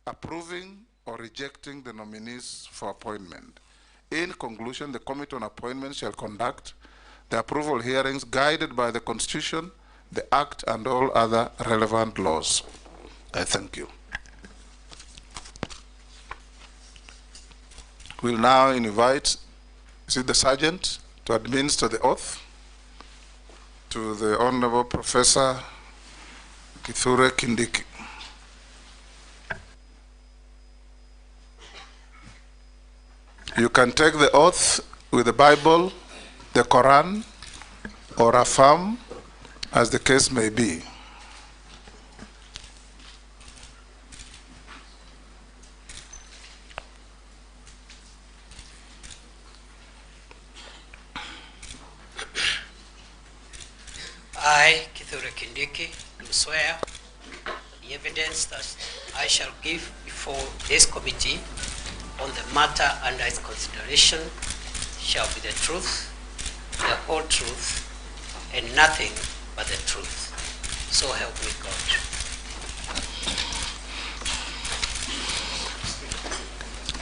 approving or rejecting the nominees for appointment. In conclusion, the Committee on Appointments shall conduct the approval hearings guided by the Constitution, the Act, and all other relevant laws. I thank you. We'll now invite, is it the Sergeant, to administer the oath to the Honorable Professor Kithure Kindiki. You can take the oath with the Bible, the Quran, or affirm, as the case may be. I, Kithure Kindiki, do swear the evidence that I shall give before this committee on the matter under its consideration shall be the truth, the whole truth, and nothing but the truth. So help me God.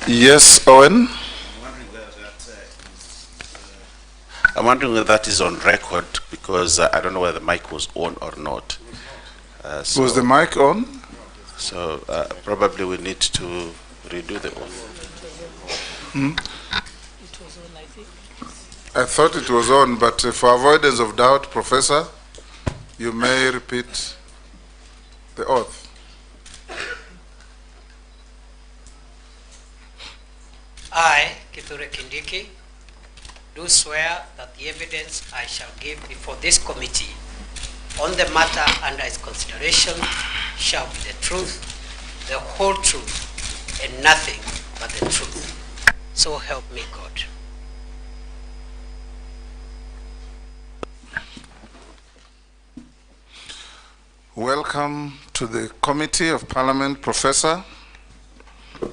Yes, Owen? I'm wondering whether that is on record, because I don't know whether the mic was on or not. Was the mic on? So probably we need to redo the oath. It was on, I think. I thought it was on, but for avoidance of doubt, Professor, you may repeat the oath. I, Kithure Kindiki, do swear that the evidence I shall give before this committee on the matter under its consideration shall be the truth, the whole truth, and nothing but the truth. So help me God. Welcome to the Committee of Parliament, Professor.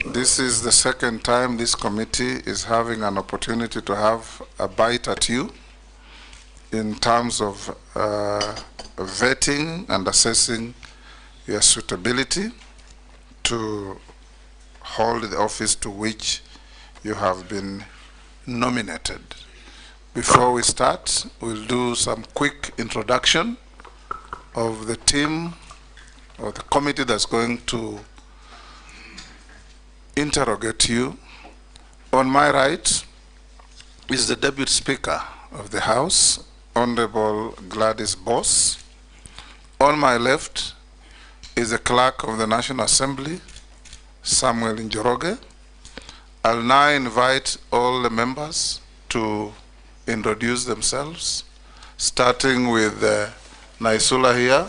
This is the second time this committee is having an opportunity to have a bite at you in terms of vetting and assessing your suitability to hold the office to which you have been nominated. Before we start, we'll do some quick introduction of the team or the committee that's going to interrogate you. On my right is the Deputy Speaker of the House, Honorable Gladys Boss. On my left is the Clerk of the National Assembly, Samuel Njoroge. I'll now invite all the members to introduce themselves, starting with Naisula here.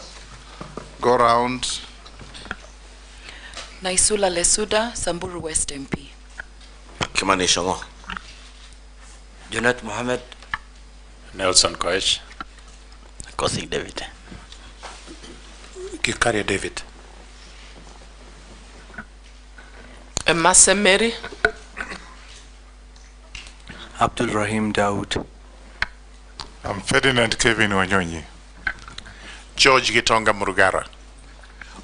Go round. Naisula Lesuda, Samburu West MP. Kimani Shongo. Junet Mohammed. Nelson Koech. Kosi David. Kikaria David. Emase Mary. Abdul Rahim Daoud. I'm Ferdinand Kevin Wanyonyi. George Gitonga Murugara.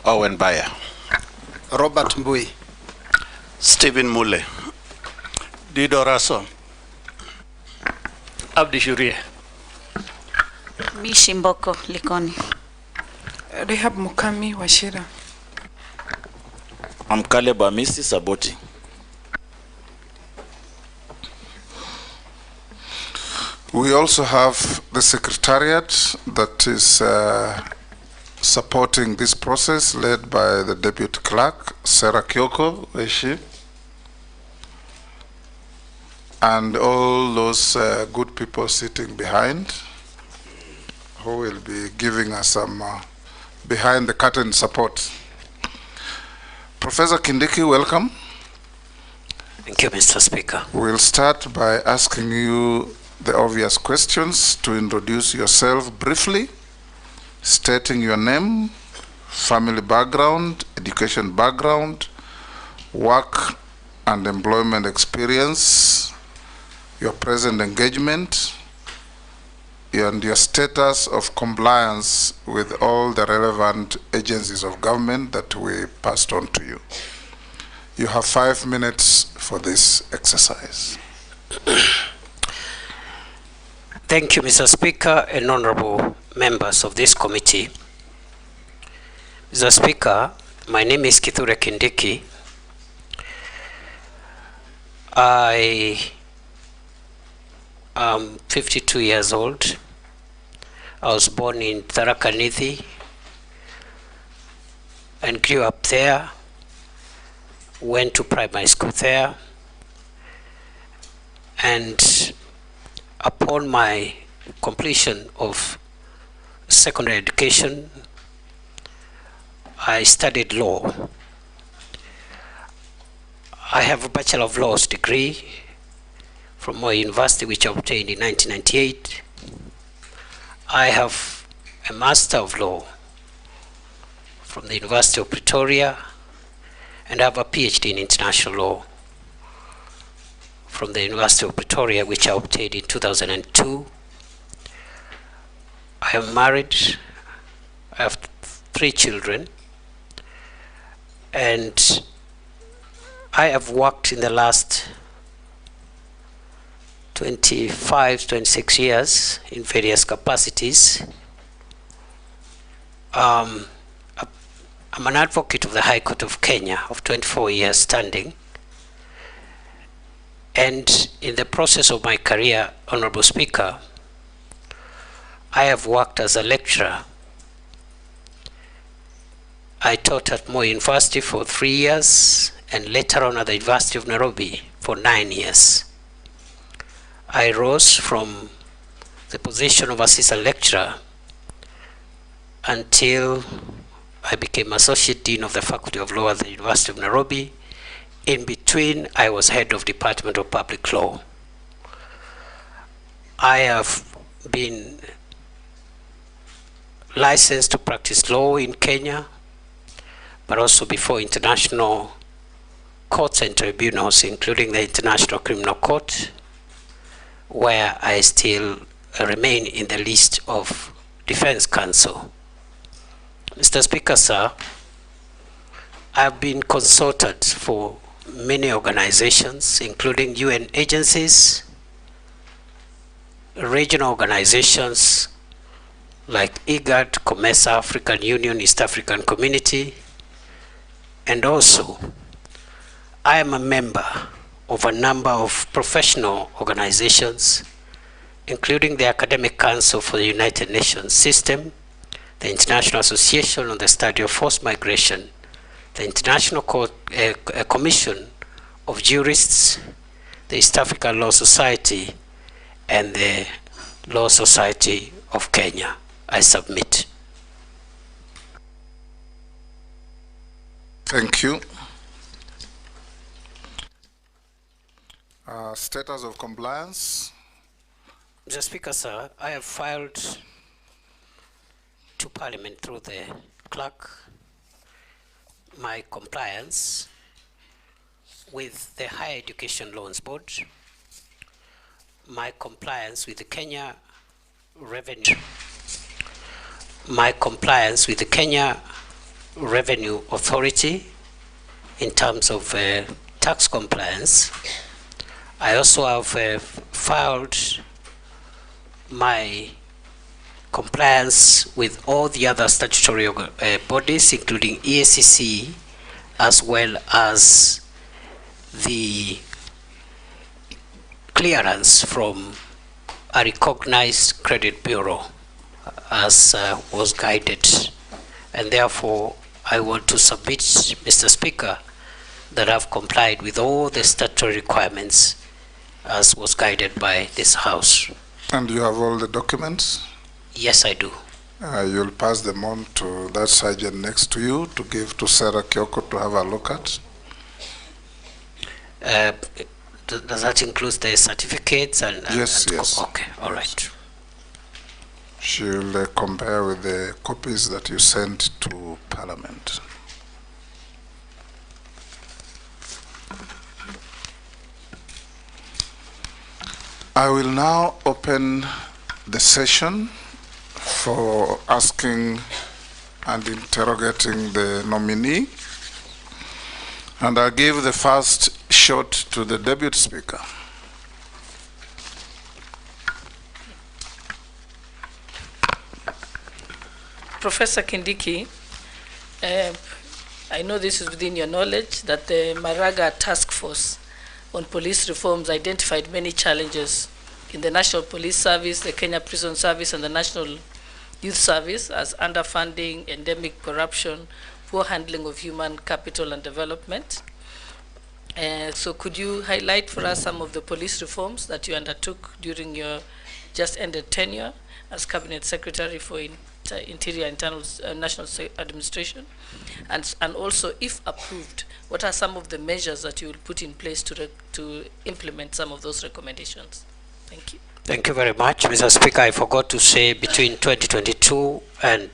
Owen Bayer. Robert Mbui. Stephen Mule. Dido Rason. Abdi Shuria. Bishimboko Likoni. Rehab Mukami Washira. I'm Caleb Amisi Saboti. We also have the Secretariat that is supporting this process, led by the Deputy Clerk, Sarah Kyoko, where is she? And all those good people sitting behind, who will be giving us some behind the curtain support. Professor Kindiki, welcome. Thank you, Mr. Speaker. We'll start by asking you the obvious questions. To introduce yourself briefly, stating your name, family background, education background, work and employment experience, your present engagement, and your status of compliance with all the relevant agencies of government that we passed on to you. You have 5 minutes for this exercise. Thank you, Mr. Speaker and honorable members of this committee. Mr. Speaker, my name is Kithure Kindiki. I am 52 years old. I was born in Tharaka Nithi and grew up there, went to primary school there, and upon my completion of secondary education, I studied law. I have a Bachelor of Laws degree from Moi University, which I obtained in 1998. I have a Master of Law from the University of Pretoria, and I have a PhD in International Law from the University of Pretoria, which I obtained in 2002. I am married. I have 3 children, and I have worked in the last 26 years in various capacities. I'm an advocate of the High Court of Kenya of 24 years standing. And in the process of my career, Honorable Speaker, I have worked as a lecturer. I taught at Moi University for 3 years, and later on at the University of Nairobi for 9 years. I rose from the position of assistant lecturer until I became Associate Dean of the Faculty of Law at the University of Nairobi. In between, I was head of Department of Public Law. I have been licensed to practice law in Kenya, but also before international courts and tribunals, including the International Criminal Court, where I still remain in the list of Defense Counsel. Mr. Speaker, sir, I've been consulted for many organizations, including UN agencies, regional organizations like IGAD, COMESA, African Union, East African Community, and also I am a member of a number of professional organizations, including the Academic Council for the United Nations System, the International Association on the Study of Forced Migration, the International Commission of Jurists, the East African Law Society, and the Law Society of Kenya. I submit. Thank you. Status of compliance. Mr. Speaker, sir, I have filed to Parliament through the clerk my compliance with the Higher Education Loans Board, my compliance with the Kenya Revenue, my compliance with the Kenya Revenue Authority in terms of tax compliance. I also have filed my compliance with all the other statutory bodies, including EACC, as well as the clearance from a recognized credit bureau, as was guided. And therefore, I want to submit, Mr. Speaker, that I've complied with all the statutory requirements as was guided by this House. And you have all the documents? Yes, I do. You'll pass them on to that sergeant next to you to give to Sarah Kyoko to have a look at. Does that include the certificates? Yes, yes. Okay, all right. She'll compare with the copies that you sent to Parliament. I will now open the session for asking and interrogating the nominee. And I give the first shot to the Deputy Speaker. Professor Kindiki, I know this is within your knowledge that the Maraga Task Force on Police Reforms identified many challenges in the National Police Service, the Kenya Prison Service, and the National Youth Service as underfunding, endemic corruption, poor handling of human capital and development. So could you highlight for us some of the police reforms that you undertook during your just ended tenure as Cabinet Secretary for Interior Internal National Administration? And also, if approved, what are some of the measures that you will put in place to implement some of those recommendations? Thank you. Thank you very much, Mr. Speaker. I forgot to say between 2022 and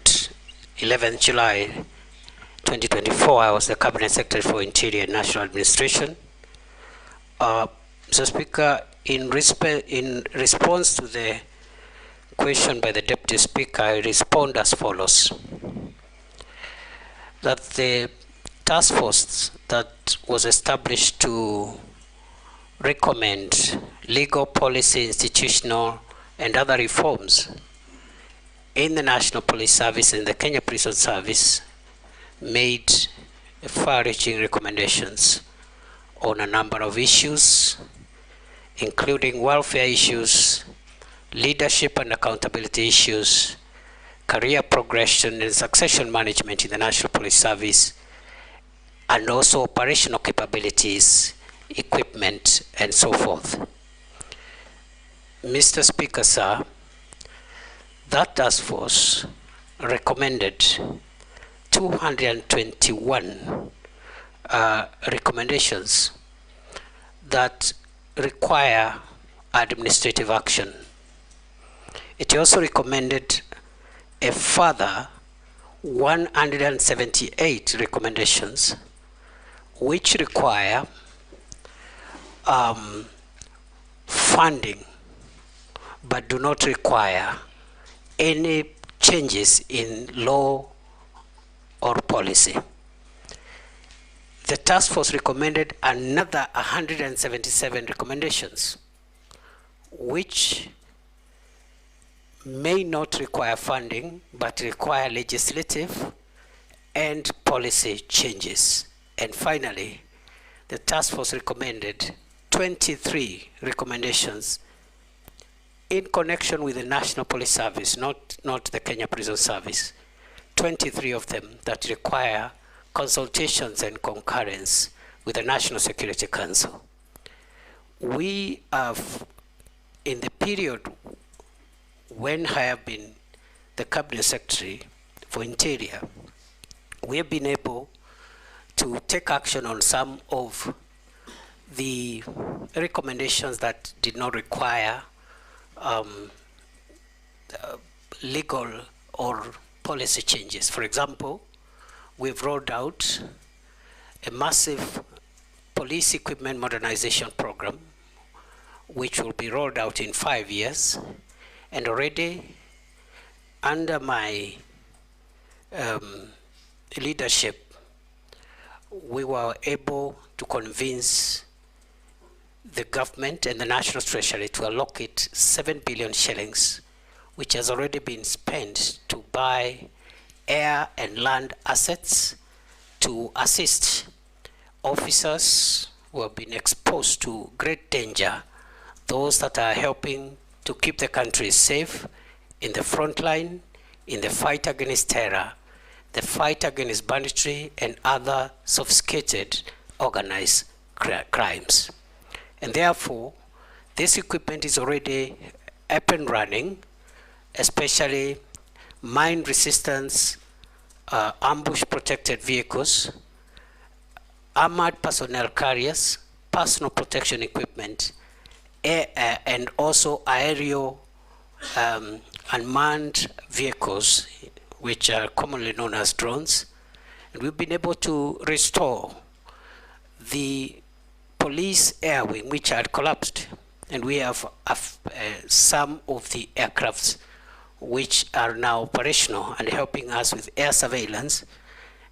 11th July 2024, I was the Cabinet Secretary for Interior and National Administration. Mr. Speaker, in response to the question by the Deputy Speaker, I respond as follows. That the task force that was established to recommend legal, policy, institutional, and other reforms in the National Police Service and the Kenya Prison Service made far-reaching recommendations on a number of issues, including welfare issues, leadership and accountability issues, career progression and succession management in the National Police Service, and also operational capabilities, equipment, and so forth. Mr. Speaker, sir, that task force recommended 221 recommendations that require administrative action. It also recommended a further 178 recommendations which require funding but do not require any changes in law or policy. The task force recommended another 177 recommendations which may not require funding but require legislative and policy changes. And finally, the task force recommended 23 recommendations in connection with the National Police Service, not the Kenya Prison Service. 23 of them that require consultations and concurrence with the National Security Council. We have, in the period when I have been the Cabinet Secretary for Interior, we have been able to take action on some of the recommendations that did not require legal or policy changes. For example, we've rolled out a massive police equipment modernization program, which will be rolled out in 5 years. And already under my leadership, we were able to convince the government and the National Treasury to allocate 7 billion shillings, which has already been spent to buy air and land assets to assist officers who have been exposed to great danger, those that are helping to keep the country safe in the front line, in the fight against terror, the fight against banditry and other sophisticated organized crimes. And therefore, this equipment is already up and running, especially mine resistance, ambush protected vehicles, armored personnel carriers, personal protection equipment, and also aerial unmanned vehicles, which are commonly known as drones. And we've been able to restore the police air wing, which had collapsed. And we have some of the aircrafts which are now operational and helping us with air surveillance.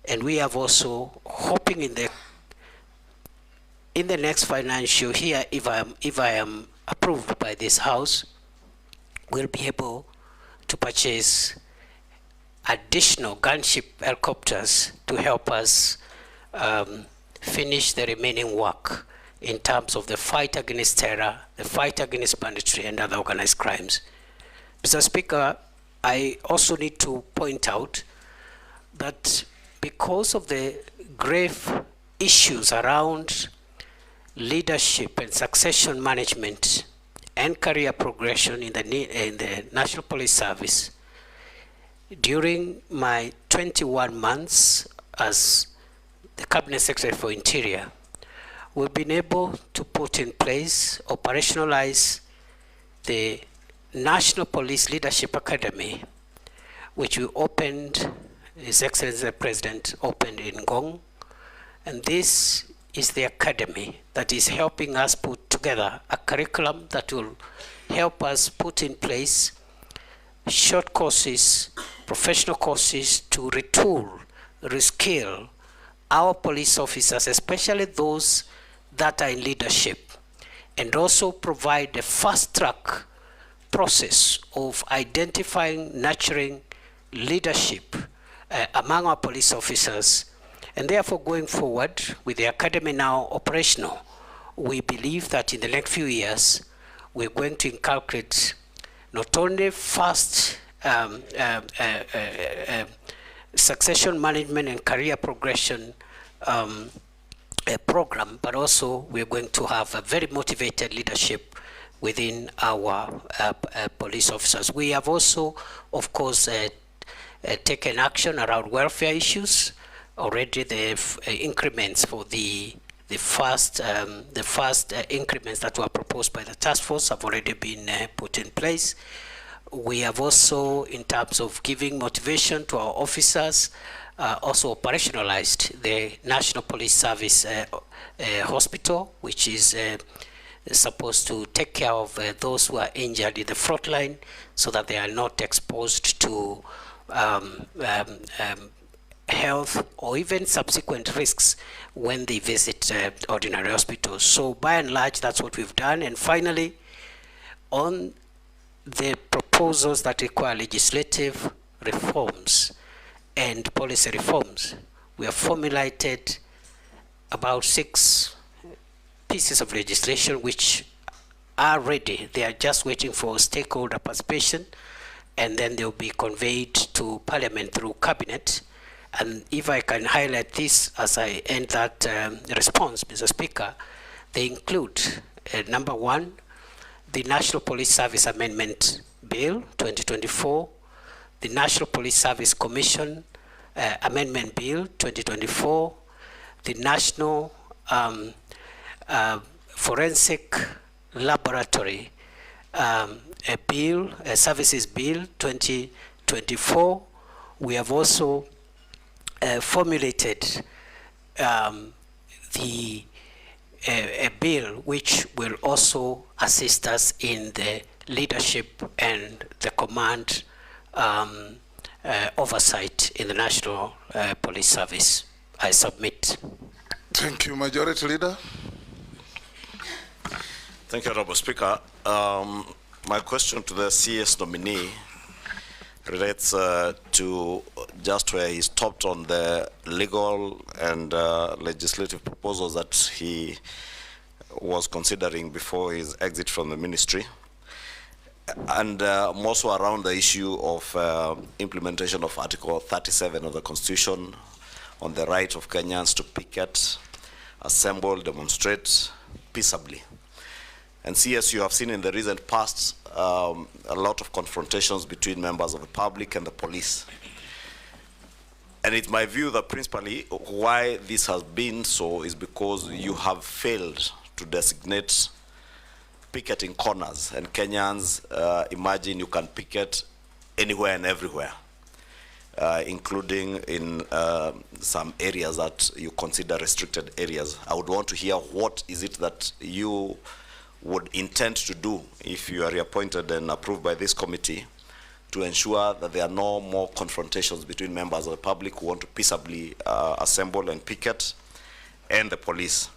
And we have also, hoping in the in the next financial year, if I am approved by this House, we'll be able to purchase additional gunship helicopters to help us finish the remaining work in terms of the fight against terror, the fight against banditry and other organized crimes. Mr. Speaker, I also need to point out that because of the grave issues around leadership and succession management and career progression in the National Police Service, during my 21 months as the Cabinet Secretary for Interior, we've been able to put in place, operationalize the National Police Leadership Academy, which we opened, His Excellency the President opened in Ngong. And this is the academy that is helping us put together a curriculum that will help us put in place short courses, professional courses to retool, reskill our police officers, especially those that are in leadership, and also provide a fast-track process of identifying, nurturing leadership among our police officers. And therefore, going forward, with the academy now operational, we believe that in the next few years, we're going to inculcate not only fast succession management and career progression program, but also we're going to have a very motivated leadership within our police officers. We have also, of course, taken action around welfare issues. Already the increments for the first increments that were proposed by the task force have already been put in place. We have also, in terms of giving motivation to our officers, also operationalized the National Police Service Hospital, which is supposed to take care of those who are injured in the front line so that they are not exposed to health or even subsequent risks when they visit ordinary hospitals. So by and large, that's what we've done. And finally, on the proposals that require legislative reforms and policy reforms, we have formulated about 6 pieces of legislation which are ready. They are just waiting for stakeholder participation, and then they'll be conveyed to Parliament through Cabinet. And if I can highlight this as I end that response, Mr. Speaker, they include, number 1, the National Police Service Amendment Bill 2024, the National Police Service Commission Amendment Bill 2024, the National Forensic Laboratory Services Bill 2024. We have also formulated a bill which will also assist us in the leadership and the command oversight in the National Police Service. I submit. Thank you, Majority Leader. Thank you, Honorable Speaker. My question to the CS nominee relates to just where he stopped on the legal and legislative proposals that he was considering before his exit from the ministry, and more so around the issue of implementation of Article 37 of the Constitution on the right of Kenyans to picket, assemble, demonstrate peaceably. And CS, you have seen in the recent past a lot of confrontations between members of the public and the police. And it's my view that principally why this has been so is because you have failed to designate picketing corners. And Kenyans imagine you can picket anywhere and everywhere, including in some areas that you consider restricted areas. I would want to hear what is it that you would intend to do if you are reappointed and approved by this committee to ensure that there are no more confrontations between members of the public who want to peaceably assemble and picket and the police.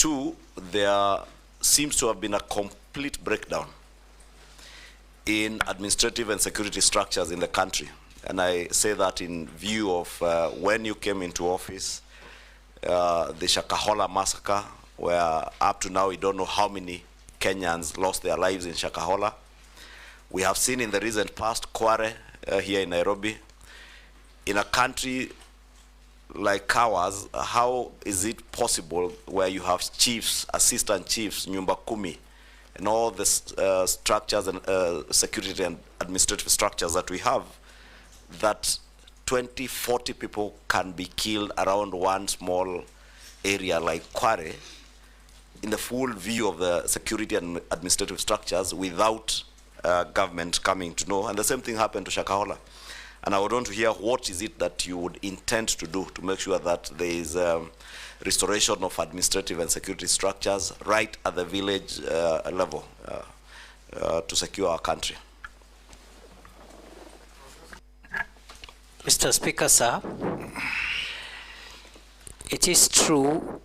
Two, there seems to have been a complete breakdown in administrative and security structures in the country. And I say that in view of when you came into office, the Shakahola massacre, where up to now we don't know how many Kenyans lost their lives in Shakahola. We have seen in the recent past Kware here in Nairobi. In a country like ours, how is it possible where you have chiefs, assistant chiefs, nyumba kumi, and all the structures and security and administrative structures that we have, that 20, 40 people can be killed around one small area like Kware in the full view of the security and administrative structures without government coming to know? And the same thing happened to Shakahola. And I would want to hear what is it that you would intend to do to make sure that there is restoration of administrative and security structures right at the village level to secure our country. Mr. Speaker, sir, it is true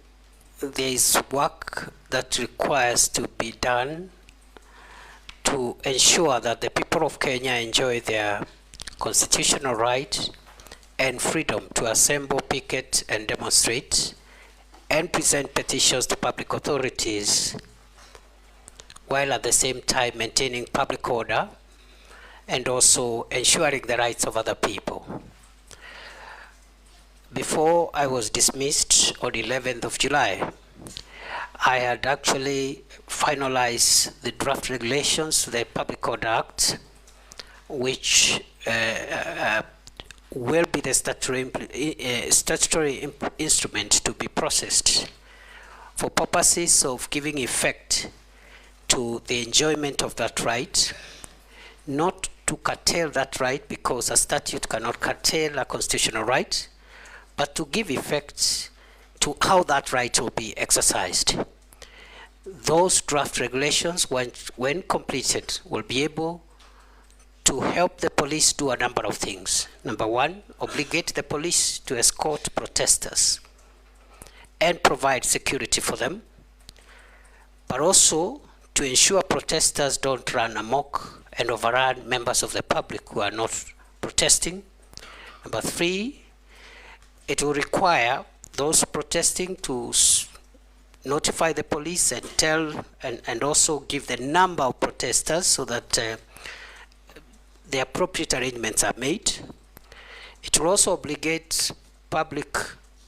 there is work that requires to be done to ensure that the people of Kenya enjoy their constitutional right and freedom to assemble, picket, and demonstrate, and present petitions to public authorities, while at the same time maintaining public order and also ensuring the rights of other people. Before I was dismissed on 11th of July, I had actually finalized the draft regulations to the Public Order Act, which will be the statutory instrument to be processed for purposes of giving effect to the enjoyment of that right, not to curtail that right, because a statute cannot curtail a constitutional right, but to give effect to how that right will be exercised. Those draft regulations, when completed, will be able to help the police do a number of things. Number one, obligate the police to escort protesters and provide security for them, but also to ensure protesters don't run amok and overrun members of the public who are not protesting. Number three, it will require those protesting to notify the police and tell and also give the number of protesters so that the appropriate arrangements are made. It will also obligate public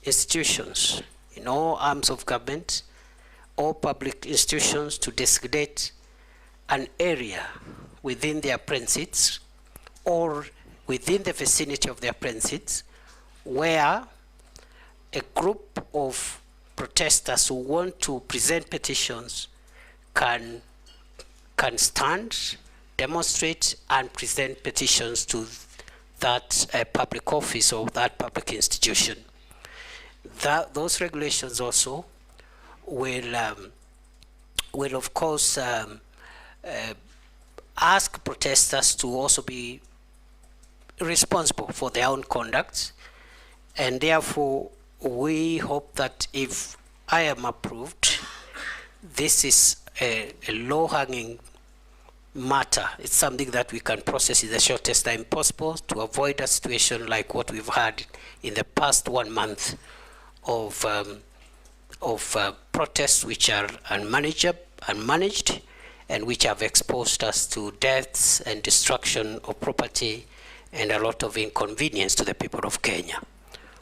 institutions in all arms of government, all public institutions, to designate an area within their premises or within the vicinity of their premises where a group of protesters who want to present petitions can stand, demonstrate, and present petitions to that public office or that public institution. Those regulations also will of course ask protesters to also be responsible for their own conduct, and therefore we hope that if I am approved, this is a low-hanging matter. It's something that we can process in the shortest time possible to avoid a situation like what we've had in the past 1 month of protests which are unmanaged and which have exposed us to deaths and destruction of property and a lot of inconvenience to the people of Kenya.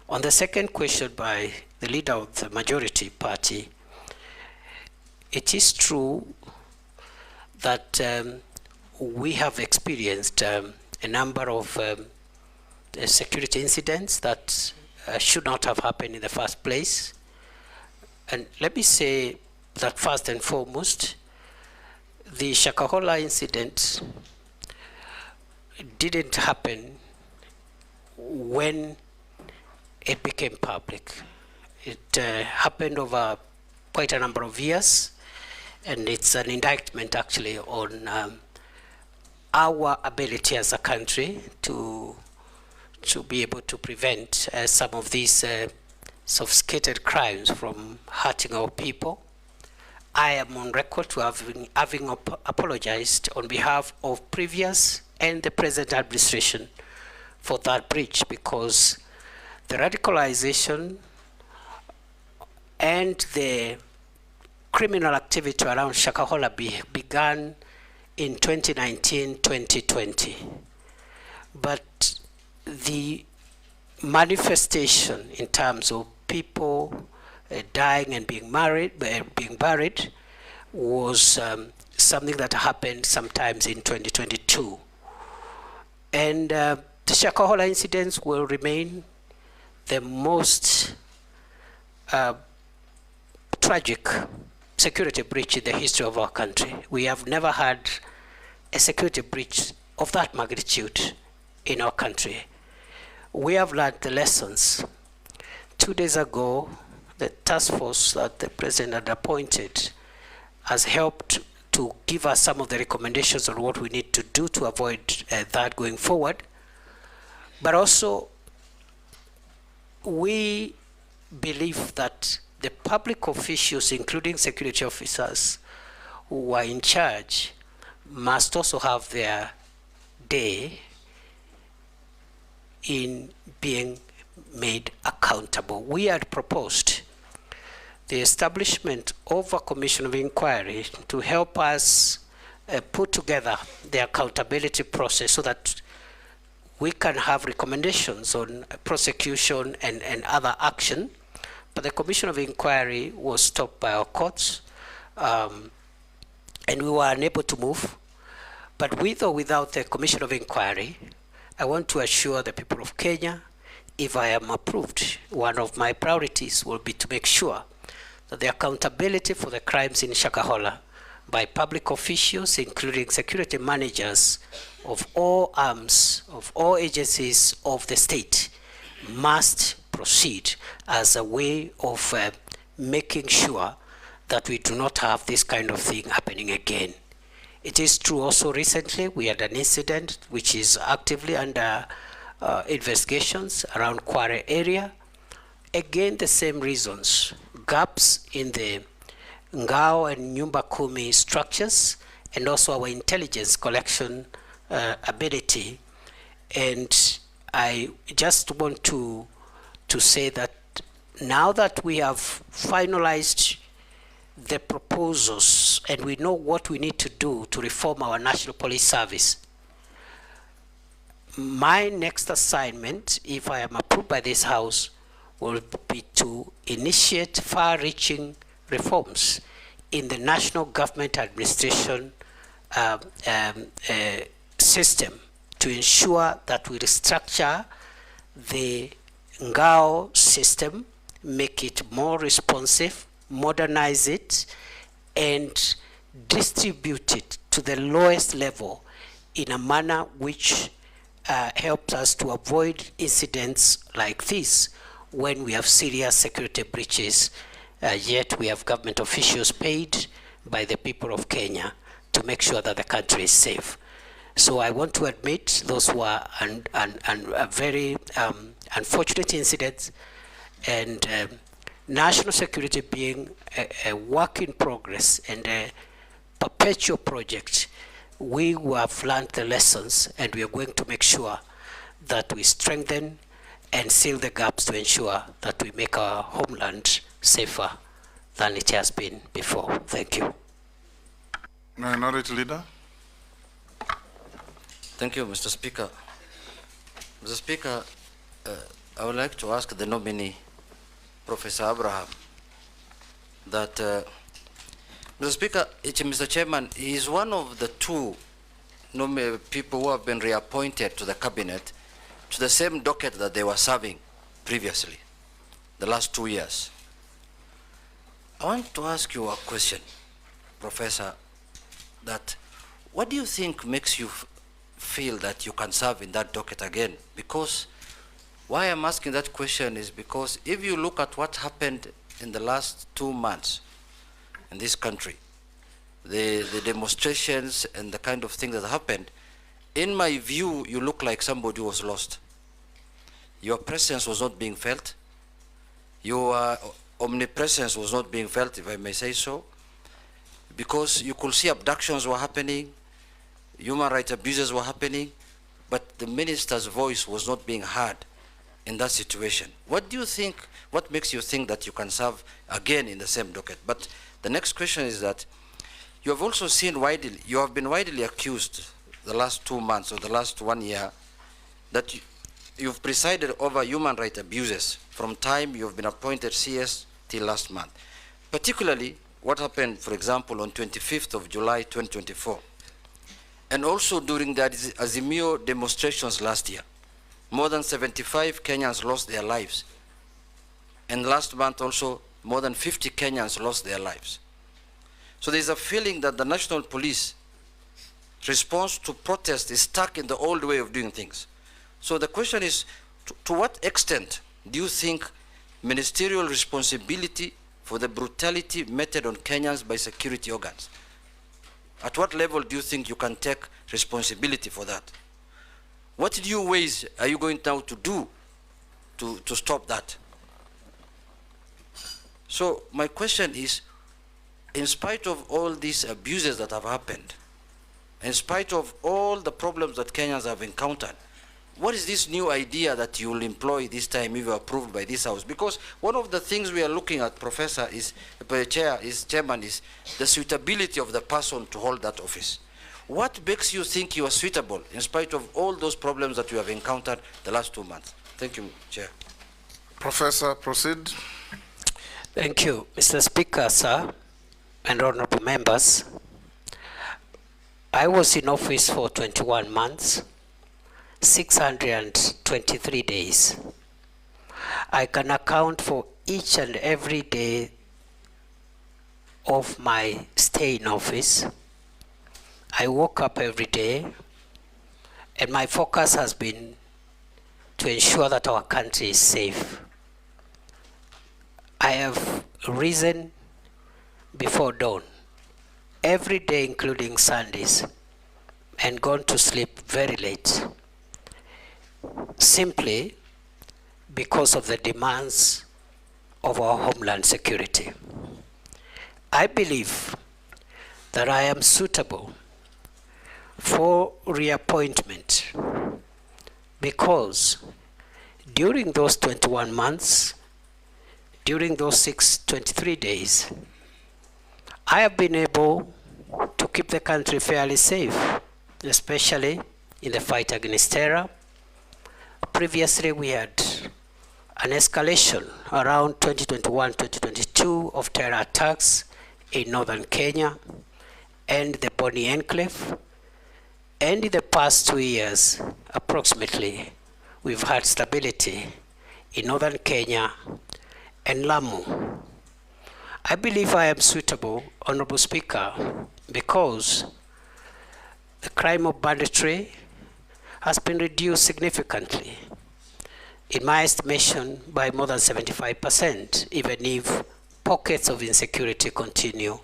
On the second question by the leader of the majority party, it is true that we have experienced a number of security incidents that should not have happened in the first place. And let me say that first and foremost, the Shakahola incident didn't happen when it became public. It happened over quite a number of years, and it's an indictment actually on our ability as a country to be able to prevent some of these sophisticated crimes from hurting our people. I am on record to having apologized on behalf of previous and the present administration for that breach, because the radicalization and the criminal activity around Shakahola began in 2019-2020. But the manifestation in terms of people dying and being buried was something that happened sometimes in 2022. And the Shakahola incidents will remain the most tragic security breach in the history of our country. We have never had a security breach of that magnitude in our country. We have learned the lessons. 2 days ago, the task force that the president had appointed has helped to give us some of the recommendations on what we need to do to avoid that going forward. But also, we believe that the public officials, including security officers who are in charge, must also have their day in being made accountable. We had proposed the establishment of a commission of inquiry to help us put together the accountability process so that we can have recommendations on prosecution and other action. But the commission of inquiry was stopped by our courts, and we were unable to move. But with or without the commission of inquiry, I want to assure the people of Kenya, if I am approved, one of my priorities will be to make sure that the accountability for the crimes in Shakahola by public officials, including security managers of all arms, of all agencies of the state, must proceed as a way of making sure that we do not have this kind of thing happening again. It is true also recently we had an incident which is actively under investigations around Kware area. Again, the same reasons, gaps in the Ngao and Nyumba Kumi structures, and also our intelligence collection ability. And I just want to say that now that we have finalized the proposals and we know what we need to do to reform our National Police Service, my next assignment, if I am approved by this House, will be to initiate far-reaching reforms in the national government administration system to ensure that we restructure the Ngao system, make it more responsive, modernize it, and distribute it to the lowest level in a manner which helps us to avoid incidents like this when we have serious security breaches, yet we have government officials paid by the people of Kenya to make sure that the country is safe. So I want to admit those were very unfortunate incidents, and national security being a work in progress and a perpetual project, we have learned the lessons, and we are going to make sure that we strengthen and seal the gaps to ensure that we make our homeland safer than it has been before. Thank you. Minority Leader. Thank you, Mr. Speaker. Mr. Speaker, I would like to ask the nominee, Professor Abraham, that, Mr. Speaker, Mr. Chairman, he is one of the two people who have been reappointed to the cabinet to the same docket that they were serving previously, the last 2 years. I want to ask you a question, Professor, that what do you think makes you feel that you can serve in that docket again? Because why I'm asking that question is because if you look at what happened in the last 2 months in this country, the demonstrations and the kind of things that happened, in my view, you look like somebody who was lost. Your presence was not being felt. Your omnipresence was not being felt, if I may say so. because you could see abductions were happening, human rights abuses were happening, but the minister's voice was not being heard in that situation. What do you think, what makes you think that you can serve again in the same docket? But the next question is that you have also seen widely, you have been widely accused the last 2 months or the last 1 year that you've presided over human rights abuses from time you've been appointed CS till last month. Particularly what happened, for example, on 25th of July 2024. And also during the Azimio demonstrations last year. More than 75 Kenyans lost their lives. And last month also, more than 50 Kenyans lost their lives. So there's a feeling that the national police response to protest is stuck in the old way of doing things. So the question is, to what extent do you think ministerial responsibility for the brutality meted on Kenyans by security organs? At what level do you think you can take responsibility for that? What new ways are you going now to do to stop that? So my question is, in spite of all these abuses that have happened, in spite of all the problems that Kenyans have encountered, what is this new idea that you will employ this time if you are approved by this House? Because one of the things we are looking at, Professor, Chairman, is the suitability of the person to hold that office. What makes you think you are suitable in spite of all those problems that you have encountered the last 2 months? Thank you, Chair. Professor, proceed. Thank you, Mr. Speaker, sir, and honorable members. I was in office for 21 months, 623 days. I can account for each and every day of my stay in office. I woke up every day, and my focus has been to ensure that our country is safe. I have risen before dawn every day, including Sundays, and gone to sleep very late, simply because of the demands of our homeland security. I believe that I am suitable for reappointment because during those 21 months, during those 623 days, I have been able to keep the country fairly safe, especially in the fight against terror. Previously, we had an escalation around 2021-2022 of terror attacks in northern Kenya and the Boni Enclave. And in the past 2 years, approximately, we've had stability in northern Kenya and Lamu. I believe I am suitable, Honorable Speaker, because the crime of banditry has been reduced significantly, in my estimation, by more than 75%, even if pockets of insecurity continue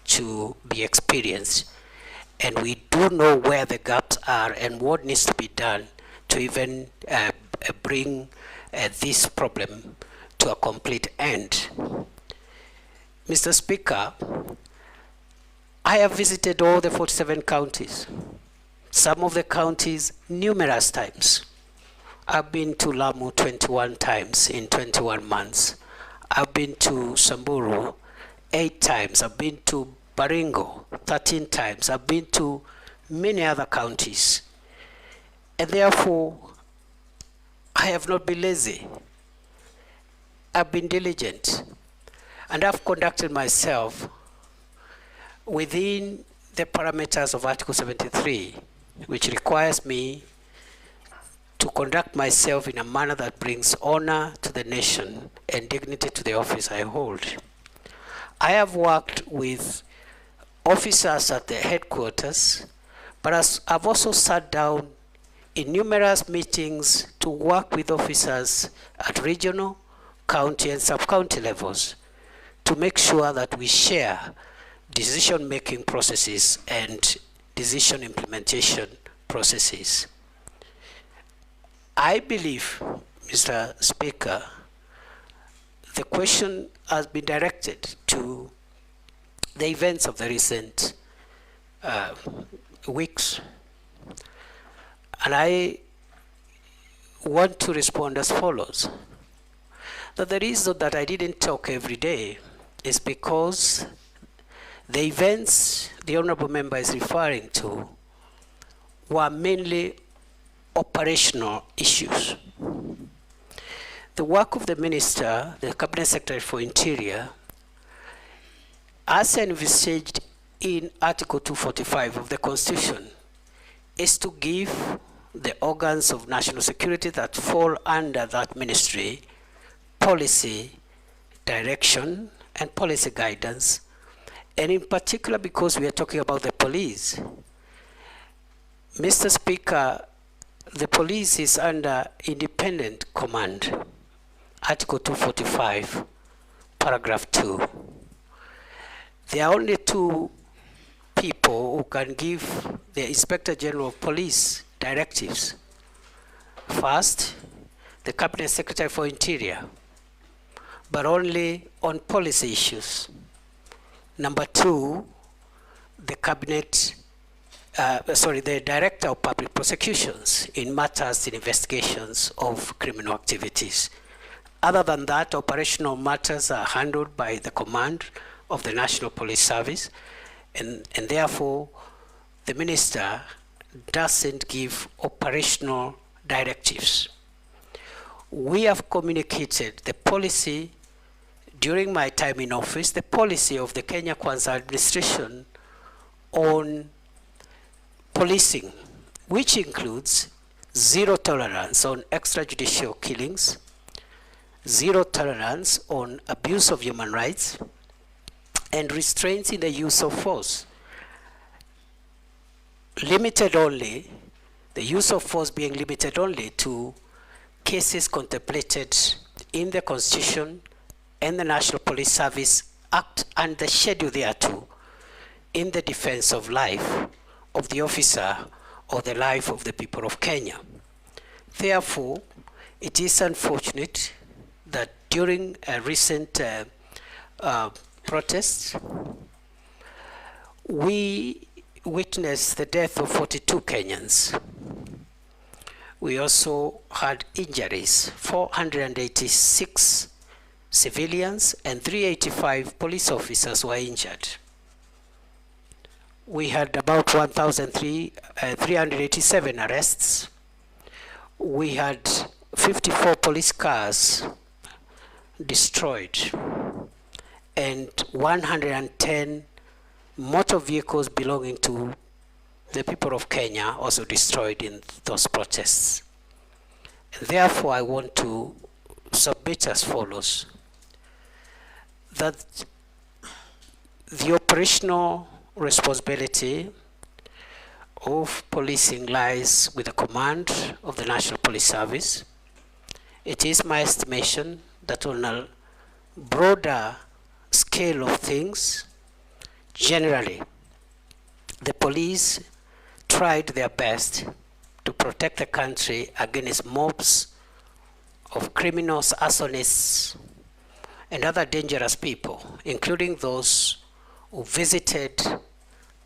to be experienced. And we do know where the gaps are and what needs to be done to even bring this problem to a complete end. Mr. Speaker, I have visited all the 47 counties, some of the counties numerous times. I've been to Lamu 21 times in 21 months. I've been to Samburu 8 times. I've been to Baringo 13 times. I've been to many other counties. And therefore, I have not been lazy. I've been diligent. And I've conducted myself within the parameters of Article 73, which requires me to conduct myself in a manner that brings honor to the nation and dignity to the office I hold. I have worked with officers at the headquarters, but I've also sat down in numerous meetings to work with officers at regional, county, and sub-county levels to make sure that we share decision-making processes and decision implementation processes. I believe, Mr. Speaker, the question has been directed to the events of the recent weeks. And I want to respond as follows. That the reason that I didn't talk every day is because the events the Honorable Member is referring to were mainly operational issues. The work of the Minister, the Cabinet Secretary for Interior, as envisaged in Article 245 of the Constitution, is to give the organs of national security that fall under that ministry policy direction and policy guidance, and in particular because we are talking about the police. Mr. Speaker, the police is under independent command, Article 245, paragraph 2. There are only two people who can give the Inspector General of Police directives. First, the Cabinet Secretary for Interior, but only on policy issues. Number two, the the Director of Public Prosecutions in matters in investigations of criminal activities. Other than that, operational matters are handled by the command of the National Police Service, and therefore the Minister doesn't give operational directives. We have communicated the policy during my time in office, the policy of the Kenya Kwanza administration on policing, which includes zero tolerance on extrajudicial killings, zero tolerance on abuse of human rights, and restraints in the use of force. Limited only, the use of force being limited only to cases contemplated in the Constitution and the National Police Service Act and the schedule thereto in the defense of life of the officer or the life of the people of Kenya. Therefore, it is unfortunate that during a recent protests, we witnessed the death of 42 Kenyans. We also had injuries, 486 civilians and 385 police officers were injured. We had about 1,387 arrests. We had 54 police cars destroyed and 110 motor vehicles belonging to the people of Kenya also destroyed in those protests. And therefore, I want to submit as follows, that the operational responsibility of policing lies with the command of the National Police Service. It is my estimation that on a broader scale of things, generally, the police tried their best to protect the country against mobs of criminals, arsonists, and other dangerous people, including those who visited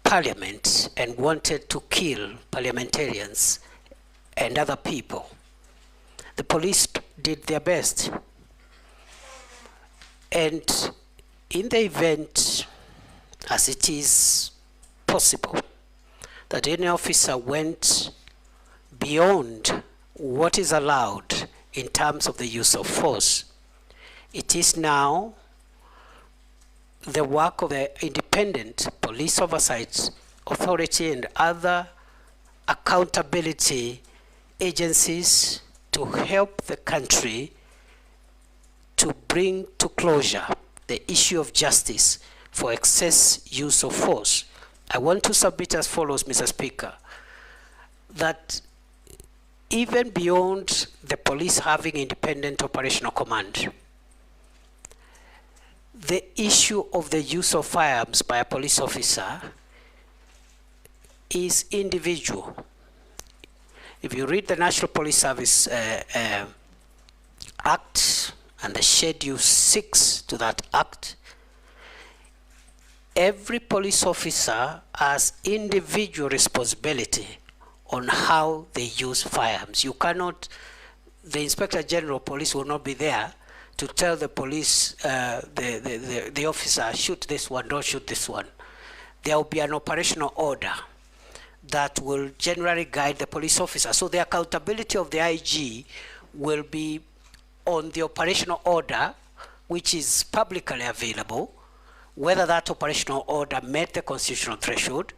Parliament and wanted to kill parliamentarians and other people. The police did their best. And in the event, as it is possible, that any officer went beyond what is allowed in terms of the use of force, it is now the work of the Independent Police Oversight Authority and other accountability agencies to help the country to bring to closure the issue of justice for excess use of force. I want to submit as follows, Mr. Speaker, that even beyond the police having independent operational command, the issue of the use of firearms by a police officer is individual. If you read the National Police Service Act and the Schedule 6 to that Act, every police officer has individual responsibility on how they use firearms. You cannot, the Inspector General of Police will not be there to tell the police, the officer, shoot this one, don't shoot this one. There will be an operational order that will generally guide the police officer. So the accountability of the IG will be on the operational order, which is publicly available, whether that operational order met the constitutional threshold,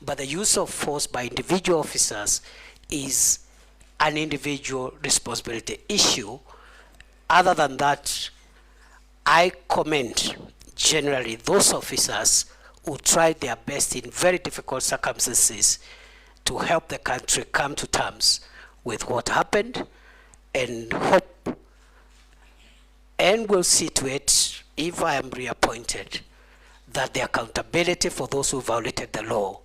but the use of force by individual officers is an individual responsibility issue. Other than that, I commend generally those officers who tried their best in very difficult circumstances to help the country come to terms with what happened, and hope and will see to it, if I am reappointed, that the accountability for those who violated the law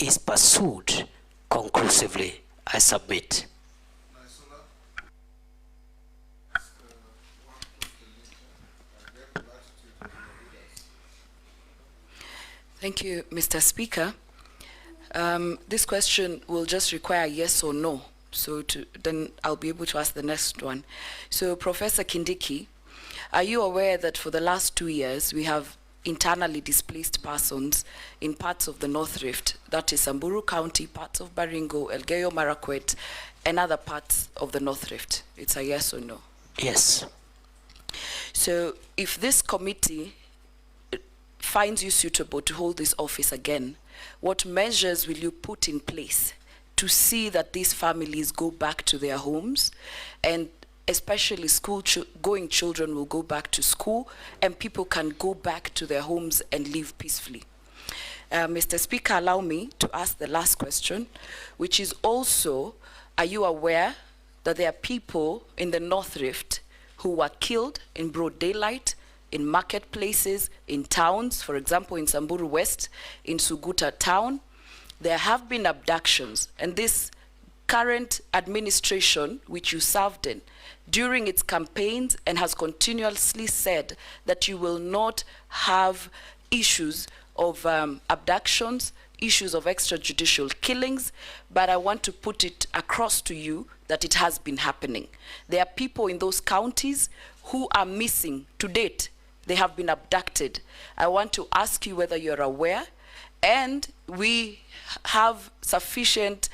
is pursued conclusively. I submit. Thank you, Mr. Speaker. This question will just require yes or no. So then I'll be able to ask the next one. So Professor Kindiki, are you aware that for the last 2 years, we have internally displaced persons in parts of the North Rift, that is Samburu County, parts of Baringo, Elgeyo Marakwet, and other parts of the North Rift? It's a yes or no? Yes. So if this committee finds you suitable to hold this office again, what measures will you put in place to see that these families go back to their homes, and especially going children will go back to school and people can go back to their homes and live peacefully? Mr. Speaker, allow me to ask the last question, which is also, are you aware that there are people in the North Rift who were killed in broad daylight, in marketplaces, in towns, for example, in Samburu West, in Suguta town? There have been abductions, and this current administration, which you served in, during its campaigns and has continuously said that you will not have issues of abductions, issues of extrajudicial killings, but I want to put it across to you that it has been happening. There are people in those counties who are missing to date. They have been abducted. I want to ask you whether you're aware, and we have sufficiently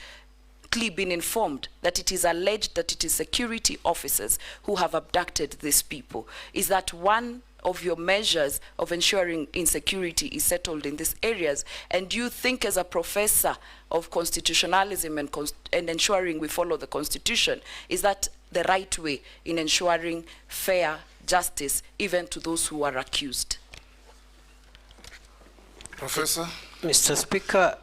been informed that it is alleged that it is security officers who have abducted these people. Is that one of your measures of ensuring insecurity is settled in these areas? And do you think, as a professor of constitutionalism and ensuring we follow the Constitution, is that the right way in ensuring fair justice even to those who are accused? Professor? Mr. Speaker,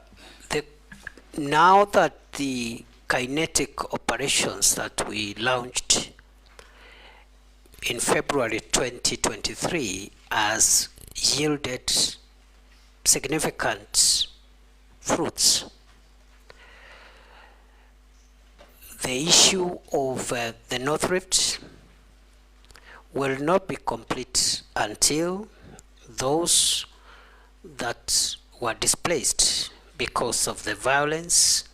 now that the kinetic operations that we launched in February 2023 has yielded significant fruits, the issue of the North Rift will not be complete until those that were displaced because of the violence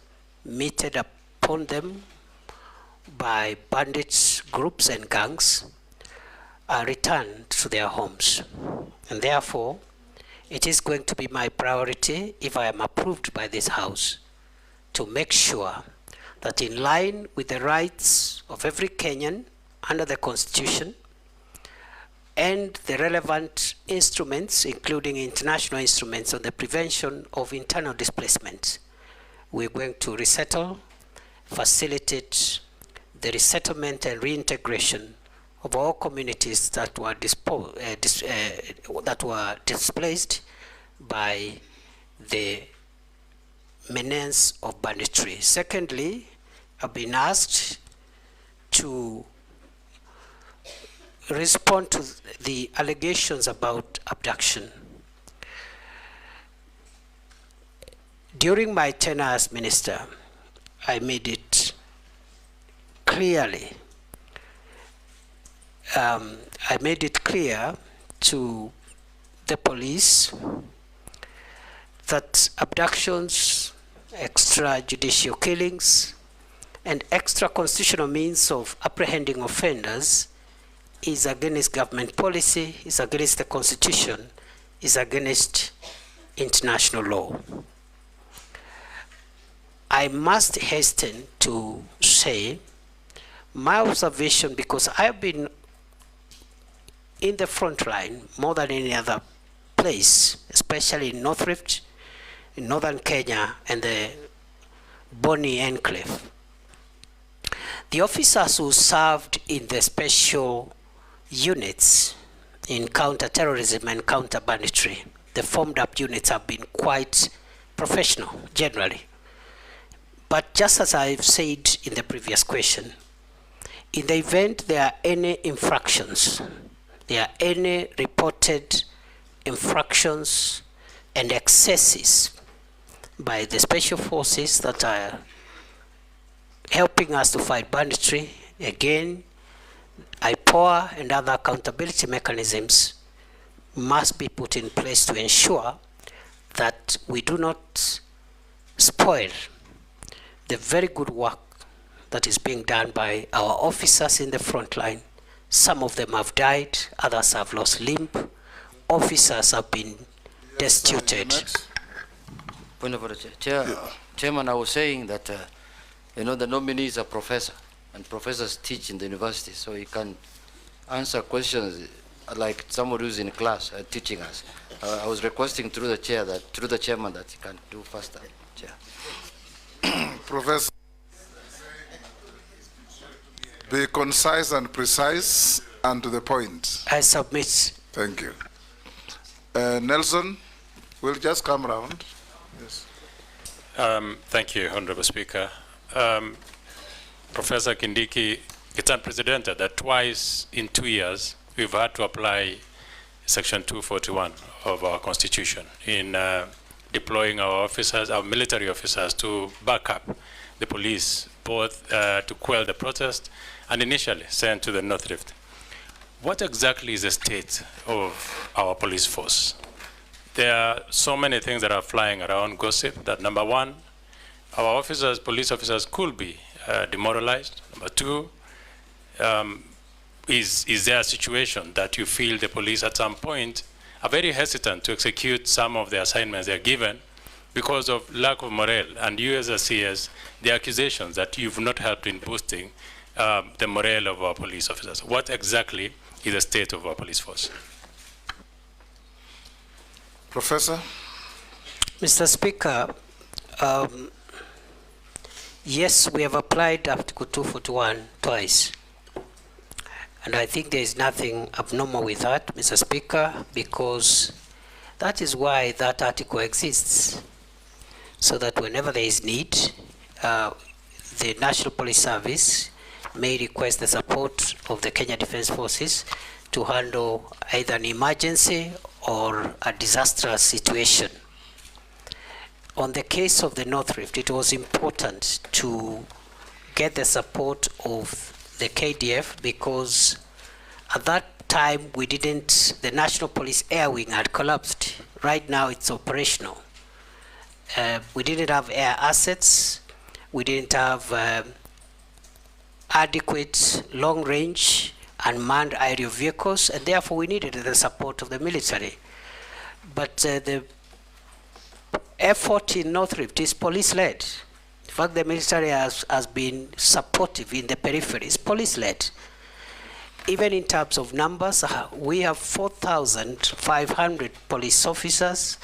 meted upon them by bandits, groups and gangs are returned to their homes. And therefore, it is going to be my priority, if I am approved by this House, to make sure that in line with the rights of every Kenyan under the Constitution and the relevant instruments, including international instruments on the prevention of internal displacement, we're going to resettle, facilitate the resettlement and reintegration of all communities that were displaced by the menace of banditry. Secondly, I've been asked to respond to the allegations about abduction. During my tenure as minister, I made it clearly, I made it clear to the police that abductions, extrajudicial killings, and extra-constitutional means of apprehending offenders is against government policy, is against the Constitution, is against international law. I must hasten to say my observation, because I've been in the front line more than any other place, especially in North Rift, in northern Kenya, and the Boni Enclave. The officers who served in the special units in counter-terrorism and counter-banditry, the formed-up units have been quite professional, generally. But just as I've said in the previous question, in the event there are any infractions, there are any reported infractions and excesses by the special forces that are helping us to fight banditry, again, IPOA and other accountability mechanisms must be put in place to ensure that we do not spoil the very good work that is being done by our officers in the front line. Some of them have died, others have lost limb, officers have been destituted. Point of order, Chairman, I was saying that you know, the nominee is a professor, and professors teach in the university, so he can answer questions like somebody who's in class teaching us. I was requesting through the chair that, through the chairman, that he can do faster. Chair. Professor, be concise and precise and to the point. I submit. Thank you. Nelson, we'll just come around. Yes. Thank you, Honorable Speaker. Professor Kindiki, it's unprecedented that twice in 2 years we've had to apply Section 241 of our Constitution in deploying our officers, our military officers, to back up the police, both to quell the protest and initially sent to the North Rift. What exactly is the state of our police force? There are so many things that are flying around, gossip, that number one, our officers, police officers could be demoralized. Number two, is there a situation that you feel the police at some point are very hesitant to execute some of the assignments they're given because of lack of morale? And you as a CS, the accusations that you've not helped in boosting the morale of our police officers. What exactly is the state of our police force? Professor? Mr. Speaker, yes, we have applied Article 241 twice. And I think there is nothing abnormal with that, Mr. Speaker, because that is why that article exists. So that whenever there is need, the National Police Service may request the support of the Kenya Defence Forces to handle either an emergency or a disastrous situation. On the case of the North Rift, it was important to get the support of the KDF because at that time the National Police Air Wing had collapsed. Right now it's operational. We didn't have air assets, we didn't have adequate long-range unmanned aerial vehicles, and therefore we needed the support of the military. But the effort in North Rift is police-led. In fact, the military has been supportive in the peripheries, police-led. Even in terms of numbers, we have 4,500 police officers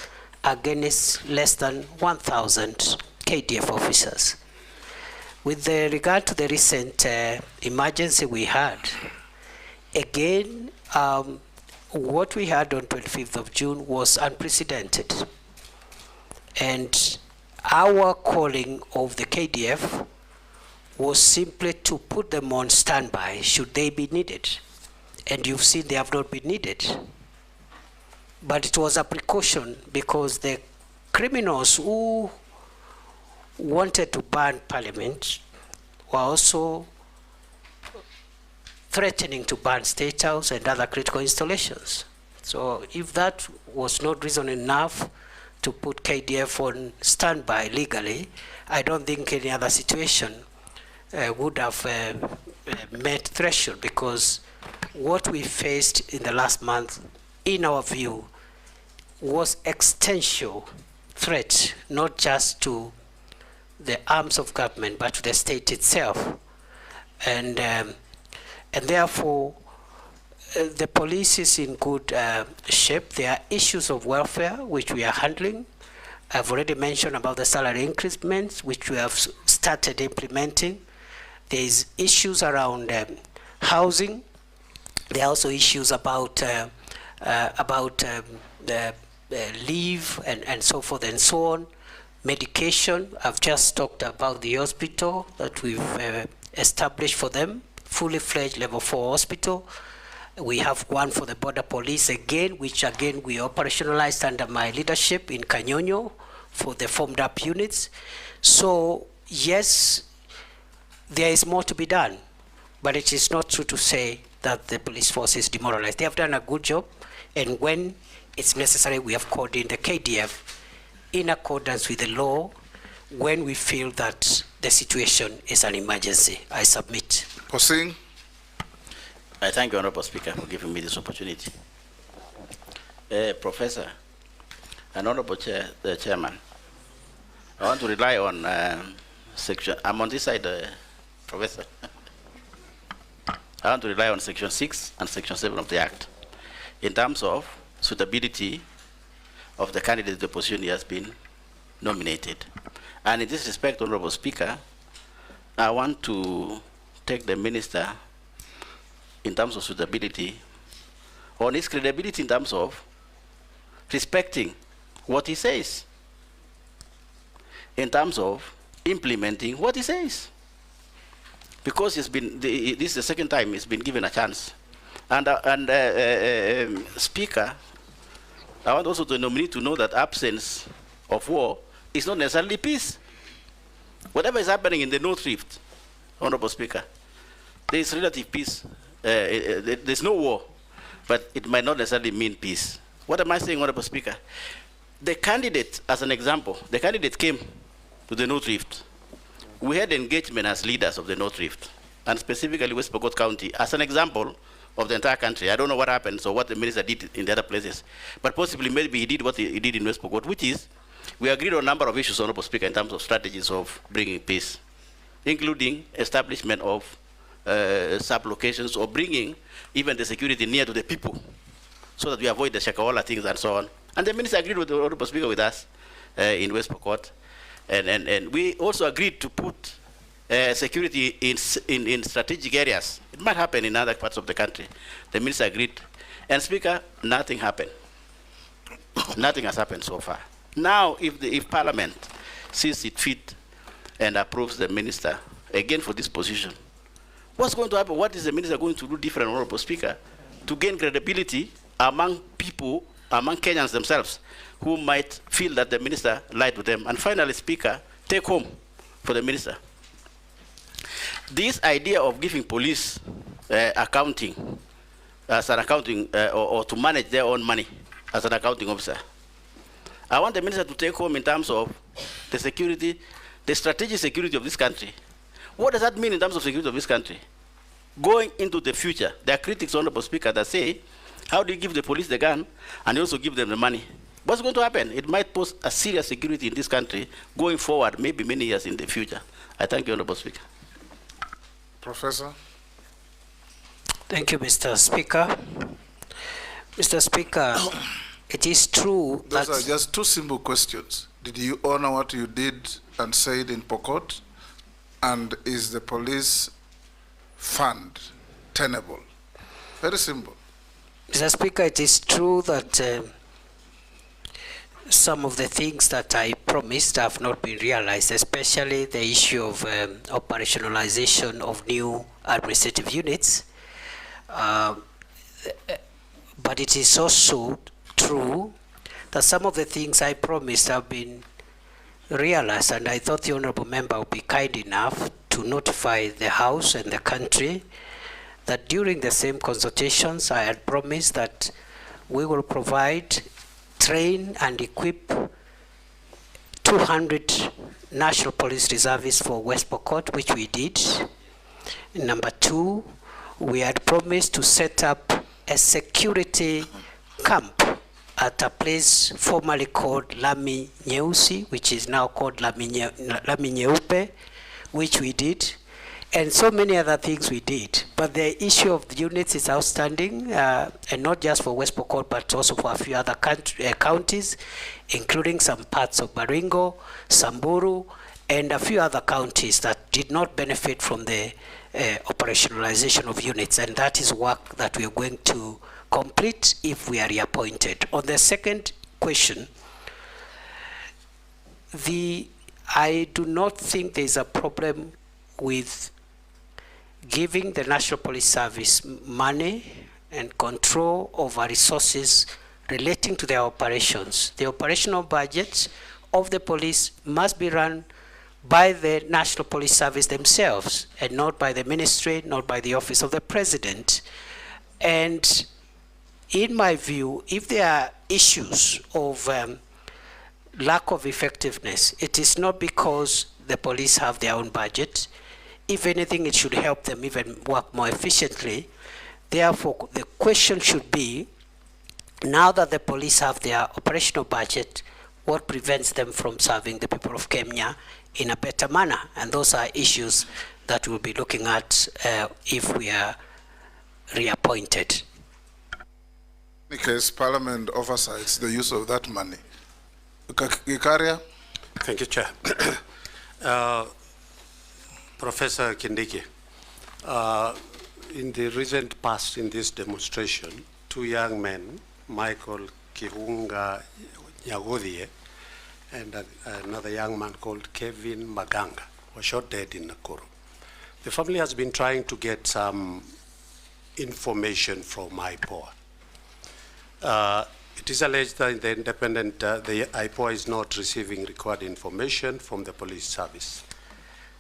against less than 1,000 KDF officers. With regard to the recent emergency we had, again, what we had on 25th of June was unprecedented. And our calling of the KDF was simply to put them on standby should they be needed. And you've seen they have not been needed. But it was a precaution because the criminals who wanted to ban Parliament were also threatening to ban State House and other critical installations. So if that was not reason enough to put KDF on standby legally, I don't think any other situation would have met threshold, because what we faced in the last month, in our view, was existential threat, not just to the arms of government, but to the state itself. And therefore, the police is in good shape. There are issues of welfare which we are handling. I've already mentioned about the salary increments which we have started implementing. There is issues around housing. There are also issues about the leave and so forth and so on. Medication, I've just talked about the hospital that we've established for them, fully fledged level 4 hospital. We have one for the border police again, which again we operationalized under my leadership in Kanyonyo for the formed up units. So yes, there is more to be done, but it is not true to say that the police force is demoralized. They have done a good job, and when it's necessary, we have called in the KDF in accordance with the law when we feel that the situation is an emergency. I submit. Posing. I thank you, Honorable Speaker, for giving me this opportunity. Professor, and Honorable the Chairman, I want to rely on section, I'm on this side, Professor. I want to rely on section 6 and section 7 of the Act in terms of suitability of the candidate to the position he has been nominated. And in this respect, Honorable Speaker, I want to take the Minister in terms of suitability on his credibility in terms of respecting what he says, in terms of implementing what he says. Because this is the second time he's been given a chance. And Speaker, I want also the nominee to know that absence of war is not necessarily peace. Whatever is happening in the North Rift, Honorable Speaker, there is relative peace. There's no war, but it might not necessarily mean peace. What am I saying, Honorable Speaker? The candidate, as an example, the candidate came to the North Rift. We had engagement as leaders of the North Rift, and specifically West Pokot County, as an example of the entire country. I don't know what happened, so what the minister did in the other places, but possibly maybe he did what he did in West Pokot, which is we agreed on a number of issues, Honorable Speaker, in terms of strategies of bringing peace, including establishment of sub-locations or bringing even the security near to the people so that we avoid the Shakaola things and so on. And the minister agreed with the Honorable Speaker with us in West Pokot. And we also agreed to put security in strategic areas. It might happen in other parts of the country. The minister agreed. And Speaker, nothing happened. Nothing has happened so far. Now, if Parliament sees it fit and approves the minister again for this position, what's going to happen? What is the minister going to do different, Honorable Speaker, to gain credibility among people, among Kenyans themselves, who might feel that the minister lied to them? And finally, Speaker, take home for the minister. This idea of giving police accounting, as an accounting, or to manage their own money as an accounting officer, I want the minister to take home in terms of the security, the strategic security of this country. What does that mean in terms of security of this country? Going into the future, there are critics, Honorable Speaker, that say, how do you give the police the gun and you also give them the money? What's going to happen? It might pose a serious security in this country going forward, maybe many years in the future. I thank you, Honorable Speaker. Professor. Thank you, Mr. Speaker. Mr. Speaker, it is true that... Those are just two simple questions. Did you honor what you did and said in Pokot? And is the police fund tenable? Very simple. Mr. Speaker, it is true that some of the things that I promised have not been realized, especially the issue of operationalization of new administrative units. But it is also true that some of the things I promised have been realized, and I thought the honorable member would be kind enough to notify the House and the country that during the same consultations I had promised that we will provide, train and equip 200 National Police Reservists for West Pokot, which we did. Number 2, we had promised to set up a security camp at a place formerly called Lami Nyeusi, which is now called Lami Nyeupe, which we did, and so many other things we did. But the issue of the units is outstanding, and not just for West Pokot, but also for a few other counties, including some parts of Baringo, Samburu, and a few other counties that did not benefit from the operationalization of units, and that is work that we are going to complete if we are reappointed. On the second question, I do not think there is a problem with giving the National Police Service money and control over resources relating to their operations. The operational budgets of the police must be run by the National Police Service themselves, and not by the ministry, not by the office of the president. And in my view, if there are issues of lack of effectiveness, it is not because the police have their own budget. If anything, it should help them even work more efficiently. Therefore, the question should be, now that the police have their operational budget, what prevents them from serving the people of Kenya in a better manner? And those are issues that we'll be looking at if we are reappointed. In any case, Parliament oversights the use of that money. Gikaria? Thank you, Chair. Professor Kindiki, in the recent past in this demonstration, 2 young men, Michael Kihunga Nyagodhie and another young man called Kevin Maganga, were shot dead in Nakuru. The family has been trying to get some information from IPOA. It is alleged that the the IPOA is not receiving required information from the police service.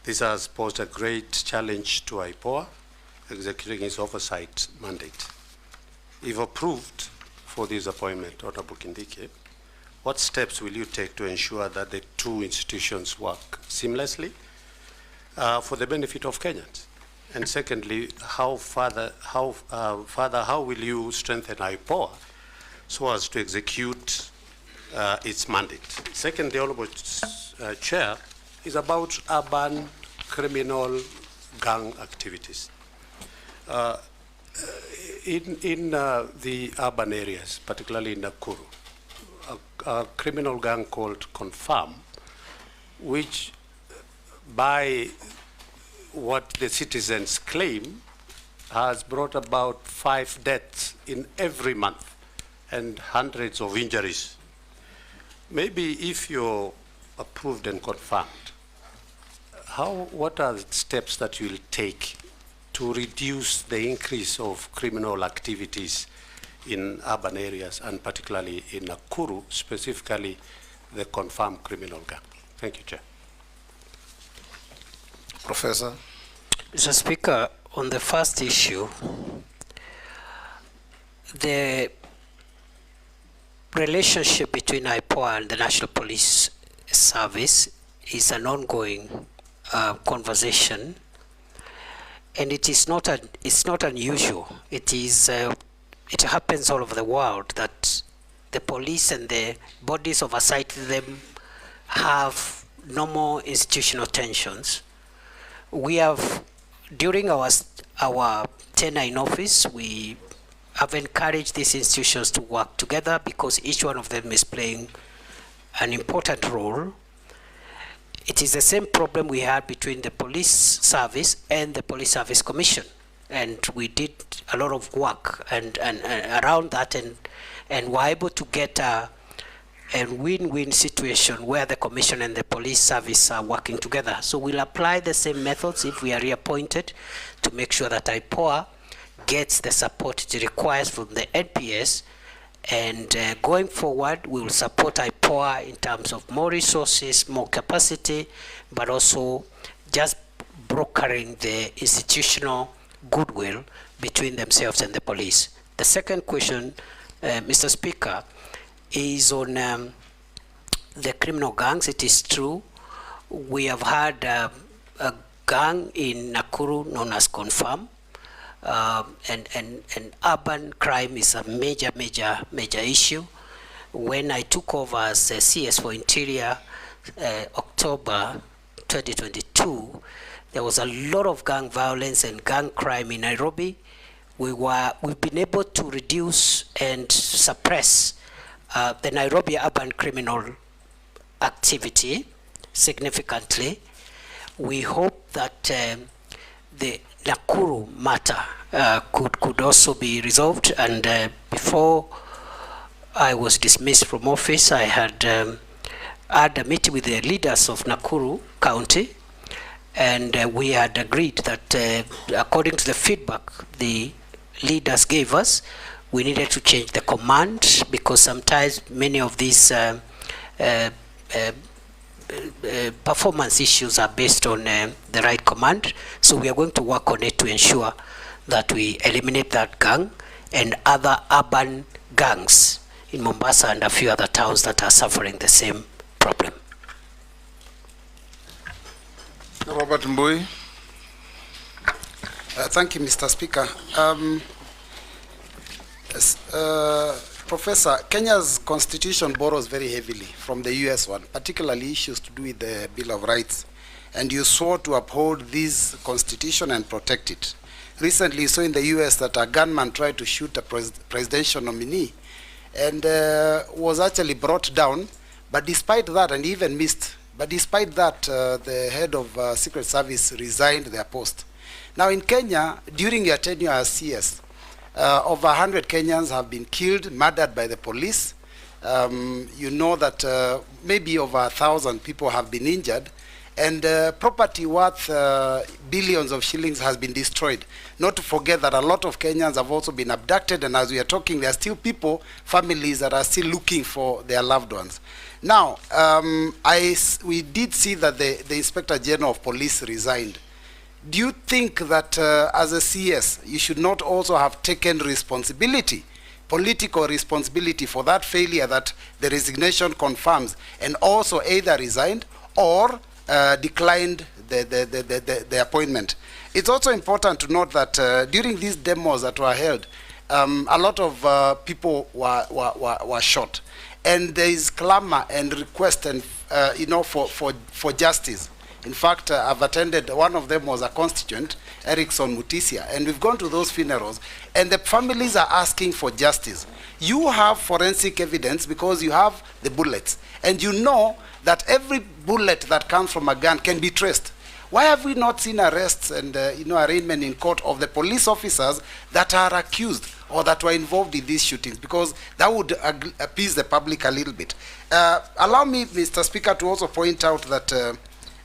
This has posed a great challenge to IPOA executing its oversight mandate. If approved for this appointment, Honorable Kindiki, what steps will you take to ensure that the two institutions work seamlessly for the benefit of Kenyans? And secondly, how will you strengthen IPOA so as to execute its mandate? Second, the Honorable Chair, is about urban criminal gang activities. In the urban areas, particularly in Nakuru, a criminal gang called Confirm, which by what the citizens claim has brought about 5 deaths in every month and hundreds of injuries. Maybe if you're approved and confirmed, what are the steps that you'll take to reduce the increase of criminal activities in urban areas, and particularly in Nakuru, specifically the confirmed criminal gang? Thank you, Chair. Professor. Mr. Speaker, on the first issue, the relationship between IPOA and the National Police Service is an ongoing conversation, and it's not unusual. It happens all over the world that the police and the bodies oversight them have normal institutional tensions. We have, during our tenure in office, we have encouraged these institutions to work together because each one of them is playing an important role. It is the same problem we had between the police service and the Police Service Commission, and we did a lot of work and around that, and were able to get a win-win situation where the commission and the police service are working together. So we'll apply the same methods if we are reappointed to make sure that IPOA gets the support it requires from the NPS, and going forward we will support IPOA in terms of more resources, more capacity, but also just brokering the institutional goodwill between themselves and the police. The second question, Mr. Speaker, is on the criminal gangs, it is true. We have had a gang in Nakuru known as Confirm, and urban crime is a major issue. When I took over as CS for Interior, October 2022, there was a lot of gang violence and gang crime in Nairobi. We've been able to reduce and suppress the Nairobi urban criminal activity significantly. We hope that the Nakuru matter could also be resolved, and before I was dismissed from office, I had had a meeting with the leaders of Nakuru County, and we had agreed that according to the feedback the leaders gave us, we needed to change the command, because sometimes many of these performance issues are based on the right command. So we are going to work on it to ensure that we eliminate that gang and other urban gangs in Mombasa and a few other towns that are suffering the same problem. Robert Mbui. Thank you, Mr. Speaker. Professor, Kenya's constitution borrows very heavily from the US one, particularly issues to do with the Bill of Rights. And you swore to uphold this constitution and protect it. Recently, you saw in the US that a gunman tried to shoot a presidential nominee and was actually brought down, but despite that, and even missed, but despite that, the head of Secret Service resigned their post. Now in Kenya, during your tenure as CS, over 100 Kenyans have been killed, murdered by the police. You know that maybe over 1,000 people have been injured, and property worth billions of shillings has been destroyed. Not to forget that a lot of Kenyans have also been abducted, and as we are talking, there are still people, families that are still looking for their loved ones. Now, we did see that the Inspector General of Police resigned. Do you think that as a CS, you should not also have taken responsibility, political responsibility for that failure that the resignation confirms, and also either resigned or declined the appointment? It's also important to note that during these demos that were held, a lot of people were shot, and there is clamor and request and for justice. In fact, I've attended, one of them was a constituent, Erickson Mutisia, and we've gone to those funerals, and the families are asking for justice. You have forensic evidence because you have the bullets, and you know that every bullet that comes from a gun can be traced. Why have we not seen arrests and arraignment in court of the police officers that are accused or that were involved in these shootings? Because that would appease the public a little bit. Allow me, Mr. Speaker, to also point out that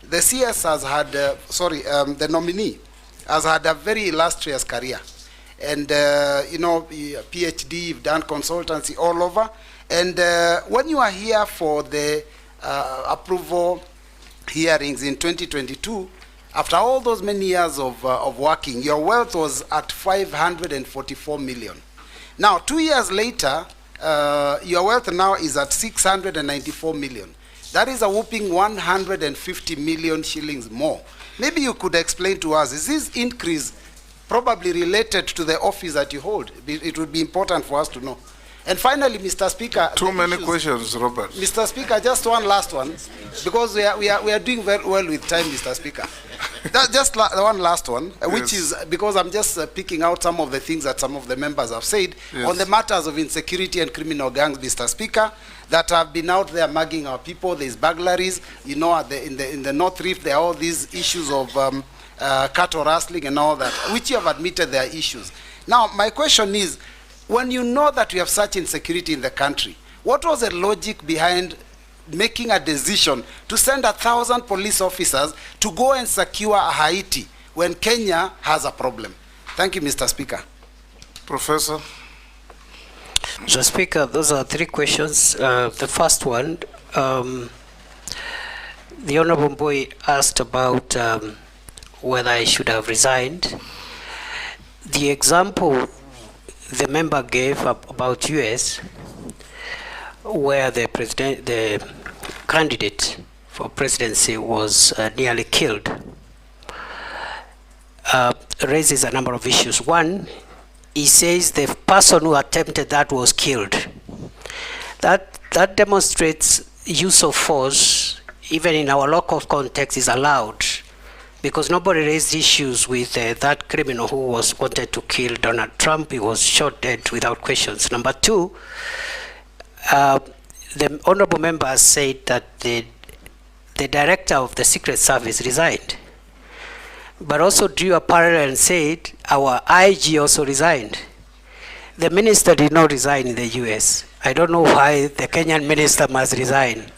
the CS has had, the nominee has had a very illustrious career. And, PhD, you've done consultancy all over. And when you are here for the approval hearings in 2022, after all those many years of working, your wealth was at 544 million. Now, 2 years later, your wealth now is at 694 million. That is a whopping 150 million shillings more. Maybe you could explain to us, is this increase probably related to the office that you hold? It would be important for us to know. And finally, Mr. Speaker, too many questions, Robert. Mr. Speaker, just one last one, because we are doing very well with time, Mr. Speaker. Just one last one, which is because I'm just picking out some of the things that some of the members have said on the matters of insecurity and criminal gangs, Mr. Speaker, that have been out there mugging our people. There's burglaries, in the North Rift, there are all these issues of cattle rustling and all that, which you have admitted there are issues. Now, my question is, when you know that we have such insecurity in the country, what was the logic behind making a decision to send 1,000 police officers to go and secure Haiti when Kenya has a problem? Thank you, Mr. Speaker. Professor. So, Speaker, those are three questions. The first one, the Honorable Boy asked about whether I should have resigned. The example the member gave about US, where the candidate for presidency was nearly killed, raises a number of issues. One, he says the person who attempted that was killed. That demonstrates use of force, even in our local context, is allowed, because nobody raised issues with that criminal who was wanted to kill Donald Trump. He was shot dead without questions. Number two, the honorable member said that the director of the Secret Service resigned, but also drew a parallel and said our IG also resigned. The minister did not resign in the US. I don't know why the Kenyan minister must resign.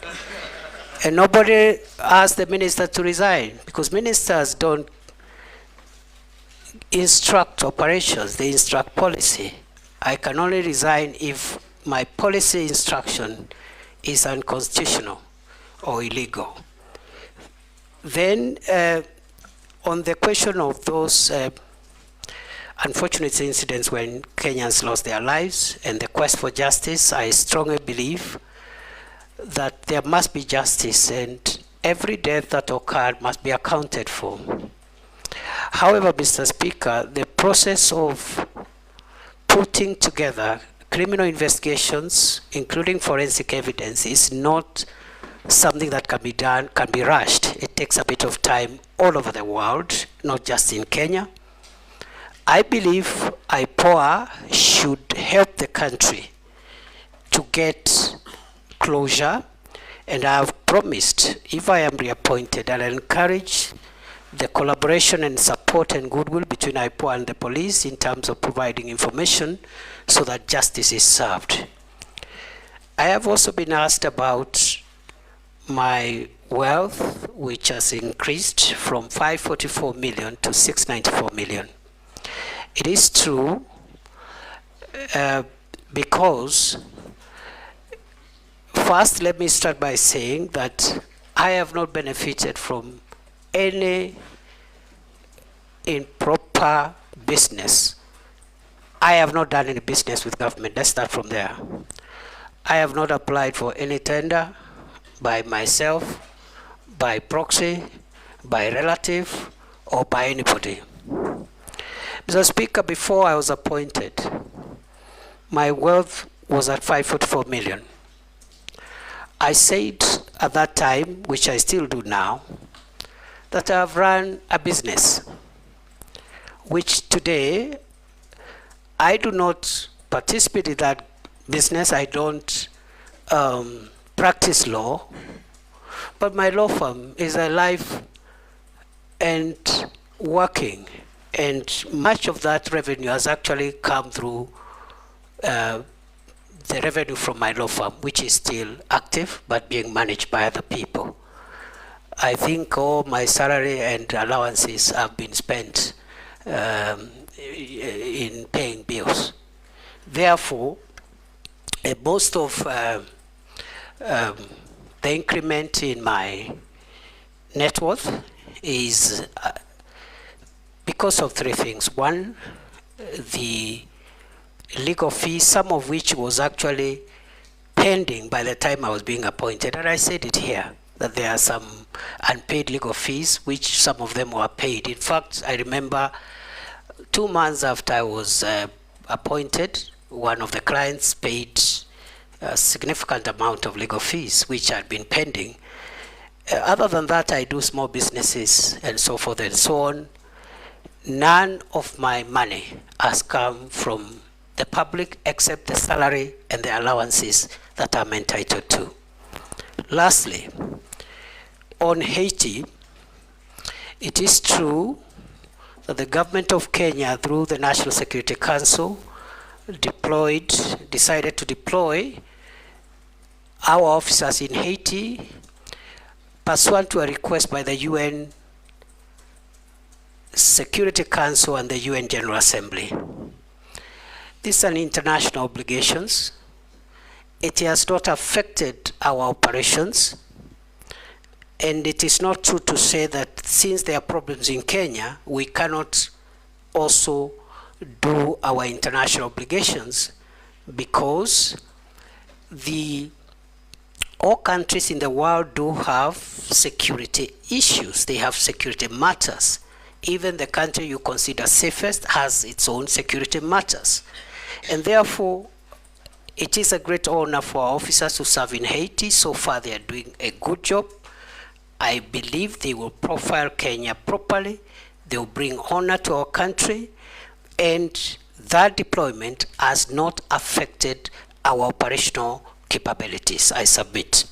And nobody asked the minister to resign, because ministers don't instruct operations, they instruct policy. I can only resign if my policy instruction is unconstitutional or illegal. Then on the question of those unfortunate incidents when Kenyans lost their lives and the quest for justice, I strongly believe that there must be justice, and every death that occurred must be accounted for. However, Mr. Speaker, the process of putting together criminal investigations, including forensic evidence, is not something that can be done, can be rushed. It takes a bit of time all over the world, not just in Kenya. I believe IPOA should help the country to get closure, and I have promised, if I am reappointed, I'll encourage the collaboration and support and goodwill between IPOA and the police in terms of providing information so that justice is served. I have also been asked about my wealth, which has increased from 544 million to 694 million. It is true because, first, let me start by saying that I have not benefited from any improper business. I have not done any business with government. Let's start from there. I have not applied for any tender by myself, by proxy, by relative, or by anybody. Mr. Speaker, before I was appointed, my wealth was at 544 million. I said at that time, which I still do now, that I have run a business, which today I do not participate in that business. I don't practice law, but my law firm is alive and working, and much of that revenue has actually come through the revenue from my law firm, which is still active but being managed by other people. I think all my salary and allowances have been spent in paying bills. Therefore, most of the increment in my net worth is because of three things. One, the legal fees, some of which was actually pending by the time I was being appointed, and I said it here, that there are some unpaid legal fees, which some of them were paid. In fact, I remember 2 months after I was appointed, one of the clients paid a significant amount of legal fees, which had been pending. Other than that, I do small businesses and so forth and so on. None of my money has come from the public except the salary and the allowances that I'm entitled to. Lastly, on Haiti, it is true that the government of Kenya, through the National Security Council, decided to deploy our officers in Haiti pursuant to a request by the UN Security Council and the UN General Assembly. These are international obligations. It has not affected our operations, and it is not true to say that since there are problems in Kenya, we cannot also do our international obligations, because the all countries in the world do have security issues. They have security matters. Even the country you consider safest has its own security matters. And therefore, it is a great honor for our officers to serve in Haiti. So far, they are doing a good job. I believe they will profile Kenya properly. They will bring honor to our country. And that deployment has not affected our operational capabilities. I submit.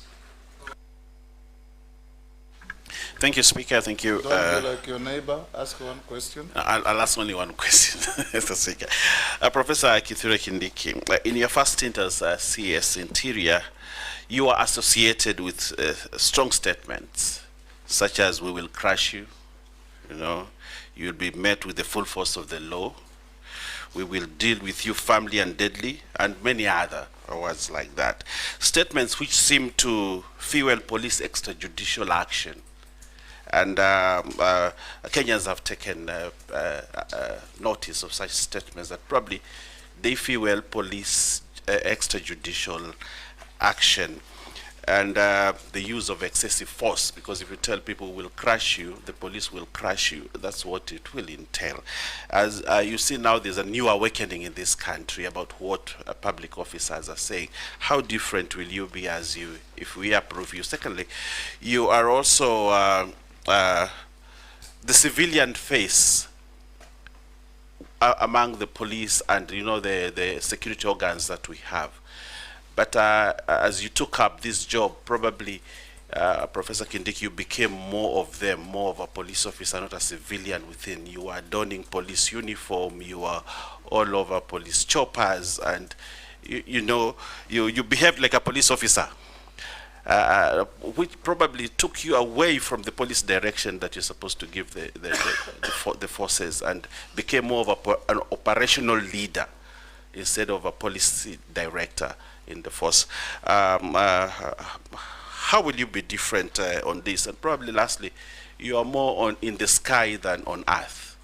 Thank you, Speaker. Thank you. Don't be like your neighbor. Ask one question. I'll ask only one question, Mr. Speaker. Professor Kithure Kindiki, in your first stint as CS Interior, you are associated with strong statements, such as "we will crush you," you'll be met with the full force of the law, "we will deal with you firmly and deadly," and many other words like that. Statements which seem to fuel police extrajudicial action. And Kenyans have taken notice of such statements that probably they fuel police extrajudicial action and the use of excessive force, because if you tell people we'll crush you, the police will crush you, that's what it will entail. As you see now, there's a new awakening in this country about what public officers are saying. How different will you be if we approve you? Secondly, you are also the civilian face among the police and the security organs that we have. But as you took up this job, probably Professor Kindiki, you became more of them, more of a police officer, not a civilian within. You are donning police uniform, you are all over police choppers, and you behaved like a police officer. Which probably took you away from the police direction that you're supposed to give the forces, and became more of an operational leader instead of a policy director in the force. How will you be different on this? And probably lastly, you are more in the sky than on earth.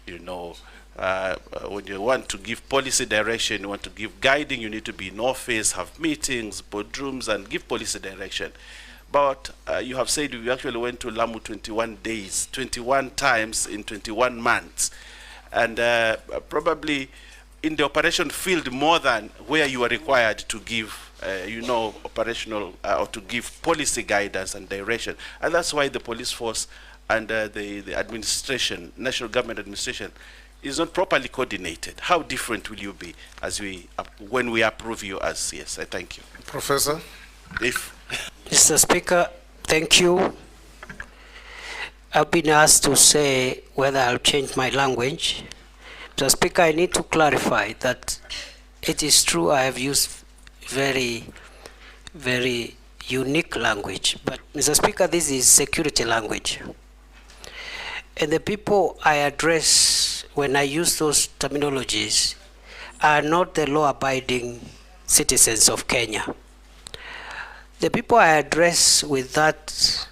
When you want to give policy direction, you want to give guiding, you need to be in office, have meetings, boardrooms, and give policy direction. But you have said you actually went to Lamu 21 days, 21 times in 21 months. And probably in the operation field more than where you are required to give operational or to give policy guidance and direction. And that's why the police force and the administration, national government administration, is not properly coordinated. How different will you be when we approve you as CS? I thank you. Professor? Mr. Speaker, thank you. I've been asked to say whether I'll change my language. Mr. Speaker, I need to clarify that it is true I have used very, very unique language. But Mr. Speaker, this is security language. And the people I address when I use those terminologies are not the law-abiding citizens of Kenya. The people I address with that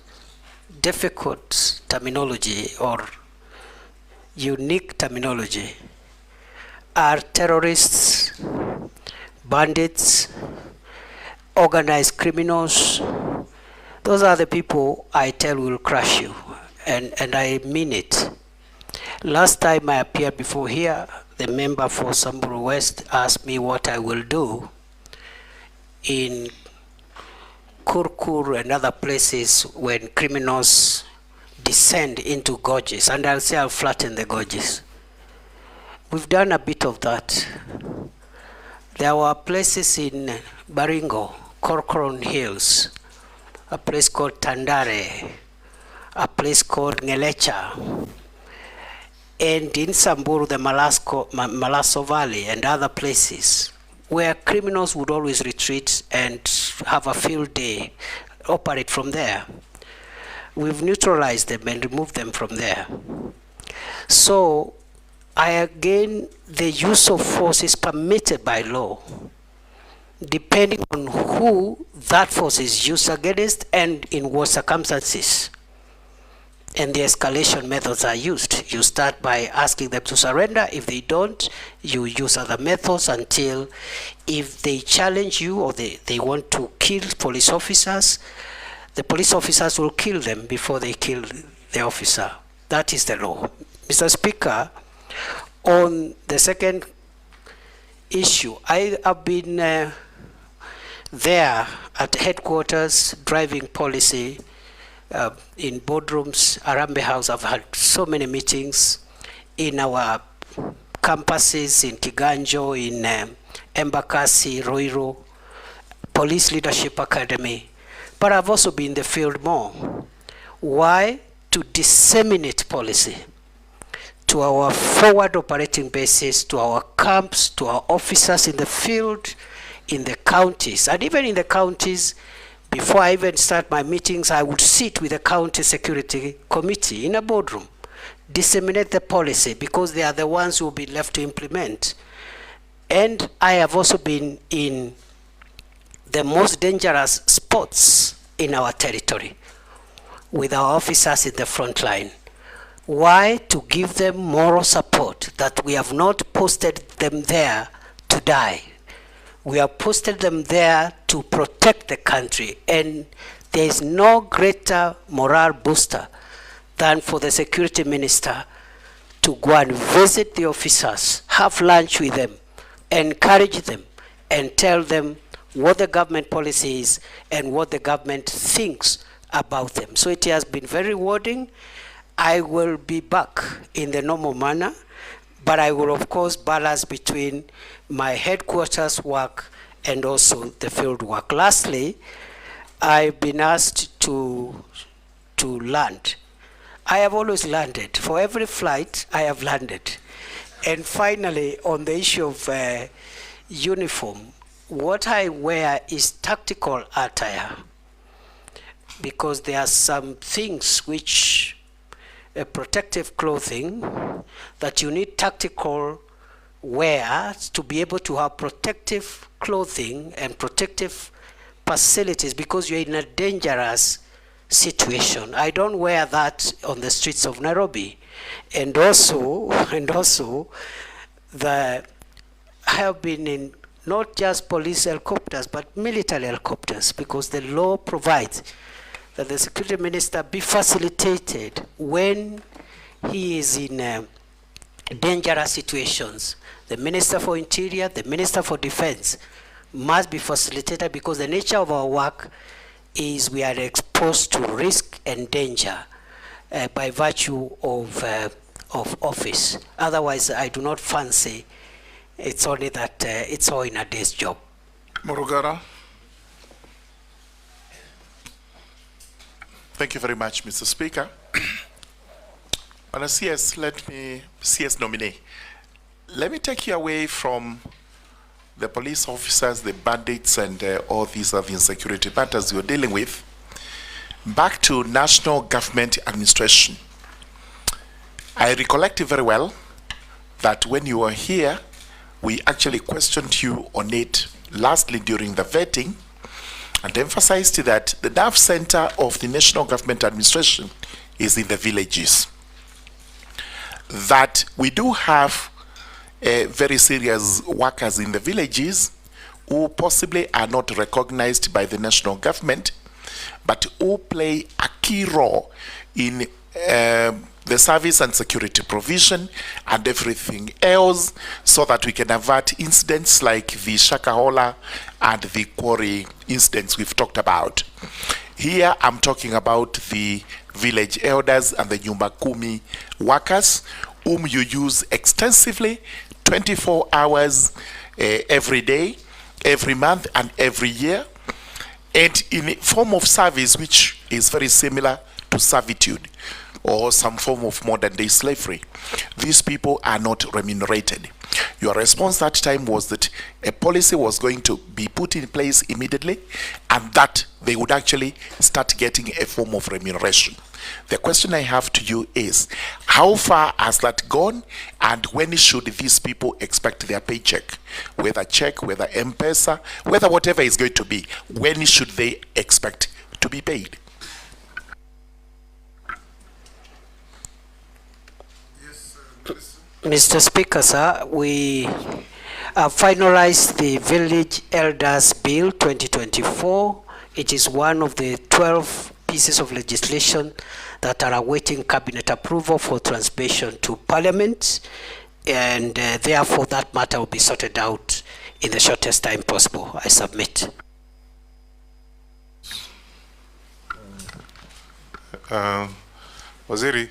difficult terminology or unique terminology are terrorists, bandits, organized criminals. Those are the people I tell will crush you, and I mean it. Last time I appeared before here, the member for Samburu West asked me what I will do in Kurkur and other places when criminals descend into gorges, and I'll say I'll flatten the gorges. We've done a bit of that. There were places in Baringo, Corcoran Hills, a place called Tandare, a place called Ngelecha, and in Samburu, the Malaso Valley and other places where criminals would always retreat and have a field day, operate from there. We've neutralized them and removed them from there. So, the use of force is permitted by law, depending on who that force is used against and in what circumstances. and the escalation methods are used. You start by asking them to surrender. If they don't, you use other methods until, if they challenge you or they want to kill police officers, the police officers will kill them before they kill the officer. That is the law. Mr. Speaker, on the second issue, I have been there at headquarters driving policy in boardrooms, Arambe House. I've had so many meetings in our campuses in Kiganjo, in Embakasi, Roiro, Police Leadership Academy. But I've also been in the field more. Why? To disseminate policy to our forward operating bases, to our camps, to our officers in the field, in the counties. And even in the counties, before I even start my meetings, I would sit with the county security committee in a boardroom, disseminate the policy, because they are the ones who will be left to implement. And I have also been in the most dangerous spots in our territory with our officers in the front line. Why? To give them moral support, that we have not posted them there to die. We have posted them there to protect the country. And there is no greater morale booster than for the security minister to go and visit the officers, have lunch with them, encourage them, and tell them what the government policy is and what the government thinks about them. So it has been very rewarding. I will be back in the normal manner, but I will of course balance between my headquarters work and also the field work. Lastly, I've been asked to land. I have always landed. For every flight, I have landed. And finally, on the issue of uniform, what I wear is tactical attire, because there are some things which protective clothing that you need tactical wear to be able to have protective clothing and protective facilities, because you're in a dangerous situation. I don't wear that on the streets of Nairobi. And also I have been in not just police helicopters, but military helicopters, because the law provides that the security minister be facilitated when he is in dangerous situations. The Minister for Interior, the Minister for Defense must be facilitated, because the nature of our work is we are exposed to risk and danger by virtue of office. Otherwise, I do not fancy it's only that it's all in a day's job. Murugara. Thank you very much, Mr. Speaker. On a CS nominee, let me take you away from the police officers, the bandits, and all these other insecurity matters you're dealing with, back to national government administration. I recollect very well that when you were here, we actually questioned you on it lastly during the vetting, and emphasized that the nerve center of the national government administration is in the villages. That we do have very serious workers in the villages who possibly are not recognized by the national government, but who play a key role in the service and security provision and everything else, so that we can avert incidents like the Shakahola and the quarry incidents we've talked about. Here I'm talking about the village elders and the Nyumba Kumi workers, whom you use extensively 24 hours every day, every month, and every year, and in a form of service which is very similar to servitude or some form of modern day slavery. These people are not remunerated. Your response that time was that a policy was going to be put in place immediately, and that they would actually start getting a form of remuneration. The question I have to you is, how far has that gone, and when should these people expect their paycheck? Whether check, whether M-Pesa, whether whatever is going to be, when should they expect to be paid? Mr. Speaker, sir, we have finalized the Village Elders Bill 2024. It is one of the 12 pieces of legislation that are awaiting cabinet approval for transmission to Parliament, and therefore that matter will be sorted out in the shortest time possible. I submit. Waziri,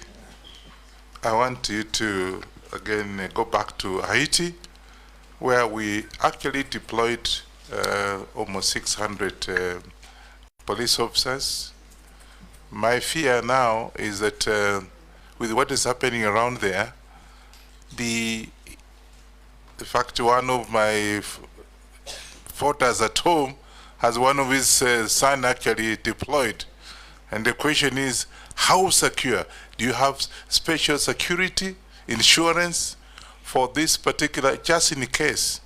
I want you to again go back to Haiti, where we actually deployed almost 600 police officers. My fear now is that with what is happening around there, the fact one of my voters at home has one of his son actually deployed. And the question is, how secure? Do you have special security, insurance for this particular, just in case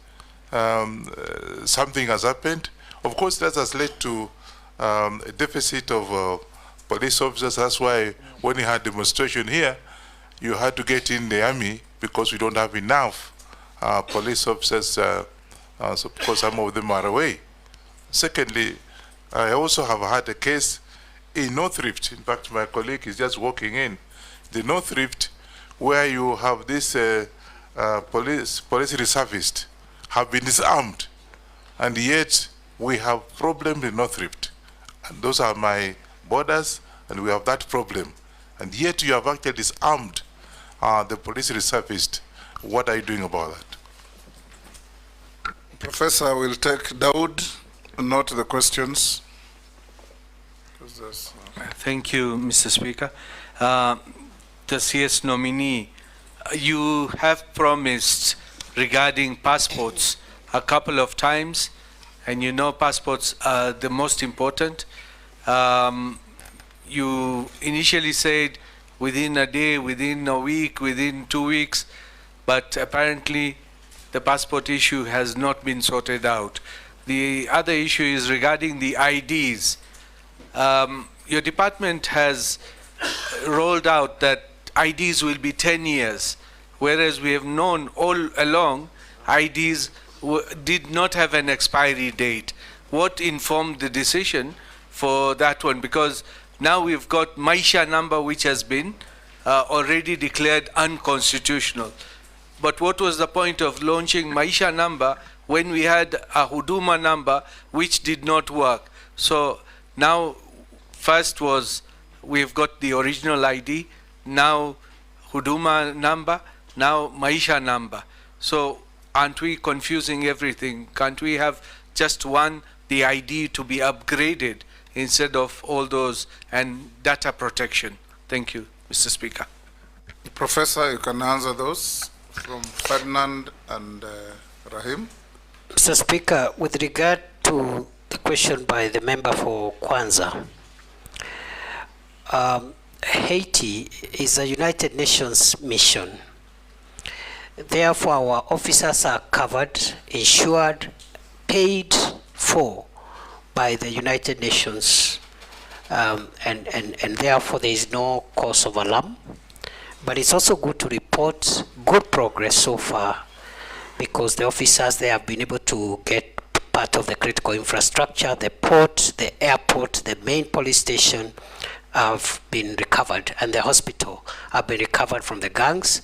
something has happened? Of course, that has led to a deficit of police officers. That's why when you had demonstration here, you had to get in the army because we don't have enough police officers, so because some of them are away. Secondly, I also have had a case in North Rift. In fact, my colleague is just walking in. The North Rift, where you have this police reservists have been disarmed, and yet we have problems in North Rift. And those are my borders, and we have that problem. And yet you have actually disarmed the police reservists. What are you doing about that? Professor, will take Dawood, note the questions. Thank you, Mr. Speaker. The CS nominee, you have promised regarding passports a couple of times, and you know passports are the most important. You initially said within a day, within a week, within 2 weeks, but apparently the passport issue has not been sorted out. The other issue is regarding the IDs. Your department has rolled out that IDs will be 10 years, whereas we have known all along IDs did not have an expiry date. What informed the decision for that one? Because now we've got Maisha number, which has been already declared unconstitutional. But what was the point of launching Maisha number when we had a Huduma number which did not work? So now, first was we've got the original ID, now Huduma number, now Maisha number. So aren't we confusing everything? Can't we have just one, the ID to be upgraded instead of all those, and data protection? Thank you, Mr. Speaker. Professor, you can answer those from Ferdinand and Rahim. Mr. Speaker, with regard to the question by the member for Kwanza, Haiti is a United Nations mission. Therefore, our officers are covered, insured, paid for by the United Nations, and therefore there is no cause of alarm. But it's also good to report good progress so far, because the officers, they have been able to get part of the critical infrastructure, the port, the airport, the main police station have been recovered, and the hospital have been recovered from the gangs.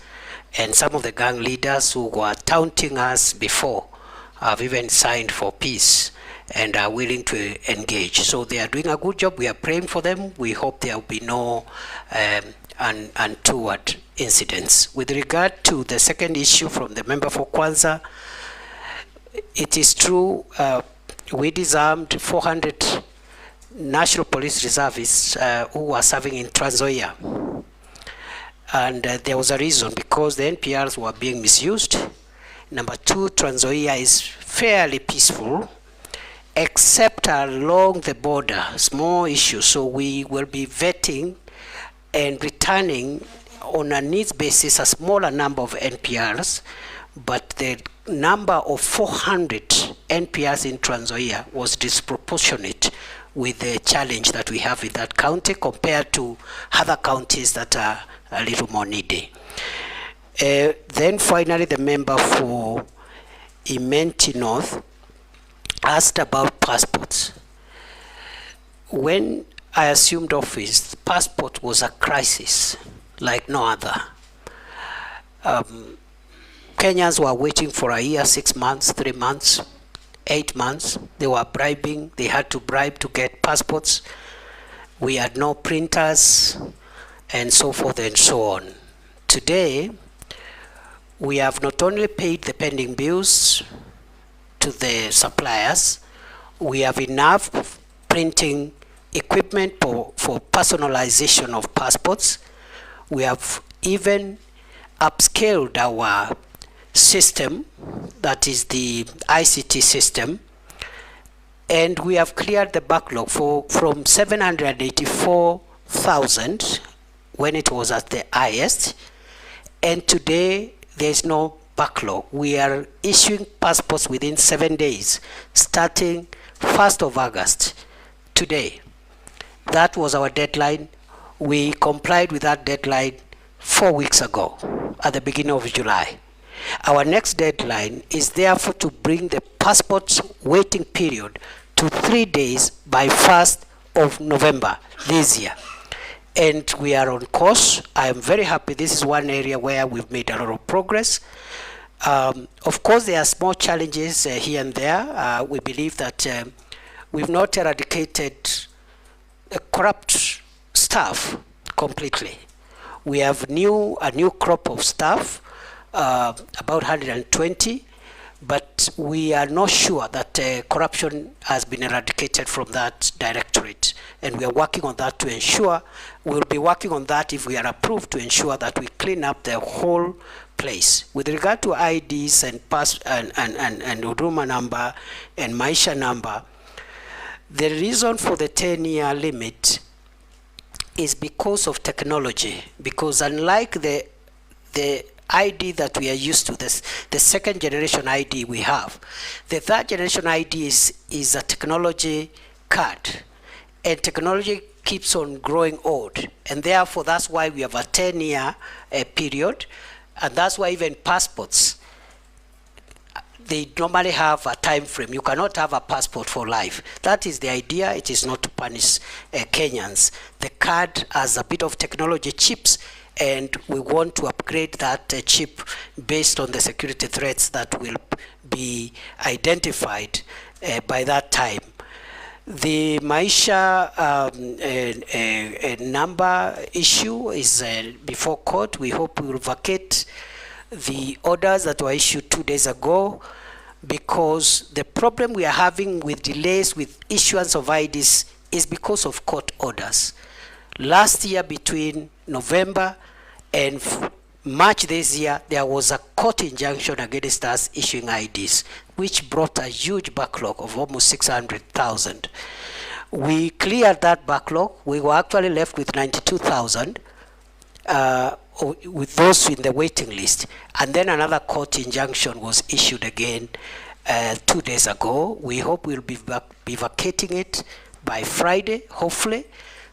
And some of the gang leaders who were taunting us before have even signed for peace and are willing to engage. So they are doing a good job. We are praying for them. We hope there will be no untoward incidents. With regard to the second issue from the member for Kwanza, it is true we disarmed 400 National Police Reservists who were serving in Trans Nzoia. And there was a reason, because the NPRs were being misused. Number two, Trans Nzoia is fairly peaceful, except along the border, small issues. So we will be vetting and returning on a needs basis a smaller number of NPRs, but the number of 400 NPRs in Trans Nzoia was disproportionate with the challenge that we have in that county compared to other counties that are a little more needy. Then finally, the member for Imenti North asked about passports. When I assumed office, passport was a crisis like no other. Kenyans were waiting for a year, 6 months, 3 months, 8 months. They were bribing. They had to bribe to get passports. We had no printers, and so forth and so on. Today, we have not only paid the pending bills to the suppliers, we have enough printing equipment for personalization of passports. We have even upscaled our system, that is the ICT system, and we have cleared the backlog from 784,000 when it was at the highest, and today there's no backlog. We are issuing passports within 7 days, starting 1st of August, today. That was our deadline. We complied with that deadline 4 weeks ago, at the beginning of July. Our next deadline is therefore to bring the passports waiting period to 3 days by 1st of November this year. And we are on course. I am very happy. This is one area where we've made a lot of progress. Of course, there are small challenges here and there. We believe that we've not eradicated corrupt staff completely. We have a new crop of staff, about 120, but we are not sure that corruption has been eradicated from that directorate, and we are working on that to ensure, we'll be working on that if we are approved, to ensure that we clean up the whole place. With regard to IDs and huduma number and maisha number, the reason for the 10-year limit is because of technology, because unlike the ID that we are used to, the second generation ID we have, the third generation ID is a technology card, and technology keeps on growing old, and therefore that's why we have a 10-year period, and that's why even passports, they normally have a time frame. You cannot have a passport for life. That is the idea. It is not to punish Kenyans. The card has a bit of technology chips, and we want to upgrade that chip based on the security threats that will be identified by that time. The maisha number issue is before court. We hope we will vacate the orders that were issued 2 days ago, because the problem we are having with delays with issuance of IDs is because of court orders. Last year, between November and March this year, there was a court injunction against us issuing IDs, which brought a huge backlog of almost 600,000. We cleared that backlog. We were actually left with 92,000 with those in the waiting list. And then another court injunction was issued again 2 days ago. We hope we'll be vacating it by Friday, hopefully,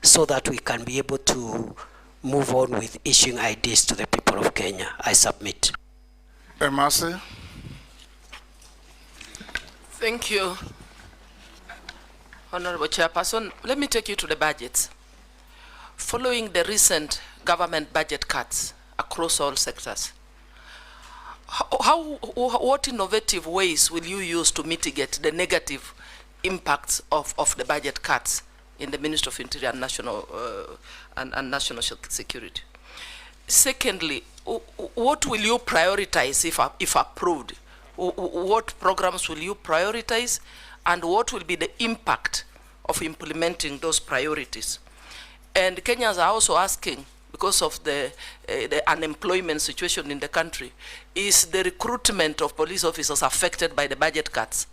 so that we can be able to move on with issuing IDs to the people of Kenya. I submit. Mercy. Thank you, Honorable Chairperson. Let me take you to the budgets. Following the recent government budget cuts across all sectors, what innovative ways will you use to mitigate the negative impacts of the budget cuts in the Ministry of Interior and National Security? Secondly, what will you prioritize if approved? What programs will you prioritize, and what will be the impact of implementing those priorities? And Kenyans are also asking, because of the unemployment situation in the country, is the recruitment of police officers affected by the budget cuts?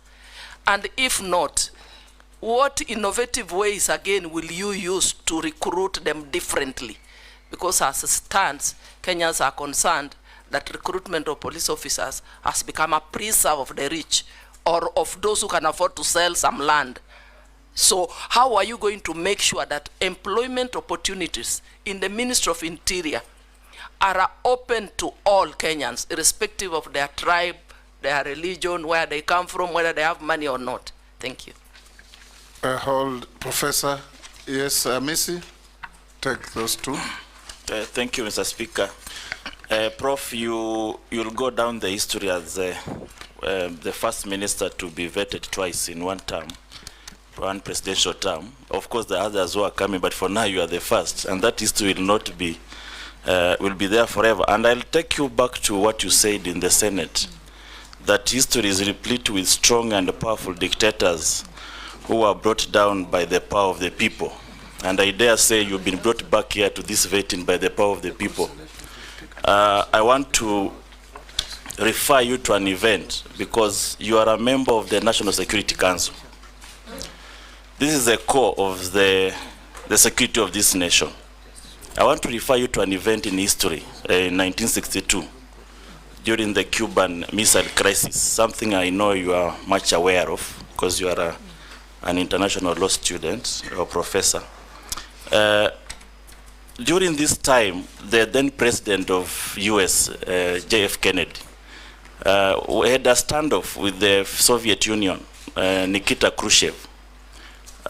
And if not, what innovative ways again will you use to recruit them differently? Because as it stands, Kenyans are concerned that recruitment of police officers has become a preserve of the rich, or of those who can afford to sell some land. So how are you going to make sure that employment opportunities in the Ministry of Interior are open to all Kenyans, irrespective of their tribe, their religion, where they come from, whether they have money or not. Thank you. Hold, Professor. Yes, Missy, take those two. Thank you, Mr. Speaker. Prof, you'll go down the history as the first minister to be vetted twice in one term, one presidential term. Of course, the others who are coming, but for now you are the first, and that history will not be, will be there forever. And I'll take you back to what you said in the Senate, that history is replete with strong and powerful dictators who were brought down by the power of the people. And I dare say you've been brought back here to this vetting by the power of the people. I want to refer you to an event because you are a member of the National Security Council. This is the core of the security of this nation. I want to refer you to an event in history in 1962 during the Cuban Missile Crisis, something I know you are much aware of because you are an international law student or professor. During this time, the then president of US, J.F. Kennedy, had a standoff with the Soviet Union, Nikita Khrushchev.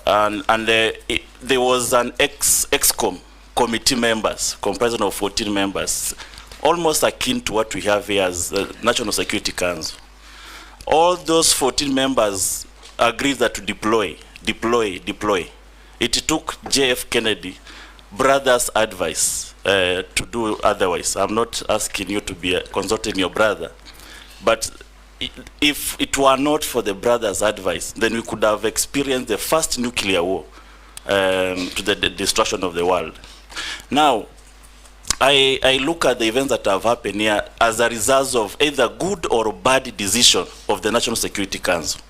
And there was an ex-com committee members, comprising of 14 members, almost akin to what we have here as the National Security Council. All those 14 members agreed that to deploy. It took J.F. Kennedy brother's advice to do otherwise. I'm not asking you to be consulting your brother, but if it were not for the brother's advice, then we could have experienced the first nuclear war to the destruction of the world. Now, I look at the events that have happened here as a result of either good or bad decision of the National Security Council.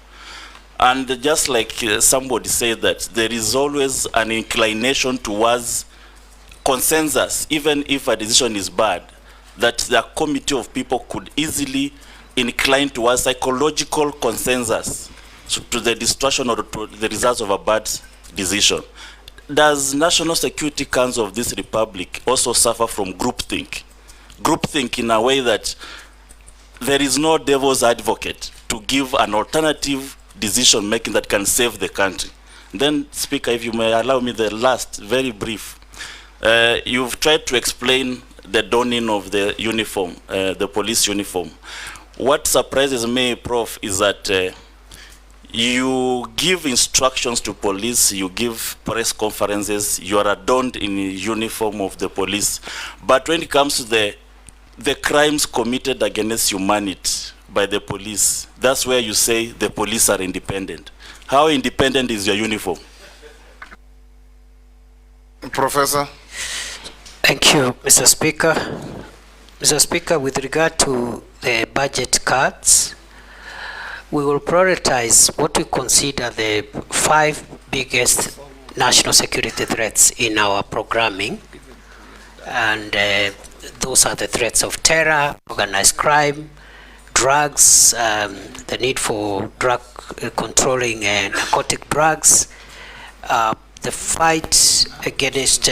And just like somebody said that there is always an inclination towards consensus, even if a decision is bad, that the committee of people could easily incline towards psychological consensus to the destruction or to the results of a bad decision. Does National Security Council of this republic also suffer from groupthink? Groupthink in a way that there is no devil's advocate to give an alternative decision making that can save the country. Then, Speaker, if you may allow me the last, very brief. You've tried to explain the donning of the uniform, the police uniform. What surprises me, Prof, is that you give instructions to police, you give press conferences, you are adorned in the uniform of the police. But when it comes to the crimes committed against humanity by the police, that's where you say the police are independent. How independent is your uniform? Professor. Thank you, Mr. Speaker. Mr. Speaker, with regard to the budget cuts, we will prioritize what we consider the 5 biggest national security threats in our programming. And those are the threats of terror, organized crime, drugs, the need for drug controlling narcotic drugs, the fight against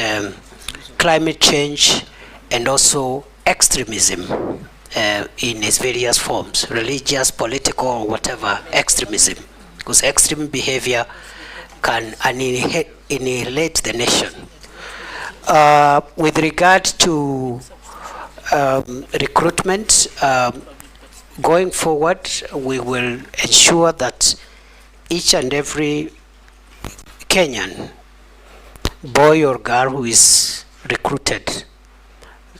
climate change, and also extremism in its various forms, religious, political, or whatever extremism, because extreme behavior can annihilate the nation. With regard to recruitment, going forward, we will ensure that each and every Kenyan, boy or girl who is recruited,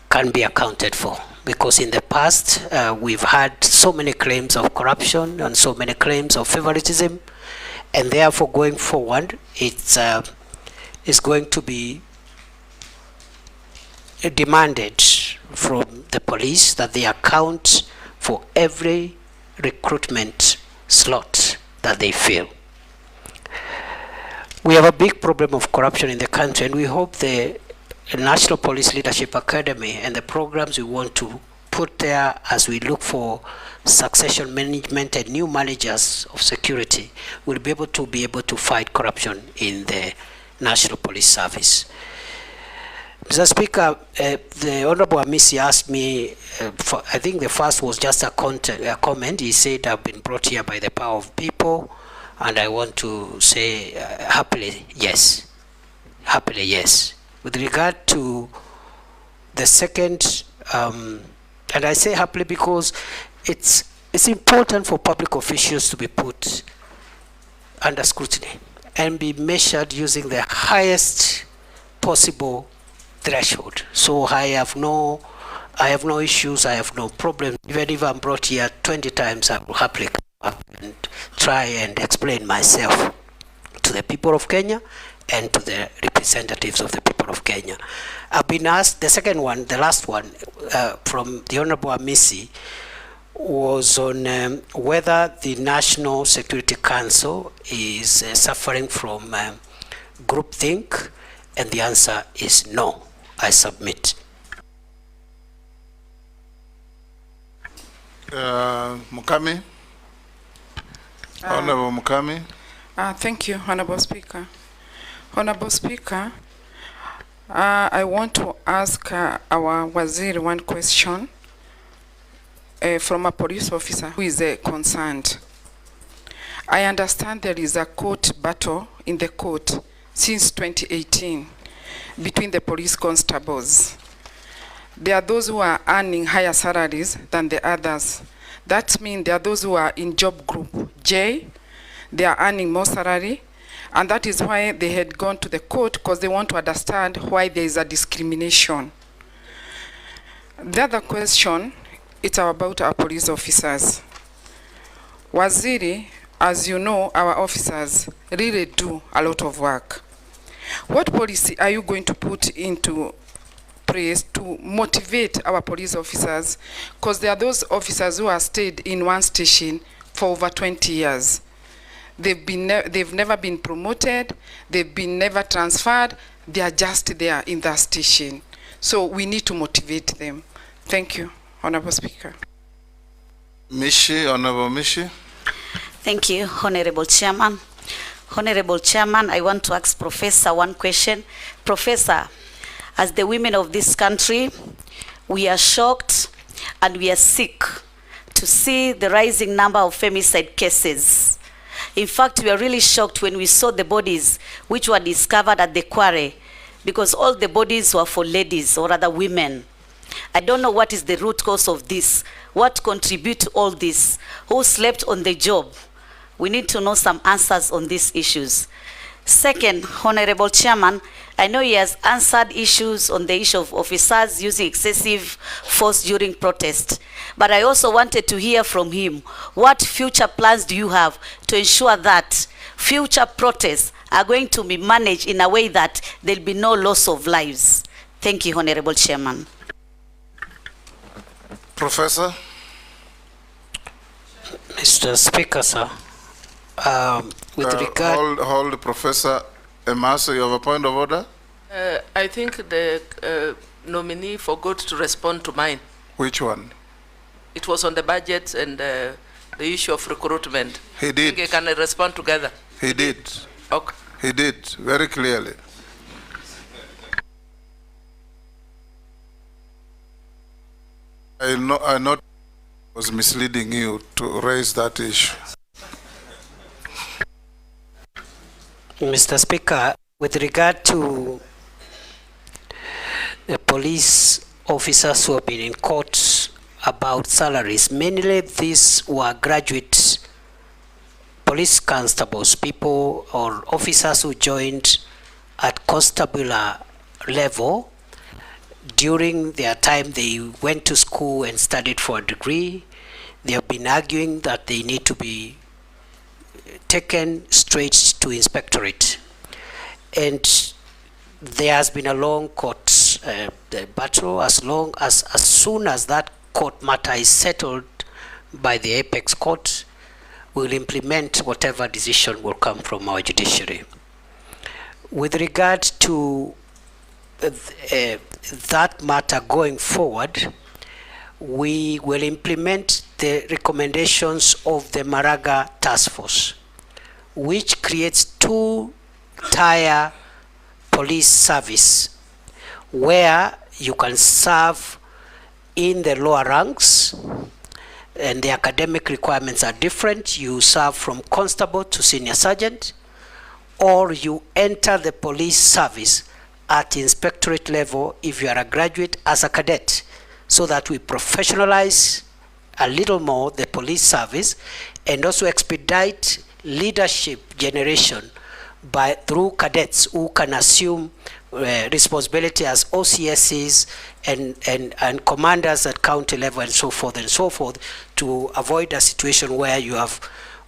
can be accounted for. Because in the past, we've had so many claims of corruption and so many claims of favoritism, and therefore going forward, it's going to be demanded from the police that they account for every recruitment slot that they fill. We have a big problem of corruption in the country, and we hope the National Police Leadership Academy and the programs we want to put there as we look for succession management and new managers of security will be able to fight corruption in the National Police Service. Mr. Speaker, the Honorable Amisi asked me, I think the first was just a comment. He said, I've been brought here by the power of people, and I want to say happily, yes. Happily, yes. With regard to the second, and I say happily because it's important for public officials to be put under scrutiny and be measured using the highest possible threshold. So I have no issues, I have no problem. Even if I'm brought here 20 times, I will happily come up and try and explain myself to the people of Kenya and to the representatives of the people of Kenya. I've been asked, the second one, the last one, from the Honorable Amisi, was on whether the National Security Council is suffering from groupthink, and the answer is no. I submit. Mukami? Honorable Mukami? Thank you, Honorable Speaker. Honorable Speaker, I want to ask our Waziri one question from a police officer who is concerned. I understand there is a court battle in the court since 2018 between the police constables. There are those who are earning higher salaries than the others. That means there are those who are in job group J, they are earning more salary, and that is why they had gone to the court, because they want to understand why there is a discrimination. The other question, it's about our police officers. Waziri, as you know, our officers really do a lot of work. What policy are you going to put into place to motivate our police officers? Because there are those officers who have stayed in one station for over 20 years. They've never been promoted, they've been never transferred, they are just there in that station. So we need to motivate them. Thank you, Honorable Speaker. Mishi, Honorable Mishi. Thank you, Honorable Chairman. Honorable Chairman, I want to ask Professor one question. Professor, as the women of this country, we are shocked and we are sick to see the rising number of femicide cases. In fact, we are really shocked when we saw the bodies which were discovered at the quarry, because all the bodies were for ladies or other women. I don't know what is the root cause of this. What contribute to all this? Who slept on the job? We need to know some answers on these issues. Second, Honorable Chairman, I know he has answered issues on the issue of officers using excessive force during protest, but I also wanted to hear from him, what future plans do you have to ensure that future protests are going to be managed in a way that there'll be no loss of lives? Thank you, Honorable Chairman. Professor? Mr. Speaker, sir, with regard... Hold, Professor Emasa, you have a point of order? I think the nominee forgot to respond to mine. Which one? It was on the budget and the issue of recruitment. He did. I think I can respond together. He did. Okay. He did, very clearly. I know I was misleading you to raise that issue. Mr. Speaker, with regard to the police officers who have been in court about salaries, mainly these were graduate police constables, people or officers who joined at constable level. During their time, they went to school and studied for a degree. They have been arguing that they need to be taken straight to inspectorate. And there has been a long court battle. As soon as that court matter is settled by the apex court, we'll implement whatever decision will come from our judiciary. With regard to that matter going forward, we will implement the recommendations of the Maraga Task Force, which creates two-tier police service. where you can serve in the lower ranks, and the academic requirements are different. You serve from constable to senior sergeant, or you enter the police service at inspectorate level if you are a graduate as a cadet, so that we professionalize a little more the police service and also expedite leadership generation through cadets who can assume responsibility as OCSs and commanders at county level and so forth, to avoid a situation where you have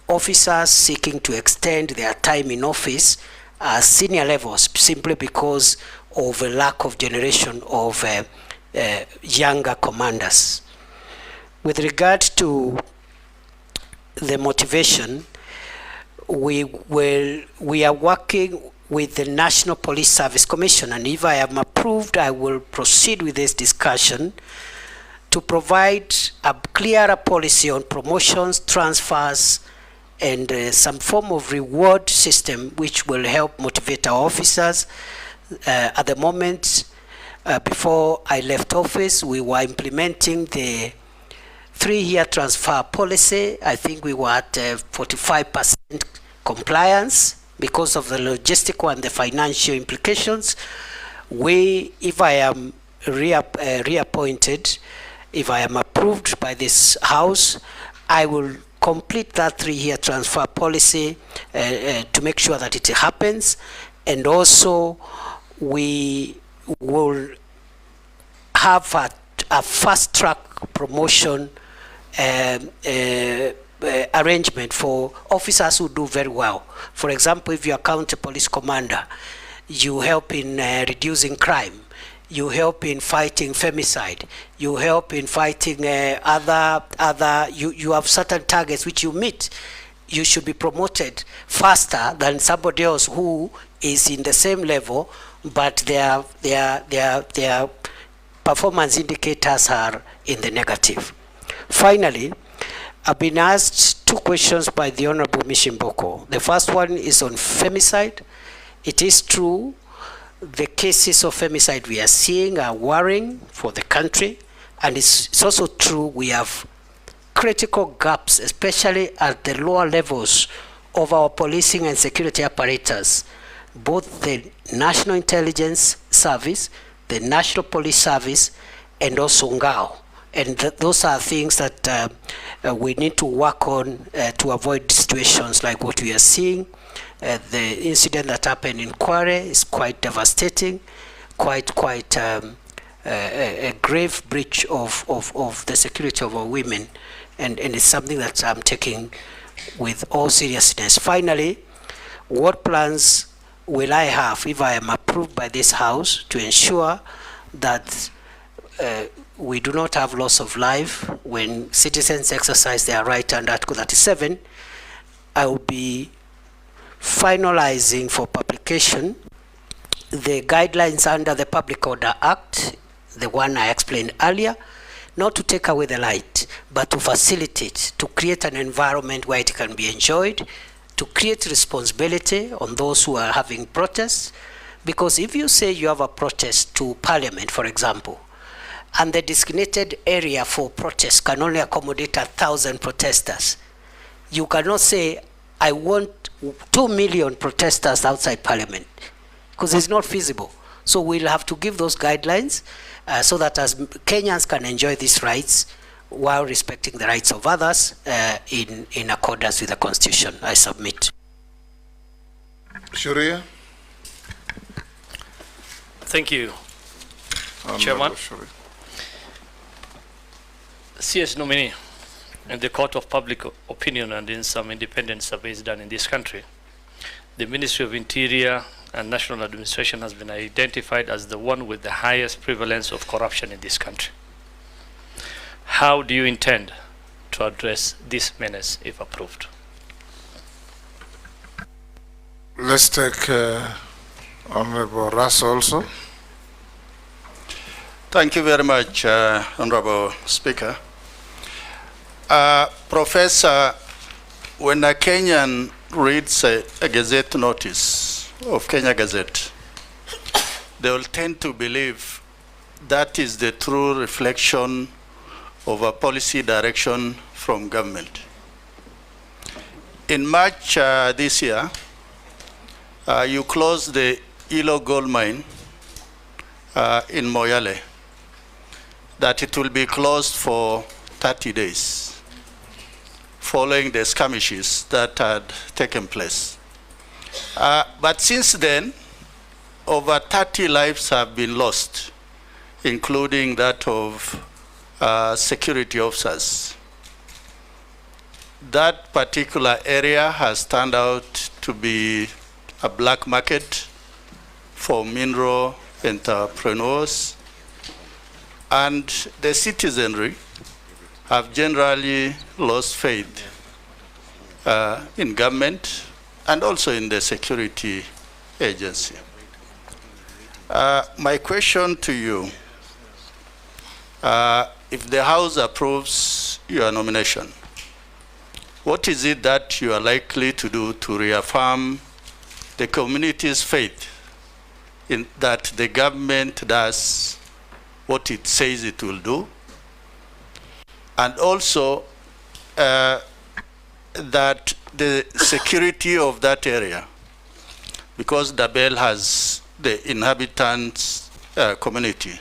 officers seeking to extend their time in office at senior levels simply because of a lack of generation of younger commanders. With regard to the motivation, we are working with the National Police Service Commission, and if I am approved, I will proceed with this discussion to provide a clearer policy on promotions, transfers, and some form of reward system which will help motivate our officers. At the moment, before I left office, we were implementing the 3-year transfer policy. I think we were at 45% compliance because of the logistical and the financial implications. If I am reappointed, if I am approved by this House, I will complete that 3-year transfer policy to make sure that it happens. And also, we will have a fast-track promotion arrangement for officers who do very well. For example, if you are county police commander, you help in reducing crime, you help in fighting femicide, you help in fighting you have certain targets which you meet. You should be promoted faster than somebody else who is in the same level, but their performance indicators are in the negative. Finally, I've been asked 2 questions by the Honorable Mishimboko. The first one is on femicide. It is true, the cases of femicide we are seeing are worrying for the country, and it's also true we have critical gaps, especially at the lower levels of our policing and security apparatus, both the National Intelligence Service, the National Police Service, and also Ngao. And those are things that we need to work on to avoid situations like what we are seeing. The incident that happened in Kware is quite devastating, quite a grave breach of the security of our women, and it's something that I'm taking with all seriousness. Finally, what plans will I have if I am approved by this House to ensure that we do not have loss of life when citizens exercise their right under Article 37? I will be finalizing for publication the guidelines under the Public Order Act, the one I explained earlier, not to take away the light, but to facilitate, to create an environment where it can be enjoyed, to create responsibility on those who are having protests. Because if you say you have a protest to Parliament, for example, and the designated area for protests can only accommodate 1,000 protesters, you cannot say, I want 2 million protesters outside Parliament, because it's not feasible. So we'll have to give those guidelines so that as Kenyans can enjoy these rights while respecting the rights of others in accordance with the Constitution. I submit. Sharia. Thank you, Chairman. CS nominee, in the court of public opinion and in some independent surveys done in this country, the Ministry of Interior and National Administration has been identified as the one with the highest prevalence of corruption in this country. How do you intend to address this menace if approved? Let's take Honorable Russ also. Thank you very much, Honorable Speaker. Professor, when a Kenyan reads a Gazette notice of Kenya Gazette, they will tend to believe that is the true reflection of a policy direction from government. In March this year, you closed the Ilo gold mine in Moyale, that it will be closed for 30 days following the skirmishes that had taken place. But since then, over 30 lives have been lost, including that of security officers. That particular area has turned out to be a black market for mineral entrepreneurs, and the citizenry have generally lost faith in government and also in the security agency. My question to you, if the House approves your nomination, what is it that you are likely to do to reaffirm the community's faith in that the government does what it says it will do, and also that the security of that area, because Dabel has the inhabitants community,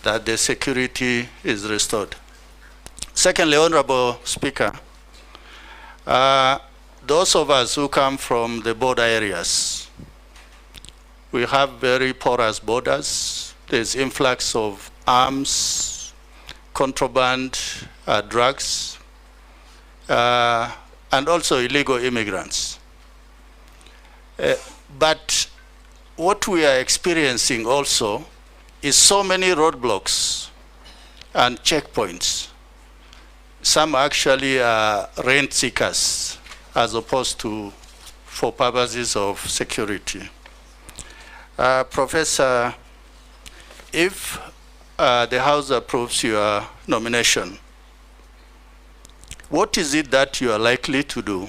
that the security is restored. Secondly, Honorable Speaker, those of us who come from the border areas, we have very porous borders. There's influx of arms, contraband, drugs, and also illegal immigrants. But what we are experiencing also is so many roadblocks and checkpoints. Some actually are rent seekers as opposed to for purposes of security. Professor, if the House approves your nomination, what is it that you are likely to do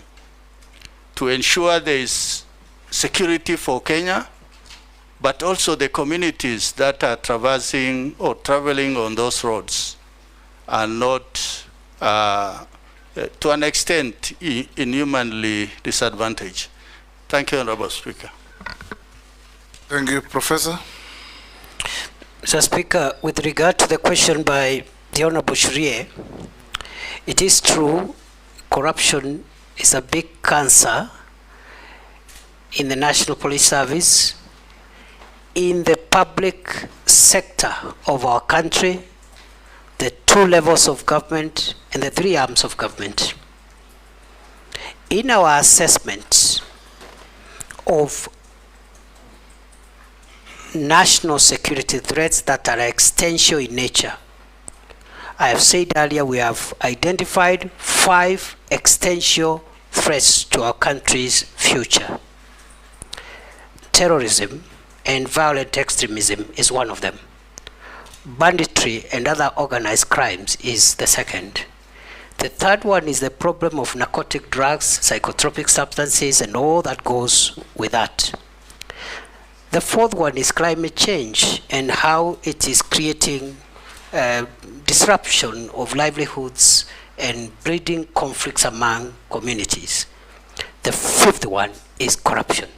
to ensure there is security for Kenya, but also the communities that are traversing or traveling on those roads are not, to an extent, inhumanly disadvantaged? Thank you, Honorable Speaker. Thank you, Professor. Mr. Speaker, with regard to the question by the Honorable Shurie, it is true corruption is a big cancer in the National Police Service, in the public sector of our country, the two levels of government and the three arms of government. In our assessment of national security threats that are existential in nature, I have said earlier we have identified 5 existential threats to our country's future. Terrorism and violent extremism is one of them. Banditry and other organized crimes is the second. The third one is the problem of narcotic drugs, psychotropic substances, and all that goes with that. The fourth one is climate change and how it is creating disruption of livelihoods and breeding conflicts among communities. The fifth one is corruption.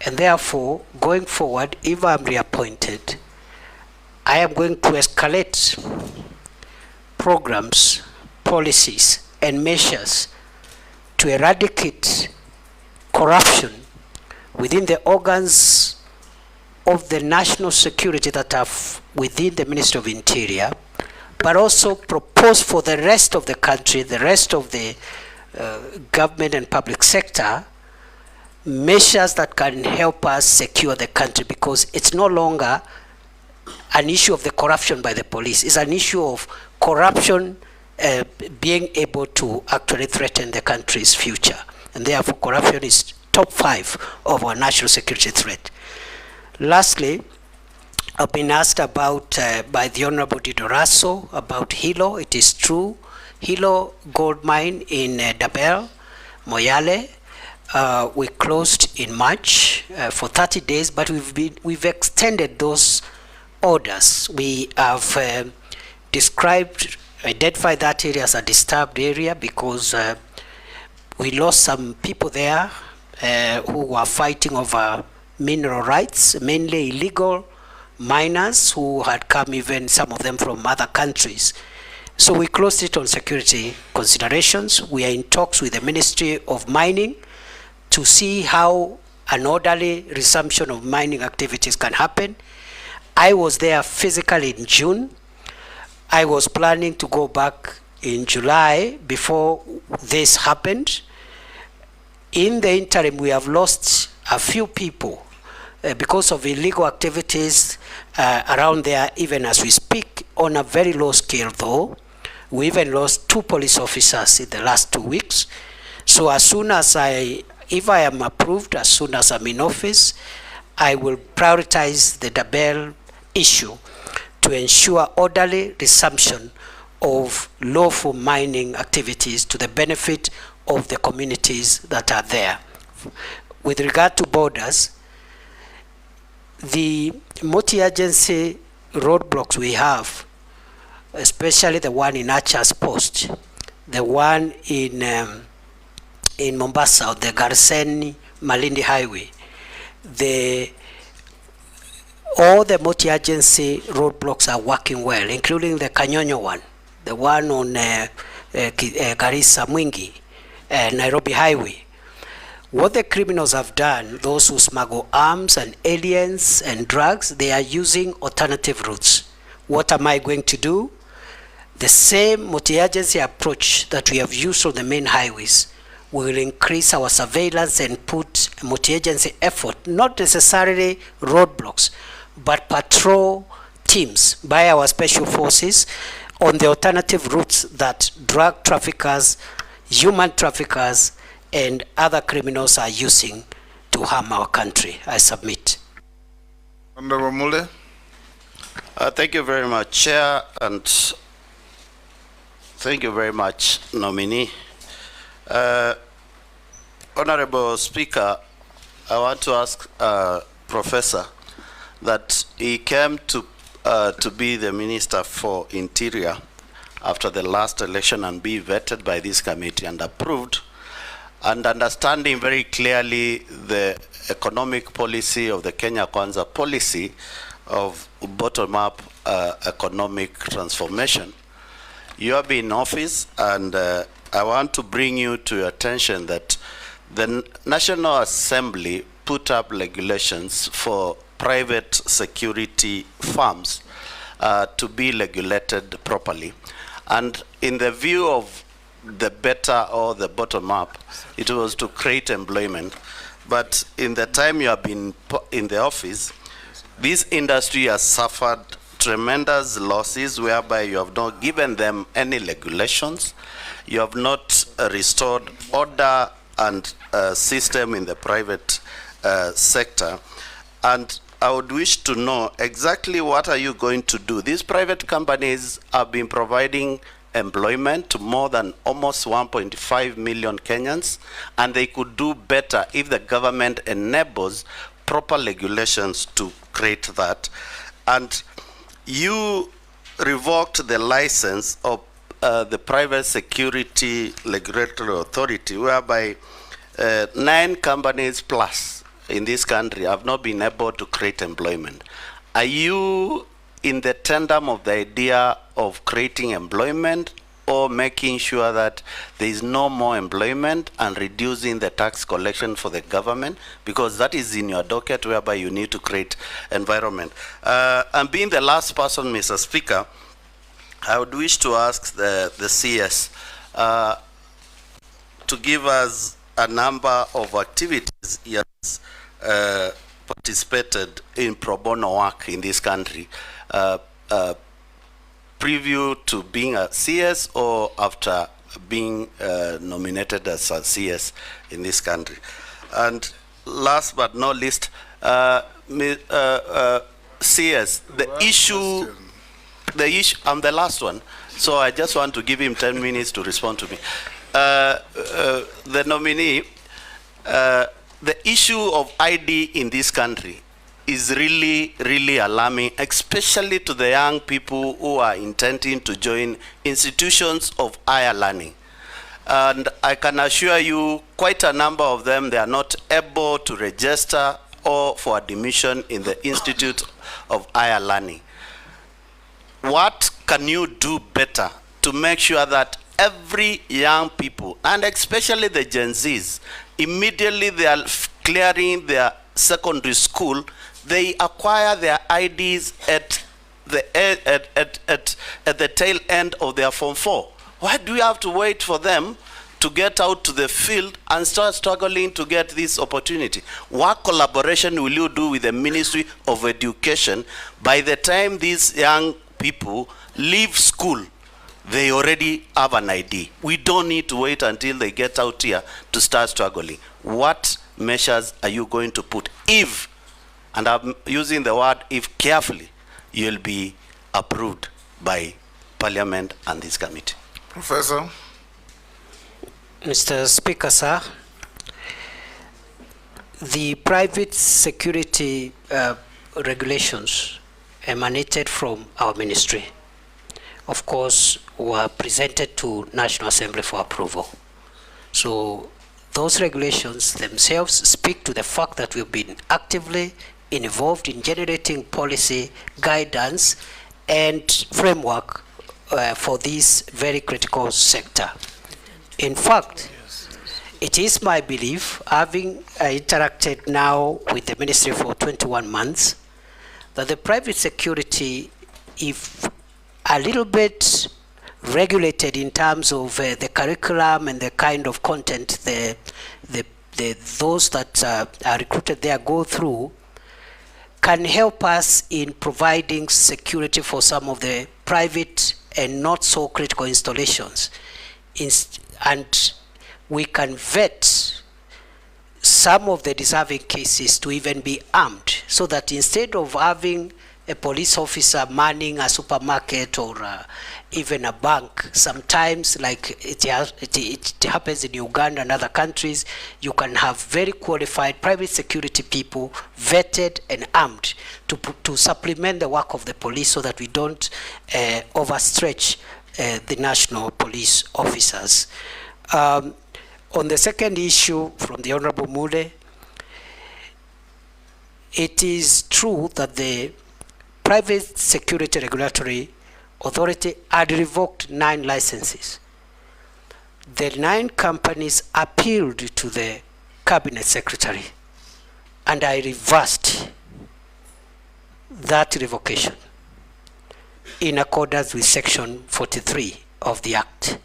And therefore, going forward, if I'm reappointed, I am going to escalate programs, policies, and measures to eradicate corruption within the organs of the national security that are within the Ministry of Interior, but also propose for the rest of the country, the rest of the government and public sector, measures that can help us secure the country, because it's no longer an issue of the corruption by the police. It's an issue of corruption being able to actually threaten the country's future. And therefore, corruption is top 5 of our national security threat. Lastly, I've been asked about by the Honorable Didoraso about Hilo. It is true. Hilo gold mine in Dabel, Moyale, we closed in March for 30 days, but we've extended those orders. We have identified that area as a disturbed area because we lost some people there who were fighting over mineral rights, mainly illegal miners who had come, even some of them from other countries. So we closed it on security considerations. We are in talks with the Ministry of Mining to see how an orderly resumption of mining activities can happen. I was there physically in June. I was planning to go back in July before this happened. In the interim, we have lost a few people because of illegal activities around there, even as we speak, on a very low scale though. We even lost 2 police officers in the last 2 weeks. So as soon as if I am approved, as soon as I'm in office, I will prioritize the Dabel issue to ensure orderly resumption of lawful mining activities to the benefit of the communities that are there. With regard to borders, the multi-agency roadblocks we have, especially the one in Archer's Post, the one in Mombasa, the Garsen Malindi Highway, all the multi-agency roadblocks are working well, including the Kanyonyo one, the one on Garissa Mwingi, Nairobi Highway. What the criminals have done, those who smuggle arms and aliens and drugs, they are using alternative routes. What am I going to do? The same multi-agency approach that we have used on the main highways. We will increase our surveillance and put multi-agency effort, not necessarily roadblocks, but patrol teams by our special forces on the alternative routes that drug traffickers, human traffickers, and other criminals are using to harm our country. I submit. Honorable Mule. Thank you very much, Chair, and thank you very much, nominee. Honorable Speaker, I want to ask Professor that he came to be the Minister for Interior after the last election and be vetted by this committee and approved, and understanding very clearly the economic policy of the Kenya Kwanza policy of bottom-up economic transformation. You have been in office, and I want to bring you to your attention that the National Assembly put up regulations for private security firms to be regulated properly. And in the view of the better or the bottom up, it was to create employment. But in the time you have been in the office, this industry has suffered tremendous losses whereby you have not given them any regulations. You have not restored order and system in the private sector. And I would wish to know exactly what are you going to do. These private companies have been providing employment to more than almost 1.5 million Kenyans, and they could do better if the government enables proper regulations to create that. And you revoked the license of the Private Security Regulatory Authority, whereby 9 companies plus in this country have not been able to create employment. Are you in the tandem of the idea of creating employment or making sure that there is no more employment and reducing the tax collection for the government? Because that is in your docket, whereby you need to create environment. And being the last person, Mr. Speaker, I would wish to ask the CS to give us a number of activities he has participated in pro bono work in this country, preview to being a CS or after being nominated as a CS in this country. And last but not least, CS, the issue, I'm the last one, so I just want to give him 10 minutes to respond to me. The nominee, The issue of ID in this country is really, really alarming, especially to the young people who are intending to join institutions of higher learning. And I can assure you, quite a number of them, they are not able to register or for admission in the Institute of Higher Learning. What can you do better to make sure that every young people, and especially the Gen Zs, immediately they are clearing their secondary school, they acquire their IDs at the tail end of their Form 4? Why do we have to wait for them to get out to the field and start struggling to get this opportunity? What collaboration will you do with the Ministry of Education? By the time these young people leave school, they already have an ID. We don't need to wait until they get out here to start struggling. What measures are you going to put if, and I'm using the word if carefully, you'll be approved by Parliament and this committee? Professor. Mr. Speaker, sir, the private security regulations emanated from our ministry, of course, were presented to National Assembly for approval. So those regulations themselves speak to the fact that we've been actively involved in generating policy, guidance, and framework for this very critical sector. In fact, it is my belief, having interacted now with the ministry for 21 months, that the private security, if a little bit regulated in terms of the curriculum and the kind of content those that are recruited there go through, can help us in providing security for some of the private and not so critical installations. And we can vet some of the deserving cases to even be armed, so that instead of having a police officer manning a supermarket or even a bank, sometimes like it happens in Uganda and other countries, you can have very qualified private security people, vetted and armed to supplement the work of the police, so that we don't overstretch the national police officers. On the second issue from the Honorable Mule, it is true that the Private Security Regulatory Authority had revoked 9 licenses. The 9 companies appealed to the Cabinet Secretary, and I reversed that revocation in accordance with Section 43 of the Act.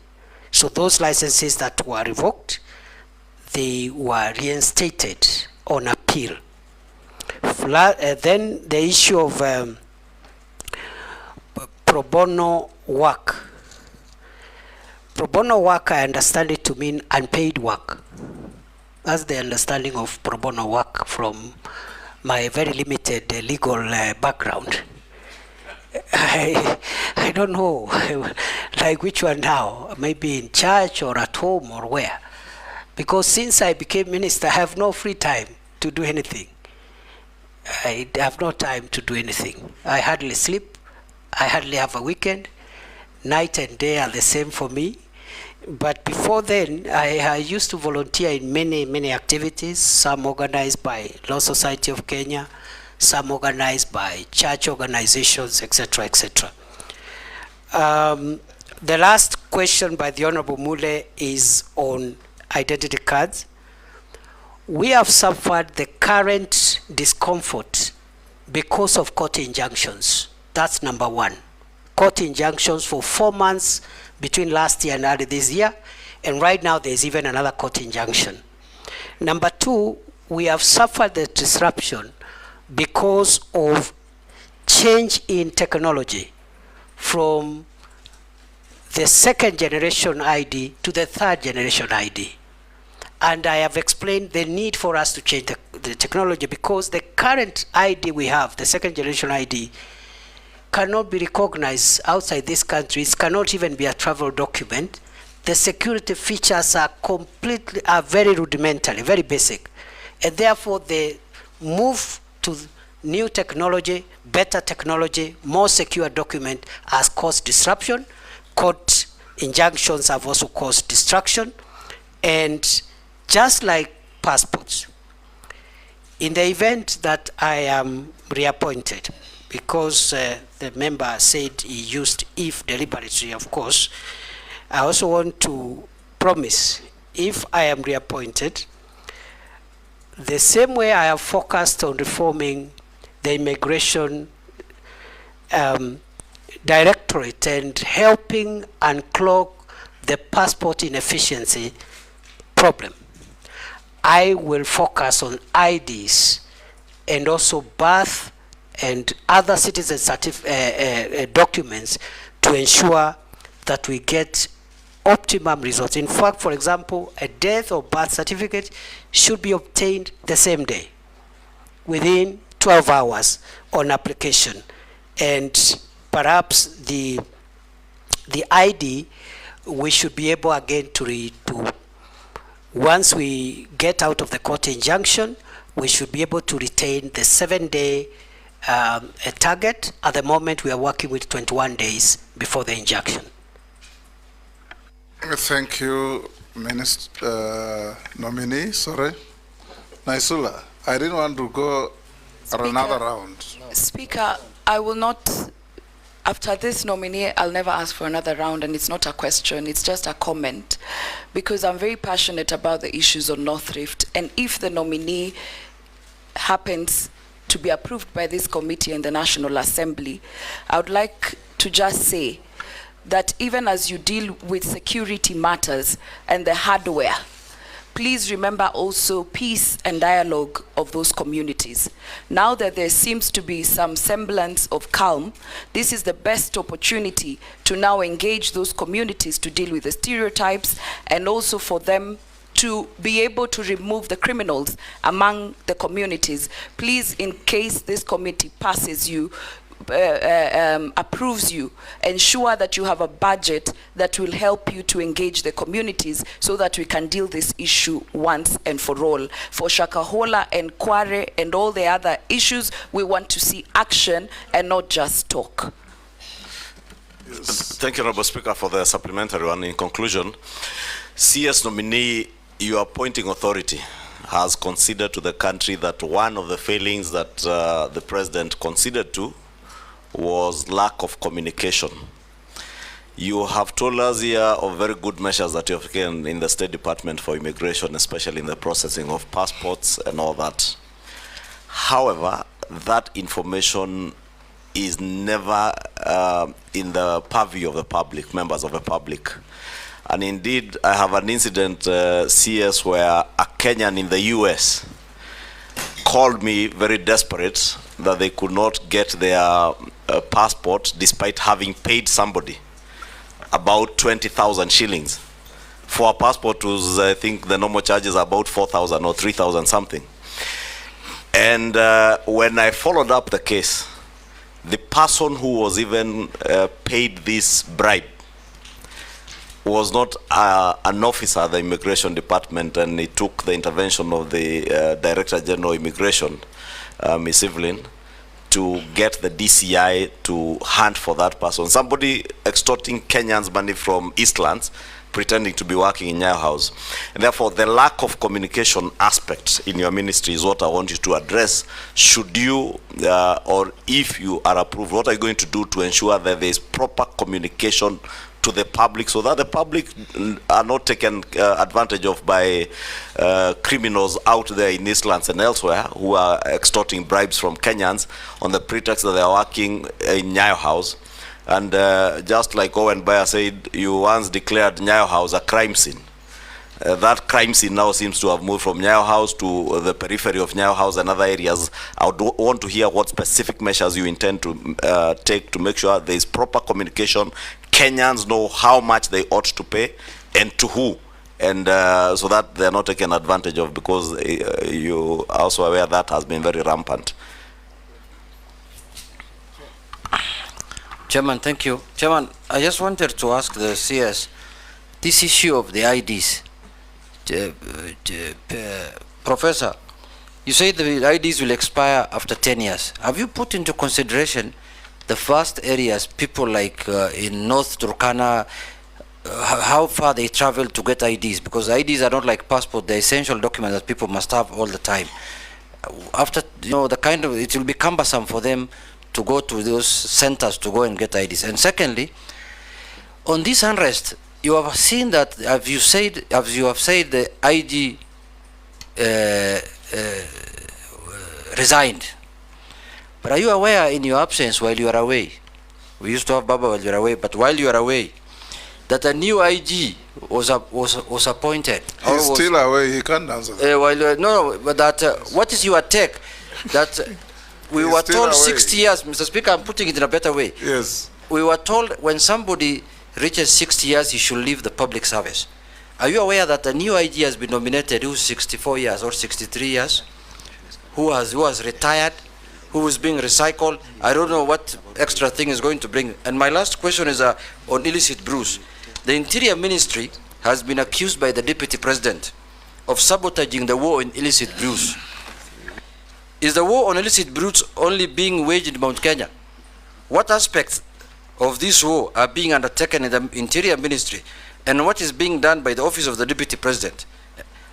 So those licenses that were revoked, they were reinstated on appeal. Then the issue of pro bono work. Pro bono work, I understand it to mean unpaid work. That's the understanding of pro bono work from my very limited legal background. I don't know, like which one now, maybe in church or at home or where. Because since I became minister, I have no free time to do anything. I have no time to do anything. I hardly sleep. I hardly have a weekend. Night and day are the same for me. But before then, I used to volunteer in many activities, some organized by Law Society of Kenya, some organized by church organizations, etc., etc. The last question by the Honorable Mule is on identity cards. We have suffered the current discomfort because of court injunctions. That's number one. Court injunctions for 4 months between last year and early this year, and right now there's even another court injunction. Number two, we have suffered the disruption because of change in technology from the second generation ID to the third generation ID. And I have explained the need for us to change the technology, because the current ID we have, the second generation ID, cannot be recognized outside this country. It cannot even be a travel document. the security features are very rudimentary, very basic. And therefore the move to new technology, better technology, more secure document has caused disruption. Court injunctions have also caused destruction. And just like passports, in the event that I am reappointed, because the member said he used if deliberately, of course, I also want to promise, if I am reappointed, the same way I have focused on reforming the immigration directorate and helping unclog the passport inefficiency problem, I will focus on IDs and also birth and other citizen documents to ensure that we get optimum results. In fact, for example, a death or birth certificate should be obtained the same day, within 12 hours on application. And perhaps the ID, we should be able again to once we get out of the court injunction, we should be able to retain the 7-day target. At the moment, we are working with 21 days before the injunction. Thank you, nominee. Sorry, Naisula. I didn't want to go another round. Speaker, I will not. After this nominee, I'll never ask for another round, and it's not a question, it's just a comment, because I'm very passionate about the issues on North Rift, and if the nominee happens to be approved by this committee in the National Assembly, I would like to just say that even as you deal with security matters and the hardware, please remember also peace and dialogue of those communities. Now that there seems to be some semblance of calm, this is the best opportunity to now engage those communities to deal with the stereotypes and also for them to be able to remove the criminals among the communities. Please, in case this committee passes you, approves you, ensure that you have a budget that will help you to engage the communities so that we can deal this issue once and for all. For Shakahola and Kware and all the other issues, we want to see action and not just talk. Thank you, Honourable Speaker, for the supplementary one. In conclusion, CS nominee, your appointing authority has considered to the country that one of the failings that the President considered to was lack of communication. You have told us here of very good measures that you have taken in the State Department for Immigration, especially in the processing of passports and all that. However, that information is never in the purview of the public, members of the public. And indeed, I have an incident, CS, where a Kenyan in the US called me very desperate that they could not get their passport despite having paid somebody about 20,000 shillings. For a passport was, I think the normal charges are about 4,000 or 3,000 something. And when I followed up the case, the person who was even paid this bribe was not an officer at the Immigration Department, and it took the intervention of the Director General of Immigration, Ms. Evelyn, to get the DCI to hunt for that person. Somebody extorting Kenyans money from Eastlands, pretending to be working in Nyayo House. And therefore, the lack of communication aspect in your ministry is what I want you to address. Should you, or if you are approved, what are you going to do to ensure that there is proper communication to the public so that the public are not taken advantage of by criminals out there in Eastlands and elsewhere who are extorting bribes from Kenyans on the pretext that they are working in Nyayo House? And just like Owen Bayer said, you once declared Nyayo House a crime scene. That crime scene now seems to have moved from Nyayo House to the periphery of Nyayo House and other areas. I would want to hear what specific measures you intend to take to make sure there is proper communication. Kenyans know how much they ought to pay and to who, and so that they are not taken advantage of, because you are also aware that has been very rampant. Chairman, thank you. Chairman, I just wanted to ask the CS this issue of the IDs. Professor, you say the IDs will expire after 10 years. Have you put into consideration the vast areas, people like in North Turkana, how far they travel to get IDs? Because IDs are not like passport, they're essential documents that people must have all the time. After, you know, it will be cumbersome for them to go to those centers to go and get IDs. And secondly, on this unrest, you have seen that, as you have said, the IG resigned. But are you aware, in your absence while you are away, we used to have Baba while you are away, but while you are away, that a new IG was appointed? He's still away, he can't answer that. No, but that, what is your take? That we were told away. 60 years, Mr. Speaker, I'm putting it in a better way. Yes. We were told when somebody reaches 60 years, he should leave the public service. Are you aware that a new IG has been nominated who's 64 years or 63 years, who has retired, who is being recycled? I don't know what extra thing is going to bring. And my last question is on illicit brews. The Interior Ministry has been accused by the Deputy President of sabotaging the war in illicit brews. Is the war on illicit brews only being waged in Mount Kenya? What aspects of this war are being undertaken in the Interior Ministry, and what is being done by the Office of the Deputy President?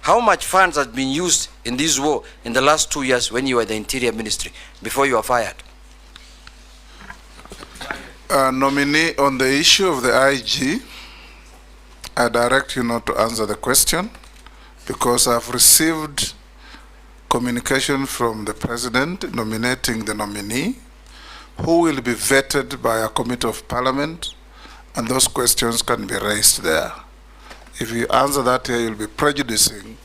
How much funds have been used in this war in the last 2 years when you were in the Interior Ministry, before you were fired? Nominee, on the issue of the IG, I direct you not to answer the question because I've received communication from the President nominating the nominee, who will be vetted by a committee of parliament, and those questions can be raised there. If you answer that here, you'll be prejudicing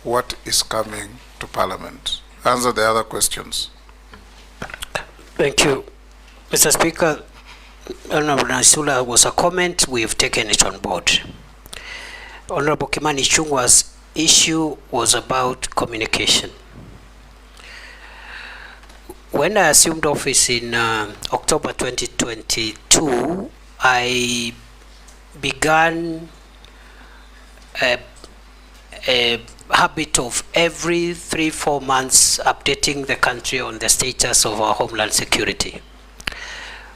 what is coming to parliament. Answer the other questions. Thank you. Mr. Speaker, Honorable Nasula was a comment, we've taken it on board. Honorable Kimani Ichung'wah's issue was about communication. When I assumed office in October 2022, I began a habit of every 3-4 months updating the country on the status of our homeland security.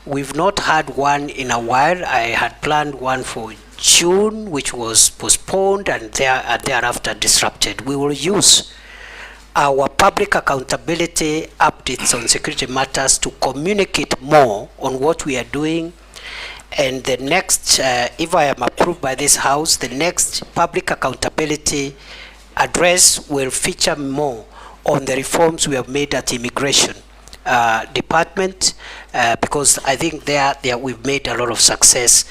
We've not had one in a while. I had planned one for June, which was postponed and thereafter disrupted. We will use our public accountability updates on security matters to communicate more on what we are doing. And the next, if I am approved by this House, the next public accountability address will feature more on the reforms we have made at Immigration Department, because I think there we've made a lot of success.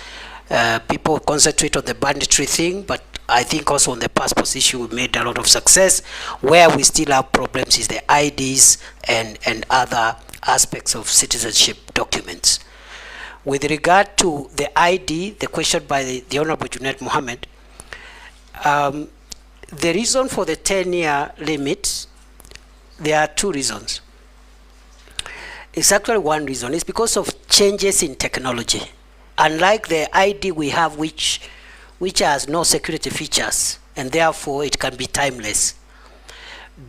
People concentrate on the banditry thing, but I think also on the passport issue we made a lot of success. Where we still have problems is the IDs and other aspects of citizenship documents. With regard to the ID, the question by the Honorable Junaid Mohammed, the reason for the 10-year limit, there are two reasons. It's actually one reason. It's because of changes in technology. Unlike the ID we have, which has no security features, and therefore it can be timeless.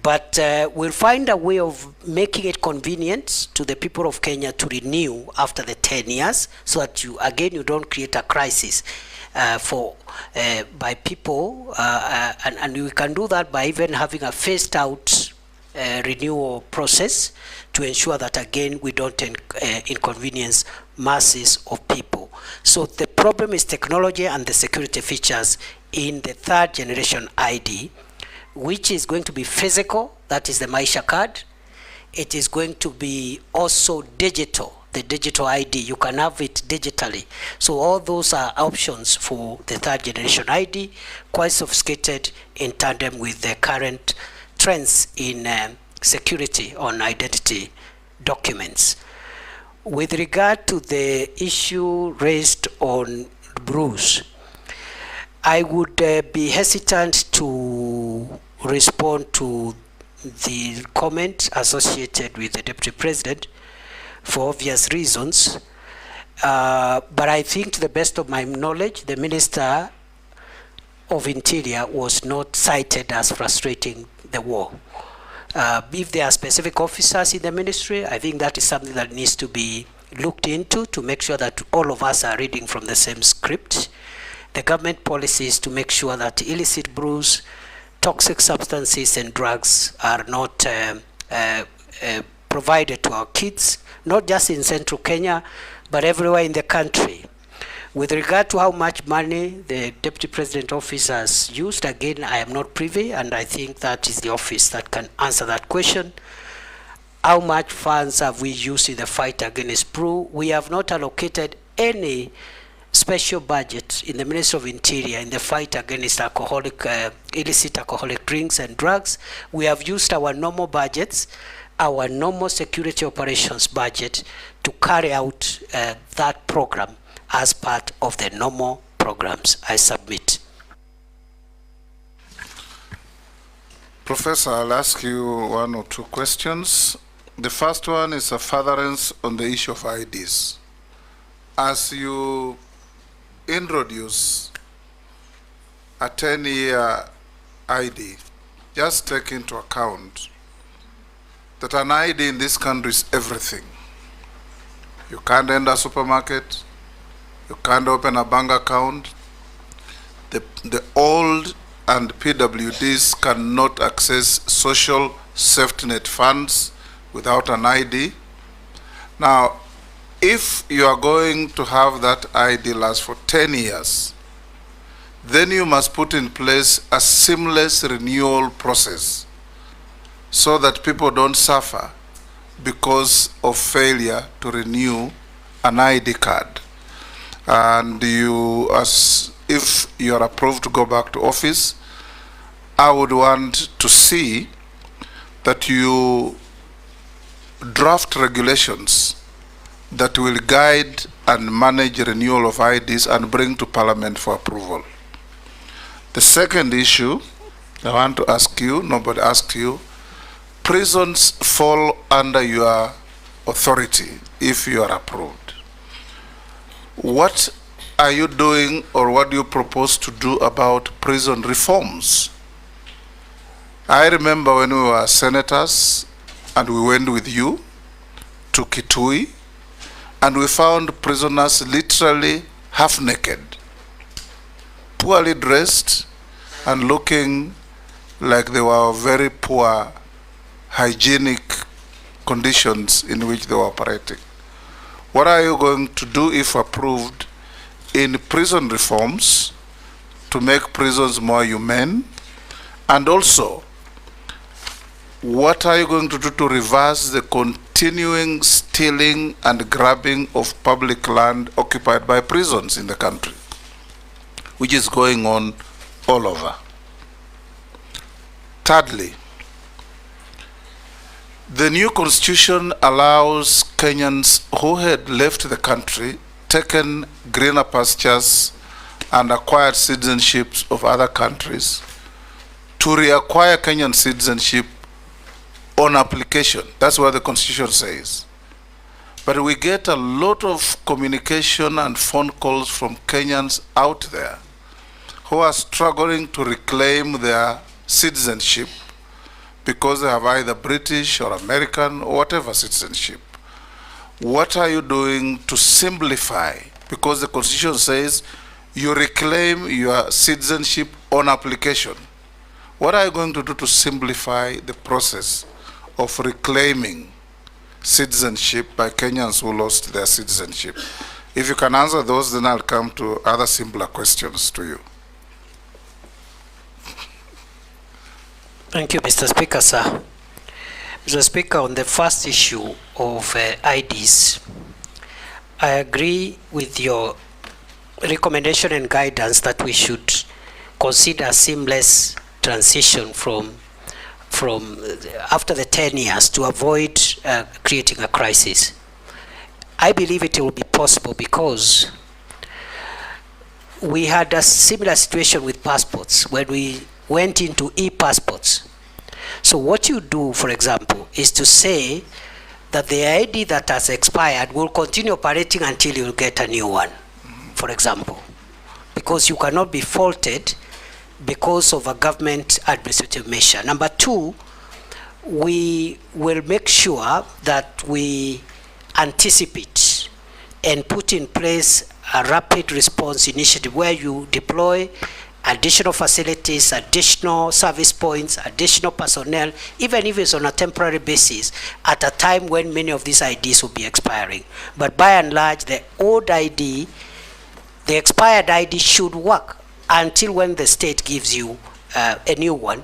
But we'll find a way of making it convenient to the people of Kenya to renew after the 10 years, so that you don't create a crisis by people, and we can do that by even having a phased out renewal process to ensure that again we don't inconvenience masses of people. So the problem is technology and the security features in the third generation ID, which is going to be physical, that is the Maisha card. It is going to be also digital, the digital ID. You can have it digitally. So all those are options for the third generation ID, quite sophisticated in tandem with the current trends in security on identity documents. With regard to the issue raised on Bruce, I would be hesitant to respond to the comment associated with the Deputy President for obvious reasons. But I think, to the best of my knowledge, the Minister of Interior was not cited as frustrating the war. If there are specific officers in the ministry, I think that is something that needs to be looked into to make sure that all of us are reading from the same script. The government policy is to make sure that illicit brews, toxic substances and drugs are not provided to our kids, not just in central Kenya, but everywhere in the country. With regard to how much money the Deputy President Office has used, again, I am not privy, and I think that is the office that can answer that question. How much funds have we used in the fight against brew? We have not allocated any special budget in the Ministry of Interior in the fight against illicit alcoholic drinks and drugs. We have used our normal budgets, our normal security operations budget to carry out that program as part of the normal programs. I submit. Professor, I'll ask you one or two questions. The first one is a furtherance on the issue of IDs. As you introduce a 10-year ID, just take into account that an ID in this country is everything. You can't enter a supermarket, you can't open a bank account. The old and PWDs cannot access social safety net funds without an ID. Now, if you are going to have that ID last for 10 years, then you must put in place a seamless renewal process so that people don't suffer because of failure to renew an ID card. And if you are approved to go back to office, I would want to see that you draft regulations that will guide and manage renewal of IDs and bring to Parliament for approval. The second issue I want to ask you, nobody asked you, prisons fall under your authority if you are approved. What are you doing, or what do you propose to do about prison reforms? I remember when we were senators and we went with you to Kitui, and we found prisoners literally half naked, poorly dressed, and looking like they were very poor hygienic conditions in which they were operating. What are you going to do, if approved, in prison reforms to make prisons more humane? And also, what are you going to do to reverse the continuing stealing and grabbing of public land occupied by prisons in the country, which is going on all over? Thirdly, the new constitution allows Kenyans who had left the country, taken greener pastures, and acquired citizenships of other countries to reacquire Kenyan citizenship on application. That's what the constitution says. But we get a lot of communication and phone calls from Kenyans out there who are struggling to reclaim their citizenship because they have either British or American or whatever citizenship. What are you doing to simplify? Because the constitution says you reclaim your citizenship on application. What are you going to do to simplify the process of reclaiming citizenship by Kenyans who lost their citizenship? If you can answer those, then I'll come to other simpler questions to you. Thank you, Mr. Speaker, sir. Mr. Speaker, on the first issue of IDs, I agree with your recommendation and guidance that we should consider a seamless transition from after the 10 years to avoid creating a crisis. I believe it will be possible because we had a similar situation with passports when we went into e-passports. So what you do, for example, is to say that the ID that has expired will continue operating until you get a new one, for example, because you cannot be faulted because of a government administrative measure. Number two, we will make sure that we anticipate and put in place a rapid response initiative where you deploy additional facilities, additional service points, additional personnel, even if it's on a temporary basis, at a time when many of these IDs will be expiring. But by and large, the old ID, the expired ID should work until when the state gives you a new one,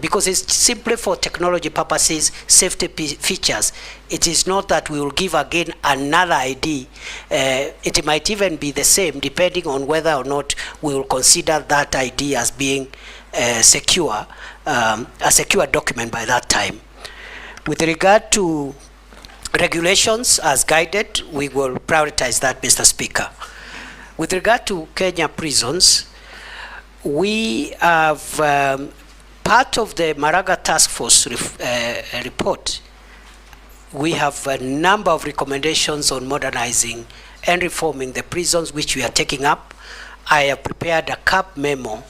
because it's simply for technology purposes, safety features. It is not that we will give again another ID. It might even be the same, depending on whether or not we will consider that ID as being secure, a secure document by that time. With regard to regulations as guided, we will prioritize that, Mr. Speaker. With regard to Kenya prisons, we have part of the Maraga Task Force report. We have a number of recommendations on modernizing and reforming the prisons, which we are taking up. I have prepared a CAB memo,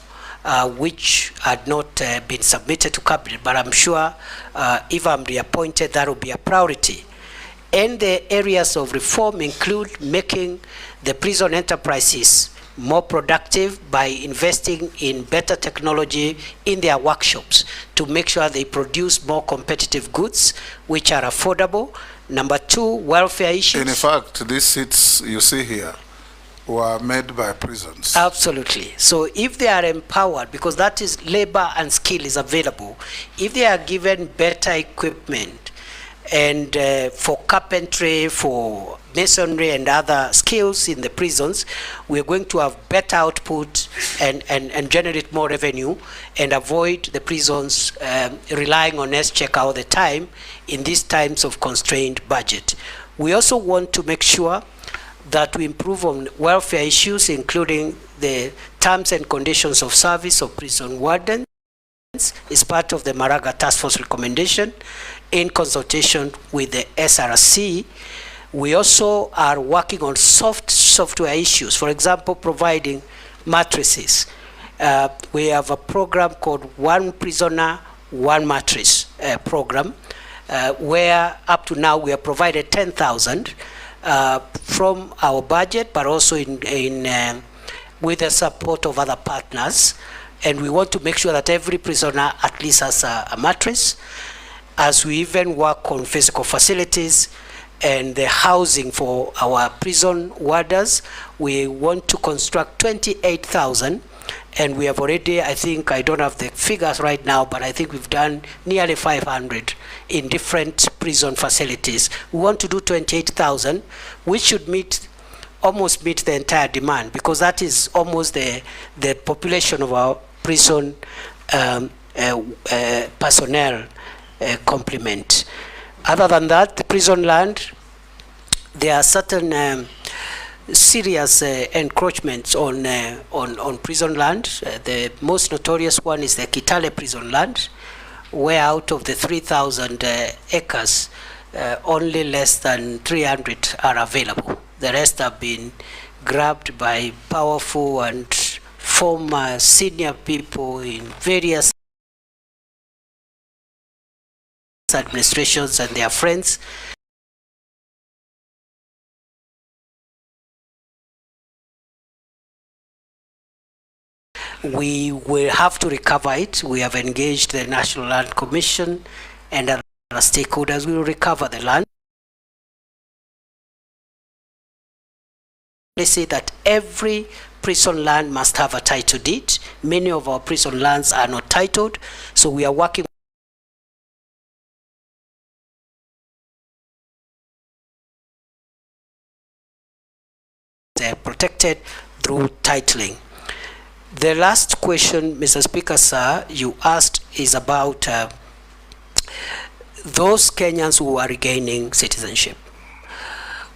which had not been submitted to Cabinet, but I'm sure if I'm reappointed, that will be a priority. And the areas of reform include making the prison enterprises more productive by investing in better technology in their workshops to make sure they produce more competitive goods which are affordable. Number two, welfare issues. In fact, these seats you see here were made by prisons. Absolutely. So if they are empowered, because that is labor and skill is available, if they are given better equipment and for carpentry, for masonry and other skills in the prisons, we're going to have better output and generate more revenue and avoid the prisons relying on S-check all the time in these times of constrained budget. We also want to make sure that we improve on welfare issues, including the terms and conditions of service of prison wardens. Is part of the Maraga Task Force recommendation in consultation with the SRC. We also are working on software issues, for example, providing mattresses. We have a program called One Prisoner, One Mattress program, where up to now we have provided 10,000 from our budget, but also with the support of other partners. And we want to make sure that every prisoner at least has a mattress, as we even work on physical facilities and the housing for our prison warders. We want to construct 28,000, and we have already, I think, I don't have the figures right now, but I think we've done nearly 500 in different prison facilities. We want to do 28,000, which should almost meet the entire demand, because that is almost the population of our prison personnel complement. Other than that, the prison land, there are certain serious encroachments on prison land. The most notorious one is the Kitale prison land, where out of the 3,000 acres, only less than 300 are available. The rest have been grabbed by powerful and former senior people in various administrations and their friends. We will have to recover it. We have engaged the National Land Commission and other stakeholders. We will recover the land. They say that every prison land must have a title deed. Many of our prison lands are not titled, so we are working protected through titling. The last question, Mr. Speaker, sir, you asked is about those Kenyans who are regaining citizenship.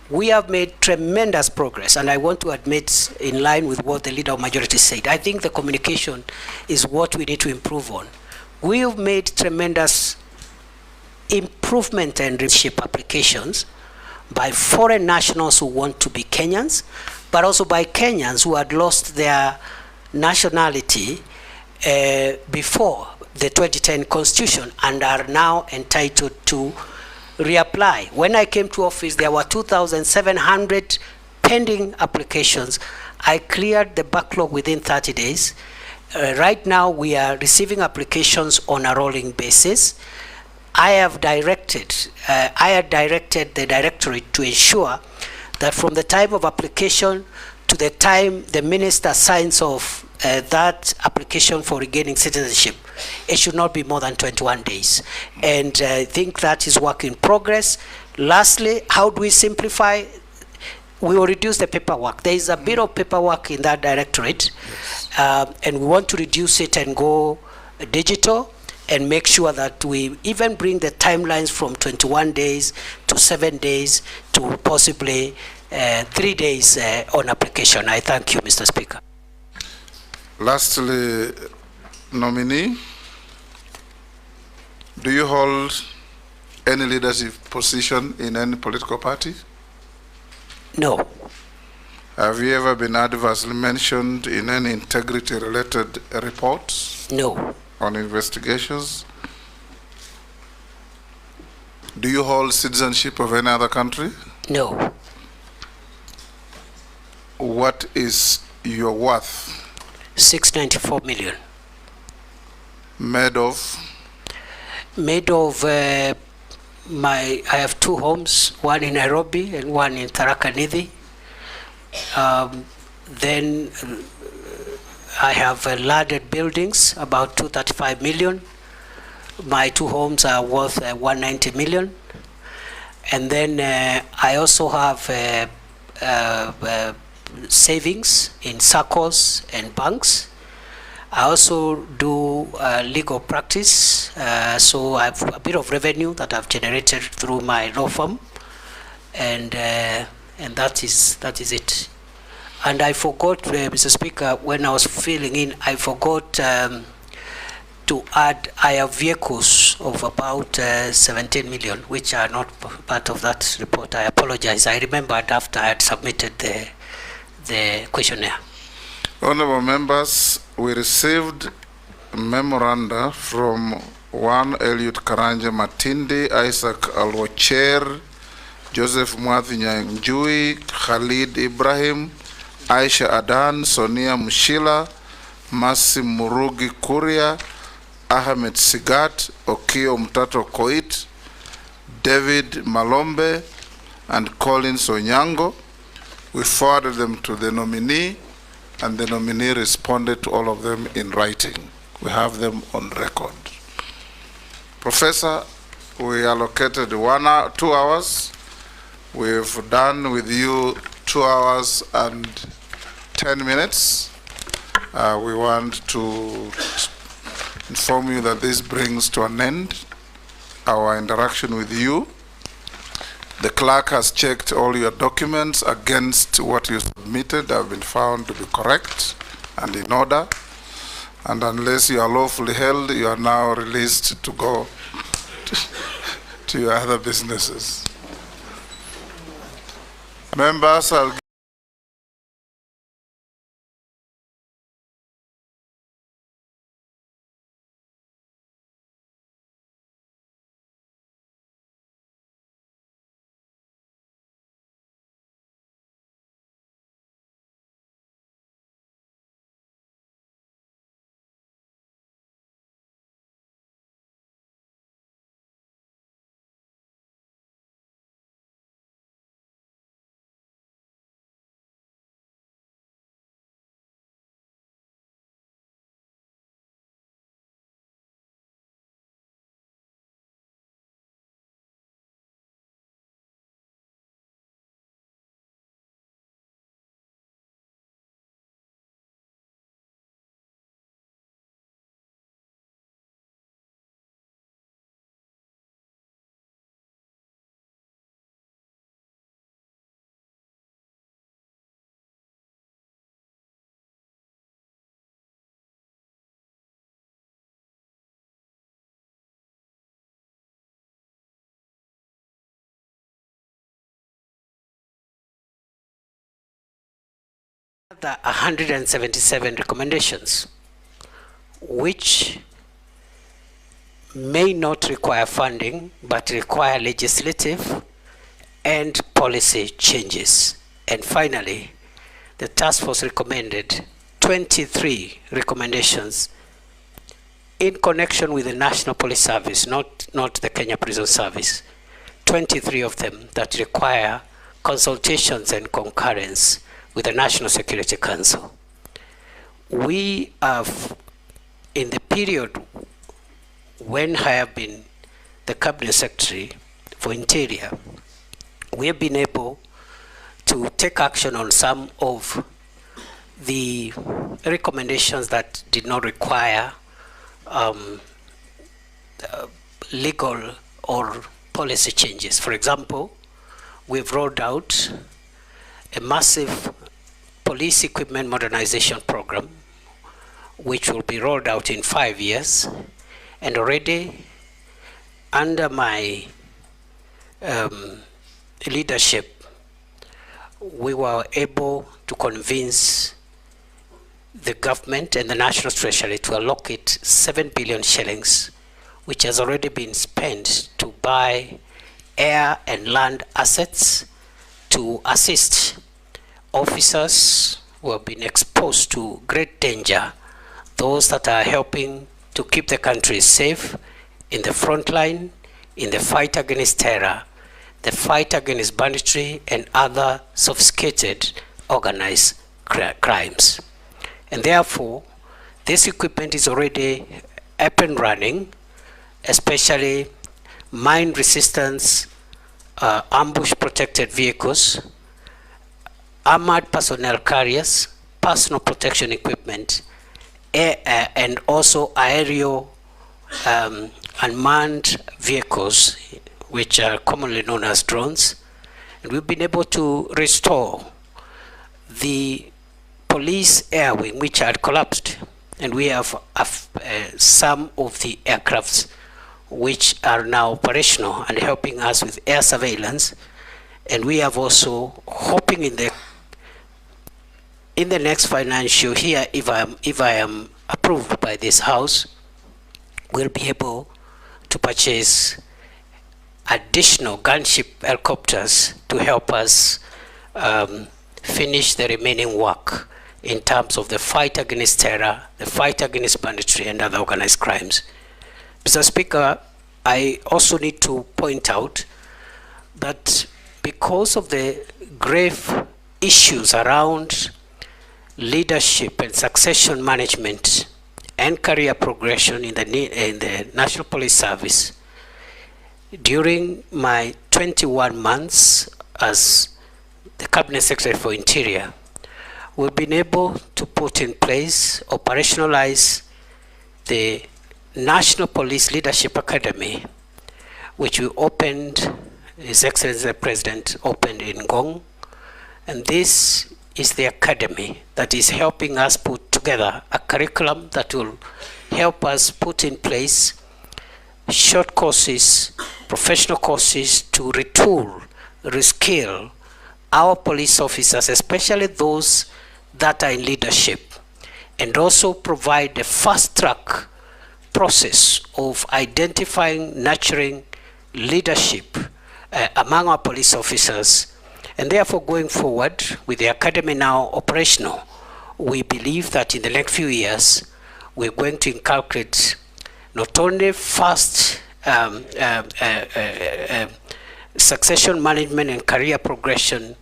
We have made tremendous progress, and I want to admit, in line with what the Leader of Majority said, I think the communication is what we need to improve on. We have made tremendous improvement and citizenship applications by foreign nationals who want to be Kenyans, but also by Kenyans who had lost their nationality before the 2010 Constitution and are now entitled to reapply. When I came to office, there were 2,700 pending applications. I cleared the backlog within 30 days. Right now, we are receiving applications on a rolling basis. I had directed the directorate to ensure that from the time of application to the time the minister signs off that application for regaining citizenship, it should not be more than 21 days. And I think that is work in progress. Lastly, how do we simplify? We will reduce the paperwork. There is a bit of paperwork in that directorate, yes. And we want to reduce it and go digital and make sure that we even bring the timelines from 21 days to 7 days to possibly 3 days on application. I thank you, Mr. Speaker. Lastly, nominee, do you hold any leadership position in any political party? No. Have you ever been adversely mentioned in any integrity-related reports? No. On investigations? Do you hold citizenship of any other country? No. What is your worth? 694 million. Made of? Made of I have 2 homes, one in Nairobi and one in Tharaka Nithi. Then I have landed buildings, about 235 million. My 2 homes are worth 190 million. And then I also have savings in SACCOs and banks. I also do legal practice, so I have a bit of revenue that I've generated through my law firm, and that is it. And I forgot, Mr. Speaker, when I was filling in, I forgot to add, I have vehicles of about 17 million, which are not part of that report. I apologize. I remembered after I had submitted the questionnaire. Honorable members, we received memoranda from one Eliud Karanja Matindi, Isaac Alwacher, Joseph Mwathi Nyanjui, Khalid Ibrahim, Aisha Adan, Sonia Mushila, Masi Murugi Kuria, Ahmed Sigat, Okio Mtato Koit, David Malombe, and Collins Onyango. We forwarded them to the nominee, and the nominee responded to all of them in writing. We have them on record. Professor, we allocated 2 hours. We've done with you 2 hours and 10 minutes. We want to inform you that this brings to an end our interaction with you. The clerk has checked all your documents against what you submitted, have been found to be correct and in order. And unless you are lawfully held, you are now released to go to your other businesses. Members, I'll the 177 recommendations. which may not require funding, but require legislative and policy changes. And finally, the task force recommended 23 recommendations in connection with the National Police Service, not the Kenya Prison Service. 23 of them that require consultations and concurrence with the National Security Council. We have, in the period when I have been the Cabinet Secretary for Interior, we have been able to take action on some of the recommendations that did not require legal or policy changes. For example, we've rolled out a massive police equipment modernization program, which will be rolled out in 5 years. And already under my leadership, we were able to convince the government and the National Treasury to allocate 7 billion shillings, which has already been spent to buy air and land assets to assist officers who have been exposed to great danger, those that are helping to keep the country safe in the front line, in the fight against terror, the fight against banditry and other sophisticated organized crimes. And therefore, this equipment is already up and running, especially mine resistance, ambush protected vehicles, armored personnel carriers, personal protection equipment, and also aerial unmanned vehicles, which are commonly known as drones. And we've been able to restore the police air wing, which had collapsed. And we have some of the aircrafts which are now operational and helping us with air surveillance. And we have also hoping in the next financial year, if I am approved by this House, we'll be able to purchase additional gunship helicopters to help us finish the remaining work in terms of the fight against terror, the fight against banditry and other organized crimes. Mr. Speaker, I also need to point out that because of the grave issues around leadership and succession management and career progression in the National Police Service, during my 21 months as the Cabinet Secretary for Interior, we've been able to put in place, operationalize the National Police Leadership Academy, which we opened, His Excellency the President opened in Ngong. And this is the academy that is helping us put together a curriculum that will help us put in place short courses, professional courses to retool, reskill our police officers, especially those that are in leadership, and also provide a fast-track process of identifying, nurturing leadership among our police officers. And therefore, going forward, with the academy now operational, we believe that in the next few years, we're going to inculcate not only fast succession management and career progression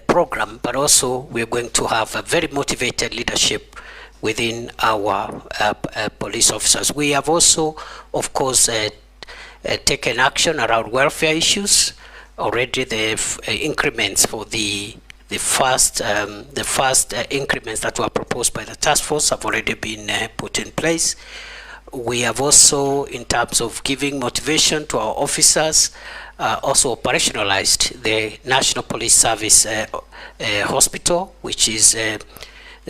program, but also we're going to have a very motivated leadership within our police officers. We have also, of course, taken action around welfare issues. Already the increments for the first increments that were proposed by the task force have already been put in place. We have also, in terms of giving motivation to our officers, also operationalized the National Police Service hospital, which is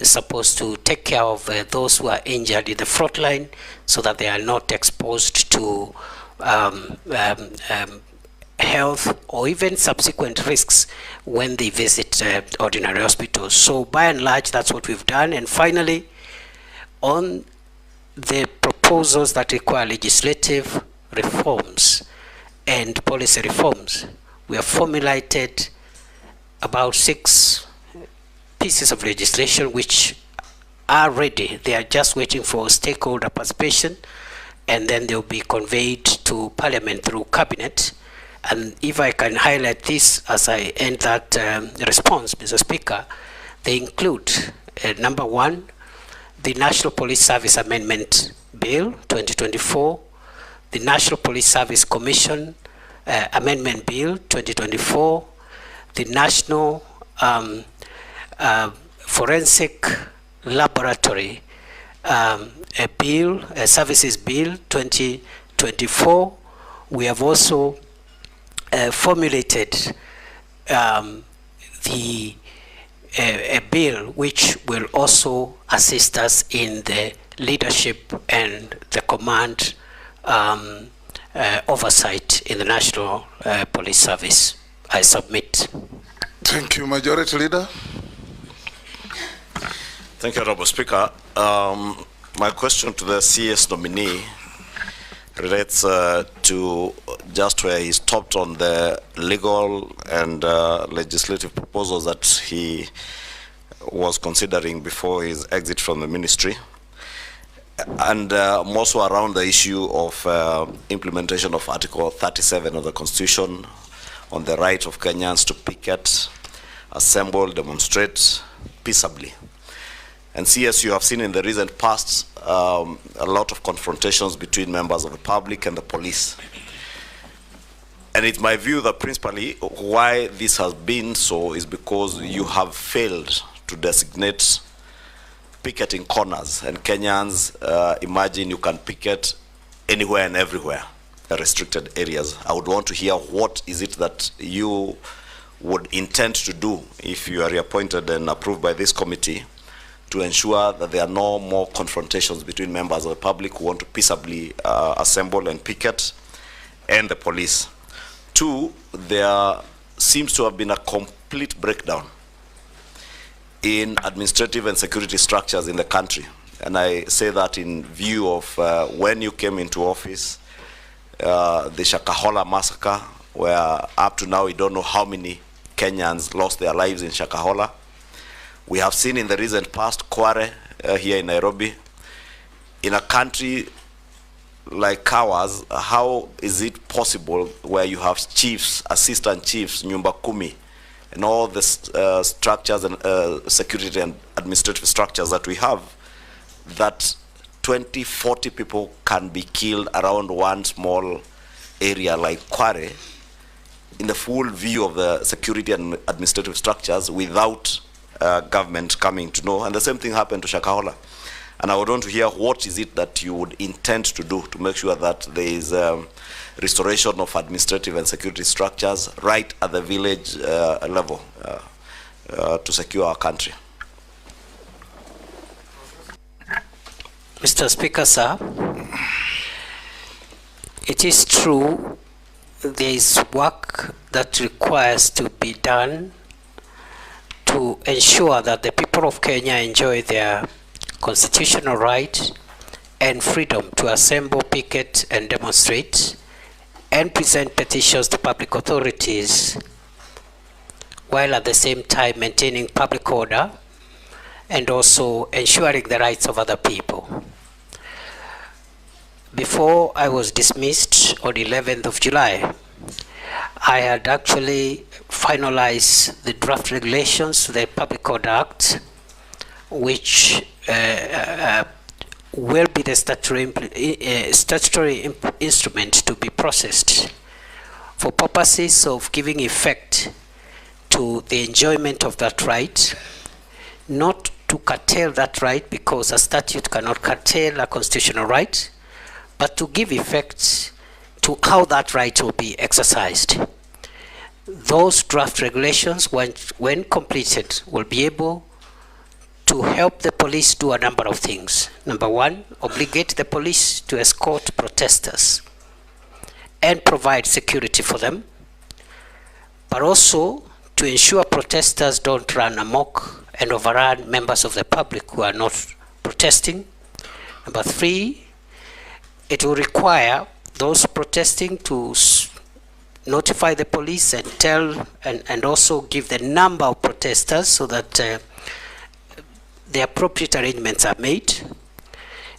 supposed to take care of those who are injured in the front line so that they are not exposed to health or even subsequent risks when they visit ordinary hospitals. So by and large, that's what we've done. And finally, on the proposals that require legislative reforms and policy reforms. We have formulated about 6 pieces of legislation which are ready. They are just waiting for stakeholder participation, and then they'll be conveyed to Parliament through Cabinet. And if I can highlight this as I end that response, Mr. Speaker, they include number 1, the National Police Service Amendment Bill 2024, the National Police Service Commission Amendment Bill 2024, the National Forensic Laboratory Services Bill 2024. We have also formulated a bill which will also assist us in the leadership and the command oversight in the National Police Service. I submit. Thank you, Majority Leader. Thank you, Honorable Speaker. My question to the CS nominee relates to just where he stopped on the legal and legislative proposals that he was considering before his exit from the ministry, and also around the issue of implementation of Article 37 of the Constitution on the right of Kenyans to picket, assemble, demonstrate peaceably. And CS, you have seen in the recent past a lot of confrontations between members of the public and the police. And it's my view that principally why this has been so is because you have failed to designate picketing corners. And Kenyans imagine you can picket anywhere and everywhere, restricted areas. I would want to hear what is it that you would intend to do if you are reappointed and approved by this committee to ensure that there are no more confrontations between members of the public who want to peaceably assemble and picket and the police. 2, there seems to have been a complete breakdown in administrative and security structures in the country. And I say that in view of when you came into office, the Shakahola massacre, where up to now we don't know how many Kenyans lost their lives in Shakahola. We have seen in the recent past Kware here in Nairobi. In a country like ours, how is it possible where you have chiefs, assistant chiefs, nyumba kumi, and all the structures and security and administrative structures that we have, that 20, 40 people can be killed around one small area like Kware in the full view of the security and administrative structures without government coming to know? And the same thing happened to Shakahola. And I would want to hear what is it that you would intend to do to make sure that there is restoration of administrative and security structures right at the village level to secure our country. Mr. Speaker, sir, it is true there is work that requires to be done to ensure that the people of Kenya enjoy their constitutional right and freedom to assemble, picket, and demonstrate, and present petitions to public authorities, while at the same time maintaining public order and also ensuring the rights of other people. Before I was dismissed on 11th of July, I had actually finalized the draft regulations to the Public Order Act, which will be the statutory instrument to be processed for purposes of giving effect to the enjoyment of that right, not to curtail that right, because a statute cannot curtail a constitutional right, but to give effect to how that right will be exercised. Those draft regulations, when completed, will be able to help the police do a number of things. Number one, obligate the police to escort protesters and provide security for them, but also to ensure protesters don't run amok and overrun members of the public who are not protesting, Number 3, it will require those protesting to notify the police and tell and also give the number of protesters so that the appropriate arrangements are made.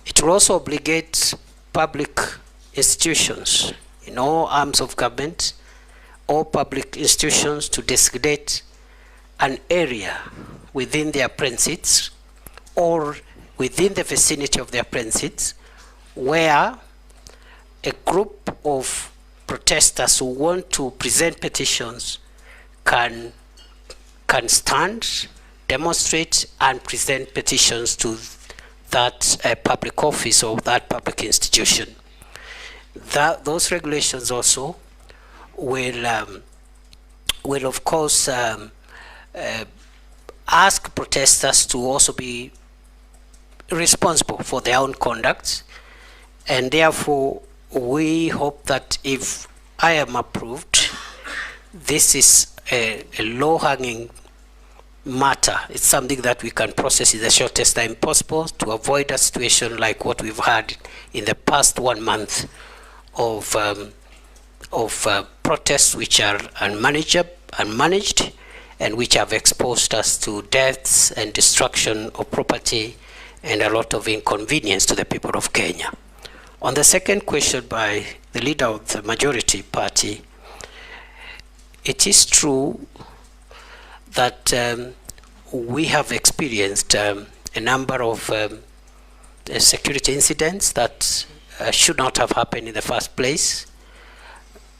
It will also obligate public institutions in all arms of government, all public institutions to designate an area within their premises or within the vicinity of their premises where a group of protesters who want to present petitions can stand, demonstrate, and present petitions to that public office or that public institution. Those regulations also will of course ask protesters to also be responsible for their own conduct, and therefore we hope that if I am approved, this is a low-hanging matter. It's something that we can process in the shortest time possible to avoid a situation like what we've had in the past 1 month of protests which are unmanaged and which have exposed us to deaths and destruction of property and a lot of inconvenience to the people of Kenya. On the second question by the leader of the majority party, it is true that we have experienced a number of security incidents that should not have happened in the first place.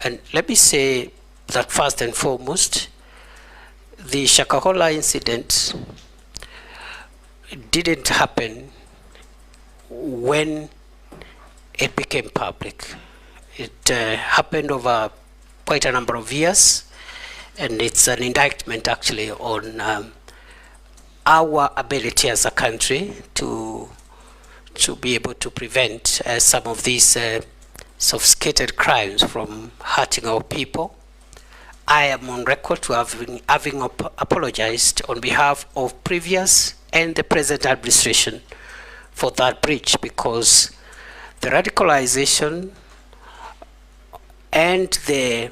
And let me say that first and foremost, the Shakahola incident didn't happen when it became public. It happened over quite a number of years, and it's an indictment actually on our ability as a country to be able to prevent some of these sophisticated crimes from hurting our people. I am on record to having apologized on behalf of previous and the present administration for that breach, because the radicalization and the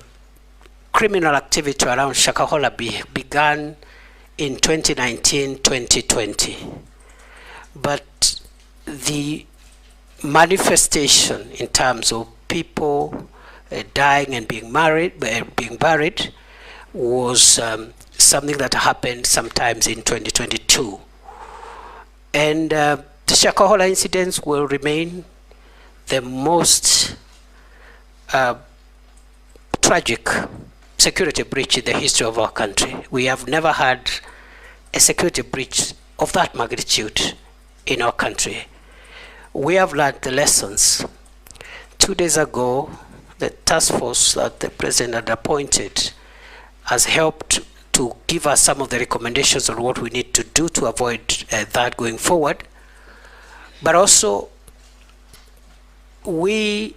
criminal activity around Shakahola began in 2019-2020. But the manifestation in terms of people dying and being buried was something that happened sometimes in 2022. And the Shakahola incidents will remain the most tragic security breach in the history of our country. We have never had a security breach of that magnitude in our country. We have learned the lessons. 2 days ago, the task force that the president had appointed has helped to give us some of the recommendations on what we need to do to avoid that going forward. But also, we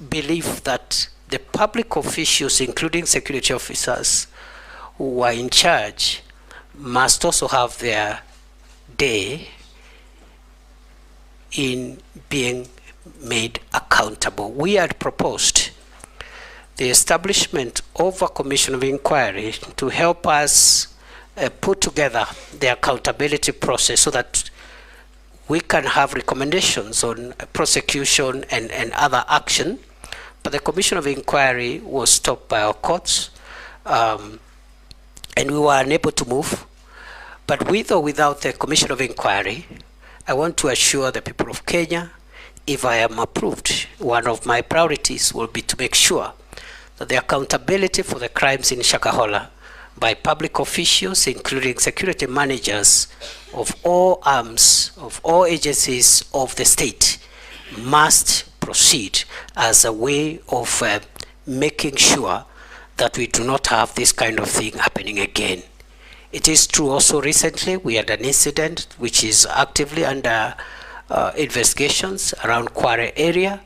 believe that the public officials, including security officers who are in charge, must also have their day in being made accountable. We had proposed the establishment of a commission of inquiry to help us put together the accountability process so that we can have recommendations on prosecution and other action. But the commission of inquiry was stopped by our courts, and we were unable to move. But with or without the commission of inquiry, I want to assure the people of Kenya, if I am approved, one of my priorities will be to make sure that the accountability for the crimes in Shakahola by public officials, including security managers of all arms, of all agencies of the state, must proceed as a way of making sure that we do not have this kind of thing happening again. It is true also recently we had an incident which is actively under investigations around Kware area.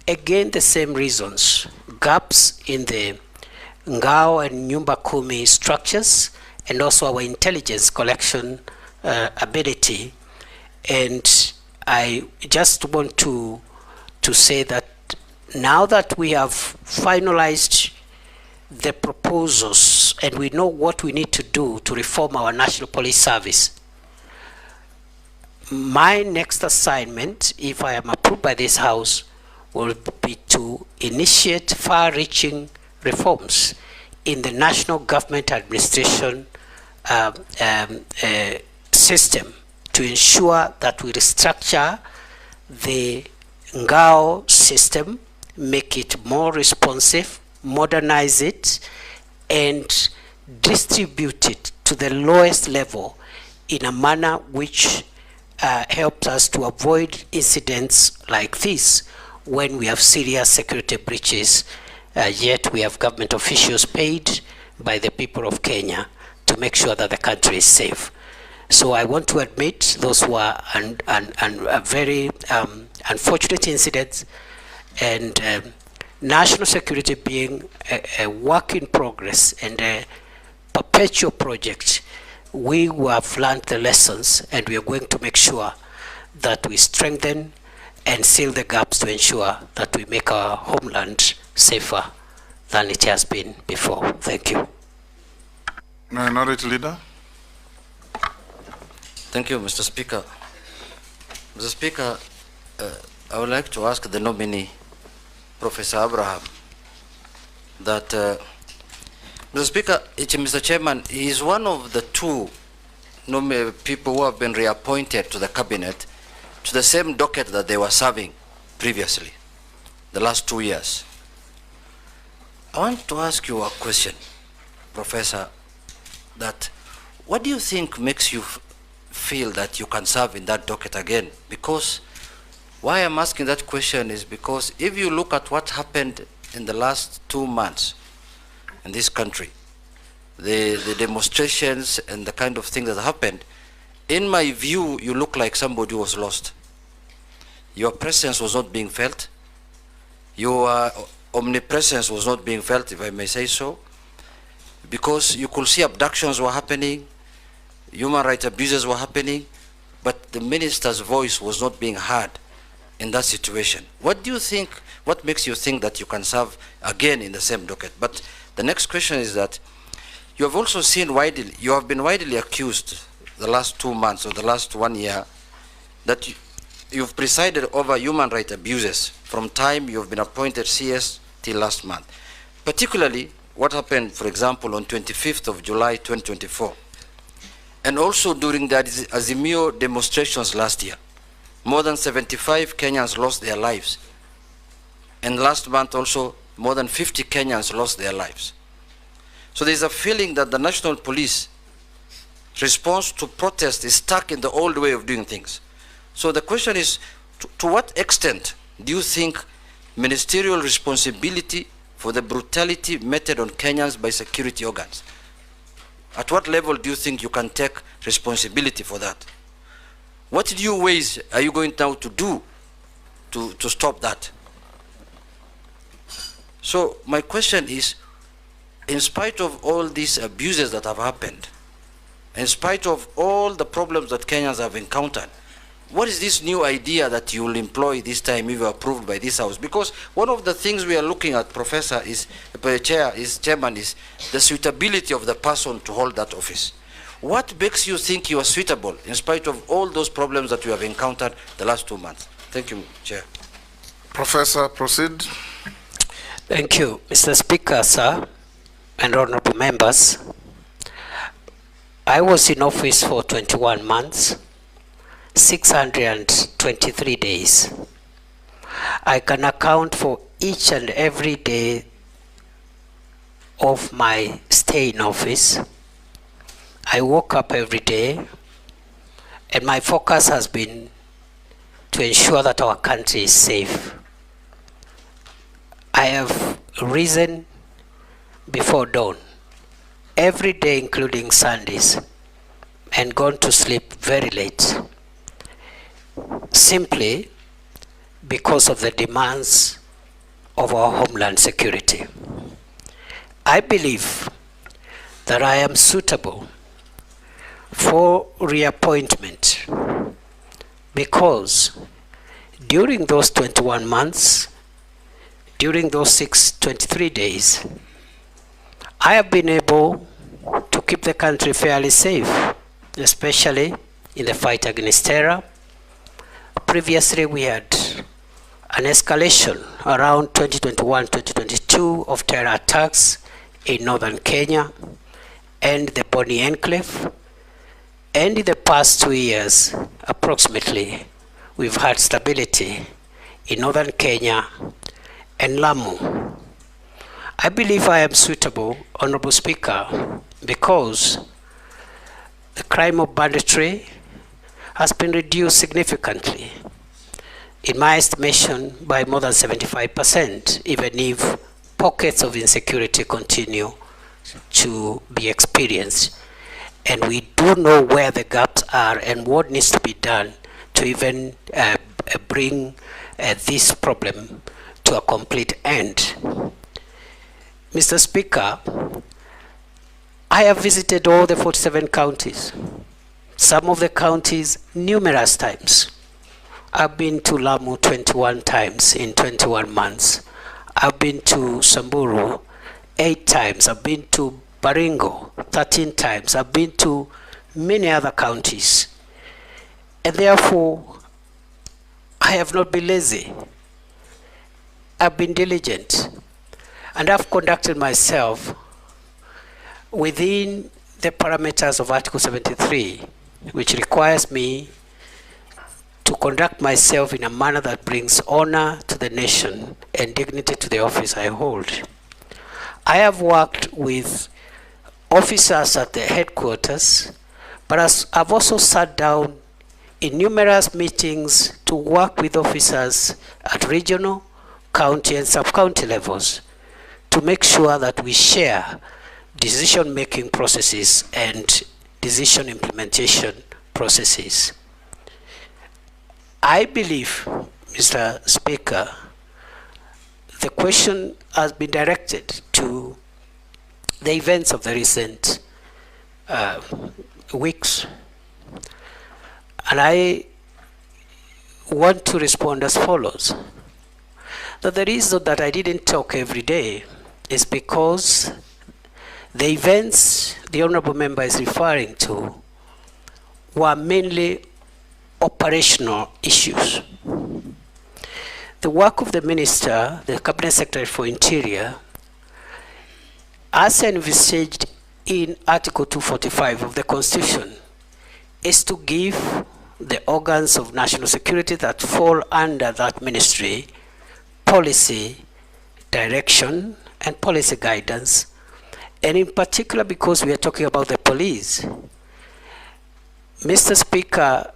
Again, the same reasons, gaps in the Ngao and Nyumba Kumi structures, and also our intelligence collection ability, and I just want to say that now that we have finalized the proposals and we know what we need to do to reform our National Police Service, my next assignment, if I am approved by this House, will be to initiate far-reaching reforms in the national government administration system to ensure that we restructure the Ngao system, make it more responsive, modernize it, and distribute it to the lowest level in a manner which helps us to avoid incidents like this when we have serious security breaches, yet we have government officials paid by the people of Kenya to make sure that the country is safe. So I want to admit those were very unfortunate incidents, and national security being a work in progress and a perpetual project, we have learned the lessons, and we are going to make sure that we strengthen and seal the gaps to ensure that we make our homeland safer than it has been before. Thank you. Minority Leader. Thank you, Mr. Speaker. Mr. Speaker, I would like to ask the nominee, Professor Abraham, that, Mr. Speaker, Mr. Chairman, he is one of the two people who have been reappointed to the cabinet to the same docket that they were serving previously, the last 2 years. I want to ask you a question, Professor, that what do you think makes you feel that you can serve in that docket again? Because why I'm asking that question is because if you look at what happened in the last 2 months in this country, the demonstrations and the kind of things that happened, in my view, you look like somebody who was lost. Your presence was not being felt. Your omnipresence was not being felt, if I may say so, because you could see abductions were happening, human rights abuses were happening, but the minister's voice was not being heard in that situation. What do you think, what makes you think that you can serve again in the same docket? But the next question is that you have also seen widely, you have been widely accused the last 2 months or the last 1 year that you've presided over human rights abuses from time you've been appointed CS till last month. Particularly what happened, for example, on 25th of July 2024, and also during the Azimio demonstrations last year. More than 75 Kenyans lost their lives. And last month also, more than 50 Kenyans lost their lives. So there's a feeling that the national police response to protest is stuck in the old way of doing things. So the question is, to what extent do you think ministerial responsibility for the brutality meted on Kenyans by security organs? At what level do you think you can take responsibility for that? What new ways are you going now to do to stop that? So my question is, in spite of all these abuses that have happened, in spite of all the problems that Kenyans have encountered, what is this new idea that you will employ this time if you are approved by this House? Because one of the things we are looking at, Professor, Chairman, is the suitability of the person to hold that office. What makes you think you are suitable in spite of all those problems that you have encountered the last 2 months? Thank you, Chair. Professor, proceed. Thank you, Mr. Speaker, sir, and honorable members. I was in office for 21 months. 623 days. I can account for each and every day of my stay in office. I woke up every day, and my focus has been to ensure that our country is safe. I have risen before dawn every day, including Sundays, and gone to sleep very late, simply because of the demands of our homeland security. I believe that I am suitable for reappointment because during those 21 months, during those 23 days, I have been able to keep the country fairly safe, especially in the fight against terror. Previously, we had an escalation around 2021-2022 of terror attacks in northern Kenya and the Boni Enclave. And in the past 2 years, approximately, we've had stability in northern Kenya and Lamu. I believe I am suitable, Honorable Speaker, because the crime of banditry has been reduced significantly, in my estimation, by more than 75%, even if pockets of insecurity continue to be experienced. And we do know where the gaps are and what needs to be done to even bring this problem to a complete end. Mr. Speaker, I have visited all the 47 counties, some of the counties numerous times. I've been to Lamu 21 times in 21 months. I've been to Samburu 8 times. I've been to Baringo 13 times. I've been to many other counties. And therefore, I have not been lazy. I've been diligent. And I've conducted myself within the parameters of Article 73, which requires me to conduct myself in a manner that brings honor to the nation and dignity to the office I hold. I have worked with officers at the headquarters, but I've also sat down in numerous meetings to work with officers at regional, county, and sub-county levels to make sure that we share decision-making processes and decision implementation processes. I believe, Mr. Speaker, the question has been directed to the events of the recent weeks. And I want to respond as follows. That the reason that I didn't talk every day is because the events the Honorable Member is referring to were mainly operational issues. The work of the Minister, the Cabinet Secretary for Interior, as envisaged in Article 245 of the Constitution, is to give the organs of national security that fall under that ministry policy direction and policy guidance, and in particular because we are talking about the police. Mr. Speaker,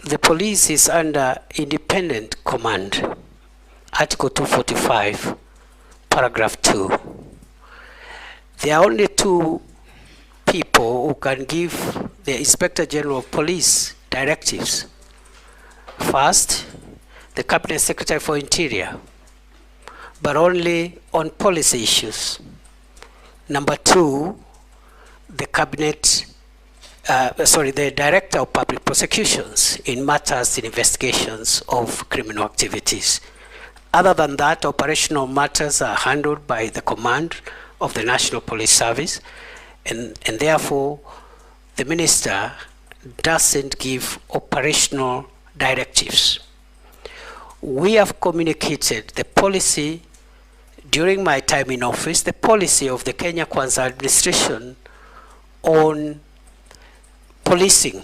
the police is under independent command, Article 245, paragraph 2. There are only two people who can give the Inspector General of Police directives. First, the Cabinet Secretary for Interior, but only on policy issues. Number two, the the Director of Public Prosecutions in matters in investigations of criminal activities. Other than that, operational matters are handled by the command of the National Police Service, and therefore the Minister doesn't give operational directives. We have communicated the policy during my time in office, the policy of the Kenya Kwanza administration on policing,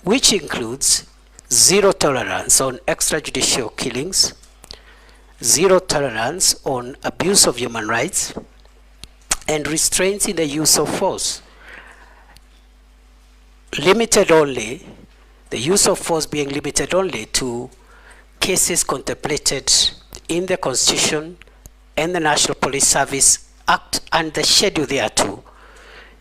which includes zero tolerance on extrajudicial killings, zero tolerance on abuse of human rights, and restraints in the use of force. Limited only, the use of force being limited only to cases contemplated in the Constitution and the National Police Service Act and the schedule thereto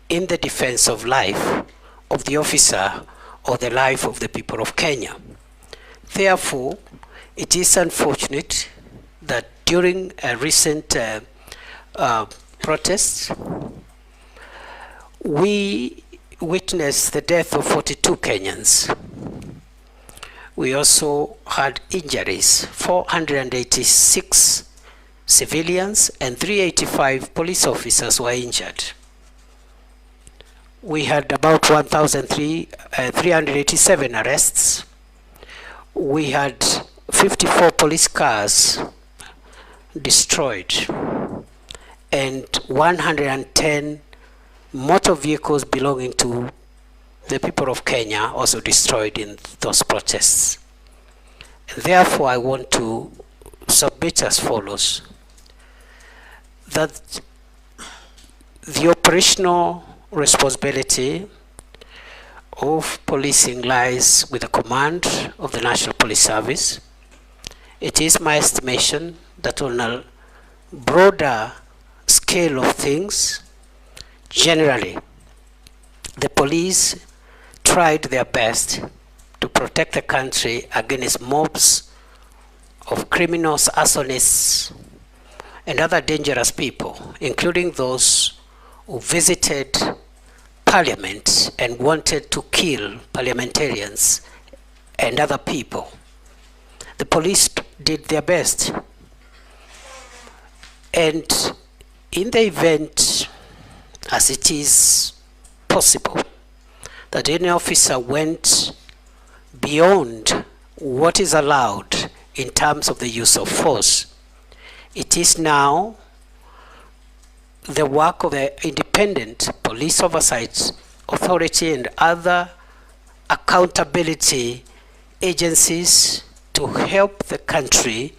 in the defense of life of the officer or the life of the people of Kenya. Therefore, it is unfortunate that during a recent protests, we witnessed the death of 42 Kenyans. We also had injuries, 486 civilians and 385 police officers were injured. We had about 1,387 arrests. We had 54 police cars destroyed and 110 motor vehicles belonging to the people of Kenya also destroyed in those protests. And therefore, I want to submit as follows: that the operational responsibility of policing lies with the command of the National Police Service. It is my estimation that on a broader scale of things, generally, the police tried their best to protect the country against mobs of criminals, arsonists, and other dangerous people, including those who visited Parliament and wanted to kill parliamentarians and other people. The police did their best. And in the event, as it is possible, that any officer went beyond what is allowed in terms of the use of force, it is now the work of the Independent Police Oversight Authority and other accountability agencies to help the country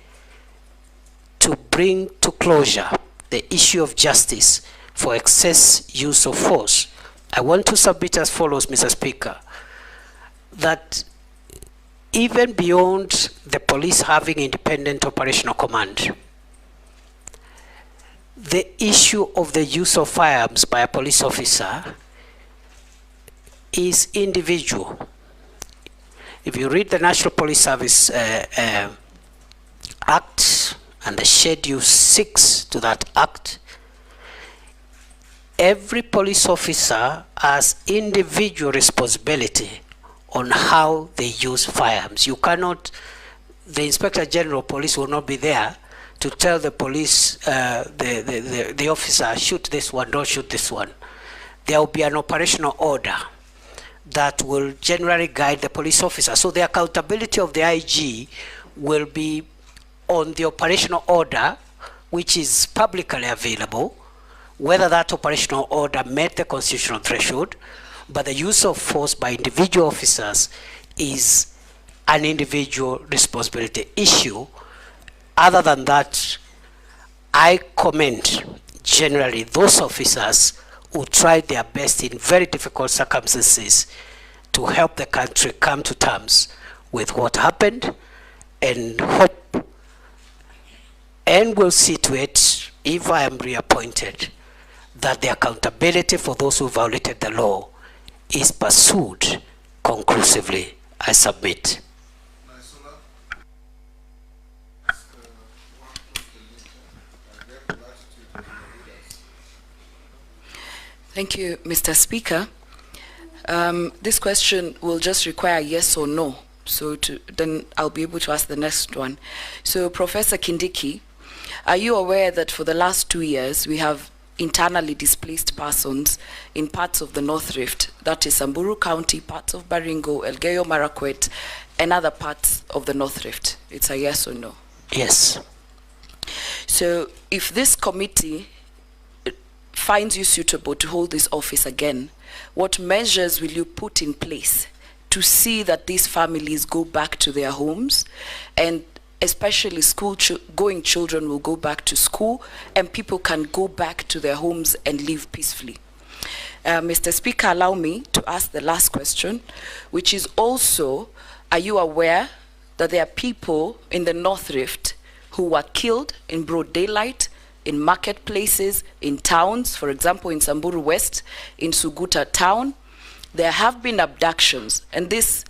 to bring to closure the issue of justice for excess use of force. I want to submit as follows, Mr. Speaker, that even beyond the police having independent operational command, the issue of the use of firearms by a police officer is individual. If you read the National Police Service Act and the Schedule 6 to that Act, every police officer has individual responsibility on how they use firearms. You cannot, the Inspector General of Police will not be there to tell the police, the officer, shoot this one, don't shoot this one. There will be an operational order that will generally guide the police officer. So the accountability of the IG will be on the operational order, which is publicly available, whether that operational order met the constitutional threshold, but the use of force by individual officers is an individual responsibility issue. Other than that, I commend generally those officers who tried their best in very difficult circumstances to help the country come to terms with what happened, and hope and will see to it, if I am reappointed, that the accountability for those who violated the law is pursued conclusively. I submit. Thank you, Mr. Speaker. This question will just require yes or no. So then I'll be able to ask the next one. So Professor Kindiki, are you aware that for the last 2 years we have internally displaced persons in parts of the North Rift, that is Samburu County, parts of Baringo, Elgeyo Marakwet, and other parts of the North Rift? It's a yes or no? Yes. So if this committee finds you suitable to hold this office again, what measures will you put in place to see that these families go back to their homes, and especially going children will go back to school and people can go back to their homes and live peacefully? Mr. Speaker, allow me to ask the last question, which is also, are you aware that there are people in the North Rift who were killed in broad daylight, in marketplaces, in towns, for example, in Samburu West, in Suguta town? There have been abductions, and this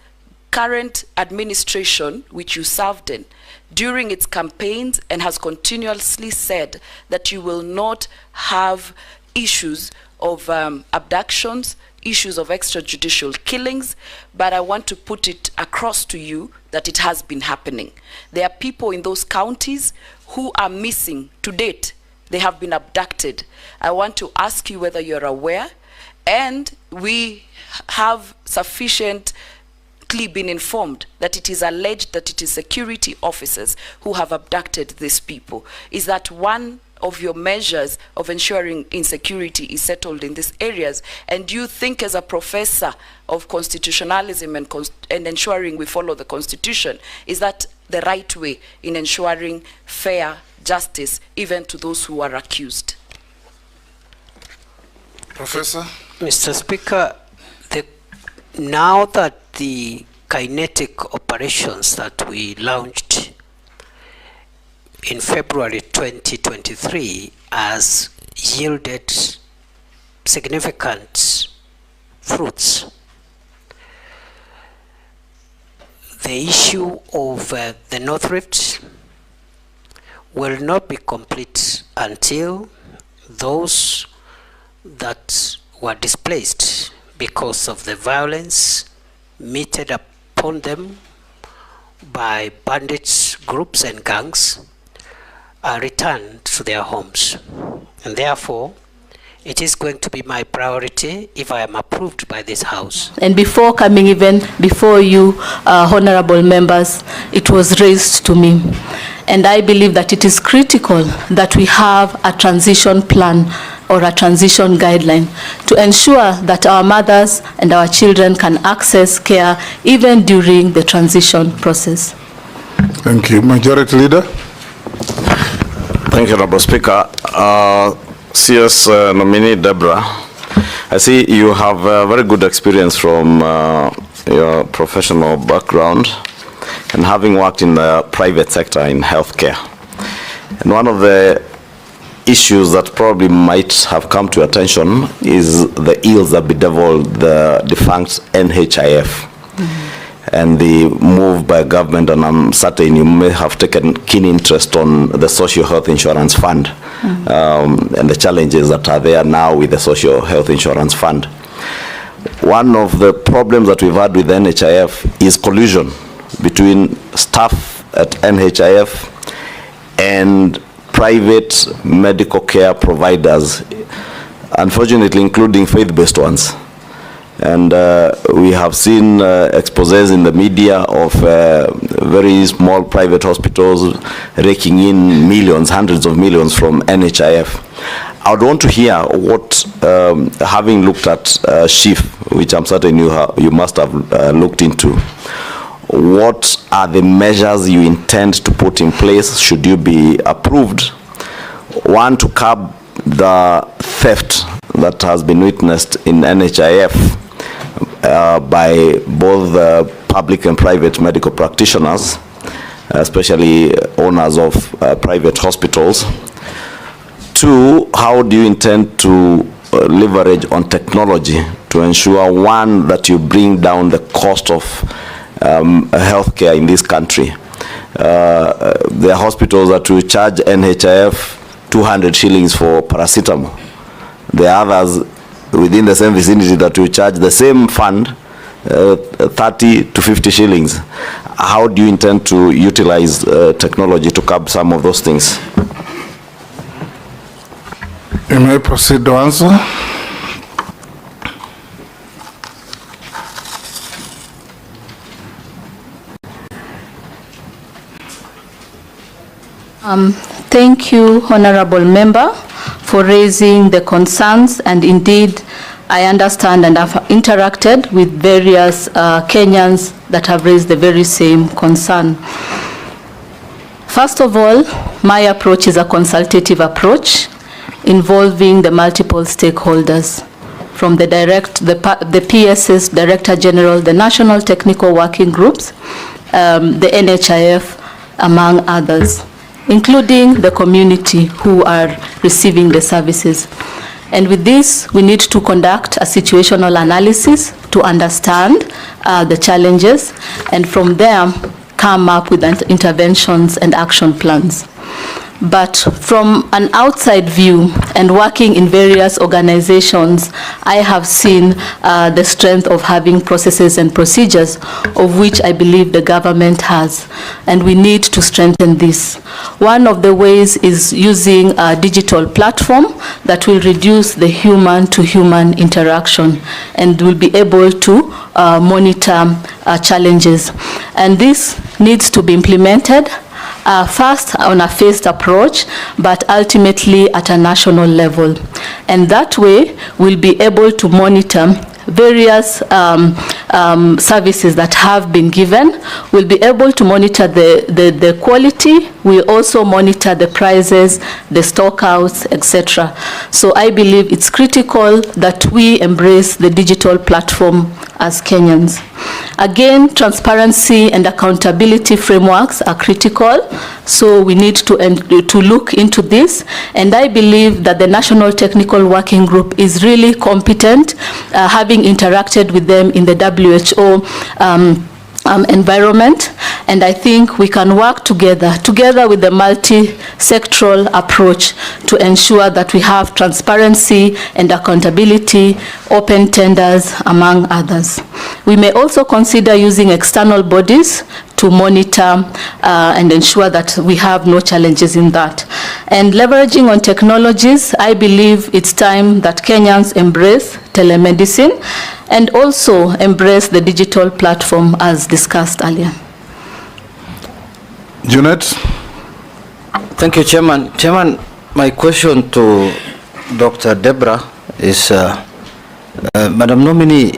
current administration, which you served in, during its campaigns and has continuously said that you will not have issues of abductions, issues of extrajudicial killings, but I want to put it across to you that it has been happening. There are people in those counties who are missing to date. They have been abducted. I want to ask you whether you're aware, and we have sufficiently been informed that it is alleged that it is security officers who have abducted these people. Is that one of your measures of ensuring insecurity is settled in these areas? And do you think, as a professor of constitutionalism and ensuring we follow the Constitution, is that the right way in ensuring fair justice even to those who are accused? Professor? Mr. Speaker, now that the kinetic operations that we launched in February 2023 has yielded significant fruits, the issue of the North Rift will not be complete until those that were displaced because of the violence meted upon them by bandits, groups and gangs are returned to their homes. And therefore, it is going to be my priority if I am approved by this House. And before coming even before you, honorable members, it was raised to me. And I believe that it is critical that we have a transition plan or a transition guideline to ensure that our mothers and our children can access care even during the transition process. Thank you. Majority Leader. Thank you, Honorable Speaker. CS nominee Deborah, I see you have a very good experience from your professional background and having worked in the private sector in healthcare. And one of the issues that probably might have come to attention is the ills that bedeviled the defunct NHIF. And the move by government, and I'm certain you may have taken keen interest on the Social Health Insurance Fund and the challenges that are there now with the Social Health Insurance Fund. One of the problems that we've had with NHIF is collusion between staff at NHIF and private medical care providers, unfortunately including faith-based ones. And we have seen exposés in the media of very small private hospitals raking in millions, hundreds of millions from NHIF. I would want to hear what, having looked at SHIF, which I'm certain you must have looked into, what are the measures you intend to put in place should you be approved? One, to curb the theft that has been witnessed in NHIF by both public and private medical practitioners, especially owners of private hospitals. Two, how do you intend to leverage on technology to ensure, one, that you bring down the cost of healthcare in this country? There are hospitals that will charge NHIF 200 shillings for paracetamol. There are others within the same vicinity that will charge the same fund 30 to 50 shillings. How do you intend to utilize technology to curb some of those things? You may proceed to answer. Thank you, Honorable Member, for raising the concerns, and indeed I understand and have interacted with various Kenyans that have raised the very same concern. First of all, my approach is a consultative approach involving the multiple stakeholders, from the PSS Director General, the National Technical Working Groups, the NHIF, among others, including the community who are receiving the services. And with this, we need to conduct a situational analysis to understand the challenges, and from there come up with interventions and action plans. But from an outside view and working in various organizations, I have seen the strength of having processes and procedures, of which I believe the government has, and we need to strengthen this. One of the ways is using a digital platform that will reduce the human-to-human interaction and will be able to monitor challenges. And this needs to be implemented first on a phased approach, but ultimately at a national level. And that way, we'll be able to monitor various services that have been given. We'll be able to monitor the quality. We'll also monitor the prices, the stockouts, etc. So I believe it's critical that we embrace the digital platform as Kenyans. Again, transparency and accountability frameworks are critical, so we need to look into this. And I believe that the National Technical Working Group is really competent, having interacted with them in the WHO environment, and I think we can work together with the multi-sectoral approach to ensure that we have transparency and accountability, open tenders, among others. We may also consider using external bodies to monitor and ensure that we have no challenges in that. And leveraging on technologies, I believe it's time that Kenyans embrace telemedicine and also embrace the digital platform as discussed earlier. Junet? Thank you, Chairman. Chairman, my question to Dr. Deborah is, Madam Nominee,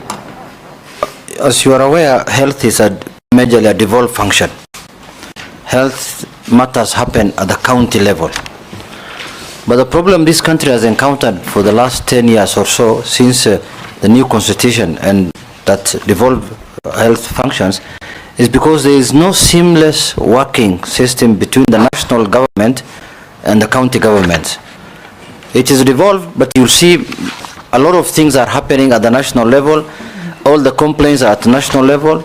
as you are aware, health is majorly a devolved function. Health matters happen at the county level. But the problem this country has encountered for the last 10 years or so, since the new constitution and that devolved health functions, is because there is no seamless working system between the national government and the county governments. It is devolved, but you'll see a lot of things are happening at the national level. All the complaints are at the national level,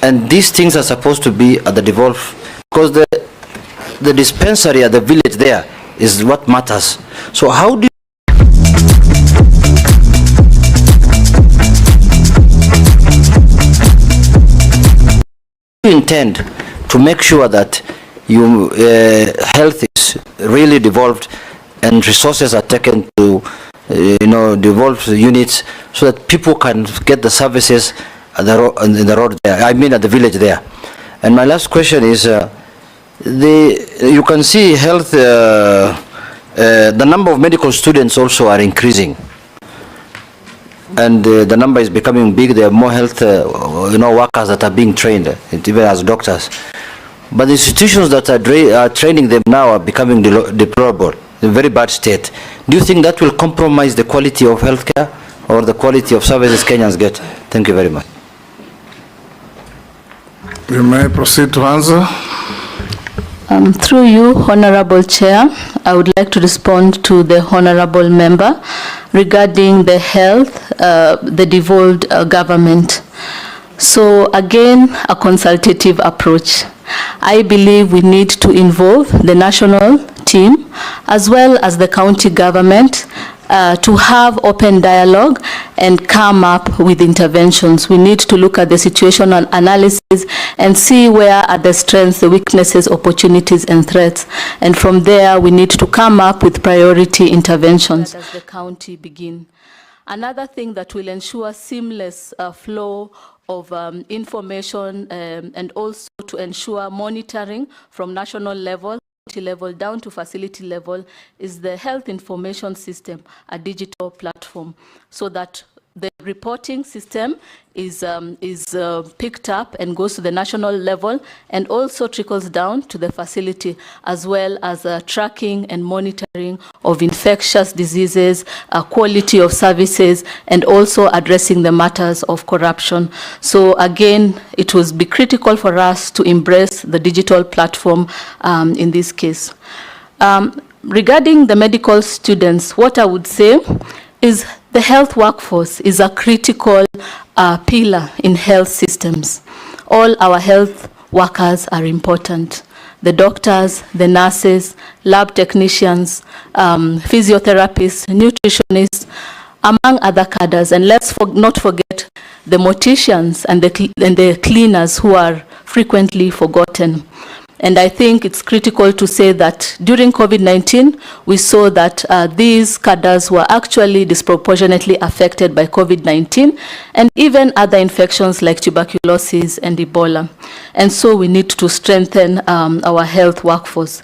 and these things are supposed to be at the devolved, because the dispensary at the village there is what matters. So how do you intend to make sure that health is really devolved and resources are taken to devolved units so that people can get the services at the road there, I mean at the village there? And my last question is, you can see health, the number of medical students also are increasing, and the number is becoming big. There are more health workers that are being trained, even as doctors. But the institutions that are training them now are becoming deplorable, in a very bad state. Do you think that will compromise the quality of healthcare or the quality of services Kenyans get? Thank you very much. You may proceed to answer. Through you, Honorable Chair, I would like to respond to the Honorable Member regarding the health, the devolved government. So again, a consultative approach. I believe we need to involve the national team as well as the county government to have open dialogue and come up with interventions. We need to look at the situational analysis and see where are the strengths, the weaknesses, opportunities, and threats. And from there, we need to come up with priority interventions as the county begin. Another thing that will ensure seamless flow of information and also to ensure monitoring from national level down to facility level is the health information system, a digital platform, so that the reporting system is picked up and goes to the national level and also trickles down to the facility, as well as tracking and monitoring of infectious diseases, quality of services, and also addressing the matters of corruption. So again, it will be critical for us to embrace the digital platform in this case. Regarding the medical students, what I would say is the health workforce is a critical pillar in health systems. All our health workers are important. the doctors, the nurses, lab technicians, physiotherapists, nutritionists, among other cadres. And let's not forget the morticians and the cleaners who are frequently forgotten. And I think it's critical to say that during COVID-19, we saw that these cadres were actually disproportionately affected by COVID-19 and even other infections like tuberculosis and Ebola. And so we need to strengthen our health workforce.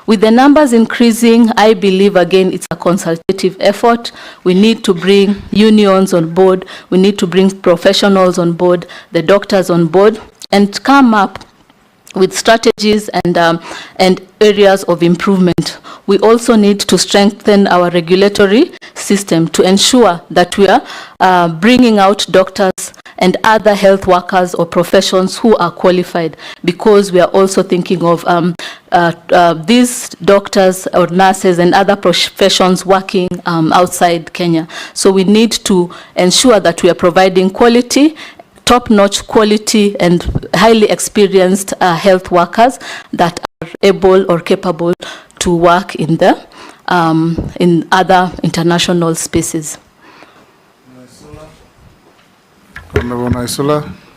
With the numbers increasing, I believe, again, it's a consultative effort. We need to bring unions on board. We need to bring professionals on board, the doctors on board, and come up with strategies and areas of improvement. We also need to strengthen our regulatory system to ensure that we are bringing out doctors and other health workers or professions who are qualified, because we are also thinking of these doctors or nurses and other professions working outside Kenya. So we need to ensure that we are providing quality, top-notch quality and highly experienced health workers that are able or capable to work in in other international spaces.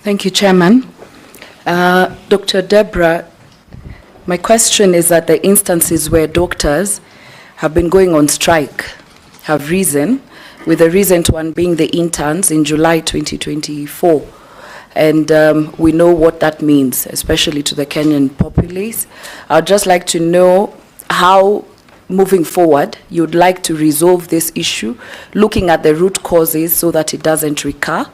Thank you, Chairman. Dr. Deborah, my question is that the instances where doctors have been going on strike have risen, with the recent one being the interns in July 2024. And we know what that means, especially to the Kenyan populace. I'd just like to know how, moving forward, you'd like to resolve this issue, looking at the root causes so that it doesn't recur.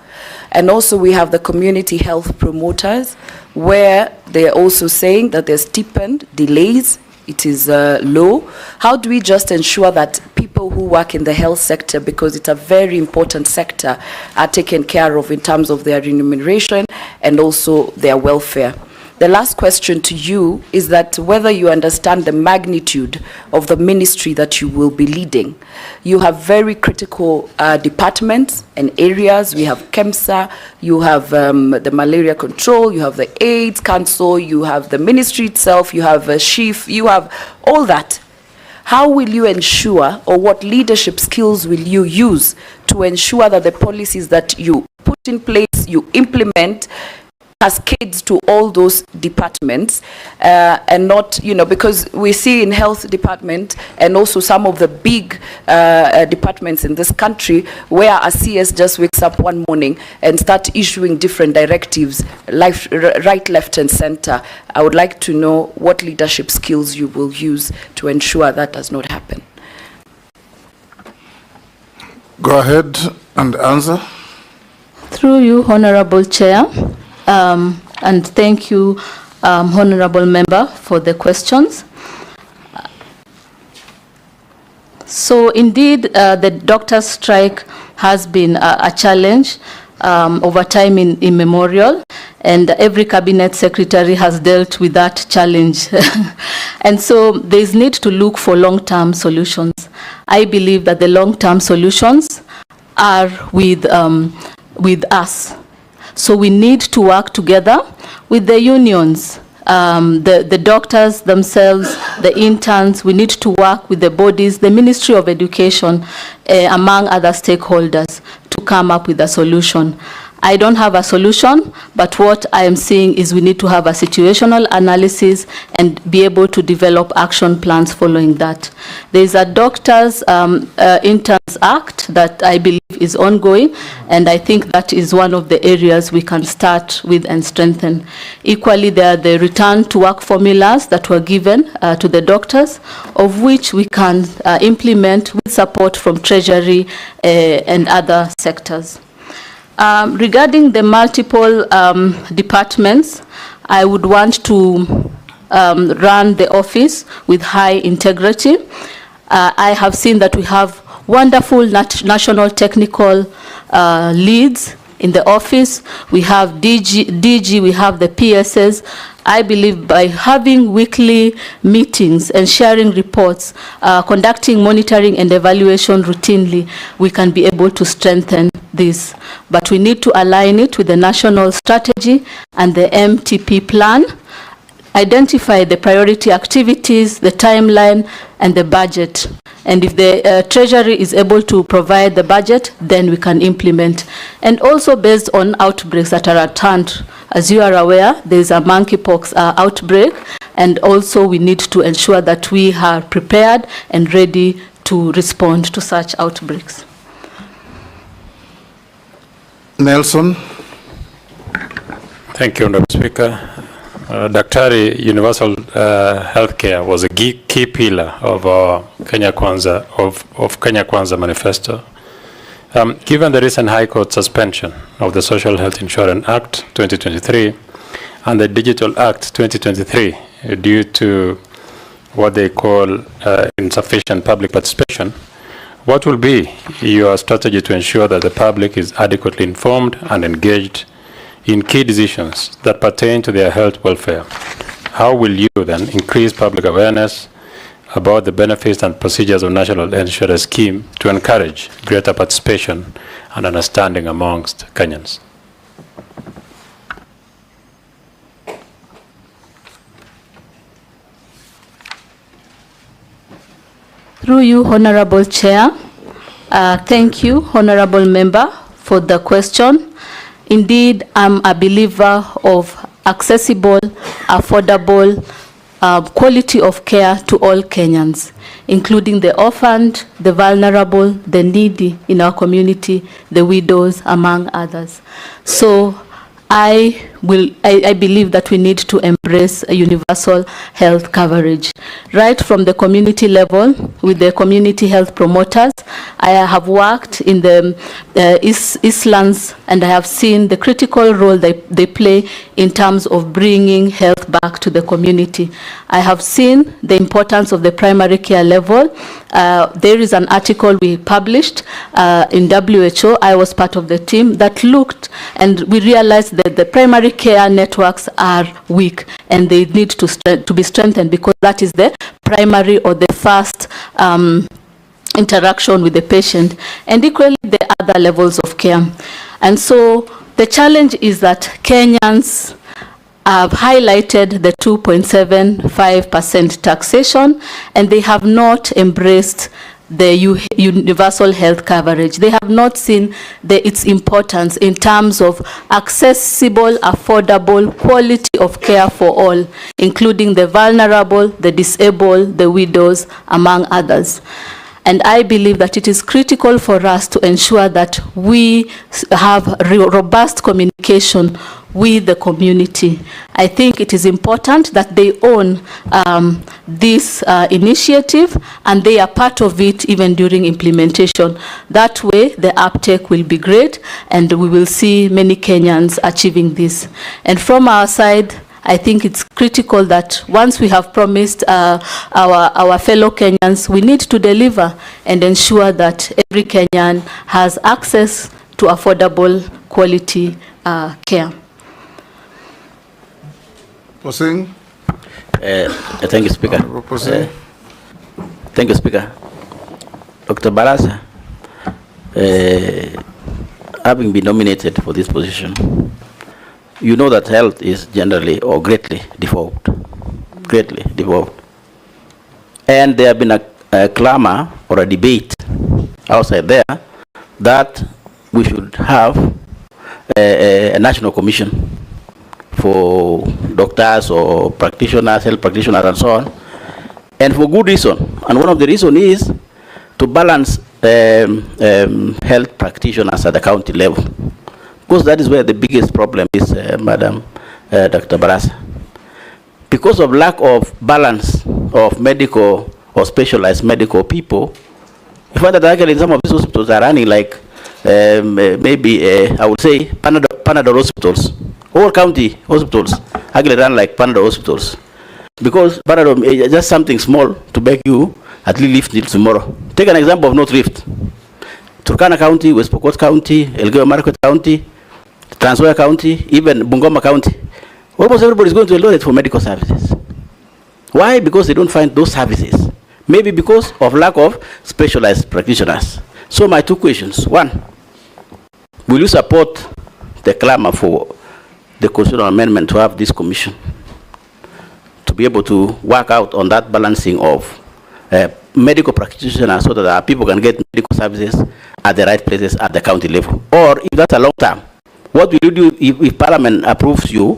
And also we have the community health promoters, where they're also saying that there's stipend delays, it is low. How do we just ensure that people who work in the health sector, because it's a very important sector, are taken care of in terms of their remuneration and also their welfare? The last question to you is that whether you understand the magnitude of the ministry that you will be leading. You have very critical departments and areas. We have KEMSA, you have the malaria control, you have the AIDS Council, you have the ministry itself, you have a chief, you have all that. How will you ensure, or what leadership skills will you use to ensure that the policies that you put in place, you implement, cascades to all those departments, and not, because we see in health department and also some of the big departments in this country where a CS just wakes up one morning and start issuing different directives, right, left, and center. I would like to know what leadership skills you will use to ensure that does not happen. Go ahead and answer. Through you, Honorable Chair. And thank you, Honorable Member, for the questions. So indeed, the doctors' strike has been a challenge over time in immemorial, and every cabinet secretary has dealt with that challenge. And so there's need to look for long-term solutions. I believe that the long-term solutions are with us. So we need to work together with the unions, the doctors themselves, the interns. We need to work with the bodies, the Ministry of Education, among other stakeholders, to come up with a solution. I don't have a solution, but what I am seeing is we need to have a situational analysis and be able to develop action plans following that. There is a Doctors Interns Act that I believe is ongoing, and I think that is one of the areas we can start with and strengthen. Equally, there are the return to work formulas that were given to the doctors, of which we can implement with support from Treasury and other sectors. Regarding the multiple departments, I would want to run the office with high integrity. I have seen that we have wonderful national technical leads in the office. We have DG, we have the PSS. I believe by having weekly meetings and sharing reports, conducting monitoring and evaluation routinely, we can be able to strengthen this. But we need to align it with the national strategy and the MTP plan identify the priority activities, the timeline, and the budget. And if the Treasury is able to provide the budget, then we can implement. And also based on outbreaks that are at hand. As you are aware, there is a monkeypox outbreak, and also we need to ensure that we are prepared and ready to respond to such outbreaks. Nelson. Thank you, Honorable Speaker. Daktari, universal healthcare was a key pillar of our Kenya Kwanza manifesto. Given the recent High Court suspension of the Social Health Insurance Act 2023 and the Digital Act 2023 due to what they call insufficient public participation, what will be your strategy to ensure that the public is adequately informed and engaged in key decisions that pertain to their health welfare? How will you then increase public awareness about the benefits and procedures of National Insurance Scheme to encourage greater participation and understanding amongst Kenyans? Through you, Honorable Chair. Thank you, Honorable Member, for the question. Indeed, I'm a believer of accessible, affordable, quality of care to all Kenyans, including the orphaned, the vulnerable, the needy in our community, the widows, among others. So I believe that we need to embrace a universal health coverage. Right from the community level, with the community health promoters, I have worked in the Eastlands, and I have seen the critical role they play in terms of bringing health back to the community. I have seen the importance of the primary care level. There is an article we published in WHO. I was part of the team that looked, and we realized that the primary care networks are weak and they need to be strengthened, because that is the primary or the first interaction with the patient, and equally the other levels of care. And so the challenge is that Kenyans have highlighted the 2.75% taxation, and they have not embraced the universal health coverage. They have not seen its importance in terms of accessible, affordable, quality of care for all, including the vulnerable, the disabled, the widows, among others. And I believe that it is critical for us to ensure that we have robust communication with the community. I think it is important that they own this initiative, and they are part of it even during implementation. That way, the uptake will be great, and we will see many Kenyans achieving this. And from our side, I think it's critical that once we have promised our fellow Kenyans, we need to deliver and ensure that every Kenyan has access to affordable, quality care. Posing. Thank you, Speaker. Thank you, Speaker. Dr. Barasa, having been nominated for this position, you know that health is generally or greatly devolved. And there have been a clamor or a debate outside there that we should have a national commission for doctors or practitioners, health practitioners and so on, and for good reason. And one of the reasons is to balance health practitioners at the county level. Because that is where the biggest problem is, Madam Dr. Barasa. Because of lack of balance of medical or specialized medical people, you find that actually some of these hospitals are running like maybe, I would say, Panadol hospitals. All county hospitals actually run like Panadol hospitals. Because Panadol is just something small to make you at least live till tomorrow. Take an example of North Rift. Turkana County, West Pokot County, Elgeyo Marakwet County, Trans Nzoia County, even Bungoma County. Almost everybody is going to Eldoret for medical services. Why? Because they don't find those services. Maybe because of lack of specialized practitioners. So my two questions. One, will you support the clamor for the constitutional amendment to have this commission? to be able to work out on that balancing of medical practitioners so that our people can get medical services at the right places at the county level? Or if that's a long term, what will you do if Parliament approves you,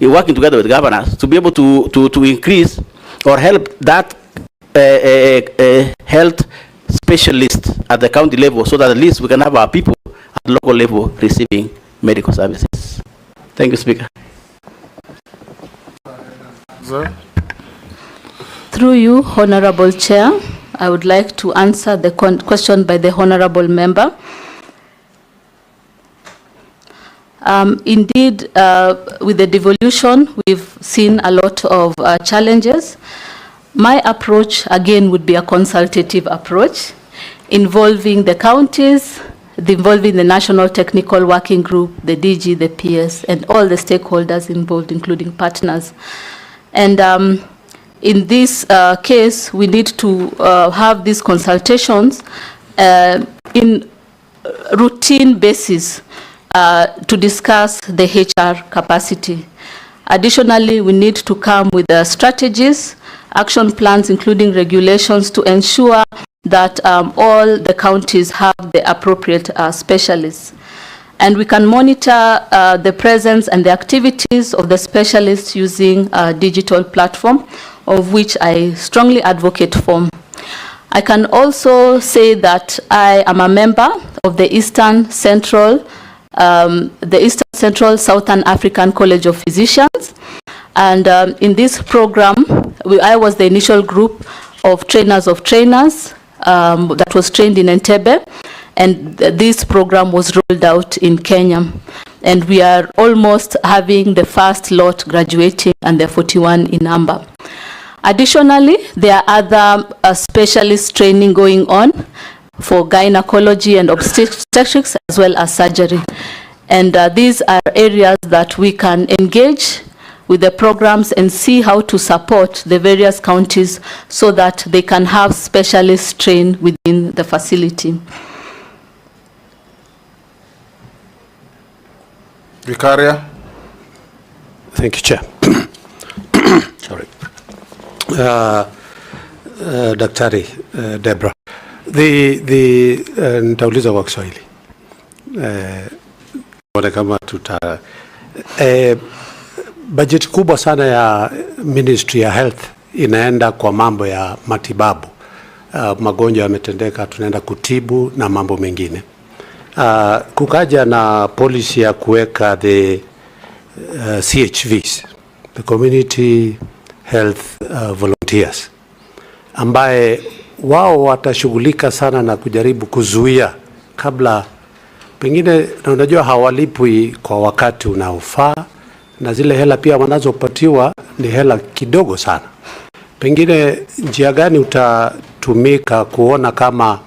you're working together with governors to be able to increase or help that health specialist at the county level so that at least we can have our people at local level receiving medical services? Thank you, Speaker. Sir? Through you, Honorable Chair, I would like to answer the question by the Honorable Member. Indeed, with the devolution, we've seen a lot of challenges. My approach, again, would be a consultative approach involving the counties, involving the National Technical Working Group, the DG, the PS, and all the stakeholders involved, including partners. And in this case, we need to have these consultations in routine basis to discuss the HR capacity. Additionally, we need to come with strategies, action plans, including regulations to ensure that all the counties have the appropriate specialists. And we can monitor the presence and the activities of the specialists using a digital platform, of which I strongly advocate for. I can also say that I am a member of the Eastern Central Southern African College of Physicians. And in this program, I was the initial group of trainers that was trained in Mutembei, and this program was rolled out in Kenya. And we are almost having the first lot graduating, and they're 41 in number. Additionally, there are other specialist training going on for gynecology and obstetrics as well as surgery. And these are areas that we can engage with the programs and see how to support the various counties so that they can have specialists trained within the facility. Vicaria. Thank you, Chair. Sorry. Daktari Deborah. Nitauliza kwa Kiswahili. Kama tuta budget kubwa sana ya Ministry ya Health inaenda kwa mambo ya matibabu. Magonjwa yametendeka, tunaenda kutibu na mambo mengine. Kukaja na policy ya kuweka the CHVs, the Community Health Volunteers, ambaye wao watashughulika sana na kujaribu kuzuia kabla pengine, na unajua hawalipwi kwa wakati unaofaa, na zile hela pia wanazopatiwa ni hela kidogo sana. Pengine njia gani utatumika kuona kama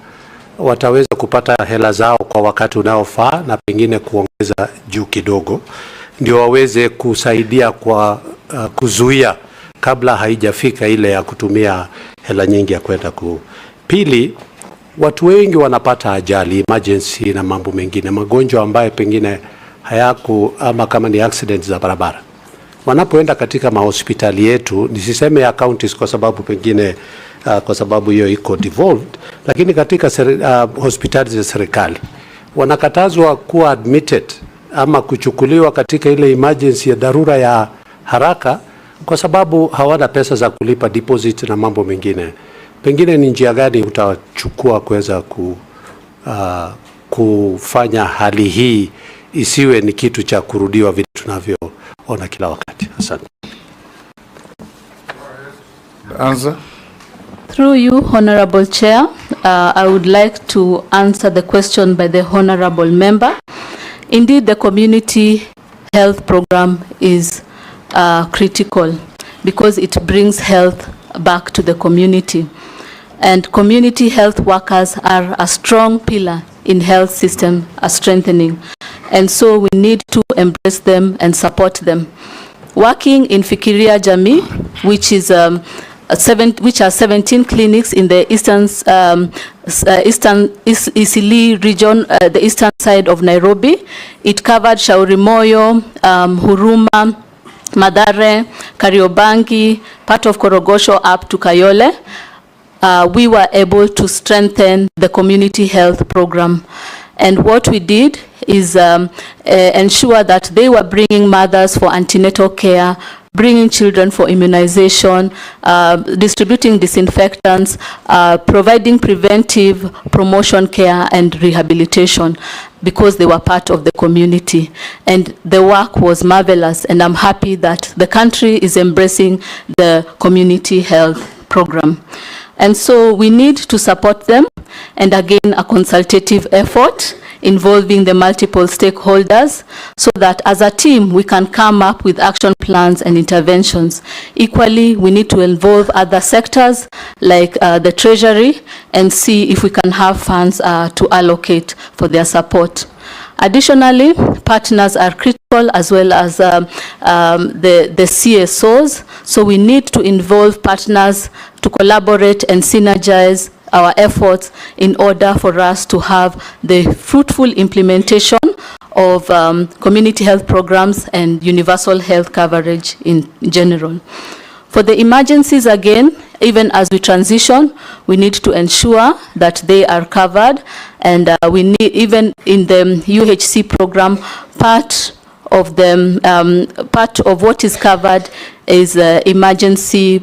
wataweza kupata hela zao kwa wakati unaofaa na pengine kuongeza juu kidogo, ndio waweze kusaidia kwa kuzuia kabla haijafika ile ya kutumia hela nyingi ya kwenda Pili, watu wengi wanapata ajali, emergency na mambo mengine, magonjwa ambayo pengine ama kama ni accidents za barabara. Wanapoenda katika mahospitali yetu, nisiseme ya counties kwa sababu pengine kwa sababu hiyo iko devolved, lakini katika hospitali za serikali wanakatazwa kuwa admitted ama kuchukuliwa katika ile emergency ya dharura ya haraka kwa sababu hawana pesa za kulipa deposit na mambo mengine. Pengine ni njia gani utachukua kuweza kufanya hali hii isiwe ni kitu cha kurudiwa vile tunavyoona kila wakati? Asante. Answer. Through you, Honorable Chair, I would like to answer the question by the Honorable Member. Indeed, the community health program is critical because it brings health back to the community. And community health workers are a strong pillar in health system strengthening. And so we need to embrace them and support them. Working in Fikiria Jamii, which is which are 17 clinics in the eastern Isili region, the eastern side of Nairobi. It covered Shauri Moyo, Huruma, Madare, Kariobangi, part of Korogosho up to Kayole, we were able to strengthen the community health program. And what we did is ensure that they were bringing mothers for antenatal care, bringing children for immunization, distributing disinfectants, providing preventive promotion care and rehabilitation, because they were part of the community. And the work was marvelous, and I'm happy that the country is embracing the community health program. And so we need to support them, and again, a consultative effort involving the multiple stakeholders, so that as a team we can come up with action plans and interventions. Equally, we need to involve other sectors like the Treasury and see if we can have funds to allocate for their support. Additionally, partners are critical, as well as the CSOs. So we need to involve partners to collaborate and synergize our efforts in order for us to have the fruitful implementation of community health programs and universal health coverage in general. For the emergencies, again, even as we transition, we need to ensure that they are covered, and we need, even in the UHC program, part of what is covered is emergency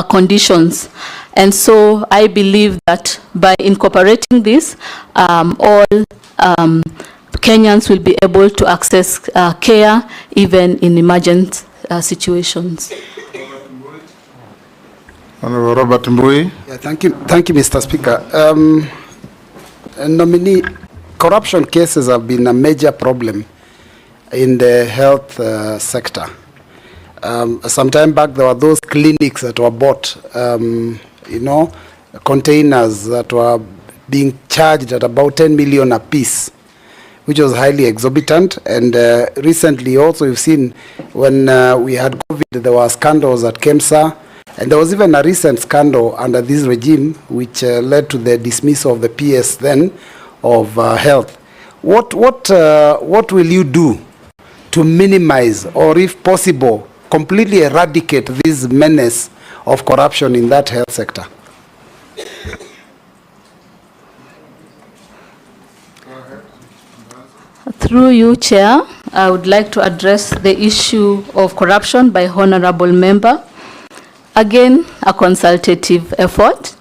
conditions. And so I believe that by incorporating this, all Kenyans will be able to access care even in emergent situations. Honorable Robert Mbui. Yeah, thank you, Mr. Speaker. Nominee, corruption cases have been a major problem in the health sector. Some time back, there were those clinics that were bought, containers that were being charged at about 10 million a piece, which was highly exorbitant. And recently also, you've seen when we had COVID, there were scandals at KEMSA, and there was even a recent scandal under this regime, which led to the dismissal of the PS then of health. What will you do to minimize, or if possible, completely eradicate this menace of corruption in that health sector? Through you, Chair, I would like to address the issue of corruption by honorable member. Again, a consultative effort.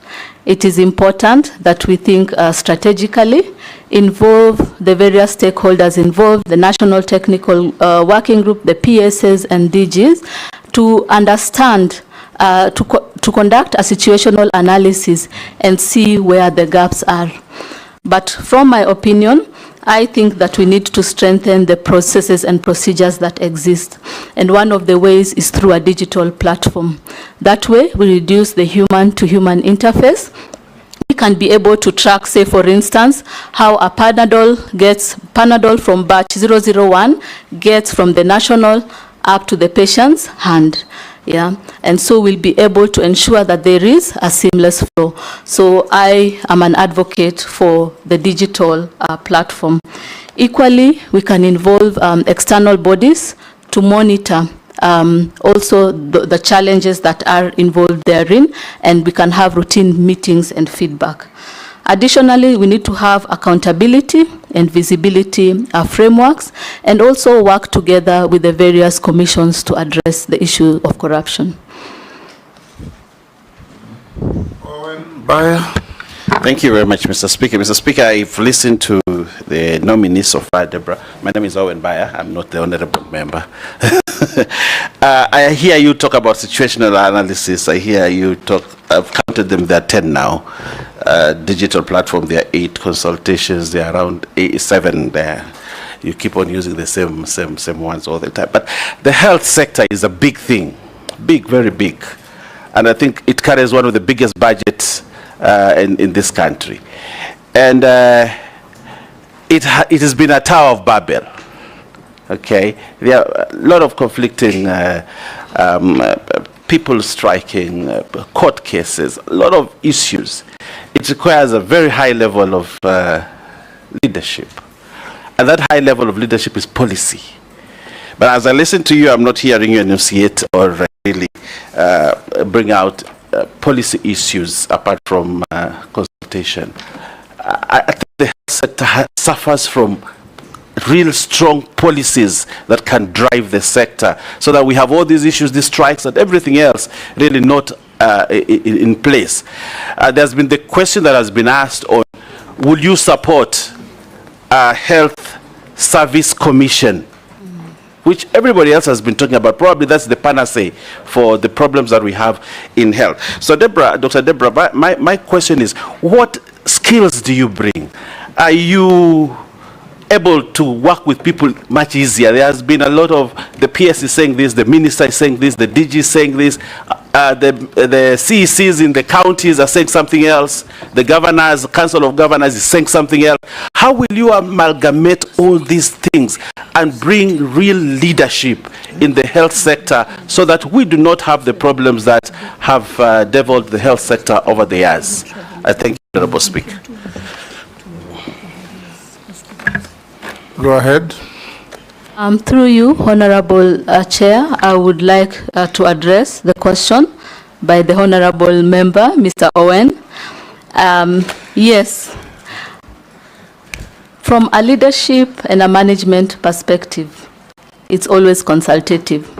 It is important that we think strategically, involve the various stakeholders involved, the National Technical Working Group, the PSs and DGs, to understand, to conduct a situational analysis and see where the gaps are. But from my opinion, I think that we need to strengthen the processes and procedures that exist. And one of the ways is through a digital platform. That way, we reduce the human-to-human interface. We can be able to track, say, for instance, how a Panadol from batch 001 gets from the national up to the patient's hand. Yeah, and so we'll be able to ensure that there is a seamless flow. So I am an advocate for the digital platform. Equally, we can involve external bodies to monitor also the challenges that are involved therein, and we can have routine meetings and feedback. Additionally, we need to have accountability and visibility frameworks, and also work together with the various commissions to address the issue of corruption. Thank you very much, Mr. Speaker. Mr. Speaker, I've listened to the nominees so far, Deborah. My name is Owen Bayer. I'm not the honorable member. I hear you talk about situational analysis. I hear you talk, I've counted them, there are 10 now. Digital platform, there are 8 consultations, there are around 7 there. You keep on using the same ones all the time. But the health sector is a big thing, big, very big. And I think it carries one of the biggest budgets in this country. And it has been a Tower of Babel. Okay, there are a lot of conflicting people striking, court cases, a lot of issues. It requires a very high level of leadership. And that high level of leadership is policy. But as I listen to you, I'm not hearing you enunciate or really bring out policy issues apart from consultation. I think the health sector suffers from real strong policies that can drive the sector, so that we have all these issues, these strikes and everything else really not in place. There's been the question that has been asked on, will you support a health service commission, which everybody else has been talking about? Probably that's the panacea for the problems that we have in health. So Dr. Deborah, my question is, what skills do you bring? Are you able to work with people much easier? There has been a lot of, the PS is saying this, the minister is saying this, the DG is saying this, the CECs in the counties are saying something else, the governors, council of governors is saying something else. How will you amalgamate all these things and bring real leadership in the health sector so that we do not have the problems that have devolved the health sector over the years? I thank you, Honorable Speaker. Go ahead. Through you, Honorable Chair, I would like to address the question by the Honorable Member, Mr. Owen. Yes, from a leadership and a management perspective, it's always consultative.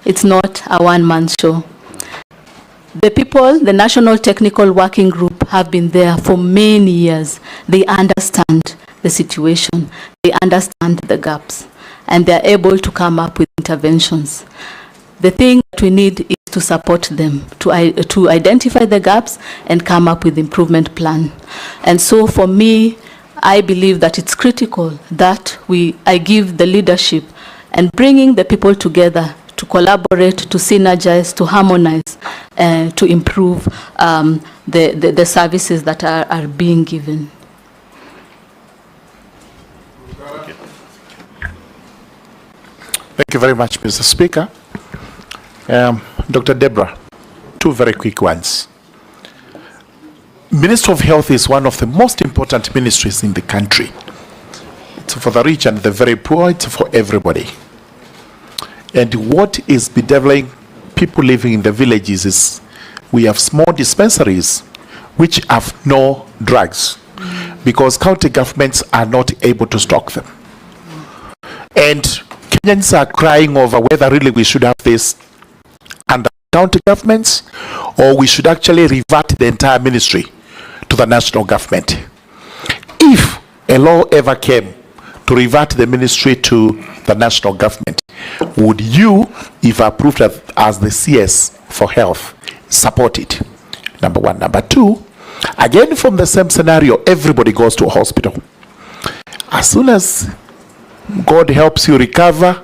It's not a one-man show. The people, the National Technical Working Group, have been there for many years. They understand the situation, they understand the gaps, and they're able to come up with interventions. The thing that we need is to support them, to identify the gaps and come up with improvement plan. And so for me, I believe that it's critical that I give the leadership and bringing the people together to collaborate, to synergize, to harmonize, to improve the services that are being given. Thank you very much, Mr. Speaker. Dr. Deborah, two very quick ones. Ministry of Health is one of the most important ministries in the country. It's for the rich and the very poor, it's for everybody. And what is bedeviling people living in the villages is we have small dispensaries which have no drugs because county governments are not able to stock them. And Kenyans are crying over whether really we should have this under county governments or we should actually revert the entire ministry to the national government. If a law ever came to revert the ministry to the national government, would you, if approved as the CS for health, support it? Number one. Number two, again from the same scenario, everybody goes to a hospital. As soon as God helps you recover,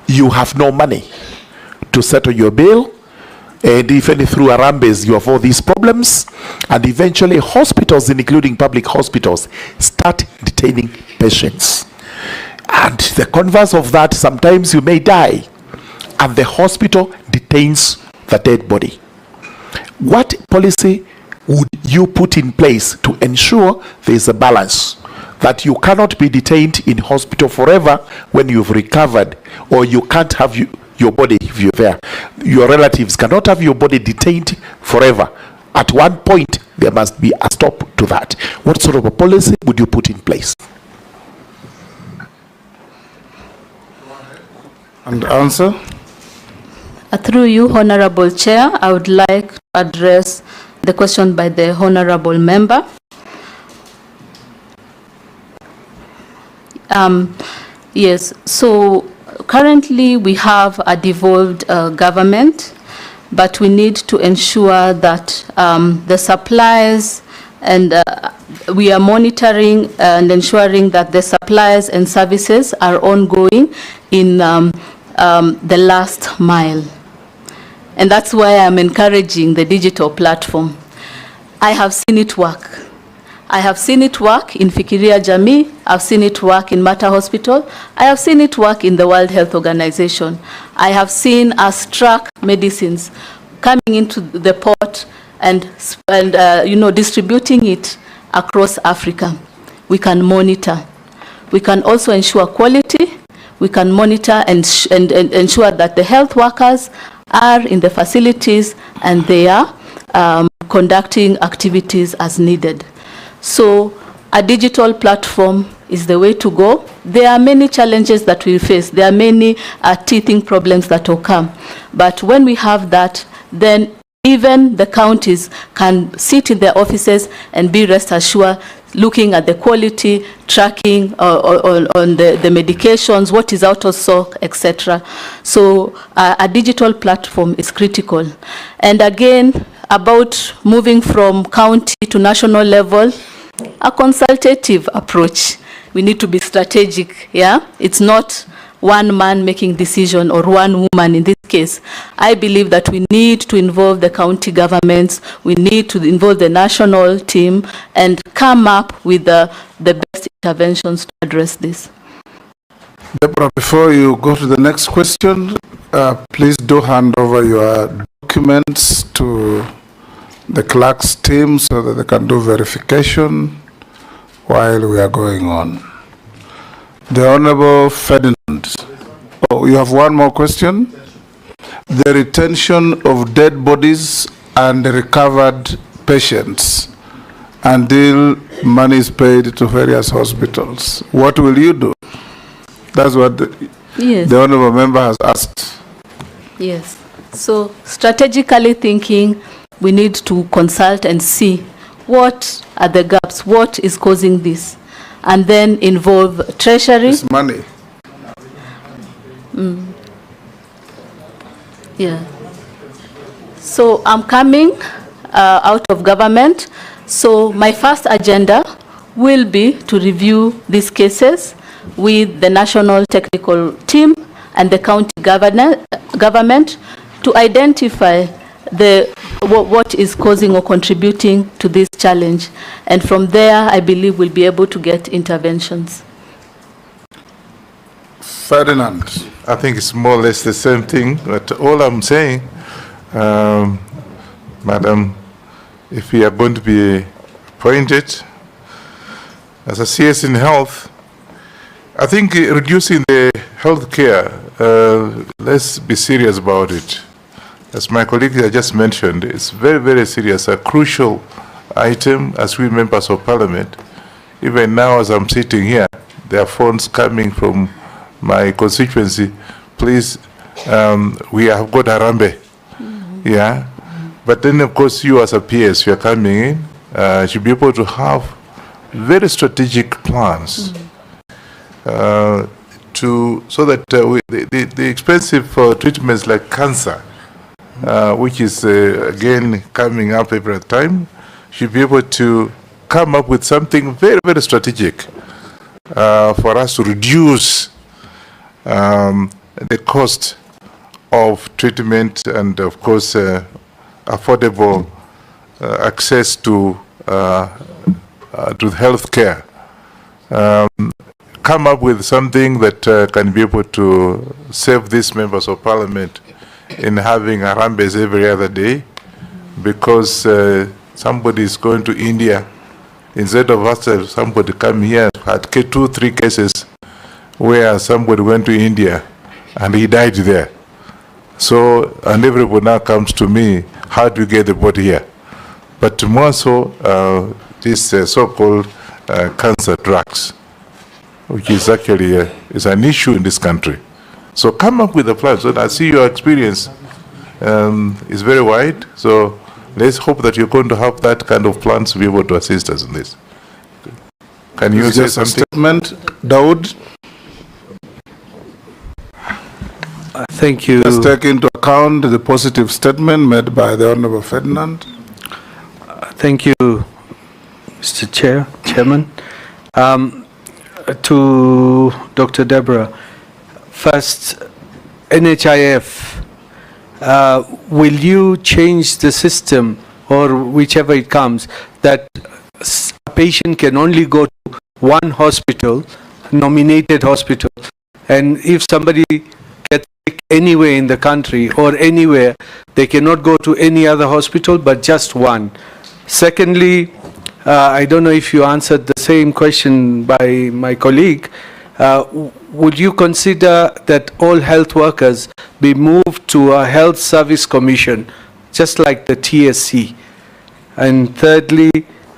you have no money to settle your bill, and even through Arambes you have all these problems, and eventually hospitals, including public hospitals, start detaining patients. And the converse of that, sometimes you may die and the hospital detains the dead body. What policy would you put in place to ensure there is a balance, that you cannot be detained in hospital forever when you've recovered, or you can't have your body, if you're there, your relatives cannot have your body detained forever? At one point there must be a stop to that. What sort of a policy would you put in place? And answer. Through you, Honorable Chair, I would like to address the question by the Honorable Member. Yes, so currently we have a devolved government, but we need to ensure that the supplies and we are monitoring and ensuring that the supplies and services are ongoing in the last mile. And that's why I'm encouraging the digital platform. I have seen it work. I have seen it work in Fikiria Jamii. I've seen it work in Mata Hospital. I have seen it work in the World Health Organization. I have seen us track medicines coming into the port and distributing it across Africa. We can monitor. We can also ensure quality. we can monitor and ensure that the health workers are in the facilities and they are conducting activities as needed. So a digital platform is the way to go. There are many challenges that we face. There are many teething problems that will come. But when we have that, then even the counties can sit in their offices and be rest assured, looking at the quality, tracking on the medications, what is out of stock, etc. So a digital platform is critical. And again, about moving from county to national level, a consultative approach. We need to be strategic, yeah? It's not one man making decision or one woman in this case. I believe that we need to involve the county governments, we need to involve the national team and come up with the best interventions to address this. Deborah, before you go to the next question, please do hand over your documents to the clerk's team so that they can do verification while we are going on. The Honorable Ferdinand. Oh, you have one more question? The retention of dead bodies and recovered patients until money is paid to various hospitals. What will you do? That's what the Honorable Member has asked. Yes. So strategically thinking, we need to consult and see what are the gaps, what is causing this, and then involve Treasury. It's money. Yeah. So I'm coming out of government. So my first agenda will be to review these cases with the national technical team and the county government to identify what is causing or contributing to this challenge. And from there, I believe we'll be able to get interventions. Ferdinand. I think it's more or less the same thing, but all I'm saying, Madam, if we are going to be appointed as a CS in health, I think reducing the health care, let's be serious about it. As my colleague just mentioned, it's very, very serious, a crucial item as we members of parliament. Even now as I'm sitting here, there are phones coming from my constituency. Please, we have got Harambe. Yeah. But then of course you as a PS, you are coming in, should be able to have very strategic plans so that the expensive treatments like cancer, which is again coming up every time, should be able to come up with something very, very strategic for us to reduce the cost of treatment and of course affordable access to health care. Come up with something that can be able to save these members of parliament in having Harambes every other day, because somebody is going to India, instead of us, somebody come here, had 2-3 cases where somebody went to India and he died there. So, and everybody now comes to me, how do you get the body here? But more so, this so-called cancer drugs, which is actually is an issue in this country. So come up with a plan. So I see your experience is very wide. So let's hope that you're going to have that kind of plans to be able to assist us in this. Can you say something? Statement, Daud. Thank you. Let's take into account the positive statement made by the Honorable Ferdinand. Thank you, Mr. Chairman. To Dr. Deborah, first, NHIF, will you change the system, or whichever it comes, that a patient can only go to one hospital, nominated hospital, and if somebody gets sick anywhere in the country or anywhere, they cannot go to any other hospital but just one? Secondly, I don't know if you answered the same question by my colleague. would you consider that all health workers be moved to a health service commission, just like the TSC? And thirdly,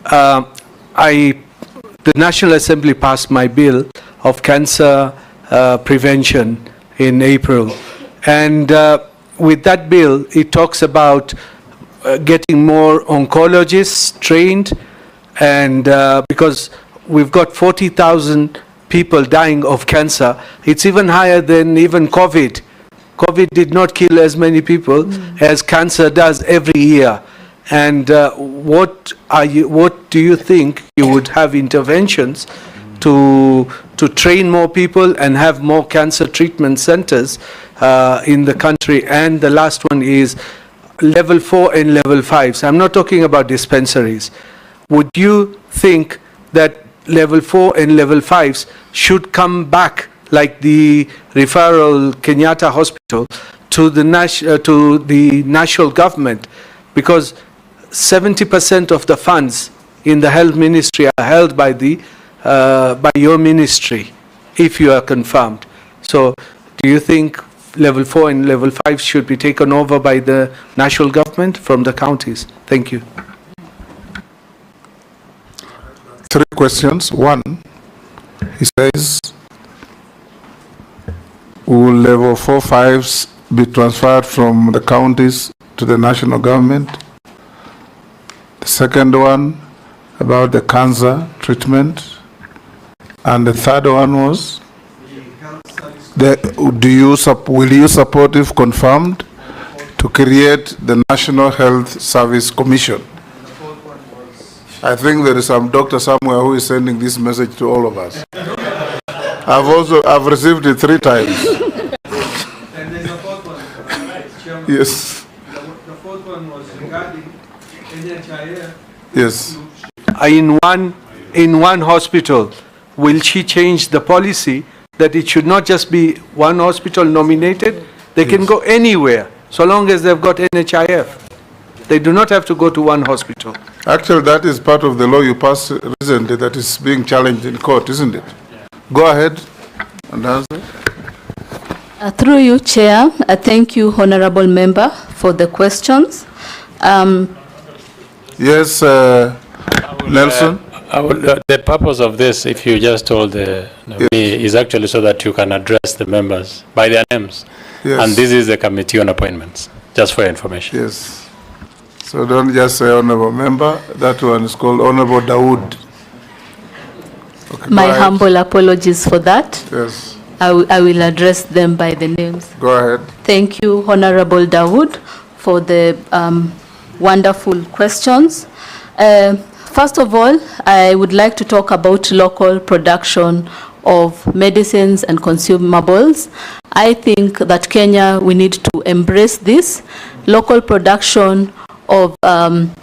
the National Assembly passed my bill of cancer prevention in April. And with that bill, it talks about getting more oncologists trained, and because we've got 40,000 people dying of cancer, it's even higher than even COVID. COVID did not kill as many people as cancer does every year. And what do you think you would have interventions to train more people and have more cancer treatment centers in the country? And the last one is level 4 and level 5s. I'm not talking about dispensaries. Would you think that level 4 and level 5s should come back, like the referral Kenyatta Hospital, to the national government? Because 70% of the funds in the health ministry are held by by your ministry, if you are confirmed. So do you think level 4 and level 5 should be taken over by the national government from the counties? Thank you. 3 questions. 1, he says, will level 4, 5s be transferred from the counties to the national government? The second one about the cancer treatment. And the third one was, will you support, if confirmed, to create the National Health Service Commission? I think there is some doctor somewhere who is sending this message to all of us. I've received it 3 times. And there's a 4th one, Chairman. Yes. The 4th one was regarding NHIF. Yes. In one hospital, will she change the policy that it should not just be one hospital nominated? They can go anywhere, so long as they've got NHIF. They do not have to go to one hospital. Actually, that is part of the law you passed recently that is being challenged in court, isn't it? Yeah. Go ahead and answer. Through you, Chair, thank you, Honorable Member, for the questions. Yes, Nelson? The purpose of this, if you just told the nominee, is actually so that you can address the members by their names. Yes. And this is the committee on appointments, just for your information. Yes. So don't just say honorable member. That one is called Honorable Dawood. Okay, my humble apologies for that. Yes. I will address them by the names. Go ahead. Thank you, Honorable Dawood, for the wonderful questions. First of all, I would like to talk about local production of medicines and consumables. I think that Kenya, we need to embrace this. Local production of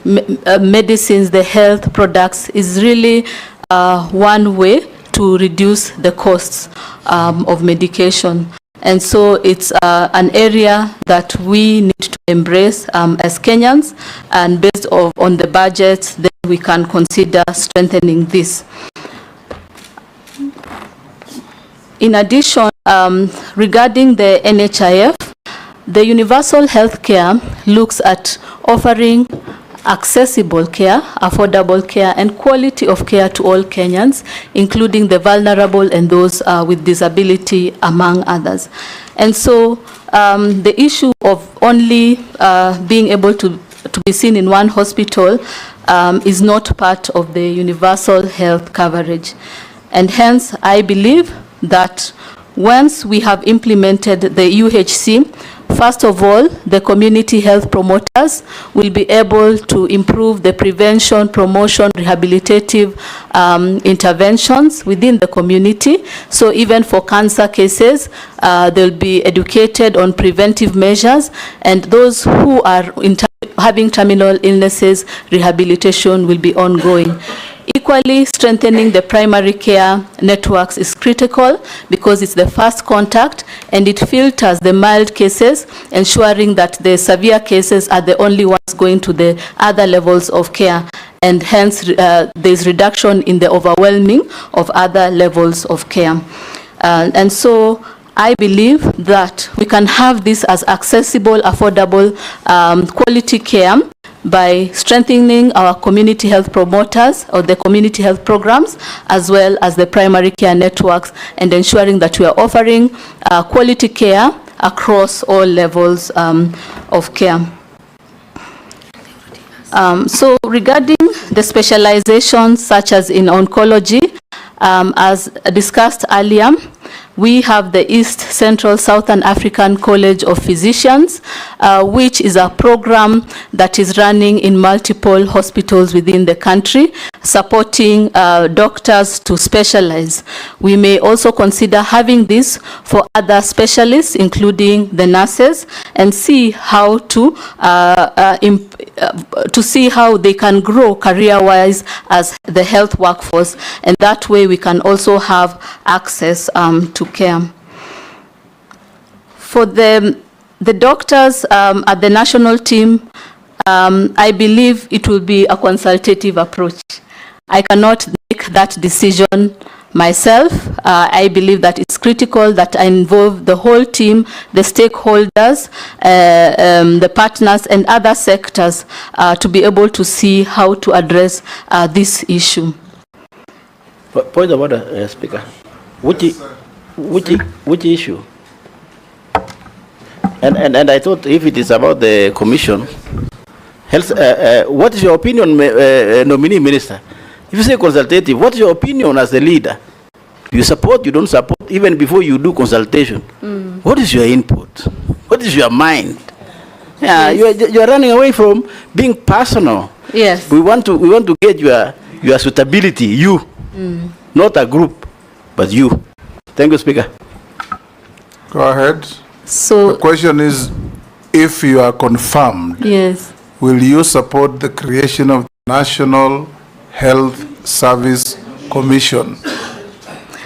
medicines, the health products, is really one way to reduce the costs of medication. And so it's an area that we need to embrace as Kenyans, and based on the budget, then we can consider strengthening this. In addition, regarding the NHIF, the universal health care looks at offering accessible care, affordable care, and quality of care to all Kenyans, including the vulnerable and those with disability, among others. And so the issue of only being able to be seen in one hospital is not part of the universal health coverage. And hence, I believe that once we have implemented the UHC, first of all, the community health promoters will be able to improve the prevention, promotion, rehabilitative interventions within the community. So even for cancer cases, they'll be educated on preventive measures, and those who are having terminal illnesses, rehabilitation will be ongoing. Equally, strengthening the primary care networks is critical because it's the first contact and it filters the mild cases, ensuring that the severe cases are the only ones going to the other levels of care, and hence there's reduction in the overwhelming of other levels of care. And so I believe that we can have this as accessible, affordable, quality care by strengthening our community health promoters or the community health programs, as well as the primary care networks, and ensuring that we are offering quality care across all levels of care. So regarding the specializations such as in oncology, as discussed earlier, we have the East Central Southern African College of Physicians, which is a program that is running in multiple hospitals within the country, supporting doctors to specialize. We may also consider having this for other specialists, including the nurses, and see how to see how they can grow career-wise as the health workforce, and that way we can also have access to care. For the doctors at the national team, I believe it will be a consultative approach. I cannot make that decision myself. I believe that it's critical that I involve the whole team, the stakeholders, the partners, and other sectors to be able to see how to address this issue. Point of order, Speaker. Which issue? And I thought if it is about the commission, health, what is your opinion, nominee minister? If you say consultative, what is your opinion as the leader? You support, you don't support, even before you do consultation. What is your input? What is your mind? Yeah, you are running away from being personal. Yes. We want to get your suitability, you, not a group, but you. Thank you, Speaker. Go ahead. So the question is, if you are confirmed, yes, will you support the creation of the National Health Service Commission?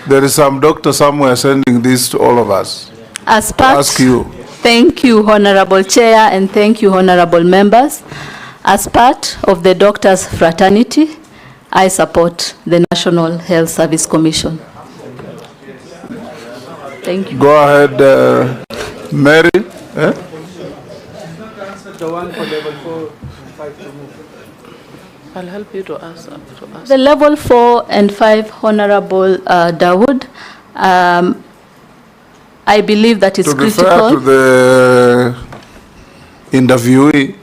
There is some doctor somewhere sending this to all of us. As part, ask you. Thank you, Honorable Chair, and thank you, Honorable Members. As part of the doctors' fraternity, I support the National Health Service Commission. Thank you. Go ahead, Mary. The one for level 4 and 5 to move. I'll help you to answer. The level 4 and 5, Honorable Dawood, I believe that is critical. To be fair to the interviewee,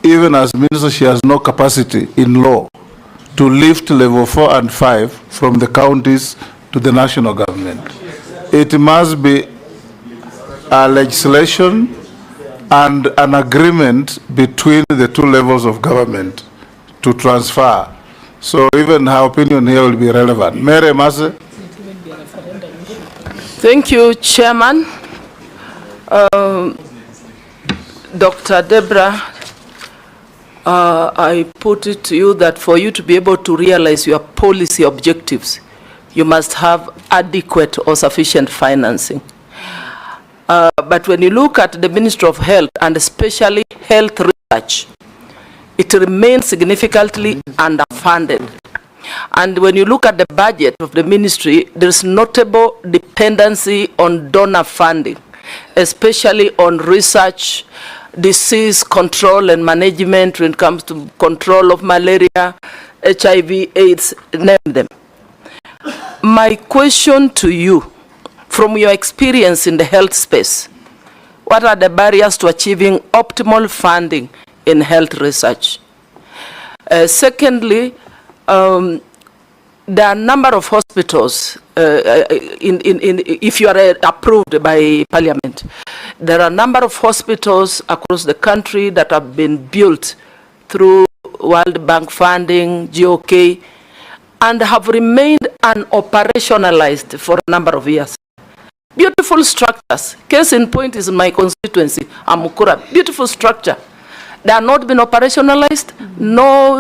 even as minister, she has no capacity in law to lift level 4 and 5 from the counties to the national government. It must be a legislation and an agreement between the two levels of government to transfer. So even her opinion here will be relevant. Mary Mase. Thank you, Chairman. Dr. Deborah, I put it to you that for you to be able to realize your policy objectives, you must have adequate or sufficient financing. But when you look at the Ministry of Health, and especially health research, it remains significantly underfunded. And when you look at the budget of the ministry, there is notable dependency on donor funding, especially on research, disease control and management when it comes to control of malaria, HIV, AIDS, name them. My question to you, from your experience in the health space, what are the barriers to achieving optimal funding in health research? Secondly, there are a number of hospitals, if you are approved by Parliament, there are a number of hospitals across the country that have been built through World Bank funding, GOK, and have remained unoperationalized for a number of years. Beautiful structures. Case in point is in my constituency, Amukura. Beautiful structure. They have not been operationalized, no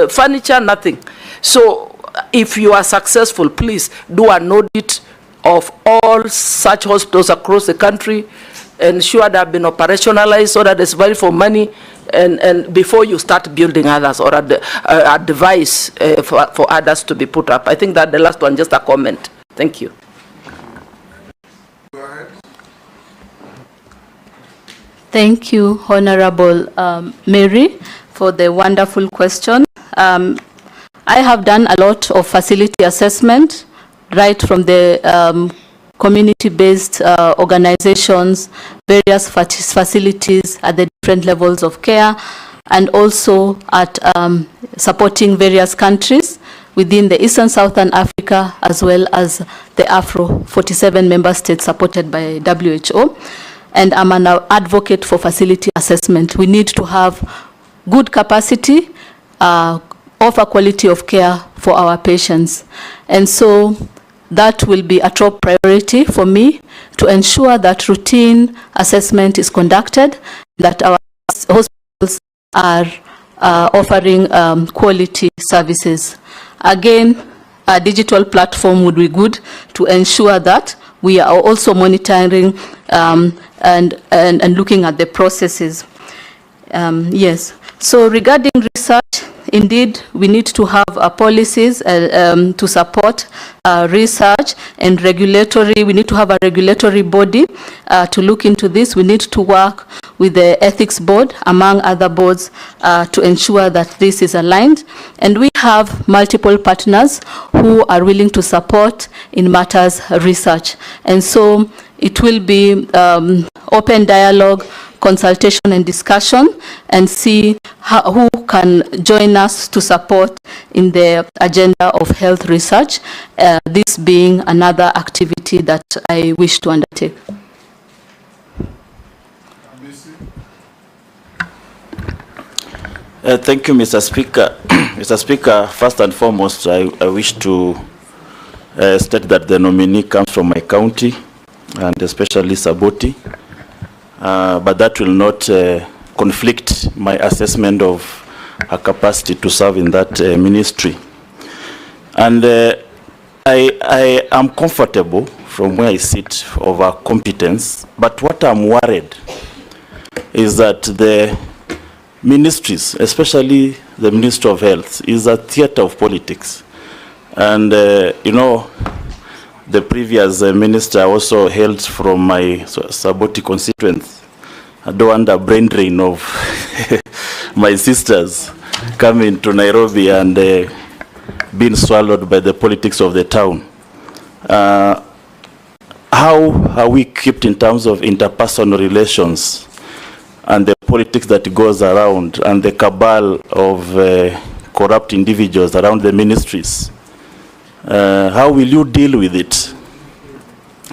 furniture, nothing. So if you are successful, please do an audit of all such hospitals across the country, ensure they have been operationalized so that there's value for money, and before you start building others or advise for others to be put up. I think that the last one, just a comment. Thank you. Thank you, Honorable Mary, for the wonderful question. I have done a lot of facility assessment, right from the community-based organizations, various facilities at the different levels of care, and also at supporting various countries within the Eastern Southern Africa, as well as the Afro 47 member states supported by WHO. And I'm an advocate for facility assessment. We need to have good capacity, offer quality of care for our patients. And so that will be a top priority for me, to ensure that routine assessment is conducted, that our hospitals are offering quality services. Again, a digital platform would be good to ensure that we are also monitoring and looking at the processes. Yes. So regarding research, indeed, we need to have policies to support research and regulatory. We need to have a regulatory body to look into this. We need to work with the ethics board, among other boards, to ensure that this is aligned. And we have multiple partners who are willing to support in matters research. And so it will be open dialogue, consultation and discussion, and see who can join us to support in the agenda of health research, this being another activity that I wish to undertake. Thank you, Mr. Speaker. Mr. Speaker, first and foremost, I wish to state that the nominee comes from my county, and especially Saboti. But that will not conflict my assessment of her capacity to serve in that ministry. And I am comfortable from where I sit of her competence, but what I'm worried is that the ministries, especially the Ministry of Health, is a theater of politics. And, you know, the previous minister also hailed from my Saboti constituency. I don't want a brain drain of my sisters coming to Nairobi and being swallowed by the politics of the town. How are we kept in terms of interpersonal relations and the politics that goes around and the cabal of corrupt individuals around the ministries? How will you deal with it?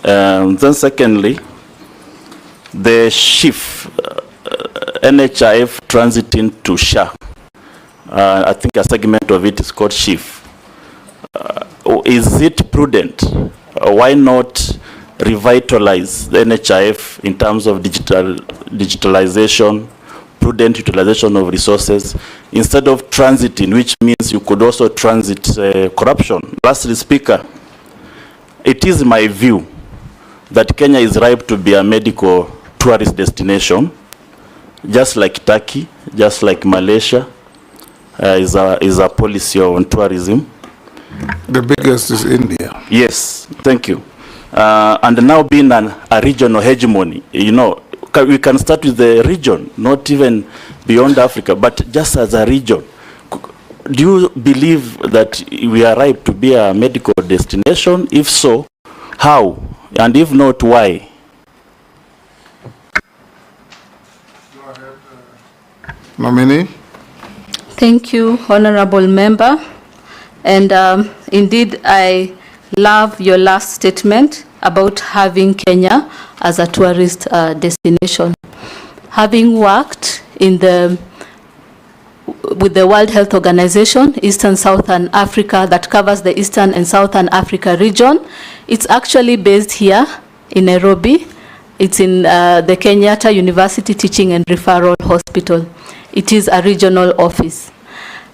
Then secondly, the shift, NHIF transiting to SHA. I think a segment of it is called shift. Is it prudent? Why not revitalize the NHIF in terms of digitalization, prudent utilization of resources, instead of transiting, which means you could also transit corruption? Lastly, Speaker, it is my view that Kenya is ripe to be a medical tourist destination, just like Turkey, just like Malaysia is a policy on tourism. The biggest is India. Yes, thank you. And now being a regional hegemony, you know, we can start with the region, not even beyond Africa, but just as a region. Do you believe that we are ripe to be a medical destination? If so, how? And if not, why? Nominee. Thank you, Honorable Member. And indeed, I love your last statement about having Kenya as a tourist destination. Having worked with the World Health Organization, Eastern Southern Africa, that covers the Eastern and Southern Africa region, it's actually based here in Nairobi. It's in the Kenyatta University Teaching and Referral Hospital. It is a regional office.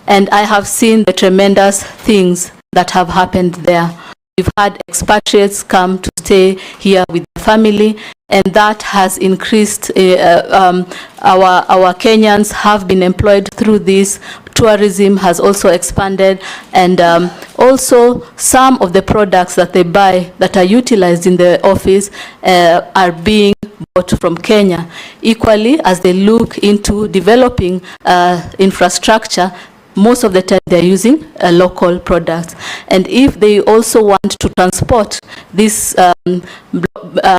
And I have seen the tremendous things that have happened there. We've had expatriates come to stay here with the family, and that has increased. Our Kenyans have been employed through this. Tourism has also expanded, and also some of the products that they buy that are utilized in the office are being bought from Kenya. Equally, as they look into developing infrastructure, most of the time they're using local products. And if they also want to transport these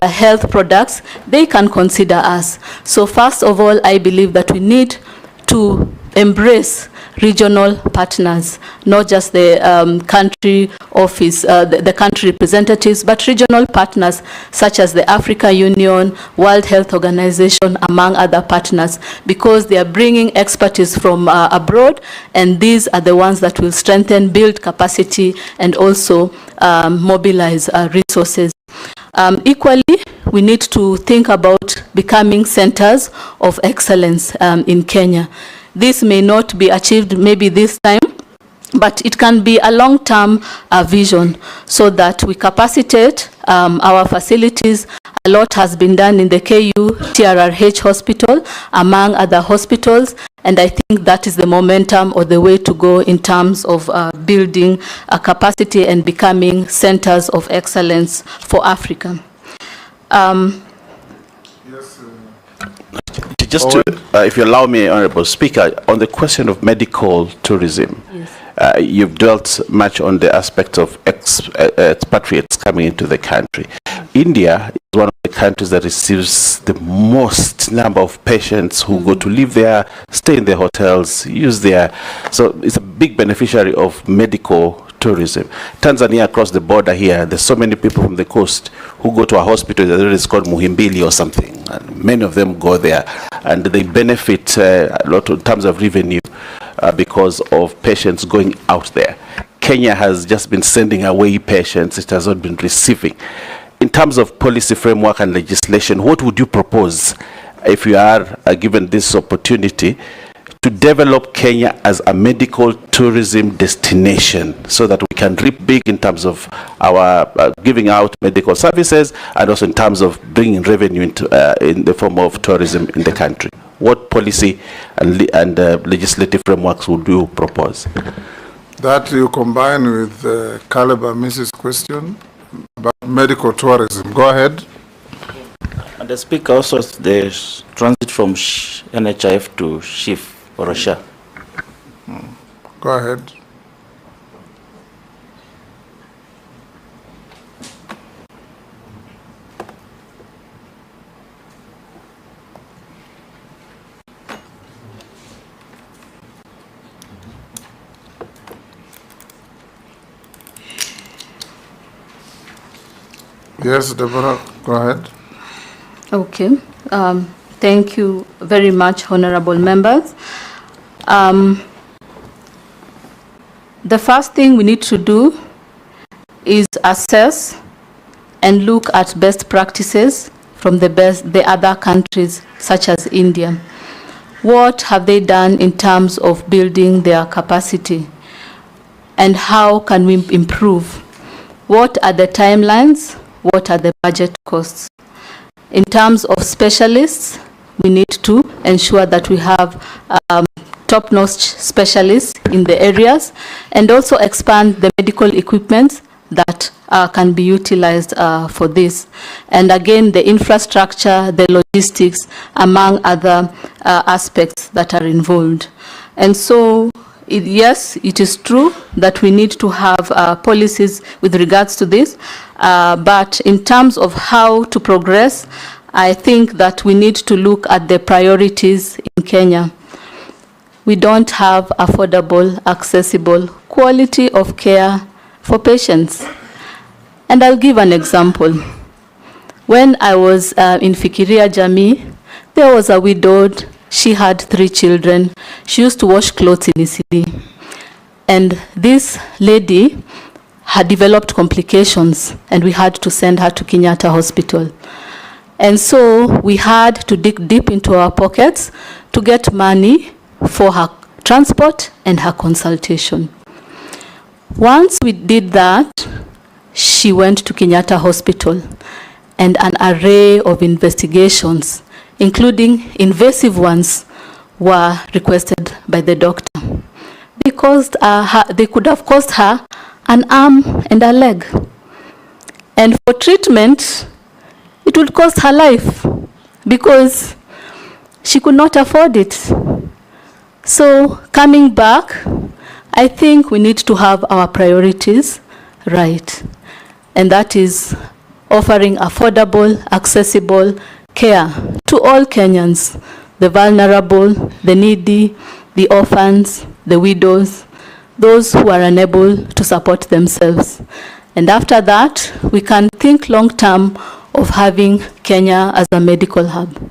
health products, they can consider us. So first of all, I believe that we need to embrace regional partners, not just the country office, the country representatives, but regional partners such as the Africa Union, World Health Organization, among other partners, because they are bringing expertise from abroad, and these are the ones that will strengthen, build capacity, and also mobilize resources. Equally, we need to think about becoming centers of excellence in Kenya. This may not be achieved maybe this time, but it can be a long-term vision so that we capacitate our facilities. A lot has been done in the KU TRRH hospital, among other hospitals, and I think that is the momentum or the way to go in terms of building a capacity and becoming centers of excellence for Africa. Just to, if you allow me, Honorable Speaker, on the question of medical tourism, yes. You've dwelt much on the aspect of expatriates coming into the country. India is one of the countries that receives the most number of patients who go to live there, stay in their hotels, use their, so it's a big beneficiary of medical tourism. Tanzania, across the border here, there's so many people from the coast who go to a hospital that is called Muhimbili or something, and many of them go there, and they benefit a lot in terms of revenue because of patients going out there. Kenya has just been sending away patients, it has not been receiving. In terms of policy framework and legislation, what would you propose if you are given this opportunity to develop Kenya as a medical tourism destination so that we can reap big in terms of our giving out medical services and also in terms of bringing revenue into, in the form of tourism in the country? What policy and legislative frameworks would you propose? That you combine with Caleb and Mrs. question about medical tourism. Go ahead. And the Speaker, also the transit from NHIF to SHIF. Or Russia. Go ahead. Yes, Deborah, go ahead. Okay. Thank you very much, honorable members. The first thing we need to do is assess and look at best practices from the other countries, such as India. What have they done in terms of building their capacity? And how can we improve? What are the timelines? What are the budget costs? In terms of specialists, we need to ensure that we have top-notch specialists in the areas and also expand the medical equipment that can be utilized for this. And again, the infrastructure, the logistics, among other aspects that are involved. And so, yes, it is true that we need to have policies with regards to this, but in terms of how to progress, I think that we need to look at the priorities in Kenya. We don't have affordable, accessible, quality of care for patients. And I'll give an example. When I was in Fikiria Jamii, there was a widowed, she had 3 children. She used to wash clothes in Isili. And this lady had developed complications, and we had to send her to Kenyatta Hospital. And so we had to dig deep into our pockets to get money for her transport and her consultation. Once we did that, she went to Kenyatta Hospital, and an array of investigations, including invasive ones, were requested by the doctor. They could have cost her an arm and a leg. And for treatment, it would cost her life because she could not afford it. So coming back, I think we need to have our priorities right. And that is offering affordable, accessible care to all Kenyans, the vulnerable, the needy, the orphans, the widows, those who are unable to support themselves. And after that, we can think long-term of having Kenya as a medical hub.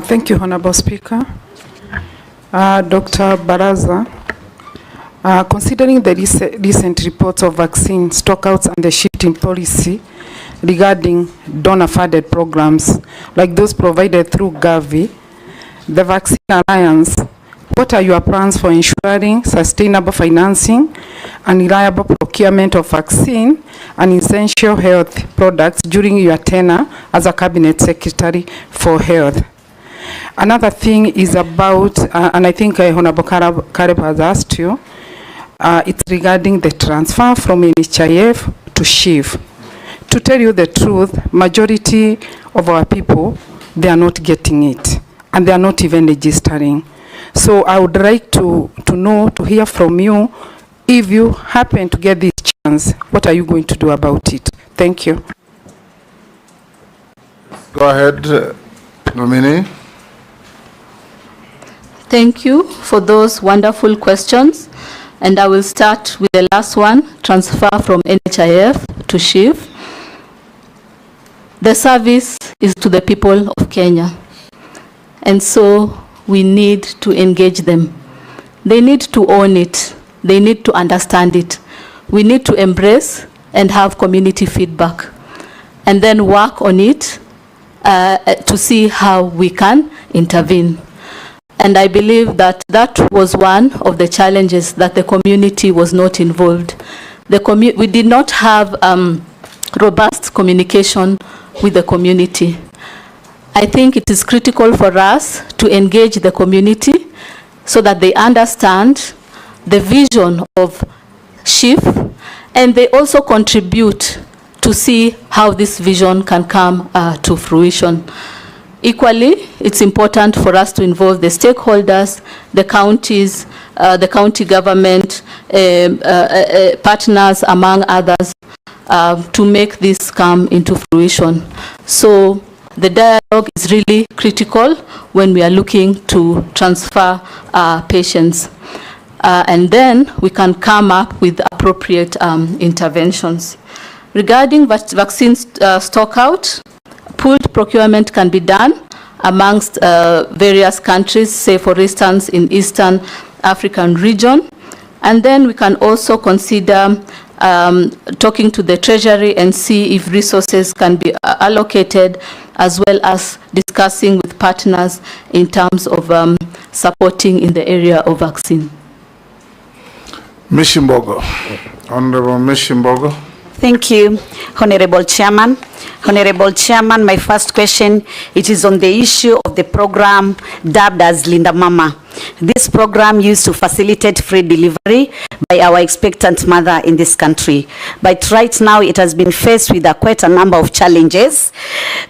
Thank you, Honorable Speaker. Dr. Baraza, considering the recent reports of vaccine stockouts and the shift in policy regarding donor-funded programs like those provided through Gavi, the Vaccine Alliance, what are your plans for ensuring sustainable financing and reliable procurement of vaccine and essential health products during your tenure as a Cabinet Secretary for Health? Another thing is about, and I think Honorable Kareb has asked you, it's regarding the transfer from NHIF to SHIF. To tell you the truth, majority of our people, they are not getting it, and they are not even registering. So I would like to know, to hear from you, if you happen to get this chance, what are you going to do about it? Thank you. Go ahead, nominee. Thank you for those wonderful questions. And I will start with the last one, transfer from NHIF to SHIF. The service is to the people of Kenya. And so we need to engage them. They need to own it. They need to understand it. We need to embrace and have community feedback, and then work on it to see how we can intervene. And I believe that that was one of the challenges, that the community was not involved. We did not have robust communication with the community. I think it is critical for us to engage the community so that they understand the vision of SHIF, and they also contribute to see how this vision can come to fruition. Equally, it's important for us to involve the stakeholders, the counties, the county government, partners, among others, to make this come into fruition. So the dialogue is really critical when we are looking to transfer patients. And then we can come up with appropriate interventions. Regarding vaccine stockout, pooled procurement can be done amongst various countries, say for instance in Eastern African region. And then we can also consider talking to the Treasury and see if resources can be allocated, as well as discussing with partners in terms of supporting in the area of vaccine. Mishimbogo. Honorable Mishimbogo. Thank you, Honorable Chairman. Honorable Chairman, my first question, it is on the issue of the program dubbed as Linda Mama. This program used to facilitate free delivery by our expectant mother in this country. But right now it has been faced with quite a number of challenges,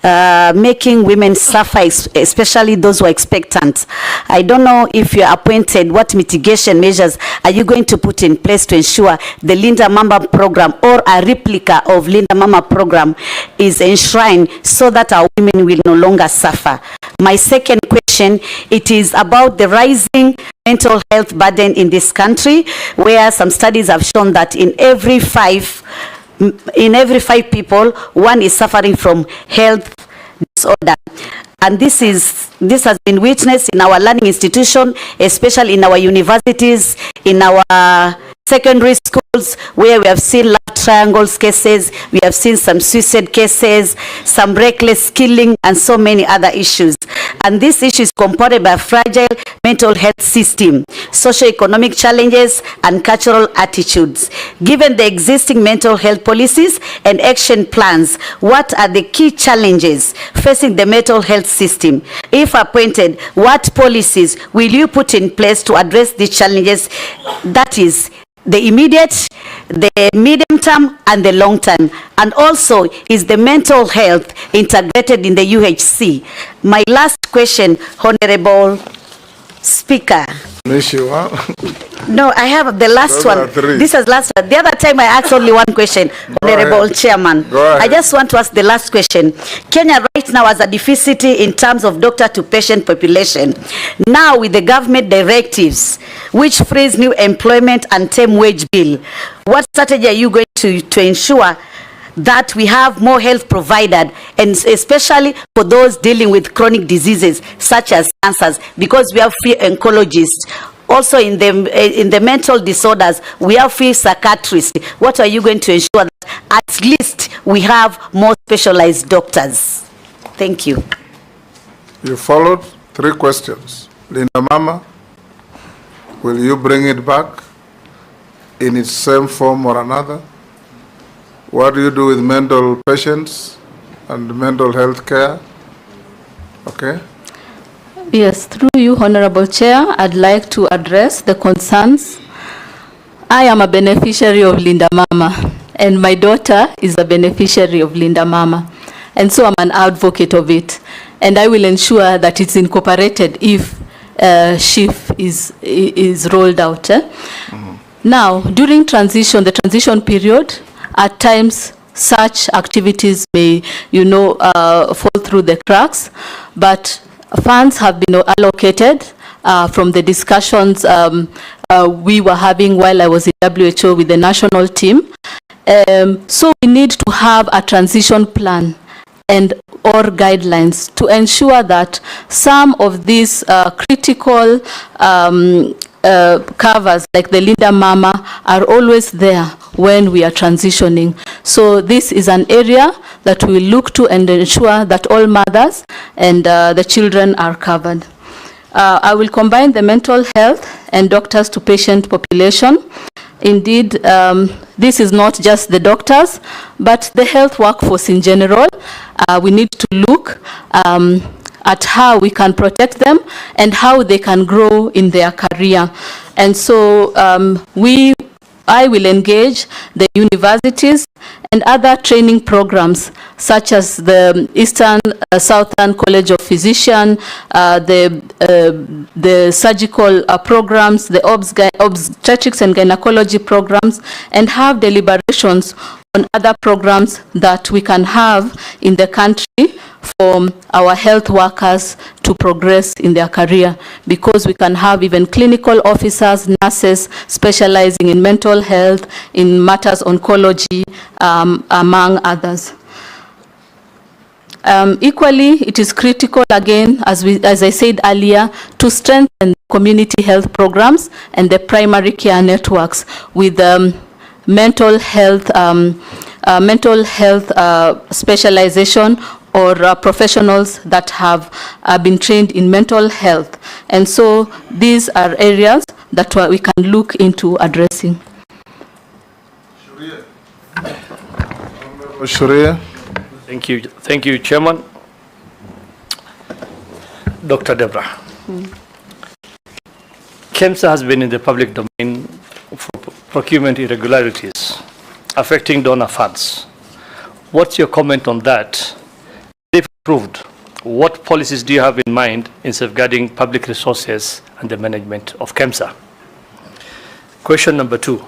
making women suffer, especially those who are expectant. I don't know if you are appointed, what mitigation measures are you going to put in place to ensure the Linda Mama program or a replica of Linda Mama program is enshrined so that our women will no longer suffer? My second question, it is about the rising mental health burden in this country, where some studies have shown that in every five people, one is suffering from health disorder. And this has been witnessed in our learning institution, especially in our universities, in our secondary schools where we have seen love triangles cases, we have seen some suicide cases, some reckless killing, and so many other issues. And this issue is compounded by a fragile mental health system, socio-economic challenges, and cultural attitudes. Given the existing mental health policies and action plans, what are the key challenges facing the mental health system? If appointed, what policies will you put in place to address these challenges? That is, the immediate, the medium term, and the long term. And also, is the mental health integrated in the UHC? My last question, Honorable Speaker. No, I have the last one. This is last one. The other time I asked only one question, Honorable Chairman. I just want to ask the last question. Kenya right now has a deficit in terms of doctor to patient population. Now with the government directives, which frees new employment and term wage bill, what strategy are you going to ensure that we have more health provided, and especially for those dealing with chronic diseases such as cancers, because we have few oncologists. Also in the mental disorders, we have few psychiatrists. What are you going to ensure that at least we have more specialized doctors? Thank you. You followed 3 questions. Linda Mama, will you bring it back in its same form or another? What do you do with mental patients and mental health care? Okay. Yes, through you, Honorable Chair, I'd like to address the concerns. I am a beneficiary of Linda Mama, and my daughter is a beneficiary of Linda Mama. And so I'm an advocate of it. And I will ensure that it's incorporated if SHIF is rolled out. Now, during transition, the transition period, at times such activities may, fall through the cracks, but funds have been allocated from the discussions we were having while I was in WHO with the national team. So we need to have a transition plan and or guidelines to ensure that some of these critical covers like the Linda Mama are always there when we are transitioning. So this is an area that we look to and ensure that all mothers and the children are covered. I will combine the mental health and doctors to patient population. Indeed, this is not just the doctors, but the health workforce in general. We need to look at how we can protect them and how they can grow in their career. And so I will engage the universities and other training programs such as the Eastern Southern College of Physicians, the surgical programs, the obstetrics and gynecology programs, and have deliberations on other programs that we can have in the country for our health workers to progress in their career, because we can have even clinical officers, nurses specializing in mental health, in matters oncology, among others. Equally, it is critical, again, as I said earlier, to strengthen community health programs and the primary care networks with mental health specialization or professionals that have been trained in mental health. And so these are areas that we can look into addressing. Sharia. Thank you, Chairman. Dr. Deborah. KEMSA has been in the public domain for procurement irregularities affecting donor funds. What's your comment on that? If approved, what policies do you have in mind in safeguarding public resources and the management of KEMSA? Question number 2.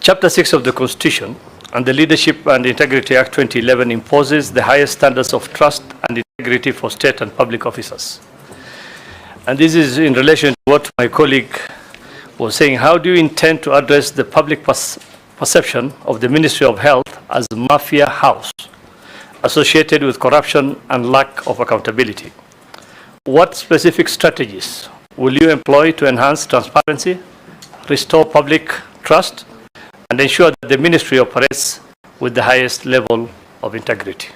Chapter 6 of the Constitution and the Leadership and Integrity Act 2011 imposes the highest standards of trust and integrity for state and public officers. And this is in relation to what my colleague was saying. How do you intend to address the public perception of the Ministry of Health as a mafia house associated with corruption and lack of accountability? What specific strategies will you employ to enhance transparency restore public trust, and ensure that the ministry operates with the highest level of integrity.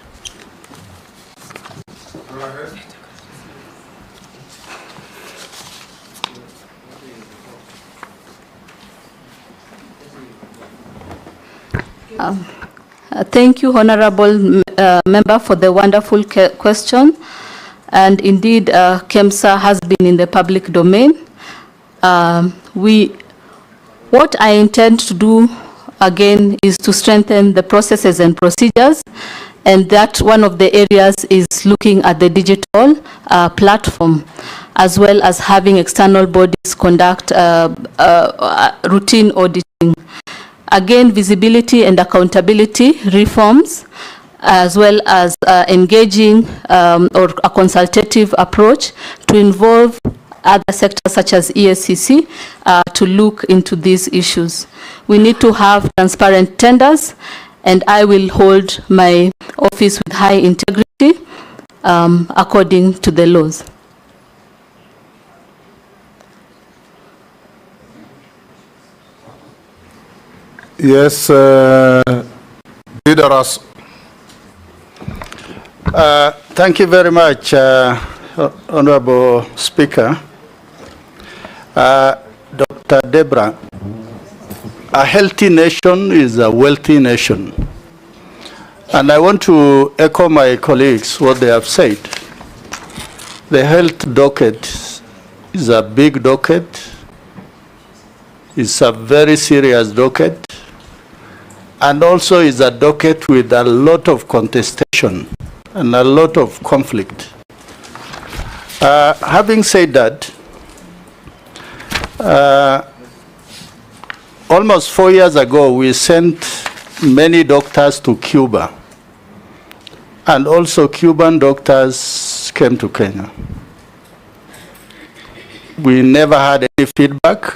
Thank you, Honorable Member, for the wonderful question. And indeed, KEMSA has been in the public domain. What I intend to do, again, is to strengthen the processes and procedures, and that one of the areas is looking at the digital platform, as well as having external bodies conduct routine auditing. Again, visibility and accountability reforms, as well as engaging or a consultative approach to involve other sectors such as ESCC to look into these issues. We need to have transparent tenders, and I will hold my office with high integrity according to the laws. Yes, Leader. Thank you very much, Honorable Speaker. Dr. Debra, a healthy nation is a wealthy nation. And I want to echo my colleagues what they have said. The health docket is a big docket. It's a very serious docket. And also is a docket with a lot of contestation and a lot of conflict. Having said that, almost 4 years ago, we sent many doctors to Cuba. And also Cuban doctors came to Kenya. We never had any feedback.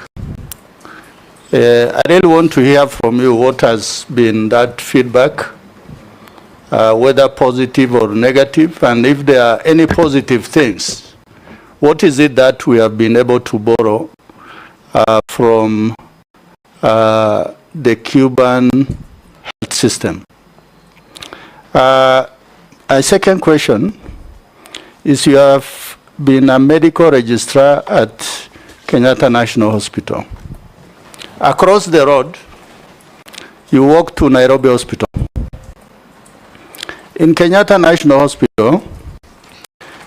I really want to hear from you what has been that feedback, whether positive or negative, and if there are any positive things, what is it that we have been able to borrow from the Cuban health system? A second question is, you have been a medical registrar at Kenyatta National Hospital. Across the road, you walk to Nairobi Hospital. In Kenyatta National Hospital,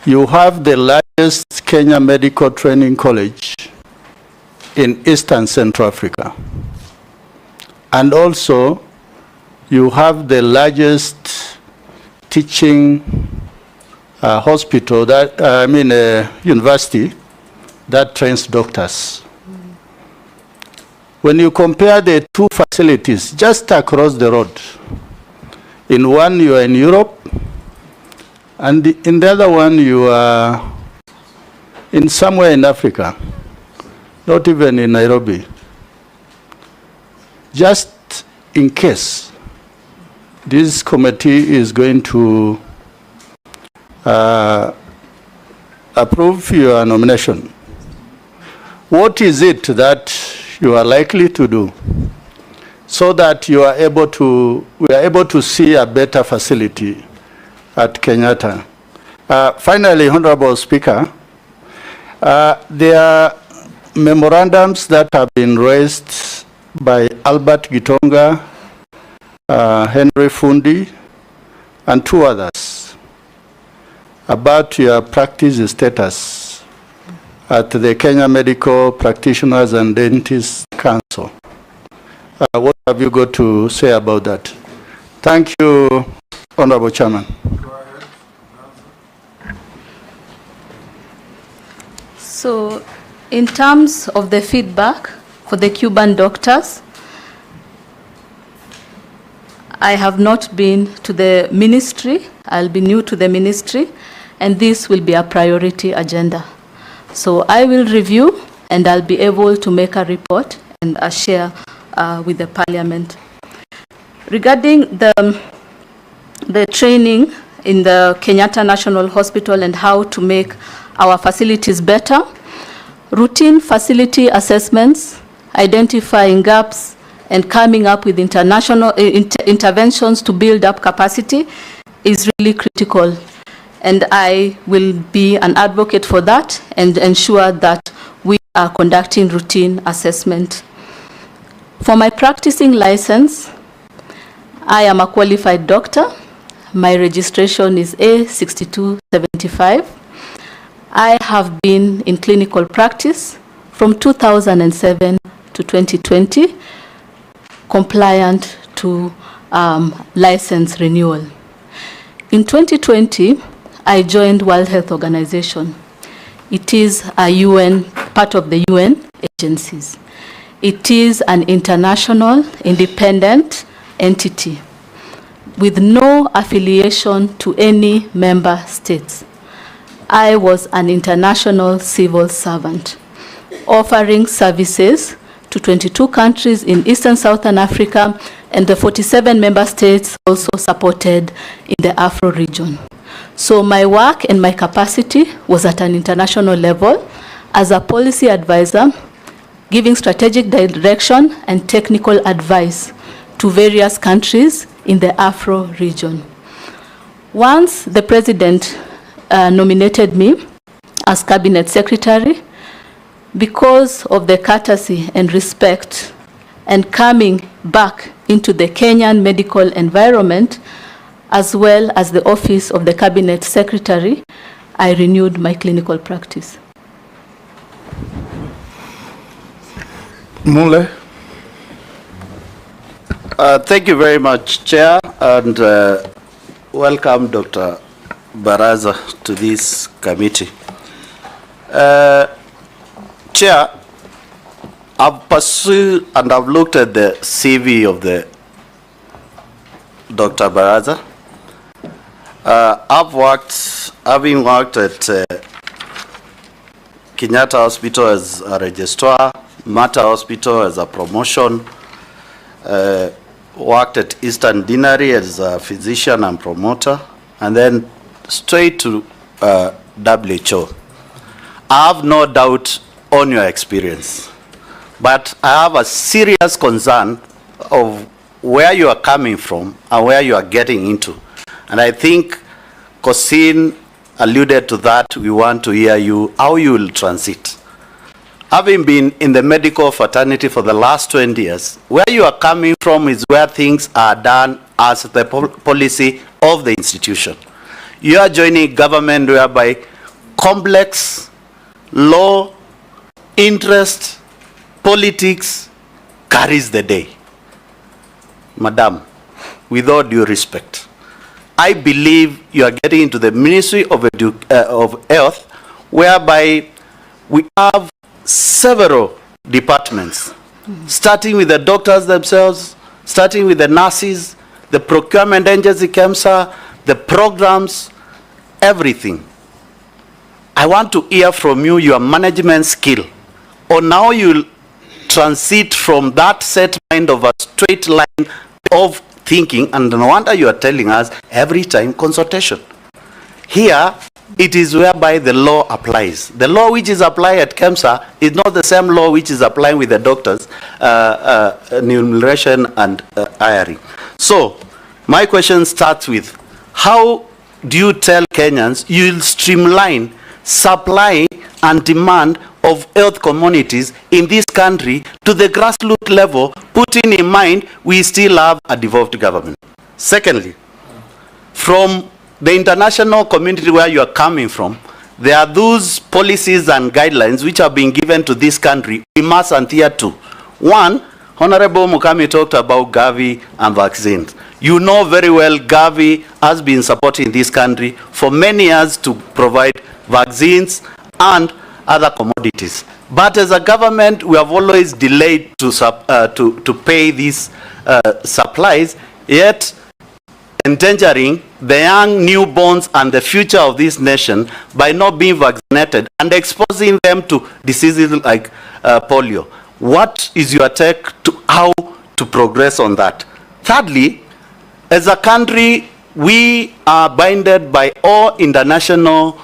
you have the largest Kenya Medical Training College in Eastern Central Africa. And also, you have the largest teaching hospital, university that trains doctors. When you compare the two facilities just across the road, in one you are in Europe, and in the other one you are in somewhere in Africa, not even in Nairobi. Just in case this committee is going to approve your nomination, what is it that you are likely to do so that we are able to see a better facility at Kenyatta? Finally, Honorable Speaker, there are memorandums that have been raised by Albert Gitonga, Henry Fundi, and two others about your practice status at the Kenya Medical Practitioners and Dentists Council. What have you got to say about that? Thank you, Honorable Chairman. So, in terms of the feedback for the Cuban doctors, I have not been to the ministry. I'll be new to the ministry, and this will be a priority agenda. So I will review, and I'll be able to make a report and share with the Parliament. Regarding the training in the Kenyatta National Hospital and how to make our facilities better, routine facility assessments identifying gaps, and coming up with international interventions to build up capacity is really critical. And I will be an advocate for that and ensure that we are conducting routine assessment. For my practicing license, I am a qualified doctor. My registration is A6275. I have been in clinical practice from 2007 to 2020, compliant to license renewal. In 2020, I joined World Health Organization. It is a UN, part of the UN agencies. It is an international, independent entity with no affiliation to any member states. I was an international civil servant, offering services to 22 countries in Eastern Southern Africa, and the 47 member states also supported in the Afro region. So my work and my capacity was at an international level as a policy advisor, giving strategic direction and technical advice to various countries in the Afro region. Once the president nominated me as cabinet secretary, because of the courtesy and respect and coming back into the Kenyan medical environment, as well as the office of the cabinet secretary, I renewed my clinical practice. Mule. Thank you very much, Chair, and welcome Dr. Baraza to this committee. Chair, I've pursued and I've looked at the CV of the Dr. Baraza. Having worked at Kenyatta Hospital as a registrar, Mata Hospital as a promotion, worked at Eastern Deanery as a physician and promoter, and then straight to WHO. I have no doubt on your experience, but I have a serious concern of where you are coming from and where you are getting into. And I think Kosin alluded to that. We want to hear you, how you will transit. Having been in the medical fraternity for the last 20 years, where you are coming from is where things are done as the policy of the institution. You are joining government whereby complex law, interest, politics carries the day. Madam, with all due respect, I believe you are getting into the Ministry of Health, whereby we have several departments, starting with the doctors themselves, starting with the nurses, the procurement agency, KEMSA, the programs, everything. I want to hear from you your management skill, on how you transit from that set mind of a straight line of thinking, and no wonder you are telling us every time consultation. Here, it is whereby the law applies. The law which is applied at KEMSA is not the same law which is applying with the doctors, enumeration and hiring. So, my question starts with, how do you tell Kenyans you'll streamline supply and demand of health communities in this country to the grassroots level, putting in mind we still have a devolved government? Secondly, from the international community where you are coming from, there are those policies and guidelines which are being given to this country we must adhere to. One, Honorable Mukami talked about Gavi and vaccines. You know very well Gavi has been supporting this country for many years to provide vaccines and other commodities. But as a government, we have always delayed to pay these supplies, yet endangering the young newborns and the future of this nation by not being vaccinated and exposing them to diseases like polio. What is your take to how to progress on that? Thirdly, as a country, we are binded by all international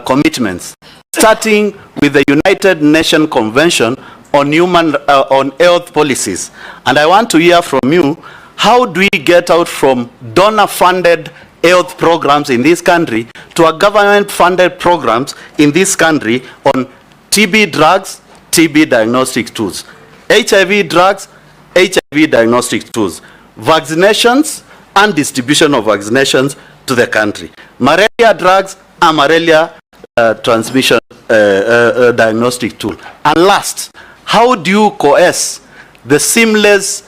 commitments, starting with the United Nations Convention, on on health policies. And I want to hear from you, how do we get out from donor-funded health programs in this country to a government-funded programs in this country on TB drugs, TB diagnostic tools, HIV drugs, HIV diagnostic tools, vaccinations and distribution of vaccinations to the country, malaria drugs and malaria transmission diagnostic tool. And last, how do you coerce the seamless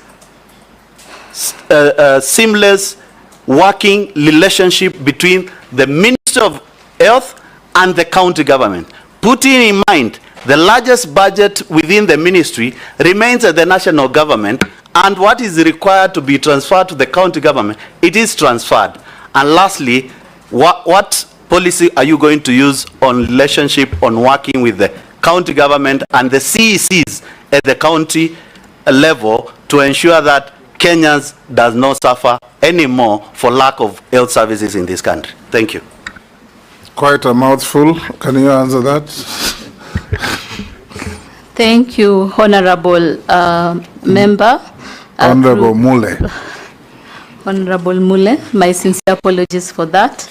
working relationship between the Ministry of Health and the county government, putting in mind the largest budget within the ministry remains at the national government, and what is required to be transferred to the county government, it is transferred. And lastly, what policy are you going to use on relationship on working with the county government and the CECs at the county level to ensure that Kenyans does not suffer anymore for lack of health services in this country? Thank you. Quite a mouthful. Can you answer that? Thank you, Honorable Member. Honorable Mule. Honorable Mule, my sincere apologies for that.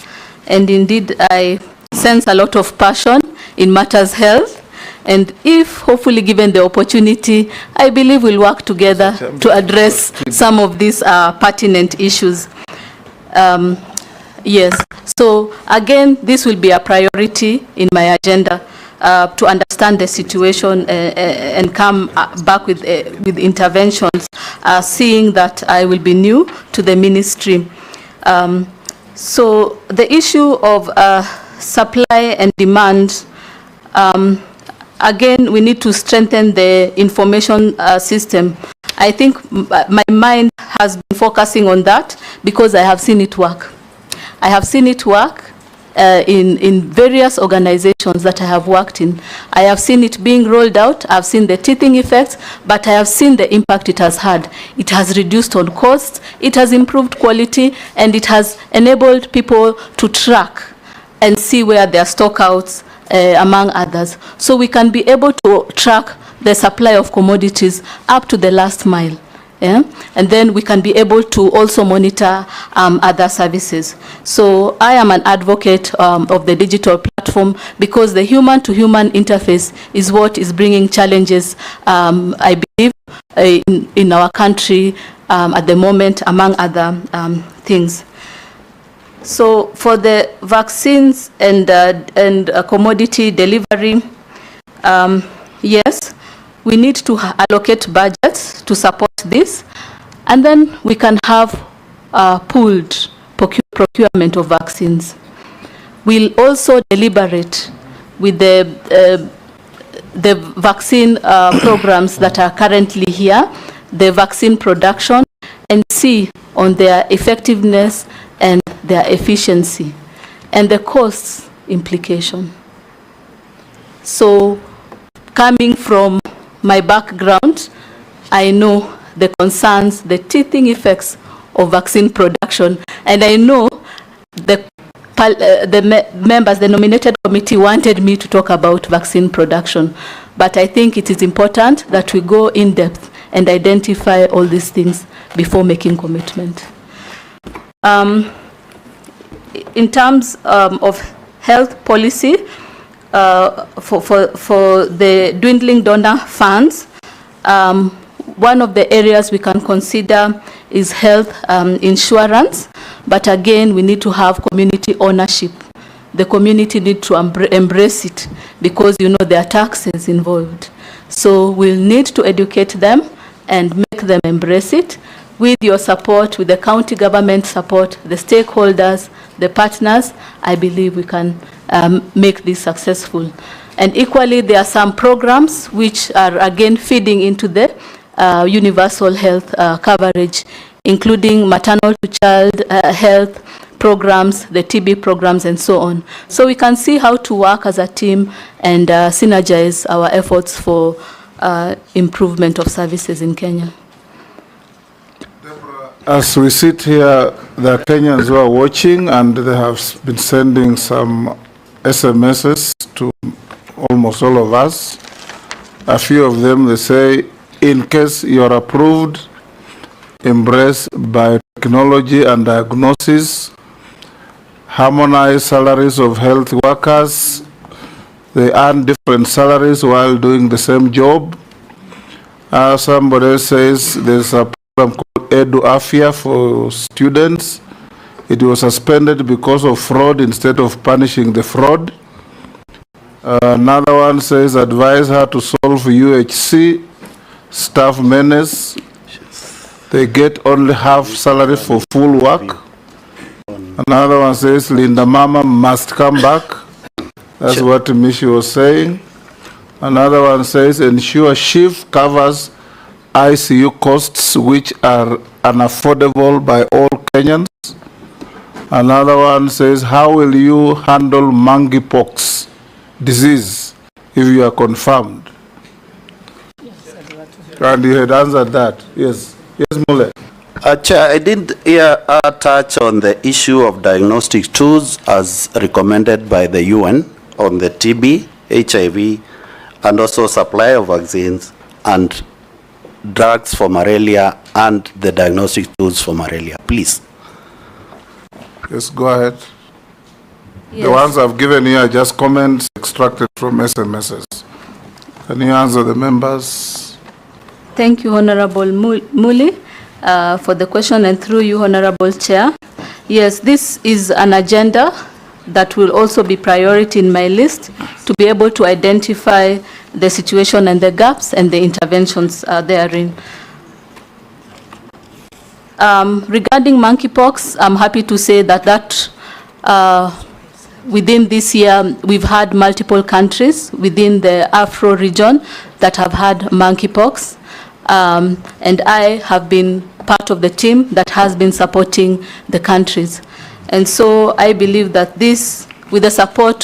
And indeed, I sense a lot of passion in matters health. And if hopefully given the opportunity, I believe we'll work together to address some of these pertinent issues. Yes, so again, this will be a priority in my agenda to understand the situation and come back with interventions, seeing that I will be new to the ministry. So the issue of supply and demand, again, we need to strengthen the information system. I think my mind has been focusing on that because I have seen it work. I have seen it work in various organizations that I have worked in. I have seen it being rolled out. I've seen the teething effects, but I have seen the impact it has had. It has reduced on costs, it has improved quality, and it has enabled people to track and see where their stockouts, among others. So we can be able to track the supply of commodities up to the last mile. Yeah? And then we can be able to also monitor other services. So I am an advocate of the digital platform because the human-to-human interface is what is bringing challenges, I believe, in our country at the moment, among other things. So for the vaccines and commodity delivery, yes, we need to allocate budgets to support this, and then we can have pooled procurement of vaccines. We'll also deliberate with the vaccine programs that are currently here, the vaccine production, and see on their effectiveness and their efficiency and the costs implication. So coming from my background, I know the concerns, the teething effects of vaccine production, and I know the members, the nominated committee wanted me to talk about vaccine production, but I think it is important that we go in depth and identify all these things before making commitment. In terms of health policy, for the dwindling donor funds, one of the areas we can consider is health insurance, but again, we need to have community ownership. The community need to embrace it because, you know, there are taxes involved. So we'll need to educate them and make them embrace it. With your support, with the county government support, the stakeholders, the partners, I believe we can make this successful. And equally, there are some programs which are again feeding into the universal health coverage, including maternal to child health programs, the TB programs, and so on. So we can see how to work as a team and synergize our efforts for improvement of services in Kenya. As we sit here, there are Kenyans who are watching, and they have been sending some SMSs to almost all of us. a few of them, they say, in case you are approved, embrace biotechnology and diagnosis, harmonize salaries of health workers. They earn different salaries while doing the same job. Somebody else says there's a program called Edu Afia for students. It was suspended because of fraud instead of punishing the fraud. Another one says advise her to solve UHC staff menace. They get only half salary for full work. Another one says Linda Mama must come back. That's what Mishi was saying. Another one says ensure SHIF covers ICU costs which are unaffordable by all Kenyans. Another one says how will you handle monkeypox disease if you are confirmed? And you had answered that. Yes. Yes, Mule. Chair, I didn't hear a touch on the issue of diagnostic tools as recommended by the UN on the TB, HIV, and also supply of vaccines and drugs for malaria and the diagnostic tools for malaria. Please. Yes, go ahead. Yes. The ones I've given you are just comments extracted from SMSs. Can you answer the members? Thank you, Honorable Muli, for the question, and through you, Honorable Chair. Yes, this is an agenda that will also be priority in my list to be able to identify the situation and the gaps and the interventions therein. Regarding monkeypox, I'm happy to say that within this year, we've had multiple countries within the Afro region that have had monkeypox. And I have been part of the team that has been supporting the countries. And so I believe that this, with the support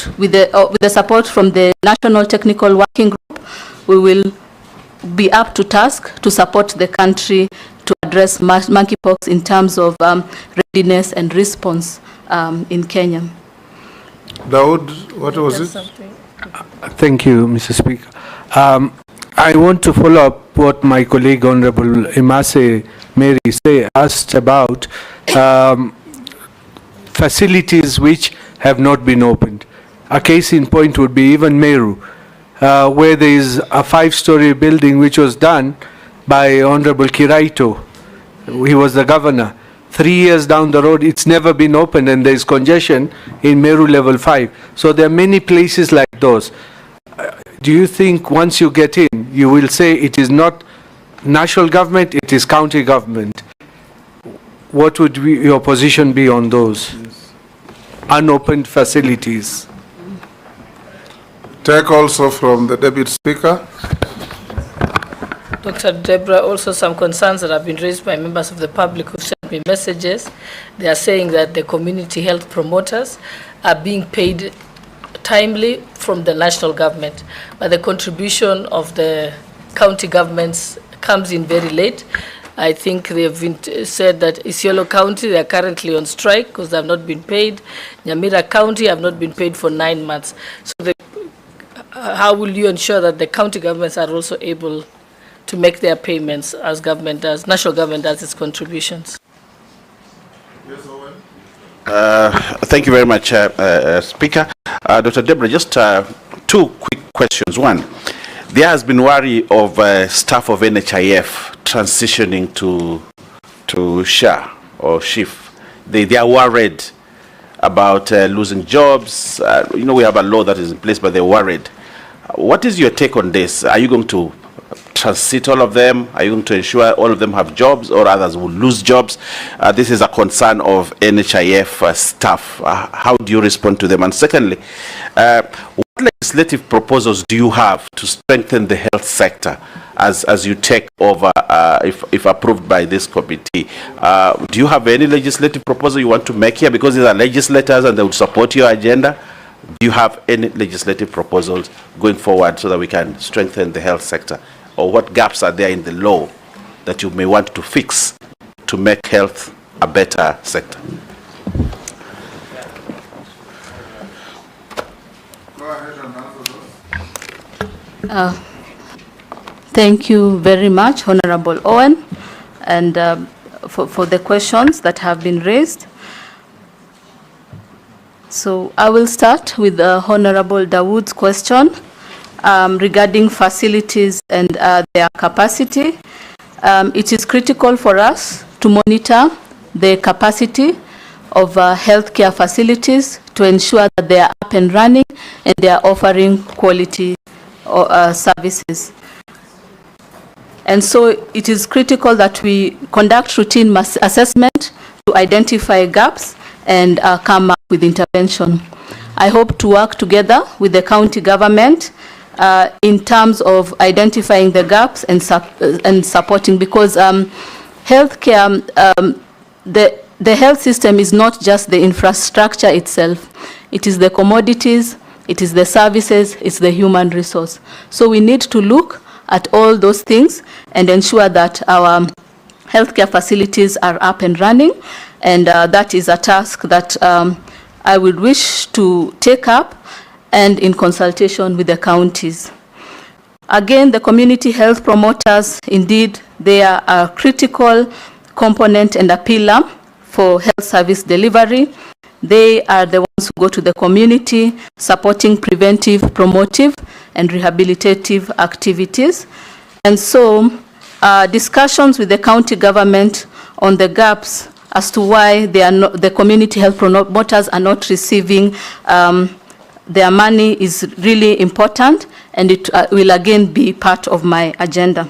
from the National Technical Working Group, we will be up to task to support the country to address monkeypox in terms of readiness and response in Kenya. Daud, what was it? Thank you, Mr. Speaker. I want to follow up what my colleague, Honorable Imase Mary, asked about facilities which have not been opened. A case in point would be even Meru, where there is a 5-story building which was done by Honorable Kiraito. He was the governor. 3 years down the road, it's never been opened, and there is congestion in Meru level 5. So there are many places like those. Do you think once you get in, you will say it is not national government, it is county government? What would your position be on those unopened facilities? Take also from the Deputy Speaker. Dr. Deborah, also some concerns that have been raised by members of the public who sent me messages. They are saying that the community health promoters are being paid timely from the national government, but the contribution of the county governments comes in very late. I think they've been said that Isiolo County, they are currently on strike because they have not been paid. Nyamira County have not been paid for 9 months. So how will you ensure that the county governments are also able to make their payments as government does, national government does its contributions? Thank you very much, Speaker. Dr. Deborah, just 2 quick questions. One, there has been worry of staff of NHIF transitioning to SHA or SHIF. They are worried about losing jobs. We have a law that is in place, but they're worried. What is your take on this? Are you going to transit all of them? Are you going to ensure all of them have jobs, or others will lose jobs? This is a concern of NHIF staff. How do you respond to them? And secondly, what legislative proposals do you have to strengthen the health sector as you take over, if approved by this committee? Do you have any legislative proposal you want to make here? Because these are legislators and they will support your agenda. Do you have any legislative proposals going forward so that we can strengthen the health sector? Or what gaps are there in the law that you may want to fix to make health a better sector? Thank you very much, Honorable Owen, and for the questions that have been raised. So I will start with Honorable Dawood's question regarding facilities and their capacity. It is critical for us to monitor the capacity of healthcare facilities to ensure that they are up and running and they are offering quality services. And so it is critical that we conduct routine assessment to identify gaps and come up with intervention. I hope to work together with the county government in terms of identifying the gaps and supporting, because healthcare, the health system is not just the infrastructure itself. It is the commodities, it is the services, it's the human resource. So we need to look at all those things and ensure that our healthcare facilities are up and running, and that is a task that I would wish to take up and in consultation with the counties. Again, the community health promoters, indeed, they are a critical component and a pillar for health service delivery. They are the ones who go to the community, supporting preventive, promotive, and rehabilitative activities. And so, discussions with the county government on the gaps as to why they are not, the community health promoters are not receiving their money is really important, and it will again be part of my agenda.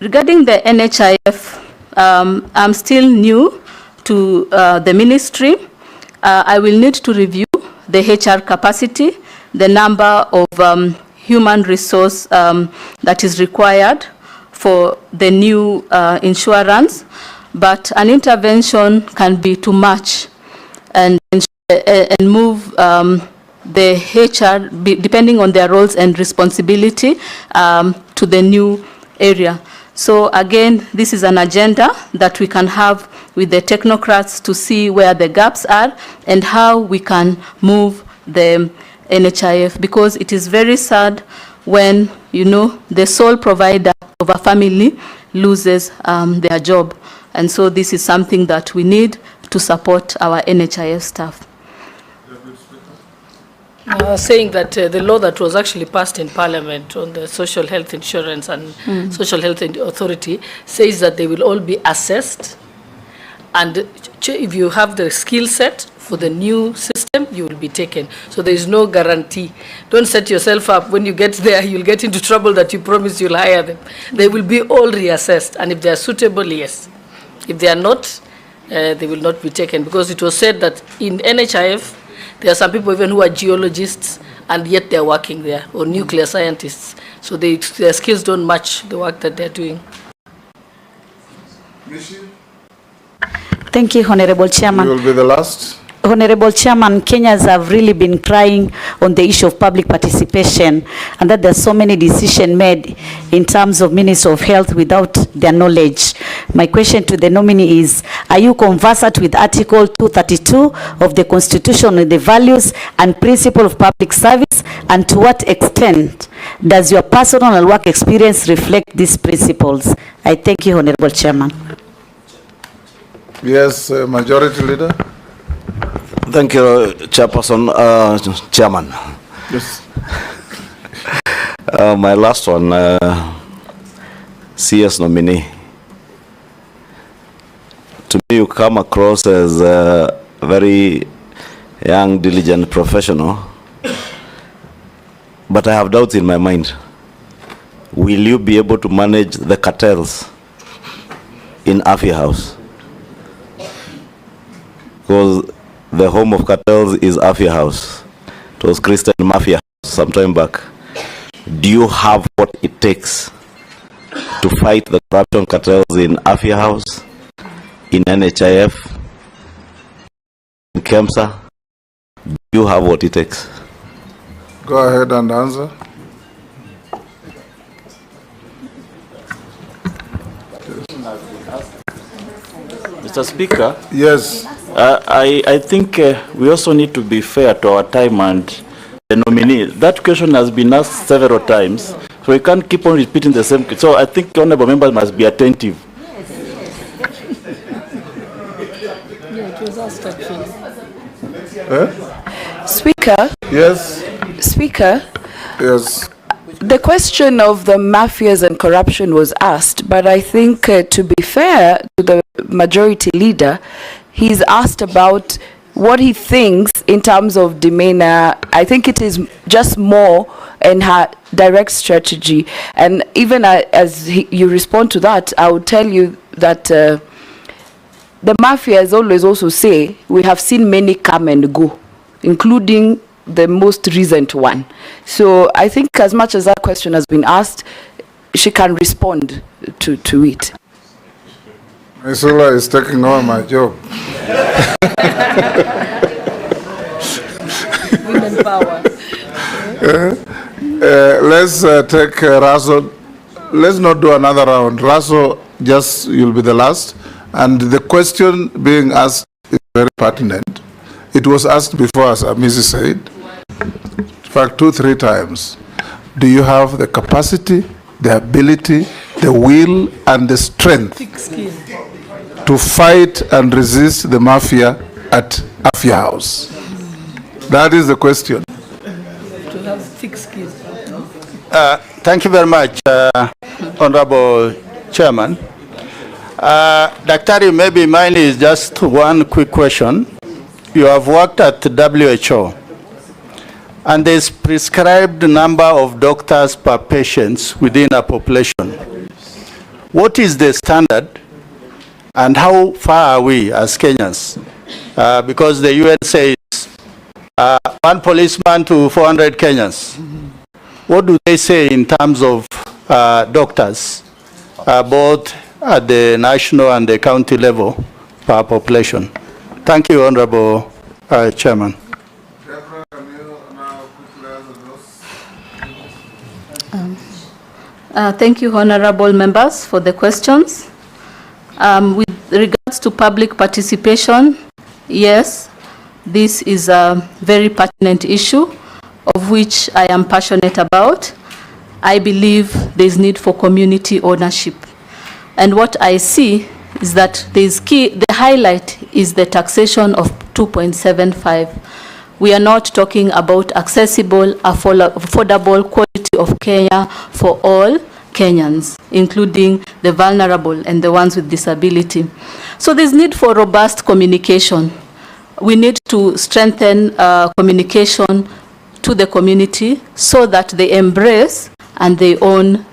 Regarding the NHIF, I'm still new to the ministry. I will need to review the HR capacity, the number of human resource that is required for the new insurance, but an intervention can be to match and move the HR, depending on their roles and responsibility, to the new area. So again, this is an agenda that we can have with the technocrats to see where the gaps are and how we can move the NHIF, because it is very sad when, you know, the sole provider of a family loses their job. And so this is something that we need to support our NHIF staff. Saying that the law that was actually passed in Parliament on the social health insurance and social health authority says that they will all be assessed, and if you have the skill set for the new system, you will be taken. So there is no guarantee. Don't set yourself up. When you get there, you'll get into trouble that you promise you'll hire them. They will be all reassessed, and if they are suitable, yes. If they are not, they will not be taken, because it was said that in NHIF, there are some people even who are geologists and yet they're working there, or nuclear scientists. So their skills don't match the work that they're doing. Thank you, Honorable Chairman. You will be the last. Honorable Chairman, Kenyans have really been crying on the issue of public participation, and that there's so many decisions made in terms of Ministry of Health without their knowledge. My question to the nominee is, are you conversant with Article 232 of the Constitution on the values and principle of public service, and to what extent does your personal and work experience reflect these principles? I thank you, Honorable Chairman. Yes, Majority Leader. Thank you, Chairperson, Chairman. Yes. My last one, CS nominee. To me, you come across as a very young, diligent professional, but I have doubts in my mind. Will you be able to manage the cartels in Afia House? Because the home of cartels is Afia House. It was Christian Mafia House some time back. Do you have what it takes to fight the corruption cartels in Afia House, in NHIF, in KEMSA? Do you have what it takes? Go ahead and answer. Mr. Speaker. Yes. I think we also need to be fair to our time and the nominee. That question has been asked several times, So we can't keep on repeating the same. So I think honorable members must be attentive. Yeah, it was asked actually. Speaker? Yes. Speaker? Yes. The question of the mafias and corruption was asked, but I think to be fair to the majority leader, he's asked about what he thinks in terms of demeanor. I think it is just more in her direct strategy. And even as you respond to that, I would tell you that the mafias always also say, we have seen many come and go, including the most recent one. So I think as much as that question has been asked, she can respond to it. Isula is taking over my job. Women power. Let's take Raso. Let's not do another round. Raso, just you'll be the last. And the question being asked is very pertinent. It was asked before, as Amisi said, in fact, 2-3 times. Do you have the capacity, the ability, the will, and the strength to fight and resist the mafia at Mafia House? That is the question. To have thick skin. Thank you very much, Honorable Chairman. Daktari, maybe mine is just one quick question. You have worked at the WHO, and there's prescribed number of doctors per patient within a population. What is the standard, and how far are we as Kenyans? Because the UN says 1 policeman to 400 Kenyans. What do they say in terms of doctors, both at the national and the county level per population? Thank you, Honorable Chairman. Thank you, honorable members, for the questions. With regards to public participation, yes, this is a very pertinent issue of which I am passionate about. I believe there is need for community ownership. And what I see is that the highlight is the taxation of 2.75. We are not talking about accessible, affordable quality of Kenya for all Kenyans, including the vulnerable and the ones with disability. So there's need for robust communication. We need to strengthen communication to the community so that they embrace and they own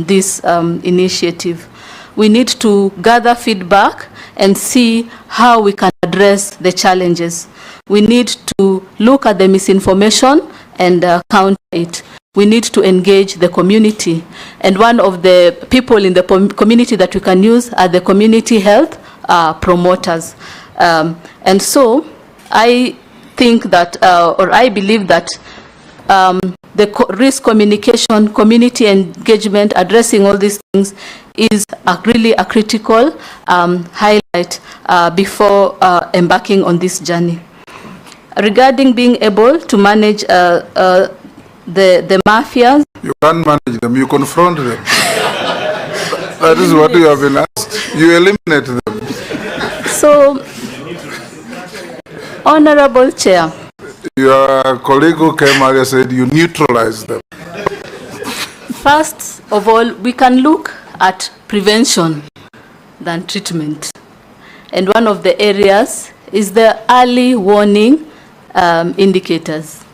this initiative. We need to gather feedback and see how we can address the challenges. We need to look at the misinformation and counter it. We need to engage the community. And one of the people in the community that we can use are the community health promoters. And so I think that, or I believe that the risk communication, community engagement, addressing all these things is really a critical highlight before embarking on this journey. Regarding being able to manage the mafias. You can't manage them, you confront them. That is what you have been asked. You eliminate them. So, Honorable Chair. Your colleague who came earlier said you neutralize them. First of all, we can look at prevention than treatment. And one of the areas is the early warning indicators.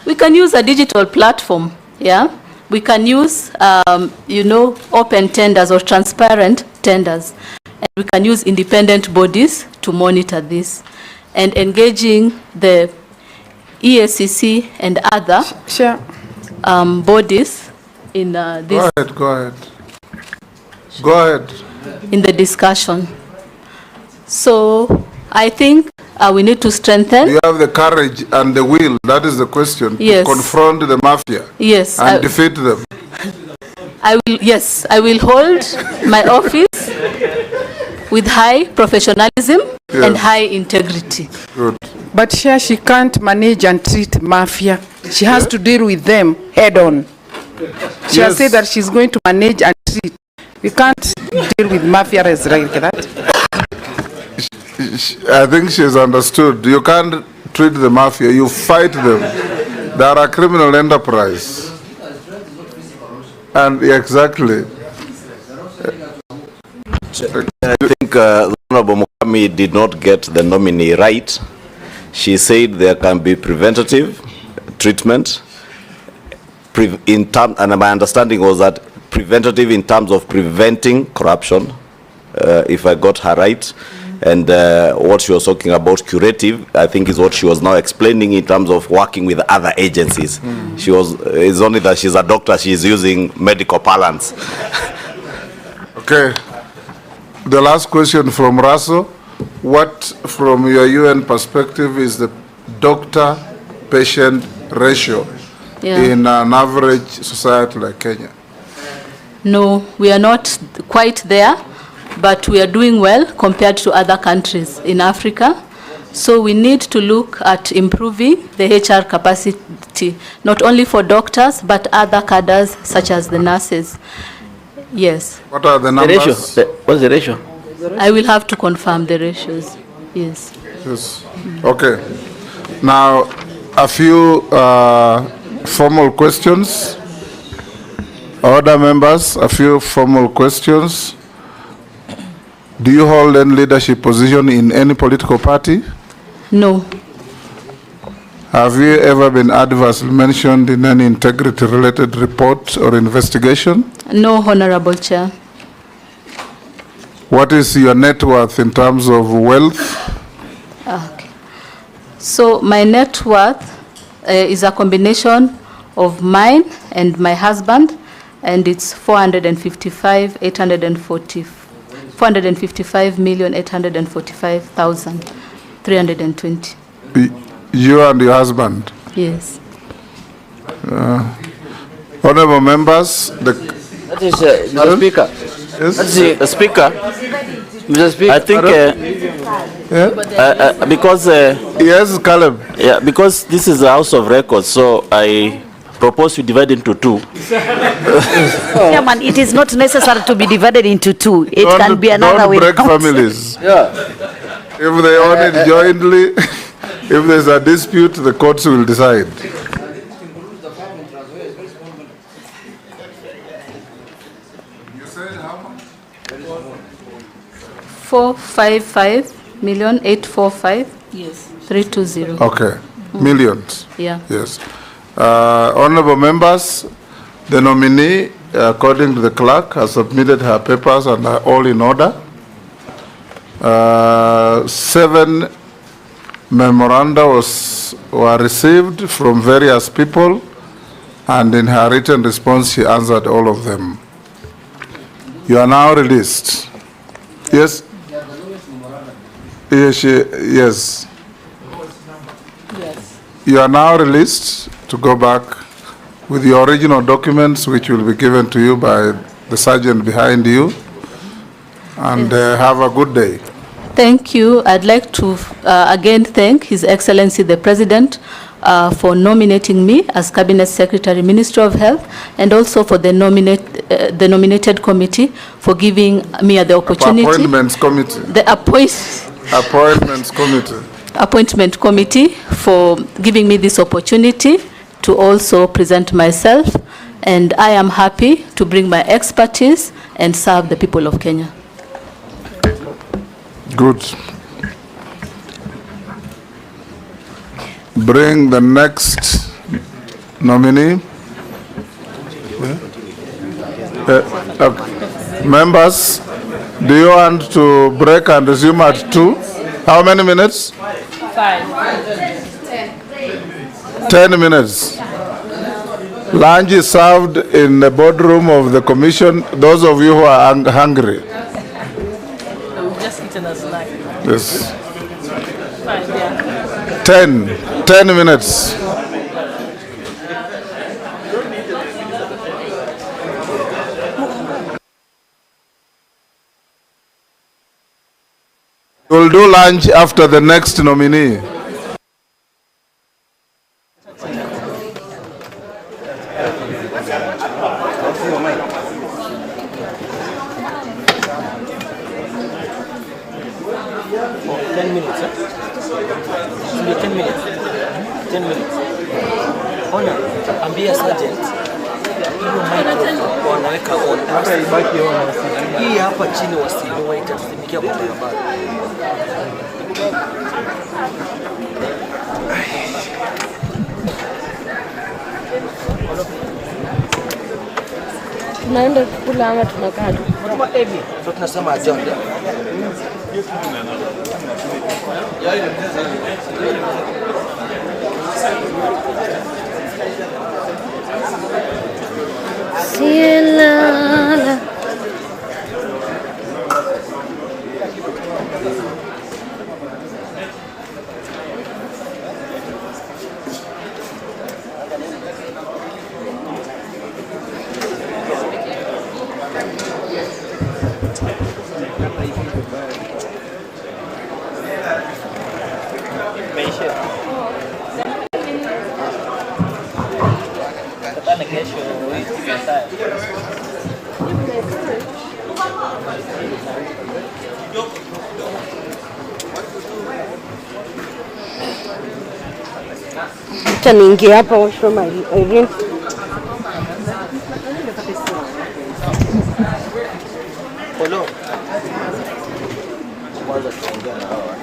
We can use a digital platform, yeah? We can use, open tenders or transparent tenders. And we can use independent bodies to monitor this. And engaging the EACC and other bodies in this. Go ahead. Go ahead. In the discussion. So I think we need to strengthen. You have the courage and the will, that is the question, yes, to confront the mafia, yes, and defeat them. I will hold my office with high professionalism, yes, and high integrity. Good. But here she can't manage and treat mafia. She has to deal with them head on. She has said that she's going to manage and treat. We can't deal with mafia like that. I think she's understood. You can't treat the mafia, you fight them. They are a criminal enterprise. And exactly. I think the Honorable Mukami did not get the nominee right. She said there can be preventative treatment, and my understanding was that preventative in terms of preventing corruption, if I got her right. And what she was talking about, curative, I think is what she was now explaining in terms of working with other agencies. It's only that she's a doctor, she's using medical parlance. Okay. The last question from Russell. What, from your UN perspective, is the doctor-patient ratio in an average society like Kenya? No, we are not quite there, but we are doing well compared to other countries in Africa. So we need to look at improving the HR capacity, not only for doctors, but other cadres such as the nurses. Yes. What are the numbers? What's the ratio? I will have to confirm the ratios. Yes. Yes. Okay. Now, a few formal questions. Other members, a few formal questions. Do you hold any leadership position in any political party? No. Have you ever been adversely mentioned in any integrity-related report or investigation? No, Honorable Chair. What is your net worth in terms of wealth? Okay. So my net worth is a combination of mine and my husband, and it's 455,845,320. You and your husband? Yes. Honorable members, that is Mr. Speaker. Yes? That's the Speaker. Mr. Speaker. I think because yes, Caleb. Yeah, because this is a House of Records, so I propose we divide into two. Chairman, it is not necessary to be divided into two. It can be another way. Don't break families. If they own it jointly, if there's a dispute, the courts will decide. 455,845,320. Yes. 320. Okay. Millions. Yeah. Yes. Honorable members, the nominee, according to the clerk, has submitted her papers and are all in order. 7 memoranda were received from various people, and in her written response, she answered all of them. You are now released. Yes? Yes. Yes. You are now released to go back with your original documents, which will be given to you by the sergeant behind you. And have a good day. Thank you. I'd like to again thank His Excellency the President for nominating me as Cabinet Secretary, Ministry of Health, and also for the nominated committee for giving me the opportunity. Appointments committee. The Appointments committee. Appointment committee for giving me this opportunity to also present myself, and I am happy to bring my expertise and serve the people of Kenya. Good. Bring the next nominee. Members, do you want to break and resume at 2? How many minutes? 5. 10 minutes. Lunch is served in the boardroom of the commission. Those of you who are hungry. We've just eaten a snack. Yes. 5, yeah. 10 minutes. We'll do lunch after the next nominee. 10 minutes, eh? 10 minutes. 10 minutes. Ona, ambia sergeant. Wanaweka on. Hii hapa chini wasinunue itasimikia kwa barabara. Tunaenda kula ama tunakaa tu? Kama hivi, ndio tunasema agenda. Ciela. Acha niingie hapa washroom Irene. Hello. Kwanza tuongea na hawa.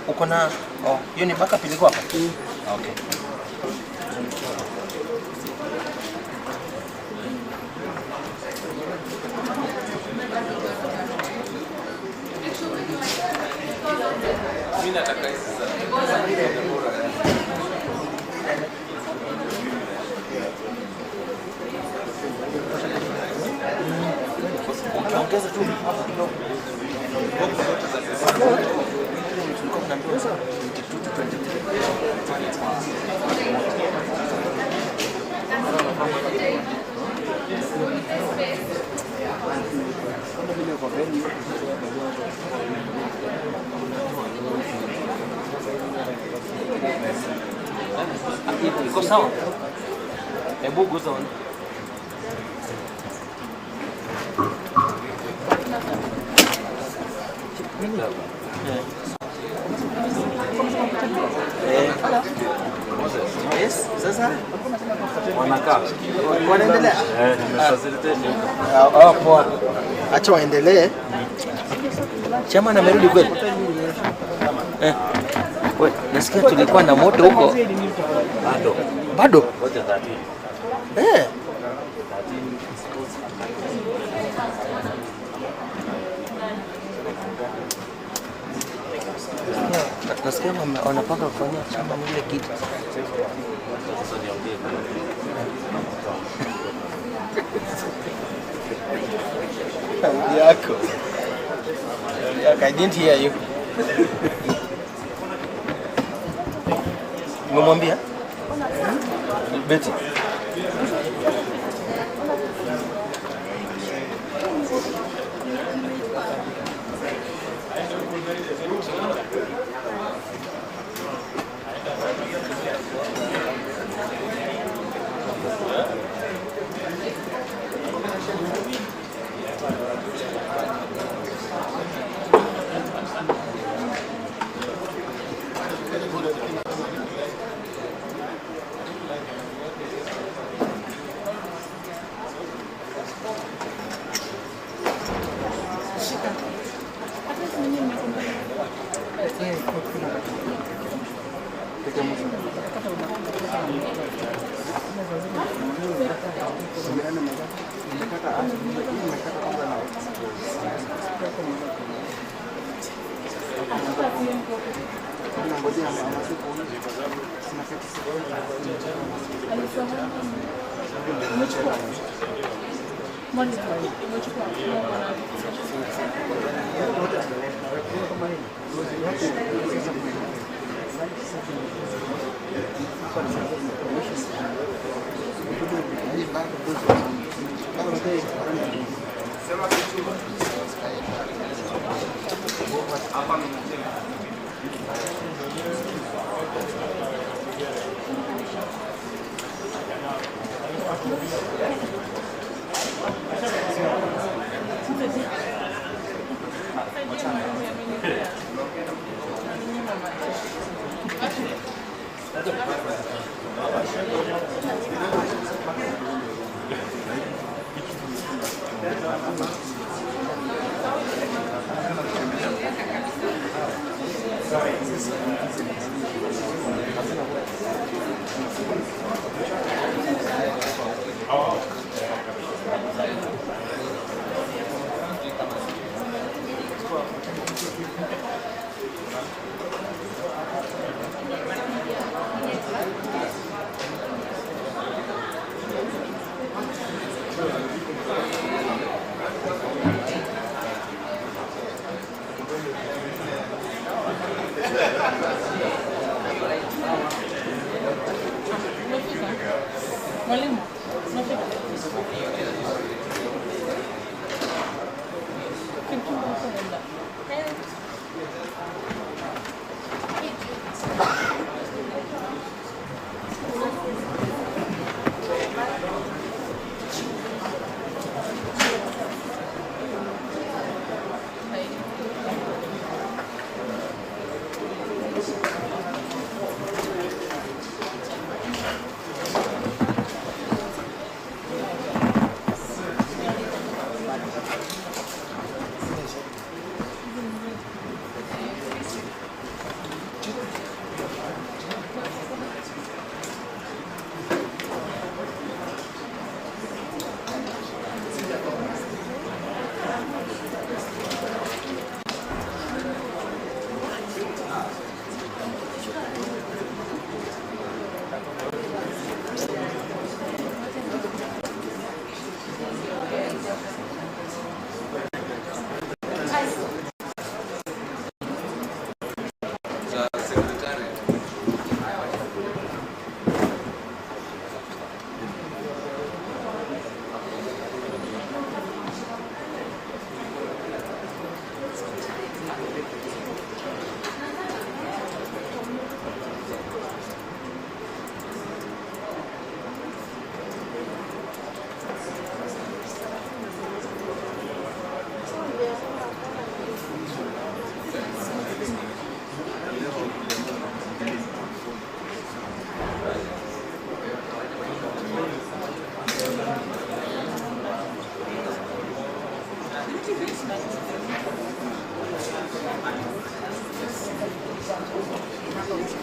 Uko na hiyo ni backup ilikuwa hapa? Okay. Mimi nataka hizi ongeza tu hapo kidogo. Iko sawa? Hebu guza on. Yes, sasa wanakaa wanaendelea. Poa, acha waendelee. Chama amerudi kweli? Wewe nasikia tulikuwa na moto huko. Bado? Nasikia wanapanga kufanyia chama ile kitu. Yako. I didn't hear you. Umemwambia? Betty.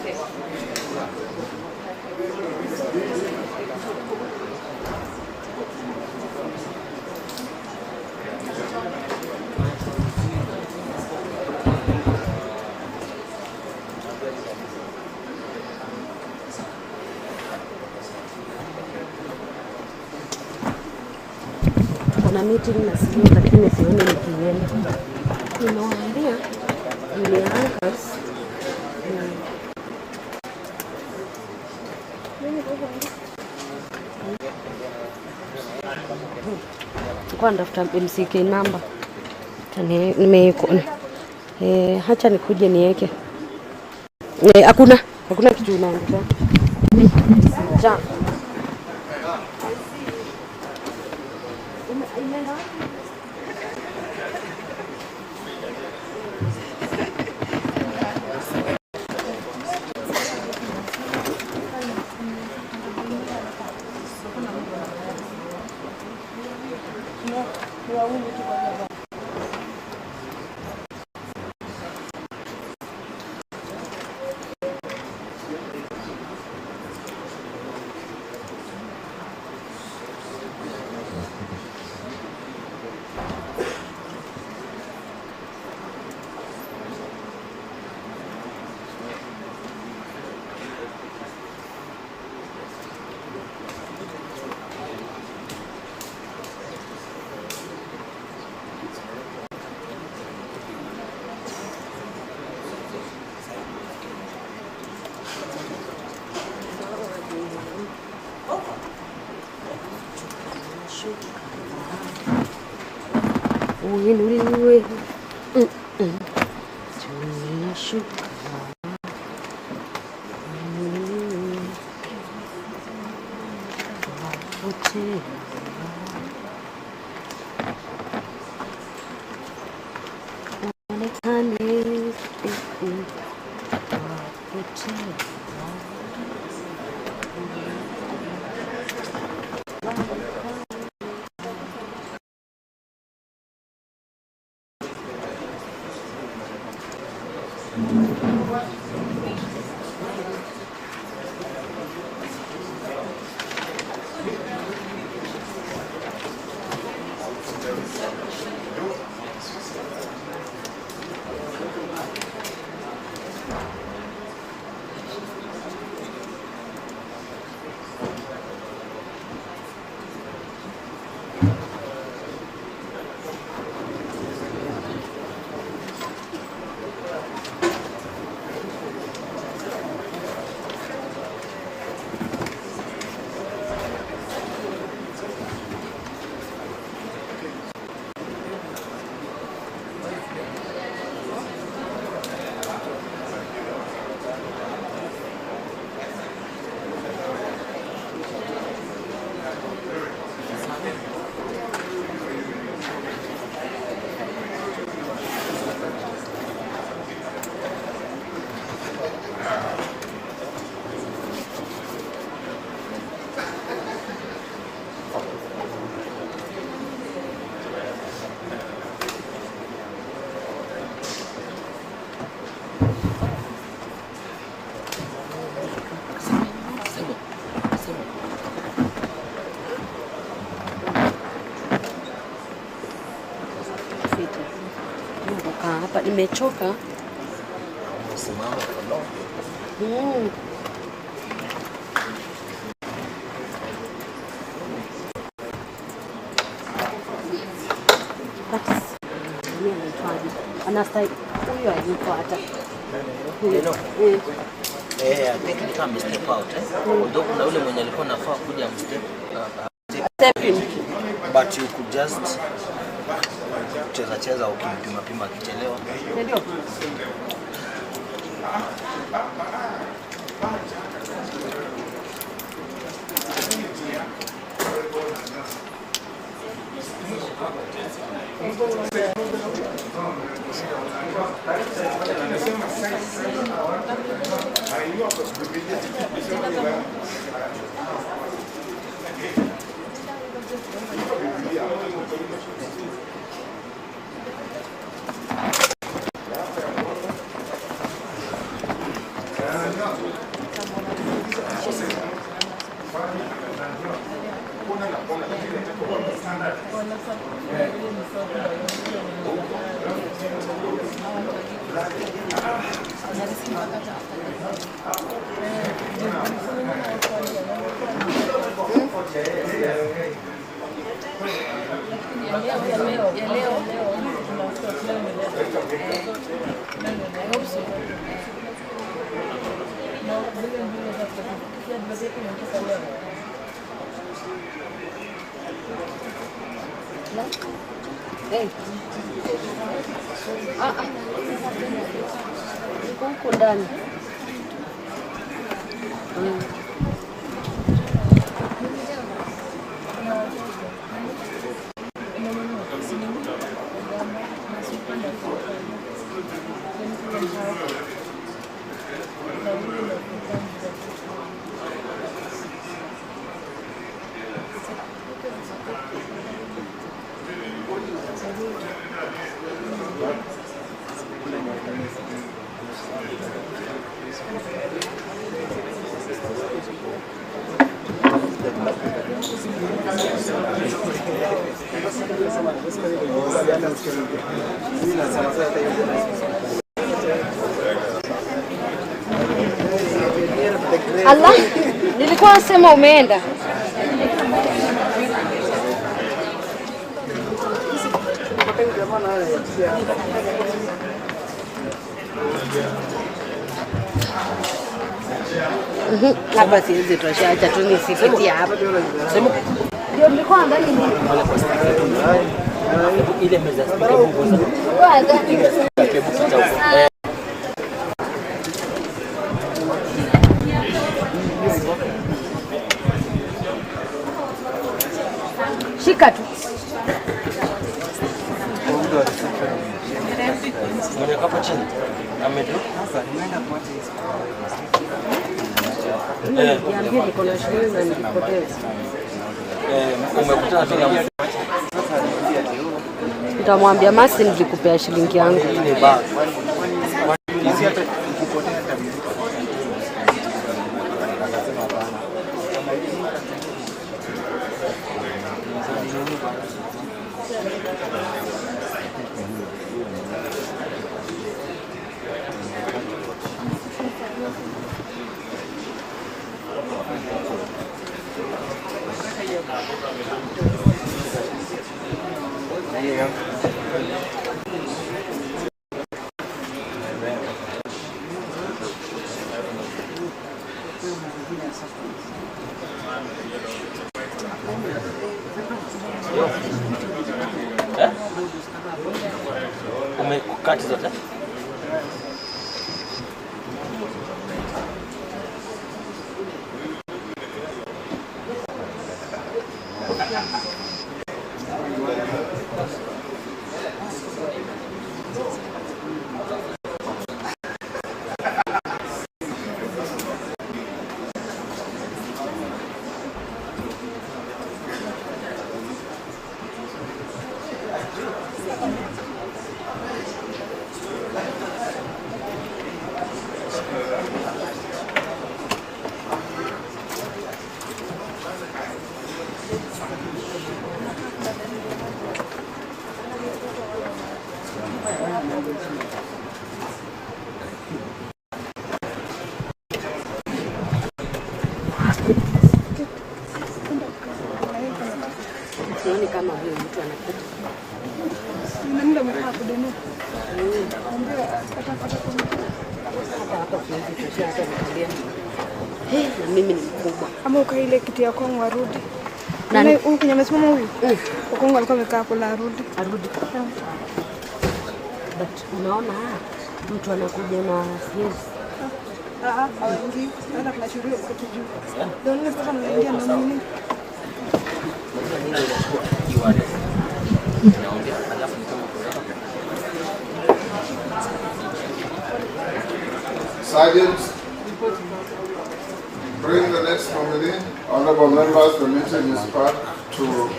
Kuna meeting na sio, lakini sioni nikienda. Ninawaambia nilianza kwa ndafuta MCK number. Nimeiko. Hacha nikuje niweke. Hakuna kitu inaandika. Ja. Uinuliwe. Tumeshuka. Hapa nimechoka. Anastai huyo alikuwa hata huyo. I think ni kama step out although kuna yule mwenye alikuwa nafaa kuja step in, but you could just cheza ukimpima kichelewa. Ndio. Huko ndani. Allah, nilikuwa nasema umeenda. Hapa siwezi tuacha tu nisifikie hapa. Ndio nilikuwa ndani ile meza shika tu. Mwenye kapo chini. Amedu. Sasa nimeenda kuacha hizo. Niambie niko na shilingi na nilipoteza. Umekutana tu na nitamwambia Masi nilikupea shilingi yangu. Umekati zote? Sioni kama huyo mtu anapita. Nenda mkaa kudeni. Hapa siwezi kushia hata nikulia. Na mimi ni mkubwa. Ama ukaile kiti ya kwangu arudi. Nani? Huyu kwenye amesimama huyu? Kwa kwangu alikuwa amekaa hapo la arudi. Arudi. But unaona mtu anakuja na siwezi. Hawaingii. Hata kuna sheria huko juu. Ndio nini sasa mnaingia na nini? Sergeants, bring the next nominee. Honorable members, the meeting is back to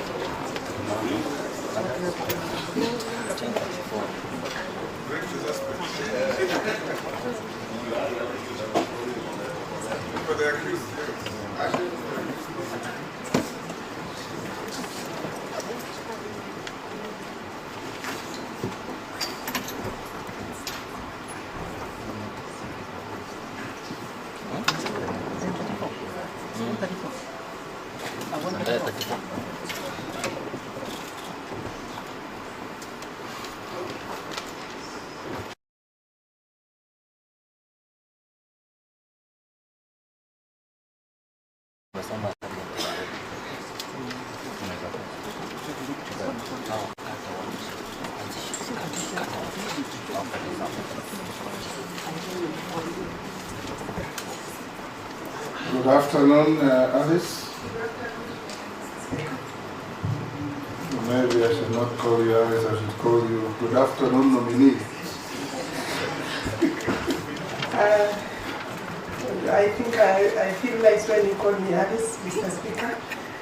Good afternoon, Alice. Maybe I should not call you Alice, I should call you good afternoon, nominee. I think I feel nice when you call me Alice, Mr. Speaker.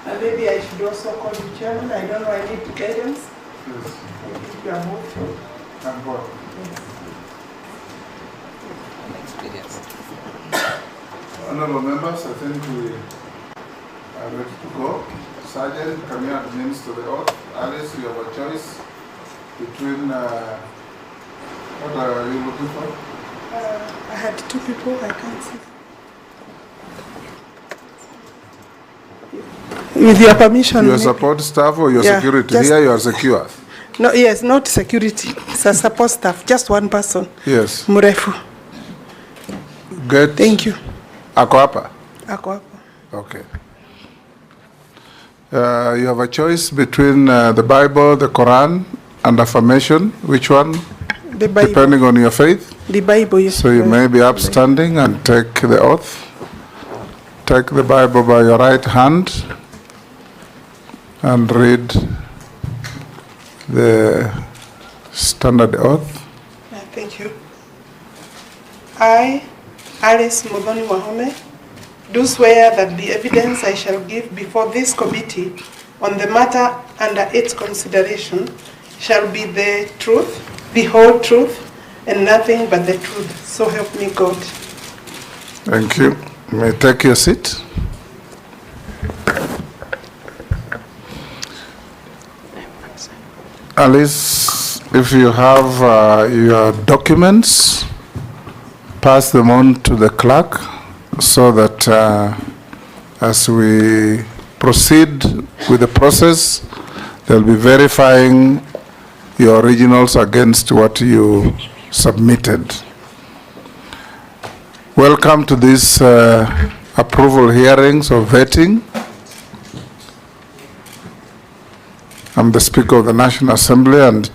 And maybe I should also call you Chairman. I don't know, I need guidance. Yes. I think you are both. I'm both. Experience. Honorable members, I think we are ready to go. Sergeant, can you administer the oath? Alice, you have a choice between, what are you looking for? I had two people, I can't see. With your permission. Your support staff or your security? Here you are secure. No, yes, not security. It's a support staff, just one person. Yes. Murefu. Good. Thank you. Ako hapa? Ako hapa. Okay. You have a choice between the Bible, the Quran, and affirmation. Which one? The Bible. Depending on your faith. The Bible, yes. So you may be upstanding and take the oath. Take the Bible by your right hand and read the standard oath. Thank you. I, Alice Modoni Wahome, do swear that the evidence I shall give before this committee on the matter under its consideration shall be the truth, the whole truth, and nothing but the truth. So help me God. Thank you. You may take your seat. Alice, if you have your documents, pass them on to the clerk so that as we proceed with the process, they'll be verifying your originals against what you submitted. Welcome to this approval hearings of vetting. I'm the Speaker of the National Assembly and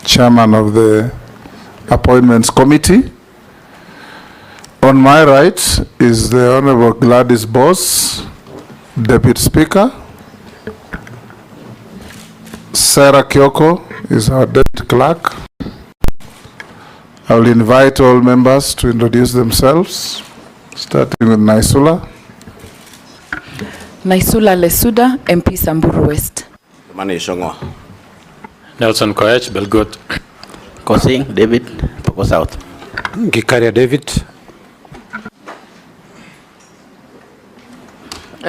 Chairman of the Appointments Committee. On my right is the Honorable Gladys Boss, Deputy Speaker. Sarah Kyoko is our Deputy Clerk. I will invite all members to introduce themselves, starting with Naisula. Naisula Lesuda, MP Samburu West. Mani Shongwa. Nelson Koech, Belgut. Kosing David, Poko South. Gikaria David.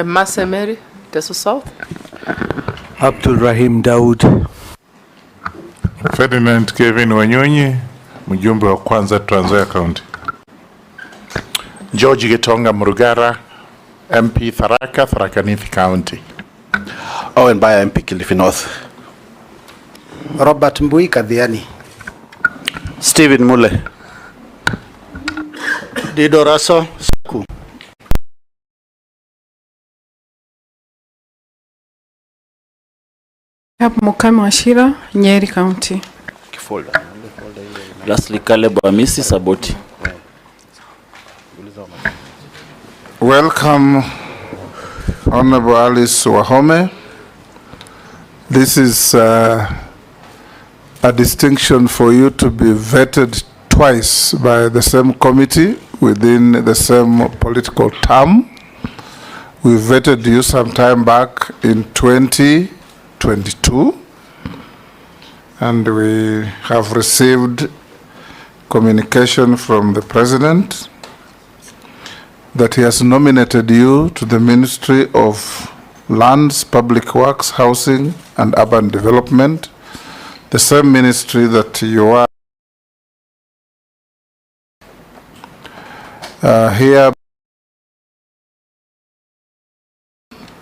Mase Mary, Teso South. Abdul Rahim Daud. Ferdinand Kevin Wanyonyi, mjumbe wa kwanza Trans Nzoia County. George Gitonga Murugara, MP Tharaka, Tharaka Nithi County. Owen Baya, MP Kilifi North. Robert Mbui Kadhiani. Stephen Mule. Dido Raso Saku. Mukami Washira, Nyeri County. Lastly, Caleb Amisi Saboti. Welcome, Honorable Alice Wahome. This is a distinction for you to be vetted twice by the same committee within the same political term. We vetted you some time back in 2022, and we have received communication from the President that he has nominated you to the Ministry of Lands, Public Works, Housing and Urban Development, the same ministry that you are here.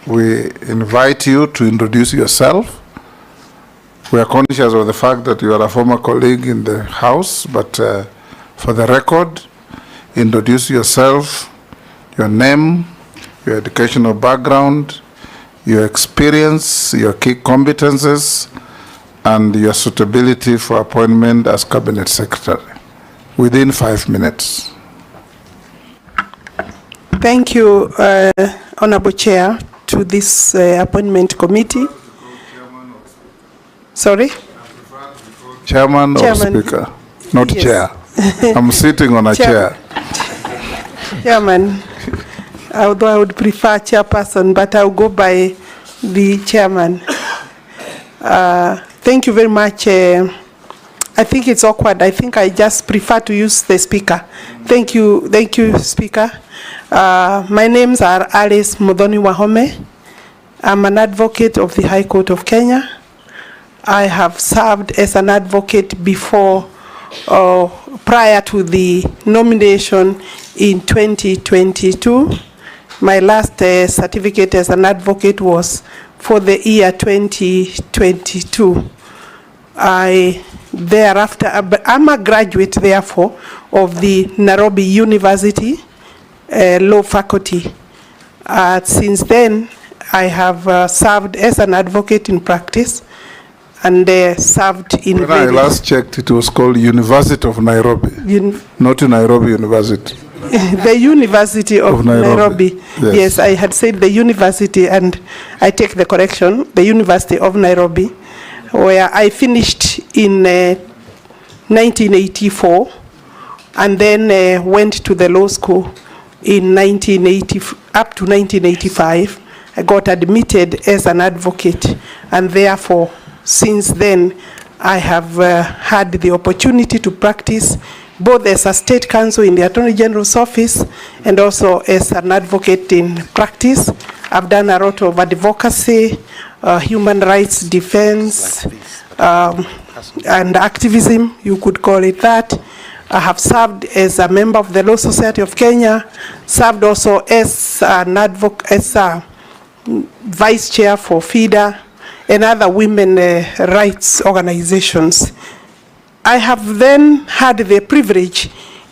We invite you to introduce yourself. We are conscious of the fact that you are a former colleague in the House, but for the record, introduce yourself, your name, your educational background, your experience, your key competences, and your suitability for appointment as Cabinet Secretary within 5 minutes. Thank you, Honorable Chair, to this appointment committee. Sorry? Chairman or Speaker? Not Yes. Chair. I'm sitting on a chair. Chairman, although I would prefer chairperson, but I'll go by the chairman. Thank you very much. I think it's awkward. I think I just prefer to use the speaker. Thank you, Speaker. My names are Alice Muthoni Wahome. I'm an advocate of the High Court of Kenya. I have served as an advocate before, prior to the nomination in 2022. My last certificate as an advocate was for the year 2022. Thereafter, I'm a graduate, therefore, of the Nairobi University Law Faculty. Since then, I have served as an advocate in practice and served in When I last checked, it was called University of Nairobi, not Nairobi University. The University of Nairobi. Yes, I had said the university, and I take the correction, the University of Nairobi, where I finished in 1984, and then went to the law school in 1980 up to 1985. I got admitted as an advocate, and therefore, since then, I have had the opportunity to practice both as a state counsel in the Attorney General's office and also as an advocate in practice. I've done a lot of advocacy, human rights defense, and activism, you could call it that. I have served as a member of the Law Society of Kenya, served also as an advocate, as a vice chair for FIDA and other women rights organizations. I have then had the privilege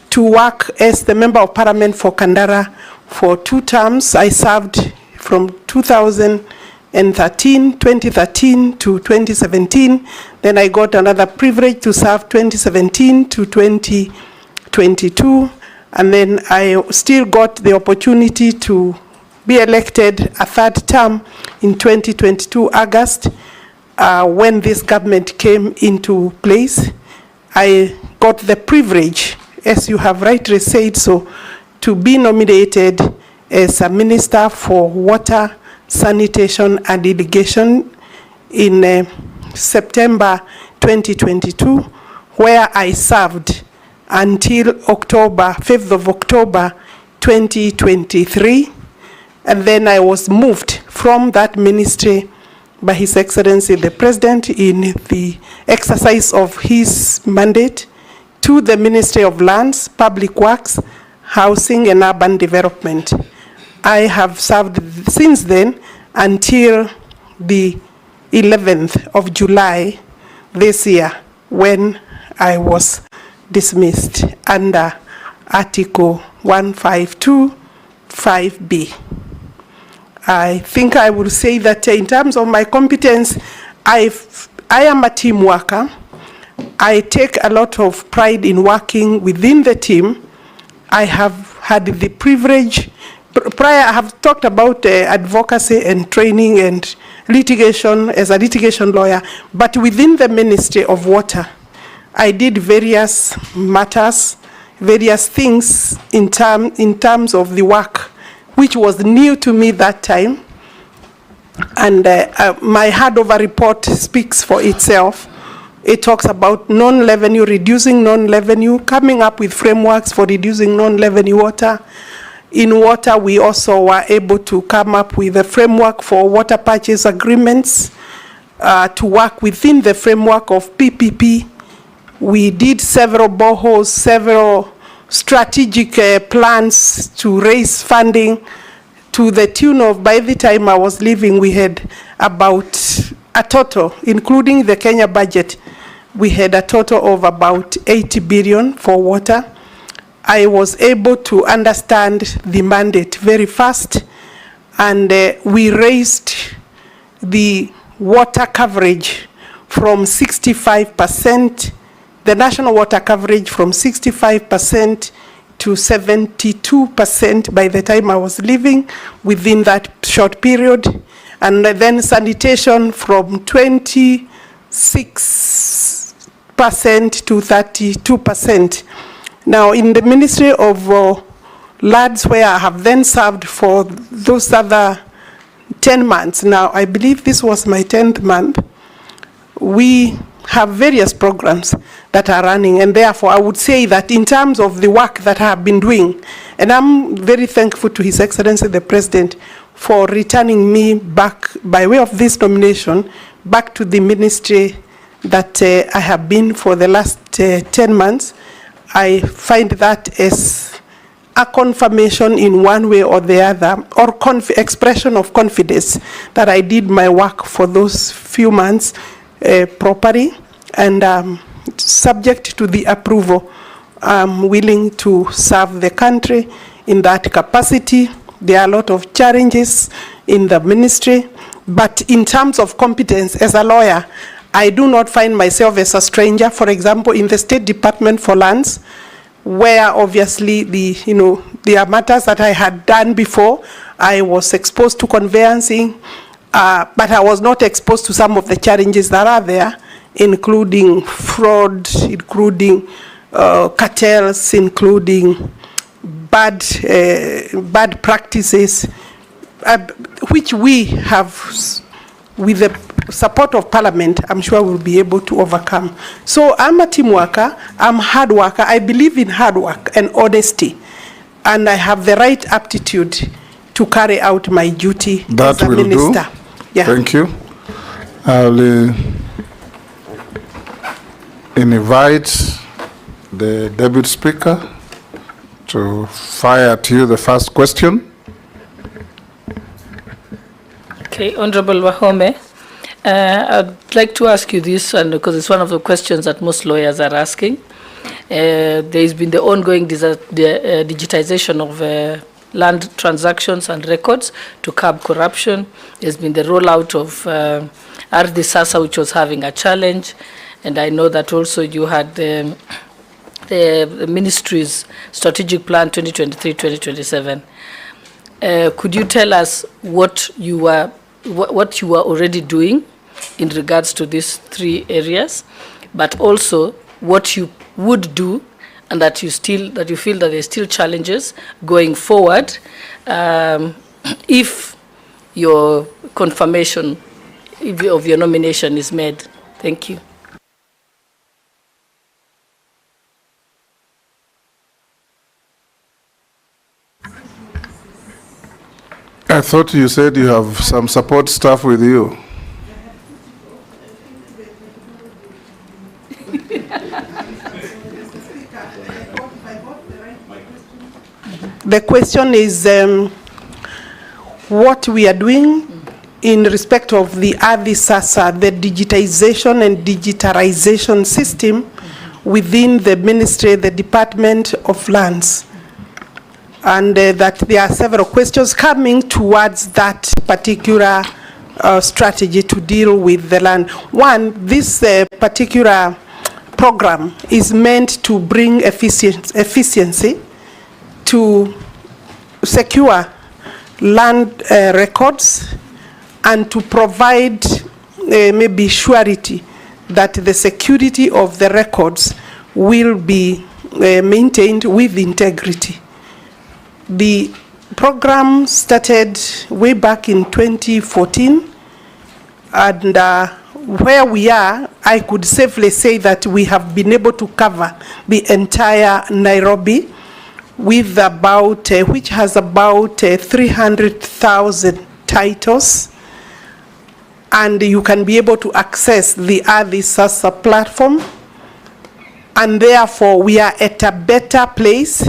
to work as the Member of Parliament for Kandara for 2 terms. I served from 2013 to 2017. Then I got another privilege to serve 2017 to 2022. And then I still got the opportunity to be elected a 3rd term in 2022 August when this government came into place. I got the privilege, as you have rightly said so, to be nominated as a Minister for Water, Sanitation and Irrigation in September 2022, where I served until October, 5th of October 2023. And then I was moved from that ministry by His Excellency the President in the exercise of his mandate to the Ministry of Lands, Public Works, Housing and Urban Development. I have served since then until the 11th of July this year, when I was dismissed under Article 152(5)(b). I think I will say that in terms of my competence, I am a team worker. I take a lot of pride in working within the team. I have had the privilege, prior I have talked about advocacy and training and litigation as a litigation lawyer, but within the Ministry of Water, I did various matters, various things in terms of the work, which was new to me that time. And my handover report speaks for itself. It talks about non-revenue, reducing non-revenue, coming up with frameworks for reducing non-revenue water. In water, we also were able to come up with a framework for water purchase agreements to work within the framework of PPP. We did several boreholes, several strategic plans to raise funding to the tune of, by the time I was leaving, we had about a total, including the Kenya budget, we had a total of about 80 billion for water. I was able to understand the mandate very fast. and we raised the water coverage from 65%, the national water coverage from 65% to 72% by the time I was leaving within that short period. And then sanitation from 26% to 32%. Now in the Ministry of Lands, where I have then served for those other 10 months, now I believe this was my 10th month, we have various programs that are running, and therefore I would say that in terms of the work that I have been doing, and I'm very thankful to His Excellency the President for returning me back by way of this nomination back to the ministry that I have been for the last 10 months. I find that as a confirmation in one way or the other, or expression of confidence that I did my work for those few months properly, and subject to the approval, I'm willing to serve the country in that capacity. There are a lot of challenges in the ministry, but in terms of competence as a lawyer, I do not find myself as a stranger. For example, in the State Department for Lands, where obviously there are matters that I had done before. I was exposed to conveyancing, but I was not exposed to some of the challenges that are there, including fraud, including cartels, including bad practices, which we have, with the support of Parliament, I'm sure we'll be able to overcome. So I'm a team worker, I'm a hard worker, I believe in hard work and honesty, and I have the right aptitude to carry out my duty as a minister. Yeah. Thank you. I'll invite the Deputy Speaker to fire at you the first question. Okay, Honorable Wahome, I'd like to ask you this, and because it's one of the questions that most lawyers are asking. There's been the ongoing digitization of land transactions and records to curb corruption. There's been the rollout of Ardhi Sasa, which was having a challenge, and I know that also you had the Ministry's Strategic Plan 2023-2027. Could you tell us what you are already doing in regards to these three areas, but also what you would do, and that you feel that there's still challenges going forward if your confirmation of your nomination is made? Thank you. I thought you said you have some support staff with you. The question is what we are doing in respect of the Ardhi Sasa, the digitization and digitalization system within the ministry, the Department of Lands. And that there are several questions coming towards that particular strategy to deal with the land. One, this particular program is meant to bring efficiency to secure land records and to provide maybe surety that the security of the records will be maintained with integrity. The program started way back in 2014, and where we are, I could safely say that we have been able to cover the entire Nairobi with about, which has about 300,000 titles, and you can be able to access the Ardhi Sasa platform, and therefore we are at a better place.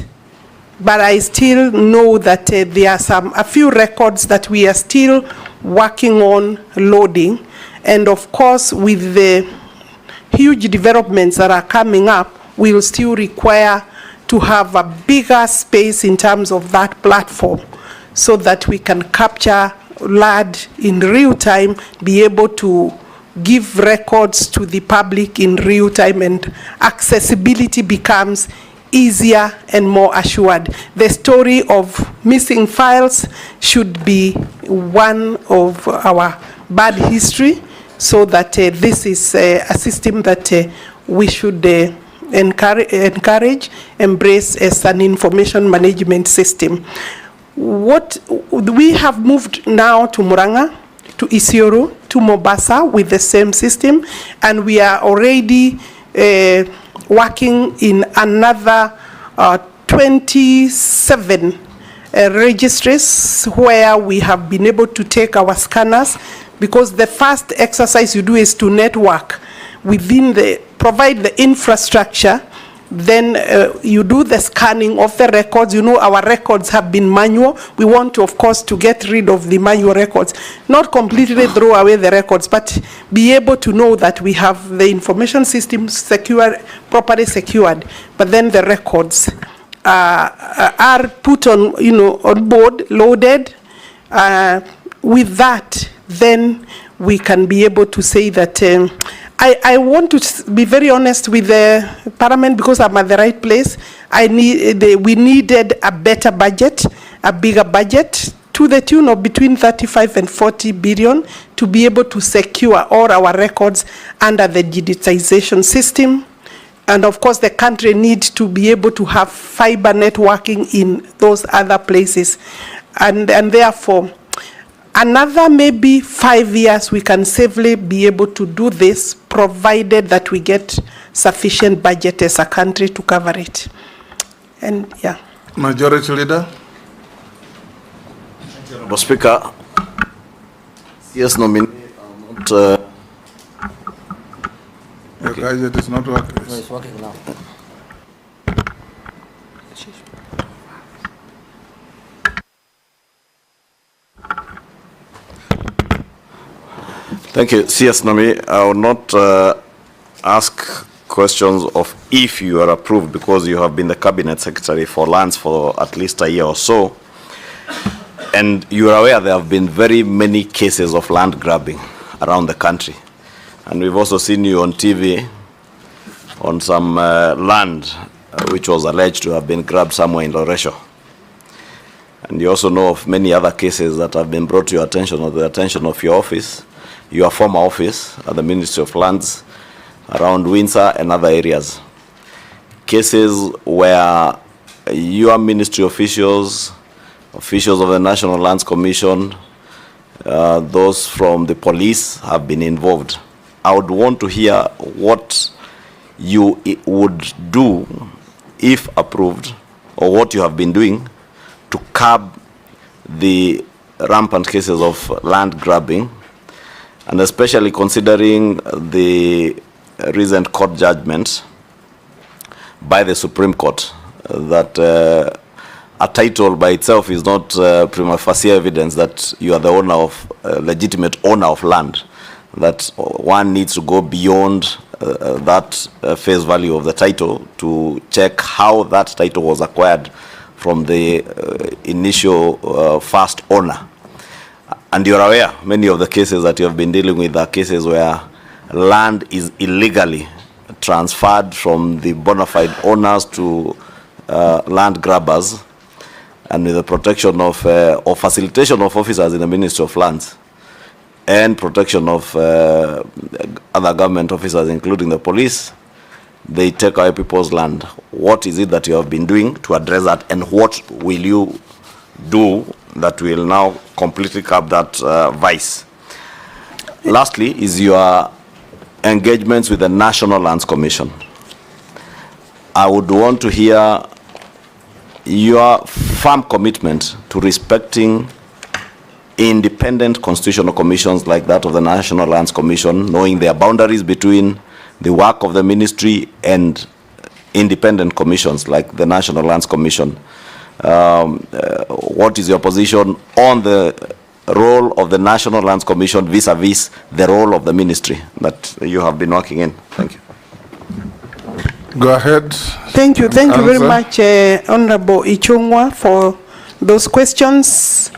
But I still know that there are a few records that we are still working on loading. And of course, with the huge developments that are coming up, we will still require to have a bigger space in terms of that platform so that we can capture land in real time, be able to give records to the public in real time, and accessibility becomes easier and more assured. The story of missing files should be one of our bad history, so that this is a system that we should encourage, embrace as an information management system. What we have moved now to Murang'a, to Isiolo, to Mombasa with the same system, and we are already working in another 27 registries where we have been able to take our scanners, because the first exercise you do is to network within provide the infrastructure. Then you do the scanning of the records. You know, our records have been manual. We want to, of course, to get rid of the manual records. Not completely throw away the records, but be able to know that we have the information system secure, properly secured. But then the records are put on, on board, loaded. With that, then we can be able to say that I want to be very honest with the Parliament, because I'm at the right place. We needed a better budget, a bigger budget, to the tune of between 35 and 40 billion to be able to secure all our records under the digitization system. And of course, the country needs to be able to have fiber networking in those other places. And therefore, another maybe 5 years, we can safely be able to do this, provided that we get sufficient budget as a country to cover it. And yeah. Majority Leader. Mr. Speaker, yes, nominee. Your gadget is not working. No, it's working now. Thank you. CS Nomi, I will not ask questions of if you are approved, because you have been the Cabinet Secretary for Lands for at least a year or so. And you are aware there have been very many cases of land grabbing around the country. And we've also seen you on TV on some land which was alleged to have been grabbed somewhere in Loresho. And you also know of many other cases that have been brought to your attention, or the attention of your office, your former office at the Ministry of Lands, around Windsor and other areas. Cases where your ministry officials of the National Lands Commission, those from the police have been involved. I would want to hear what you would do, if approved, or what you have been doing to curb the rampant cases of land grabbing, and especially considering the recent court judgment by the Supreme Court that a title by itself is not prima facie evidence that you are the owner of, legitimate owner of land, that one needs to go beyond that face value of the title to check how that title was acquired from the initial first owner. And you're aware, many of the cases that you have been dealing with are cases where land is illegally transferred from the bona fide owners to land grabbers, and with the protection of or facilitation of officers in the Ministry of Lands and protection of other government officers, including the police, they take away people's land. What is it that you have been doing to address that, and what will you do that will now completely curb that vice? Lastly, is your engagements with the National Lands Commission. I would want to hear your firm commitment to respecting independent constitutional commissions like that of the National Lands Commission, knowing their boundaries between the work of the ministry and independent commissions like the National Lands Commission. What is your position on the role of the National Lands Commission vis-a-vis the role of the ministry that you have been working in? Thank you. Go ahead. Thank you very much, Honorable Ichungwa, for those questions.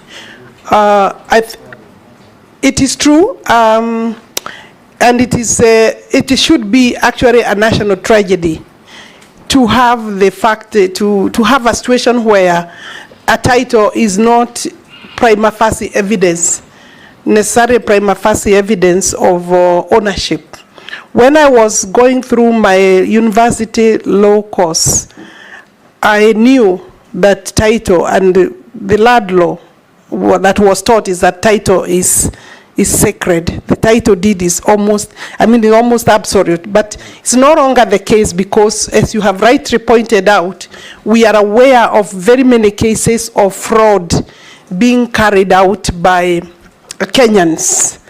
It is true, and it should be actually a national tragedy to have the fact to have a situation where a title is not prima facie evidence, necessary prima facie evidence of ownership. When I was going through my university law course, I knew that title, and the land law that was taught is that title is sacred. The title deed is almost absolute, but it's no longer the case because, as you have rightly pointed out, we are aware of very many cases of fraud being carried out by Kenyans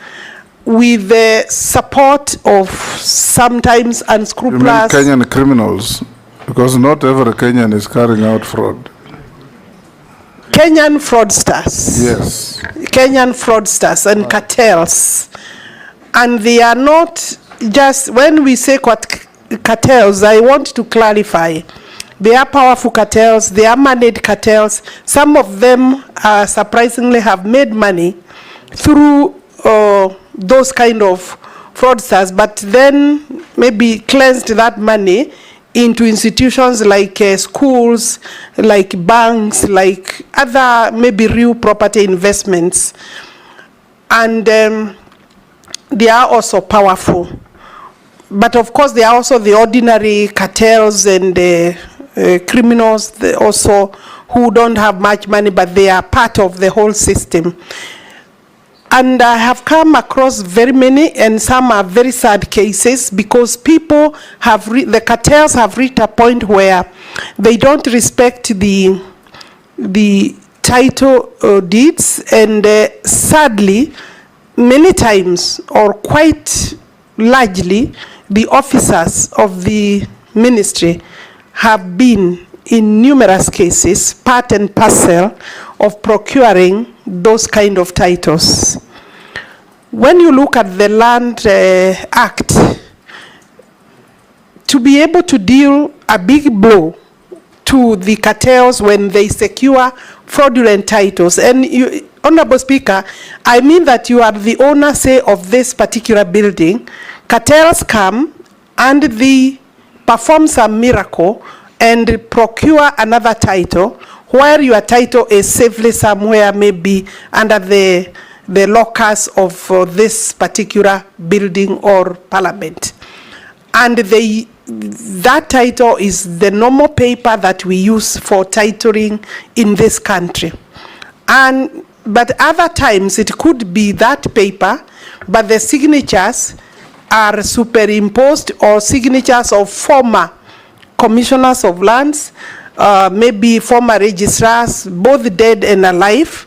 with the support of sometimes unscrupulous... You mean Kenyan criminals? Because not every Kenyan is carrying out fraud. Kenyan fraudsters. Yes. Kenyan fraudsters and cartels. And they are not just, when we say cartels, I want to clarify. They are powerful cartels, they are managed cartels. Some of them surprisingly have made money through those kind of fraudsters, but then maybe cleansed that money into institutions like schools, like banks, like other maybe real property investments. And they are also powerful. But of course, there are also the ordinary cartels and criminals also who don't have much money, but they are part of the whole system. And I have come across very many, and some are very sad cases, because people have, the cartels have reached a point where they don't respect the title deeds, and sadly, many times, or quite largely, the officers of the ministry have been, in numerous cases, part and parcel of procuring those kind of titles. When you look at the Land Act, to be able to deal a big blow to the cartels when they secure fraudulent titles, and you, Honorable Speaker, I mean that you are the owner, say, of this particular building, cartels come and they perform some miracle and procure another title, where your title is safely somewhere, maybe under the locus of this particular building or parliament. And that title is the normal paper that we use for titling in this country. But other times it could be that paper, but the signatures are superimposed, or signatures of former commissioners of lands, maybe former registrars, both dead and alive.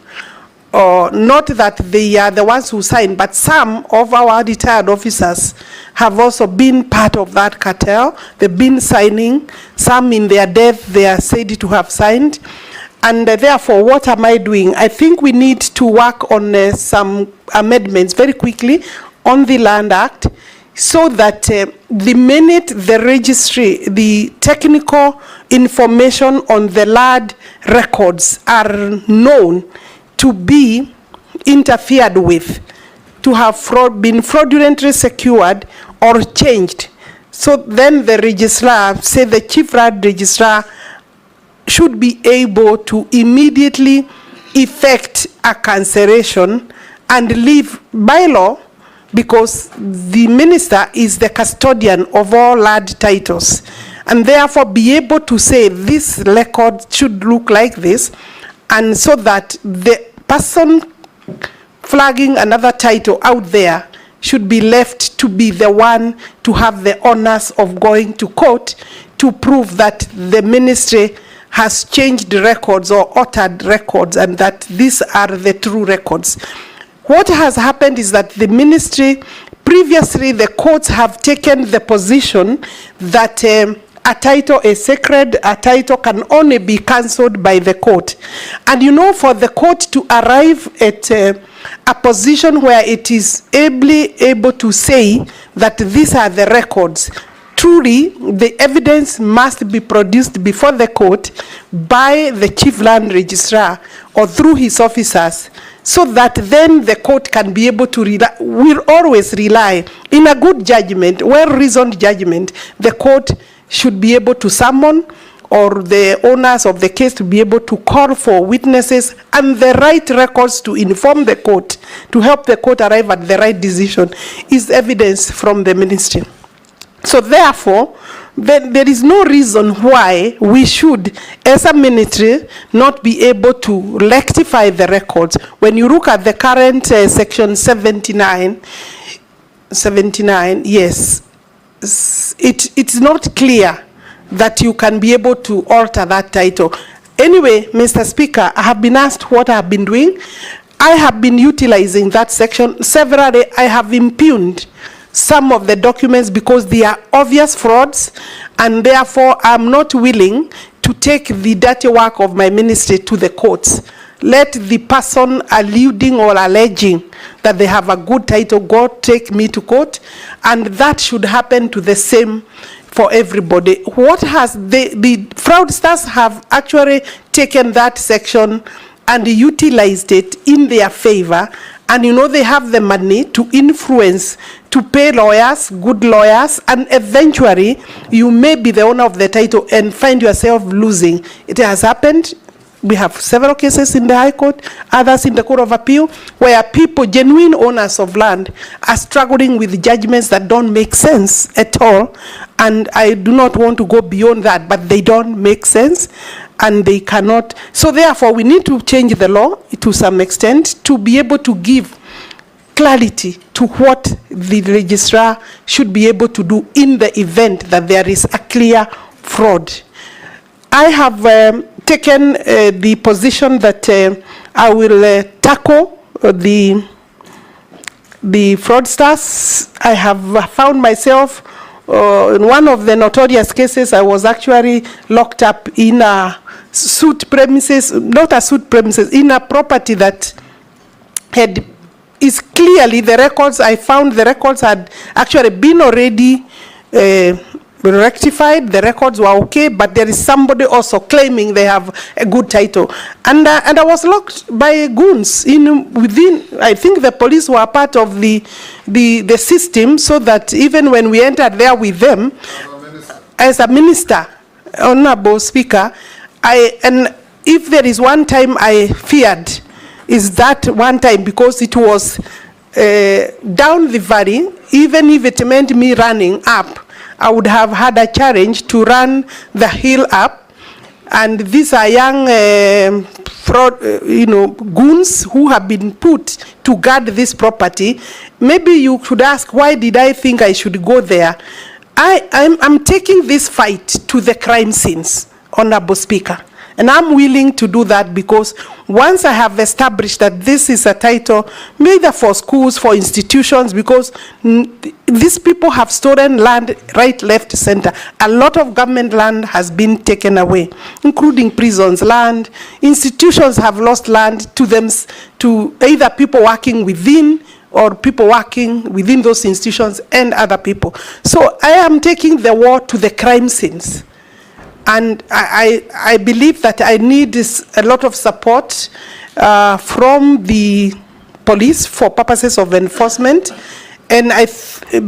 Not that they are the ones who signed, but some of our retired officers have also been part of that cartel. They've been signing. Some in their death, they are said to have signed. And therefore, what am I doing? I think we need to work on some amendments very quickly on the Land Act, so that the minute the registry, the technical information on the land records are known to be interfered with, to have been fraudulently secured or changed, so then the registrar, say the chief land registrar, should be able to immediately effect a cancellation and leave by law, because the minister is the custodian of all land titles, and therefore be able to say this record should look like this, and so that the person flagging another title out there should be left to be the one to have the honors of going to court to prove that the ministry has changed records or altered records, and that these are the true records. What has happened is that the ministry, previously the courts have taken the position that a title is sacred, a title can only be cancelled by the court. And you know, for the court to arrive at a position where it is able to say that these are the records, truly the evidence must be produced before the court by the chief land registrar or through his officers, so that then the court can be able to rely, will always rely in a good judgment, well-reasoned judgment. The court should be able to summon, or the owners of the case to be able to call for witnesses and the right records to inform the court, to help the court arrive at the right decision, is evidence from the ministry. So therefore, there is no reason why we should, as a ministry, not be able to rectify the records. When you look at the current section 79, yes, it's not clear that you can be able to alter that title. Anyway, Mr. Speaker, I have been asked what I have been doing. I have been utilizing that section severally. I have impugned some of the documents because they are obvious frauds, and therefore I'm not willing to take the dirty work of my ministry to the courts. Let the person alluding or alleging that they have a good title go take me to court, and that should happen to the same for everybody. What has the fraudsters have actually taken that section and utilized it in their favor, and you know they have the money to influence, to pay lawyers, good lawyers, and eventually you may be the owner of the title and find yourself losing. It has happened. We have several cases in the High Court, others in the Court of Appeal, where people, genuine owners of land, are struggling with judgments that don't make sense at all. And I do not want to go beyond that, but they don't make sense, and they cannot. So therefore, we need to change the law to some extent to be able to give clarity to what the registrar should be able to do in the event that there is a clear fraud. I have taken the position that I will tackle the fraudsters. I have found myself in one of the notorious cases. I was actually locked up in a suit premises, not a suit premises, in a property that is clearly the records. I found the records had actually been already rectified. The records were okay, but there is somebody also claiming they have a good title, and I was locked by goons within. I think the police were part of the system, so that even when we entered there with them, as a minister, Honorable Speaker, and if there is one time I feared, is that one time, because it was down the valley. Even if it meant me running up, I would have had a challenge to run the hill up. And these are young goons who have been put to guard this property. Maybe you should ask, why did I think I should go there? I'm taking this fight to the crime scenes, Honorable Speaker. And I'm willing to do that, because once I have established that this is a title, either for schools, for institutions, because these people have stolen land right, left, center. A lot of government land has been taken away, including prisons land. Institutions have lost land to them, to either people working within or people working within those institutions and other people. So I am taking the war to the crime scenes. And I believe that I need a lot of support from the police for purposes of enforcement. And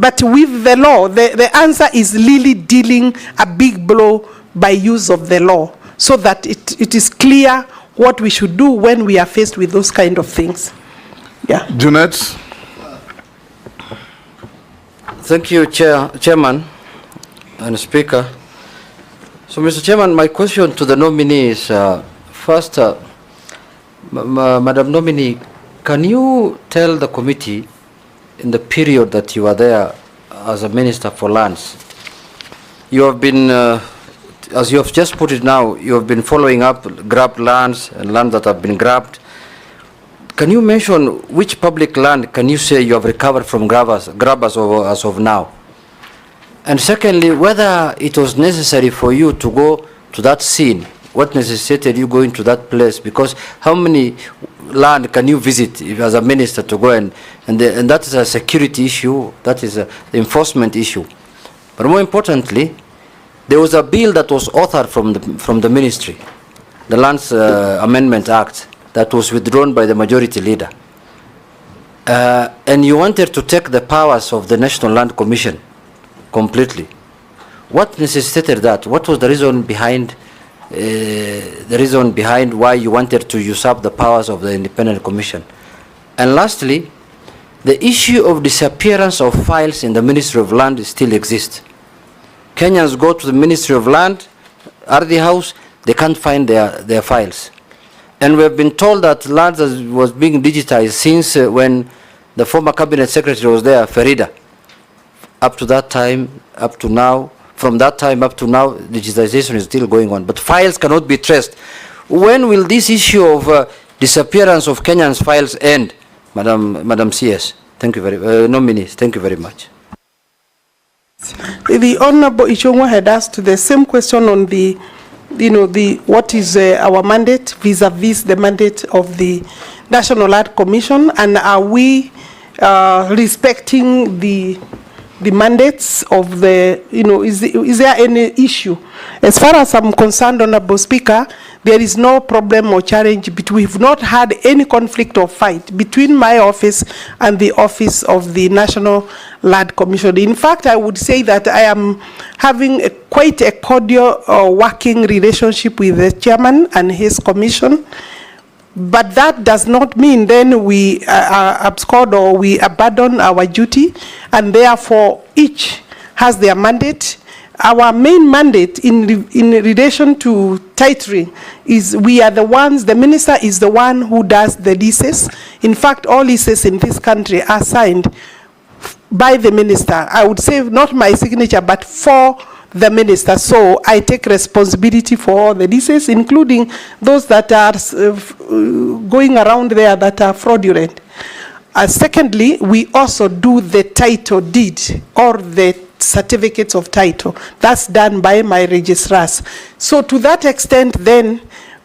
but with the law, the answer is really dealing a big blow by use of the law, so that it is clear what we should do when we are faced with those kind of things. Yeah. Junet. Thank you, Chairman and Speaker. So, Mr. Chairman, my question to the nominee is, first, Madam Nominee, can you tell the committee, in the period that you were there as a Minister for Lands, you have been, as you have just put it now, you have been following up grabbed lands and lands that have been grabbed. Can you mention which public land can you say you have recovered from grabbers as of now? And secondly, whether it was necessary for you to go to that scene, what necessitated you going to that place? Because how many land can you visit as a minister to go and that is a security issue, that is the enforcement issue. But more importantly, there was a bill that was authored from the ministry, the Lands Amendment Act, that was withdrawn by the majority leader. And you wanted to take the powers of the National Land Commission completely. What necessitated that? What was the reason behind why you wanted to usurp the powers of the Independent Commission? And lastly, the issue of disappearance of files in the Ministry of Land still exists. Kenyans go to the Ministry of Land, RD House, they can't find their files. And we have been told that land was being digitized since when the former cabinet secretary was there, Farida. Up to that time, up to now, from that time up to now, digitization is still going on. But files cannot be traced. When will this issue of disappearance of Kenyans' files end, Madam CS? Thank you very nominees. Thank you very much. The Honorable Ichongwa had asked the same question on the, what is our mandate vis-a-vis the mandate of the National Land Commission, and are we respecting the mandates of the, is there any issue? As far as I'm concerned, Honorable Speaker, there is no problem or challenge. We've not had any conflict or fight between my office and the office of the National Land Commission. In fact, I would say that I am having quite a cordial working relationship with the chairman and his commission. But that does not mean then we abscond or we abandon our duty, and therefore each has their mandate. Our main mandate in relation to titling is we are the ones, the minister is the one who does the leases. In fact, all leases in this country are signed by the minister. I would say not my signature, but for the minister. So I take responsibility for all the leases, including those that are going around there that are fraudulent. Secondly, we also do the title deed or the certificates of title. That's done by my registrars. So to that extent, then,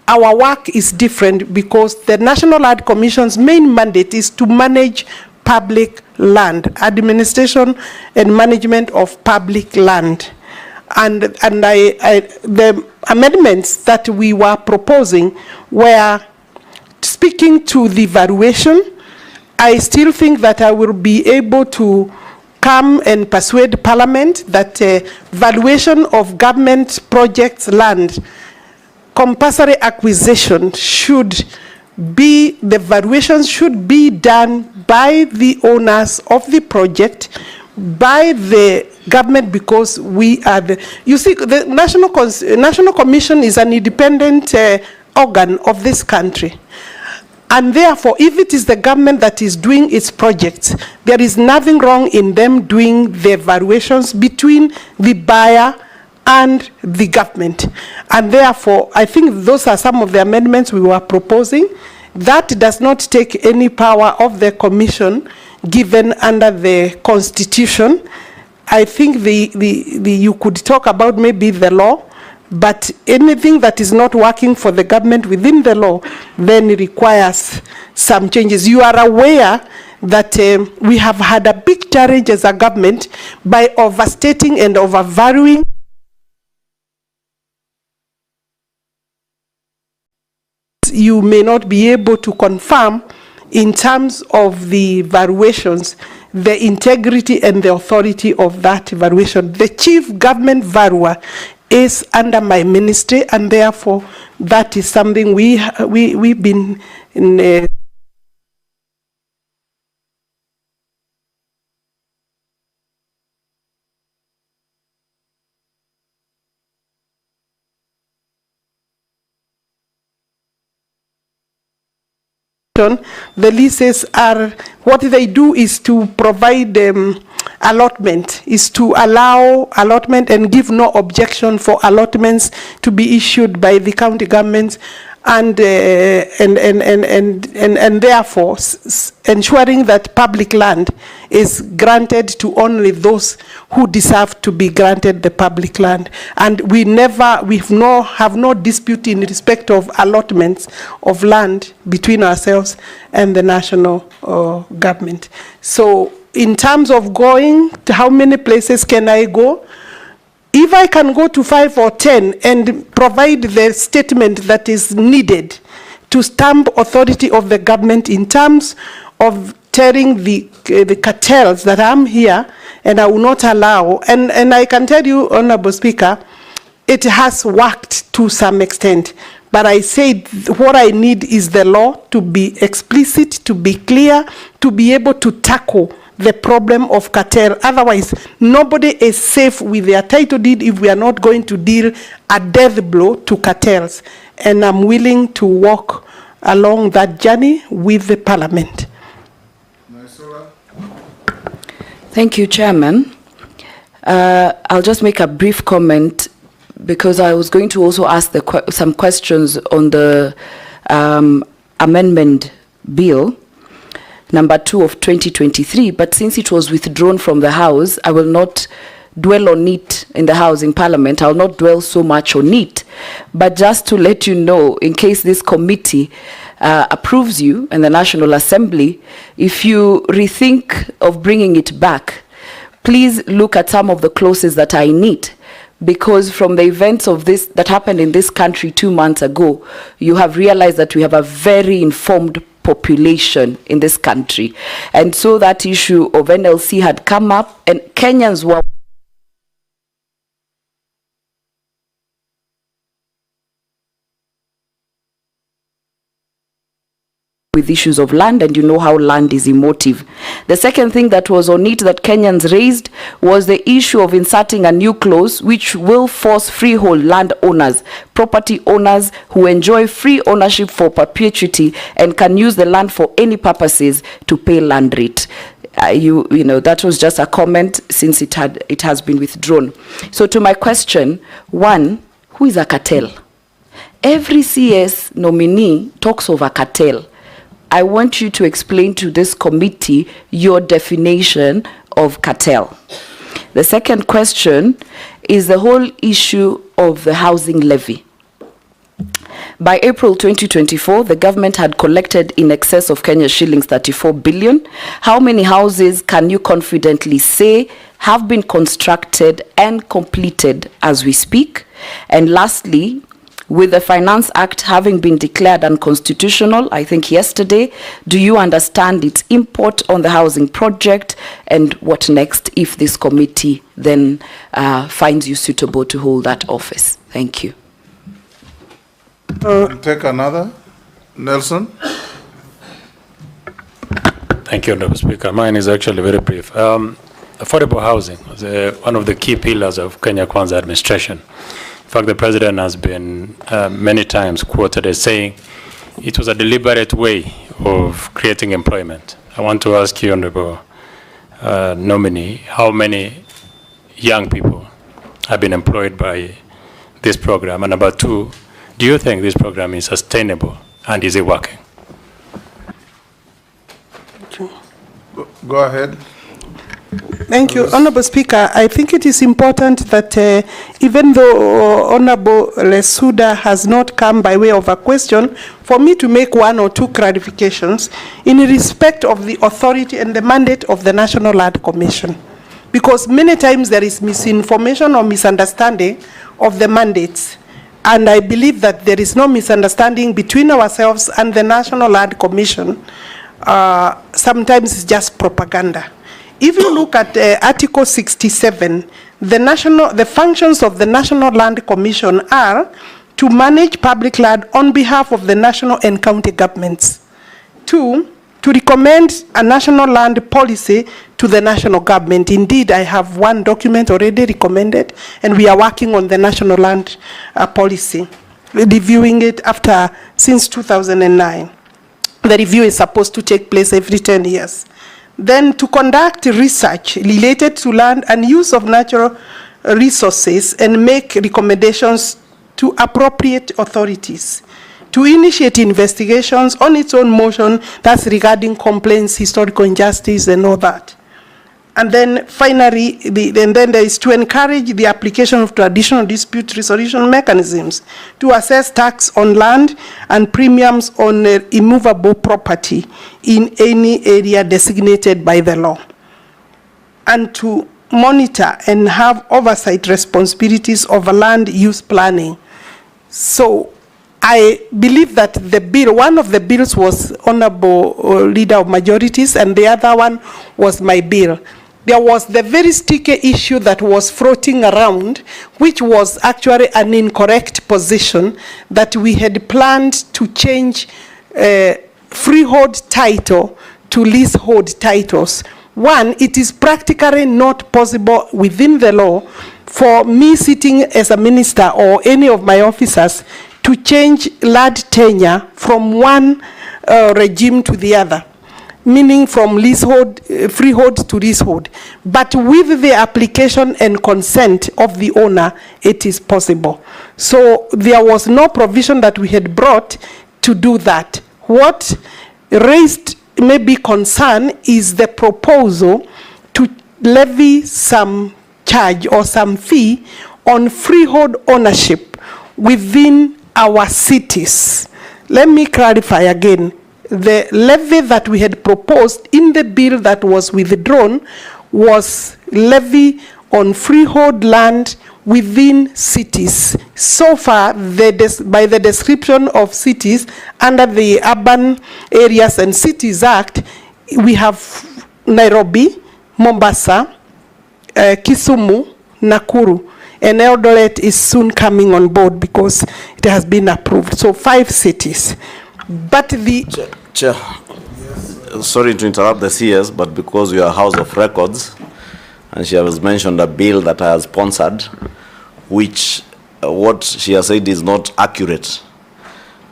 our work is different because the National Land Commission's main mandate is to manage public land, administration and management of public land. And the amendments that we were proposing were speaking to the valuation. I still think that I will be able to come and persuade Parliament that valuation of government projects land, compulsory acquisition should be, the valuation should be done by the owners of the project, by the government, because we are the, you see, the National Commission is an independent organ of this country. And therefore, if it is the government that is doing its projects, there is nothing wrong in them doing the evaluations between the buyer and the government. And therefore, I think those are some of the amendments we were proposing. That does not take any power of the commission given under the Constitution. I think you could talk about maybe the law, but anything that is not working for the government within the law then requires some changes. You are aware that we have had a big challenge as a government by overstating and overvaluing you may not be able to confirm in terms of the valuations, the integrity and the authority of that valuation. The chief government valuer is under my ministry, and therefore that is something we've been in the leases are, what they do is to provide allotment, is to allow allotment and give no objection for allotments to be issued by the county governments, and therefore ensuring that public land is granted to only those who deserve to be granted the public land. And we have no dispute in respect of allotments of land between ourselves and the national government. So in terms of going to how many places can I go, If I can go to 5 or 10 and provide the statement that is needed to stamp authority of the government in terms of telling the cartels that I'm here and I will not allow, and I can tell you, Honorable Speaker, it has worked to some extent. But I said what I need is the law to be explicit, to be clear, to be able to tackle the problem of cartel. Otherwise, nobody is safe with their title deed if we are not going to deal a death blow to cartels. And I'm willing to walk along that journey with the Parliament. Thank you, Chairman. I'll just make a brief comment because I was going to also ask some questions on the amendment bill number 2 of 2023, but since it was withdrawn from the House, I will not dwell on it in the House in Parliament. I'll not dwell so much on it, but just to let you know, in case this committee approves you and the National Assembly, if you rethink of bringing it back, please look at some of the clauses that I need, because from the events of this that happened in this country 2 months ago, you have realized that we have a very informed population in this country. And so that issue of NLC had come up, and Kenyans were with issues of land, and you know how land is emotive. The second thing that was on it that Kenyans raised was the issue of inserting a new clause which will force freehold land owners, property owners who enjoy free ownership for perpetuity and can use the land for any purposes to pay land rate. You know, that was just a comment since it has been withdrawn. So to my question, one, who is a cartel? Every CS nominee talks of a cartel. I want you to explain to this committee your definition of cartel. The second question is the whole issue of the housing levy. By April 2024, the government had collected in excess of Kenya shillings 34 billion. How many houses can you confidently say have been constructed and completed as we speak? And lastly, with the Finance Act having been declared unconstitutional, I think yesterday, do you understand its import on the housing project, and what next if this committee then finds you suitable to hold that office? Thank you. We'll take another. Nelson. Thank you, Honorable Speaker. Mine is actually very brief. Affordable housing is one of the key pillars of Kenya Kwanza administration. In fact, the President has been many times quoted as saying it was a deliberate way of creating employment. I want to ask you, Honorable nominee, how many young people have been employed by this program? And number two, do you think this program is sustainable, and is it working? Go ahead. Thank you, Honorable Speaker. I think it is important that even though Honorable Lesuda has not come by way of a question, for me to make one or two clarifications in respect of the authority and the mandate of the National Land Commission. Because many times there is misinformation or misunderstanding of the mandates. And I believe that there is no misunderstanding between ourselves and the National Land Commission. Sometimes it's just propaganda. If you look at Article 67, the functions of the National Land Commission are to manage public land on behalf of the national and county governments. 2, to recommend a national land policy to the national government. Indeed, I have one document already recommended, and we are working on the national land policy, reviewing it since 2009. The review is supposed to take place every 10 years. Then to conduct research related to land and use of natural resources and make recommendations to appropriate authorities. To initiate investigations on its own motion, that's regarding complaints, historical injustice, and all that. And then finally, then there is to encourage the application of traditional dispute resolution mechanisms to assess tax on land and premiums on immovable property in any area designated by the law. And to monitor and have oversight responsibilities over land use planning. So I believe that the bill, one of the bills was Honorable Leader of Majorities, and the other one was my bill. There was the very sticky issue that was floating around, which was actually an incorrect position, that we had planned to change freehold title to leasehold titles. One, it is practically not possible within the law for me sitting as a minister or any of my officers to change land tenure from one regime to the other, meaning from leasehold, freehold to leasehold. But with the application and consent of the owner, it is possible. So there was no provision that we had brought to do that. What raised maybe concern is the proposal to levy some charge or some fee on freehold ownership within our cities. Let me clarify again. The levy that we had proposed in the bill that was withdrawn was levy on freehold land within cities. So far, by the description of cities under the Urban Areas and Cities Act, we have Nairobi, Mombasa, Kisumu, Nakuru, and Eldoret is soon coming on board because it has been approved. So 5 cities. But the... Chair, sorry to interrupt the CS, but because you are House of Records, and she has mentioned a bill that I have sponsored, which what she has said is not accurate.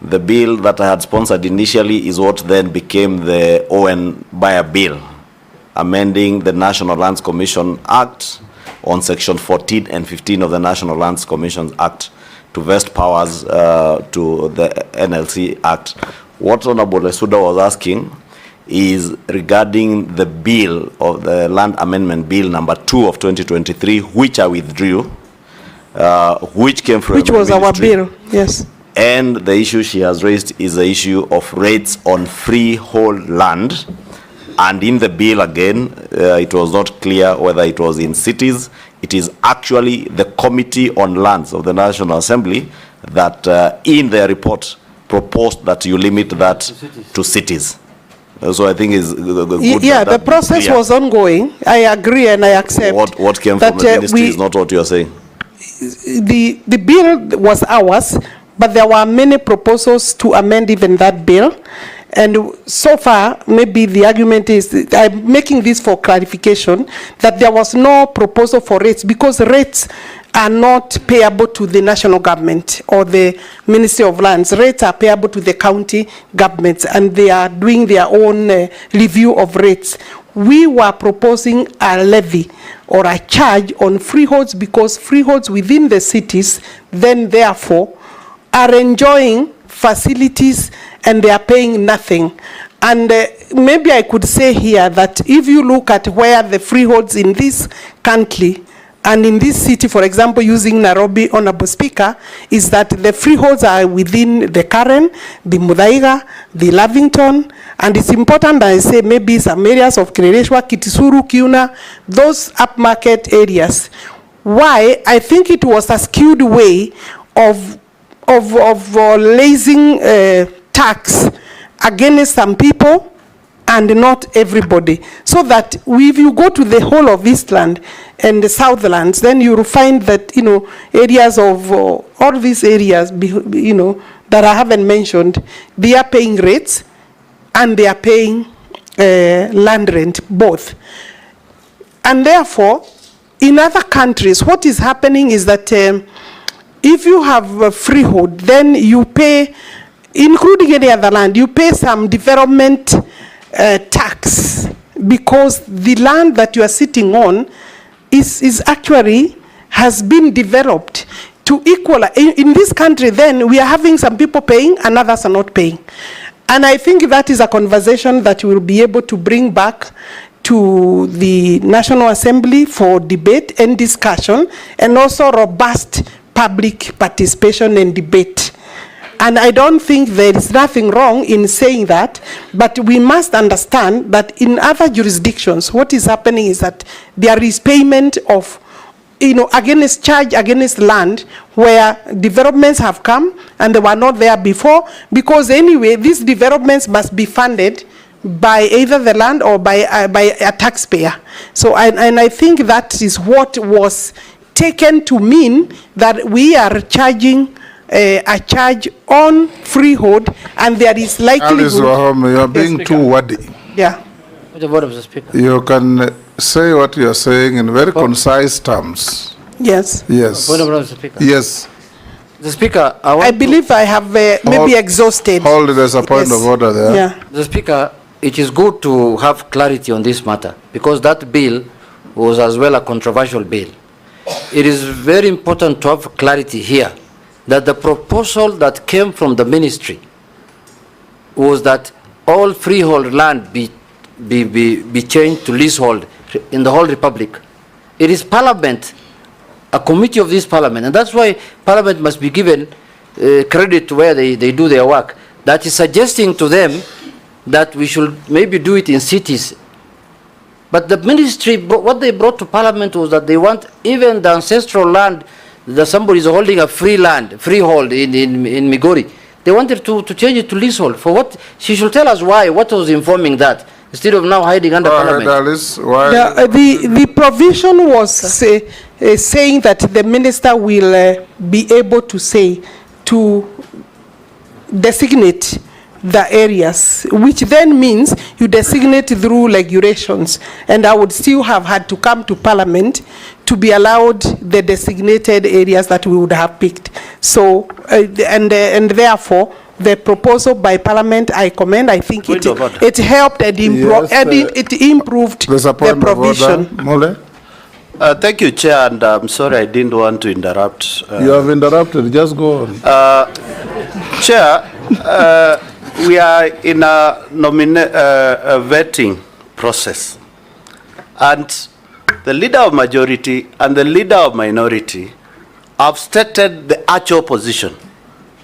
The bill that I had sponsored initially is what then became the Owen Bayer bill, amending the National Lands Commission Act on Section 14 and 15 of the National Lands Commission Act to vest powers to the NLC Act. What Honorable Lesuda was asking is regarding the bill of the Land Amendment Bill number 2 of 2023, which I withdrew, which came from which was our bill, yes. And the issue she has raised is the issue of rates on freehold land. And in the bill again, it was not clear whether it was in cities. It is actually the Committee on Lands of the National Assembly that in their report proposed that you limit that to cities. So I think is good. Yeah, the process was ongoing. I agree and I accept. What came from the ministry is not what you are saying. The bill was ours, but there were many proposals to amend even that bill. And so far, maybe the argument is, I'm making this for clarification, that there was no proposal for rates because rates are not payable to the national government or the Ministry of Lands. Rates are payable to the county governments, and they are doing their own review of rates. We were proposing a levy or a charge on freeholds because freeholds within the cities then therefore are enjoying facilities and they are paying nothing. And maybe I could say here that if you look at where the freeholds in this country and in this city, for example, using Nairobi, Honorable Speaker, is that the freeholds are within the Karen, the Muthaiga, the Lavington, and it's important that I say maybe some areas of Kirereshwa, Kitisuru, Kiuna, those upmarket areas. Why? I think it was a skewed way of raising tax against some people and not everybody. So that if you go to the whole of Eastland and the Southlands, then you will find that, you know, areas of all these areas, you know, that I haven't mentioned, they are paying rates and they are paying land rent, both. And therefore, in other countries, what is happening is that if you have a freehold, then you pay, including any other land, you pay some development tax because the land that you are sitting on is actually has been developed to equal. In this country, then we are having some people paying and others are not paying. And I think that is a conversation that we will be able to bring back to the National Assembly for debate and discussion, and also robust public participation and debate. And I don't think there is nothing wrong in saying that, but we must understand that in other jurisdictions, what is happening is that there is payment of, against charge against land where developments have come and they were not there before, because anyway, these developments must be funded by either the land or by a taxpayer. So, and I think that is what was taken to mean that we are charging a charge on freehold, and there is likelihood. Alice Wahome, you are being too wordy. Yeah. You can say what you are saying in very concise terms. Yes. Yes. Yes. The Speaker, I believe I have maybe exhausted. Hold, there's a point of order there. Yeah. The Speaker, it is good to have clarity on this matter, because that bill was as well a controversial bill. It is very important to have clarity here that the proposal that came from the ministry was that all freehold land be changed to leasehold in the whole republic. It is Parliament, a committee of this Parliament, and that's why Parliament must be given credit to where they do their work, that is suggesting to them that we should maybe do it in cities. But the ministry, what they brought to Parliament was that they want even the ancestral land, that somebody is holding a freehold in Migori. They wanted to change it to leasehold. For what? She should tell us why, what was informing that, instead of now hiding under Parliament. Alice, why? The provision was saying that the minister will be able to designate the areas, which then means you designate through regulations, and I would still have had to come to Parliament to be allowed the designated areas that we would have picked. So, and therefore, the proposal by Parliament, I commend. I think it helped and it improved the provision. Thank you, Chair, and I'm sorry I didn't want to interrupt. You have interrupted, just go on. Chair, we are in a vetting process, and the leader of majority and the leader of minority have stated the actual position,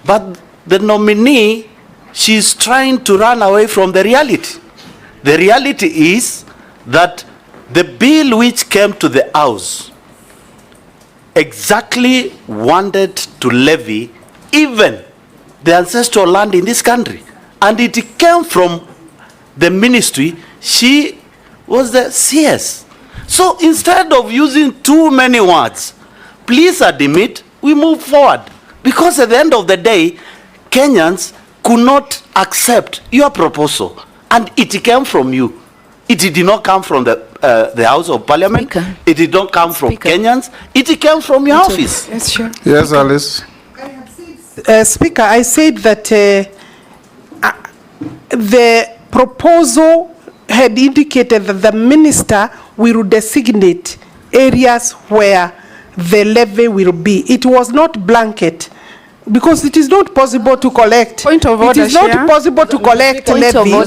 but the nominee, she's trying to run away from the reality. The reality is that the bill which came to the House exactly wanted to levy even the ancestral land in this country. And it came from the ministry. She was the CS. So instead of using too many words, please admit we move forward. Because at the end of the day, Kenyans could not accept your proposal. And it came from you. It did not come from the House of Parliament. Speaker. It did not come from Kenyans. It came from your office. Yes, sure. Yes, Alice. Speaker, I said that the proposal had indicated that the minister will designate areas where the levy will be. It was not blanket, because it is not possible to collect. Point of order, it is not possible to collect levy in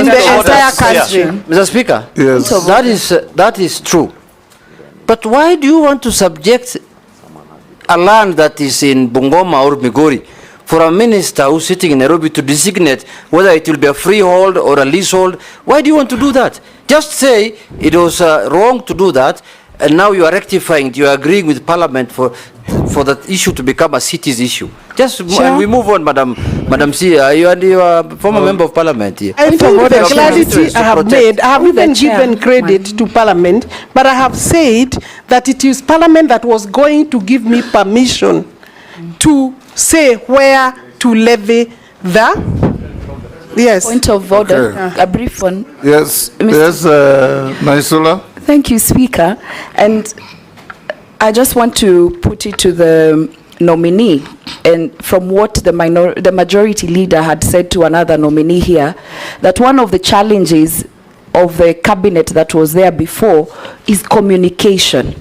the entire country. Mr. Speaker, yes. that is true. But why do you want to subject a land that is in Bungoma or Migori for a minister who's sitting in Nairobi to designate whether it will be a freehold or a leasehold? Why do you want to do that? Just say it was wrong to do that, and now you are rectifying, you are agreeing with Parliament for that issue to become a city's issue. Just and we move on, Madam C. You are a former member of Parliament here. I think the clarity I have made, I have even given credit to Parliament, but I have said that it is Parliament that was going to give me permission to say where to levy the. Yes. Point of order. Okay. A brief one. Yes. Yes, Naisula. Thank you, Speaker. And I just want to put it to the nominee, and from what the majority leader had said to another nominee here, that one of the challenges of the cabinet that was there before is communication.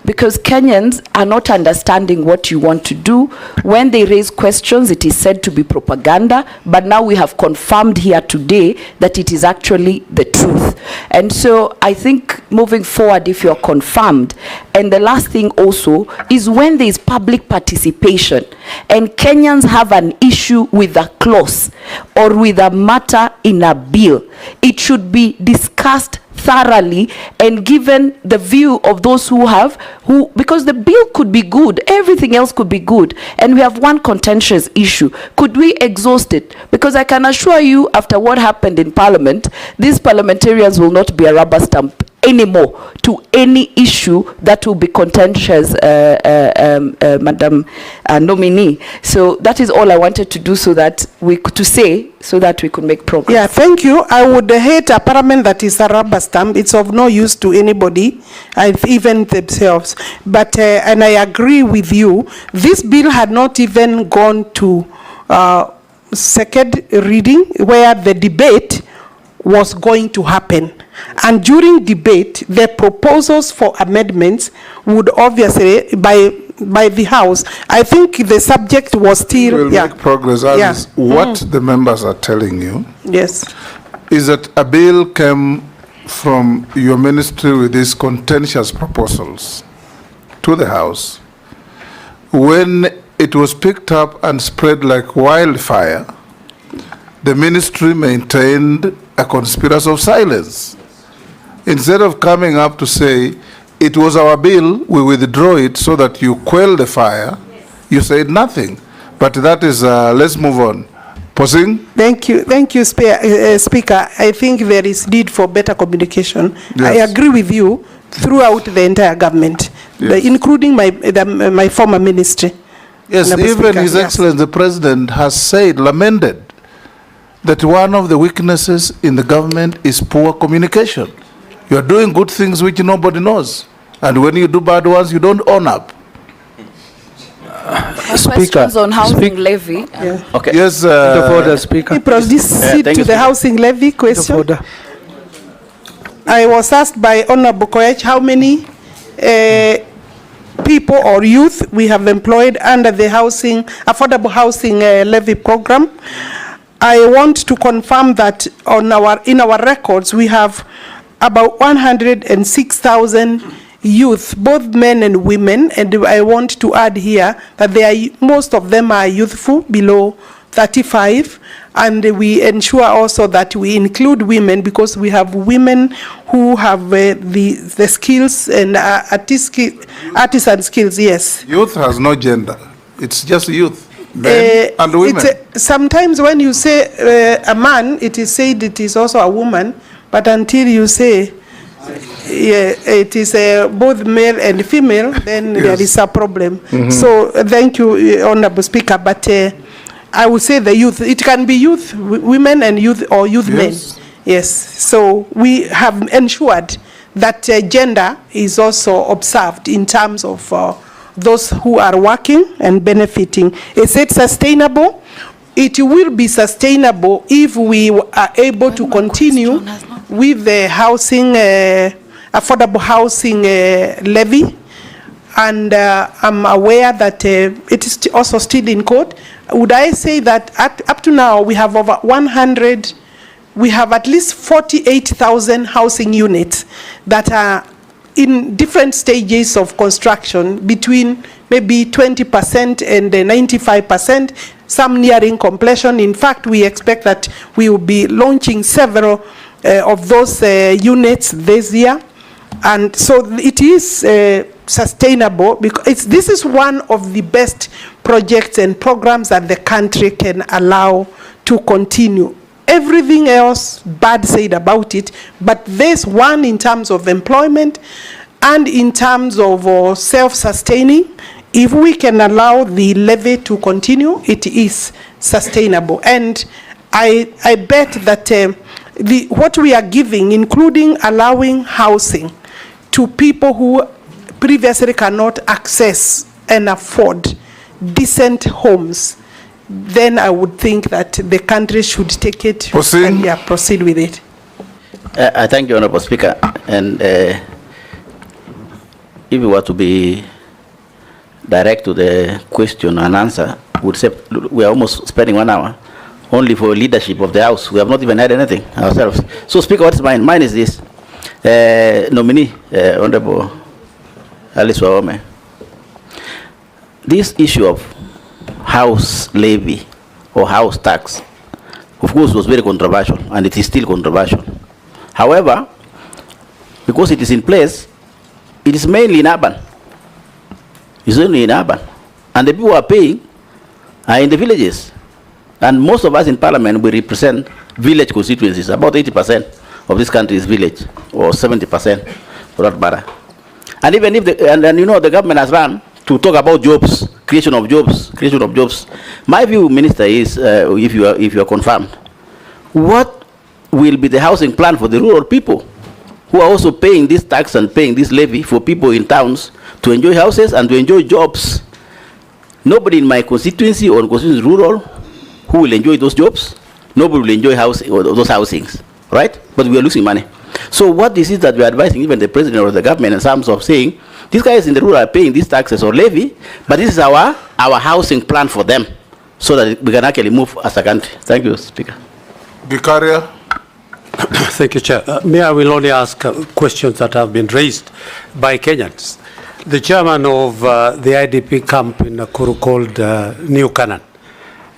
Because Kenyans are not understanding what you want to do. When they raise questions, it is said to be propaganda, but now we have confirmed here today that it is actually the truth. And so I think moving forward, if you're confirmed, and the last thing also is when there is public participation and Kenyans have an issue with a clause or with a matter in a bill, it should be discussed thoroughly and given the view of those because the bill could be good, everything else could be good, and we have one contentious issue. Could we exhaust it? Because I can assure you, after what happened in Parliament, these parliamentarians will not be a rubber stamp anymore to any issue that will be contentious, Madam Nominee. So that is all I wanted to do, so that we could make progress. Yeah, thank you. I would hate a parliament that is a rubber stamp. It's of no use to anybody, even themselves. But and I agree with you. This bill had not even gone to second reading, where the debate was going to happen. And during debate, the proposals for amendments would obviously, by the House, I think the subject was still... We'll make progress. What the members are telling you is that a bill came from your ministry with these contentious proposals to the House. When it was picked up and spread like wildfire, the ministry maintained a conspiracy of silence. Instead of coming up to say, it was our bill, we withdraw it so that you quell the fire, you said nothing. But that is, let's move on. Posing? Thank you, Speaker. I think there is need for better communication. Yes. I agree with you throughout the entire government, including my former ministry. Yes, even His Excellency the President has said, lamented, that one of the weaknesses in the government is poor communication. You are doing good things which nobody knows. And when you do bad ones, you don't own up. Questions on housing levy. Okay. Yes, Speaker. Proceed to the housing levy question. I was asked by Honorable Koech how many people or youth we have employed under the affordable housing levy program. I want to confirm that in our records we have about 106,000 youth, both men and women, and I want to add here that most of them are youthful, below 35, and we ensure also that we include women, because we have women who have the skills and artisan skills. Yes. Youth has no gender; it's just youth. Men and women. Sometimes when you say a man, it is said it is also a woman, but until you say it is both male and female, then there is a problem. So thank you, Honorable Speaker, but I would say the youth, it can be youth, women and youth, or youth men. Yes, so we have ensured that gender is also observed in terms of those who are working and benefiting. Is it sustainable? It will be sustainable if we are able to continue with the housing, affordable housing levy. And I'm aware that it is also still in court. Would I say that up to now we have over 100, we have at least 48,000 housing units that are in different stages of construction, between maybe 20% and 95%, some nearing completion. In fact, we expect that we will be launching several of those units this year. And so it is sustainable, because this is one of the best projects and programs that the country can allow to continue. Everything else bad said about it, but this one, in terms of employment and in terms of self-sustaining, if we can allow the levy to continue, it is sustainable. And I bet that what we are giving, including allowing housing to people who previously cannot access and afford decent homes, then I would think that the country should take it and proceed with it. I thank you, Honorable Speaker. And if we were to be direct to the question and answer, would say we are almost spending 1 hour only for leadership of the House. We have not even had anything ourselves. So, Speaker, what is mine? Mine is this. Nominee, Honorable Alice Wahome. This issue of house levy or house tax, of course, was very controversial, and it is still controversial. However, because it is in place, it is mainly in urban. It's only in urban. And the people who are paying are in the villages. And most of us in Parliament, we represent village constituencies. About 80% of this country is village, or 70% for that matter. And even if, and you know, the government has run to talk about jobs, creation of jobs. My view, Minister, is, if you are confirmed, what will be the housing plan for the rural people who are also paying this tax and paying this levy for people in towns to enjoy houses and to enjoy jobs? Nobody in my constituency or constituency rural who will enjoy those jobs. Nobody will enjoy those housings, right? But we are losing money. So what is it that we are advising even the president or the government in terms of saying, these guys in the rural are paying these taxes or levy, but this is our housing plan for them, so that we can actually move as a country. Thank you, Speaker. Vicaria. Thank you, Chair. I will only ask questions that have been raised by Kenyans. The chairman of the IDP camp in Nakuru called New Canaan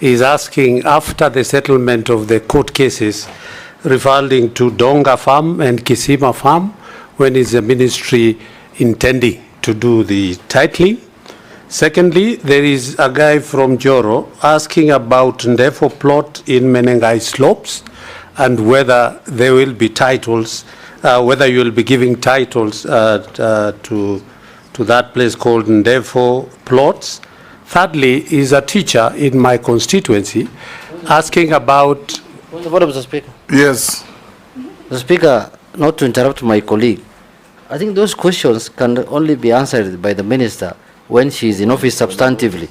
is asking, after the settlement of the court cases referring to Donga Farm and Kisima Farm, when is the ministry intending to do the titling? Secondly, there is a guy from Joro asking about Ndefo plot in Menengai Slopes and whether there will be titles, whether you will be giving titles to that place called Ndefo plots. Thirdly, is a teacher in my constituency asking about... Mr. Speaker. Yes. Mr. Speaker, not to interrupt my colleague, I think those questions can only be answered by the minister when she is in office substantively.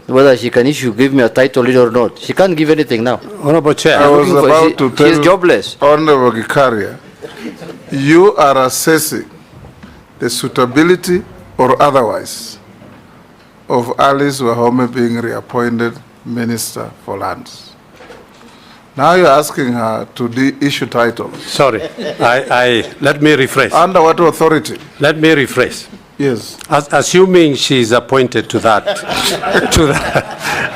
Whether she can give me a title or not. She can't give anything now. Honorable Chair, I was about to tell she is jobless. Honorable Gikaria, you are assessing the suitability or otherwise of Alice Wahome being reappointed Minister for Lands. Now you're asking her to issue titles. Sorry, let me rephrase. Under what authority? Let me rephrase. Yes. Assuming she is appointed to that,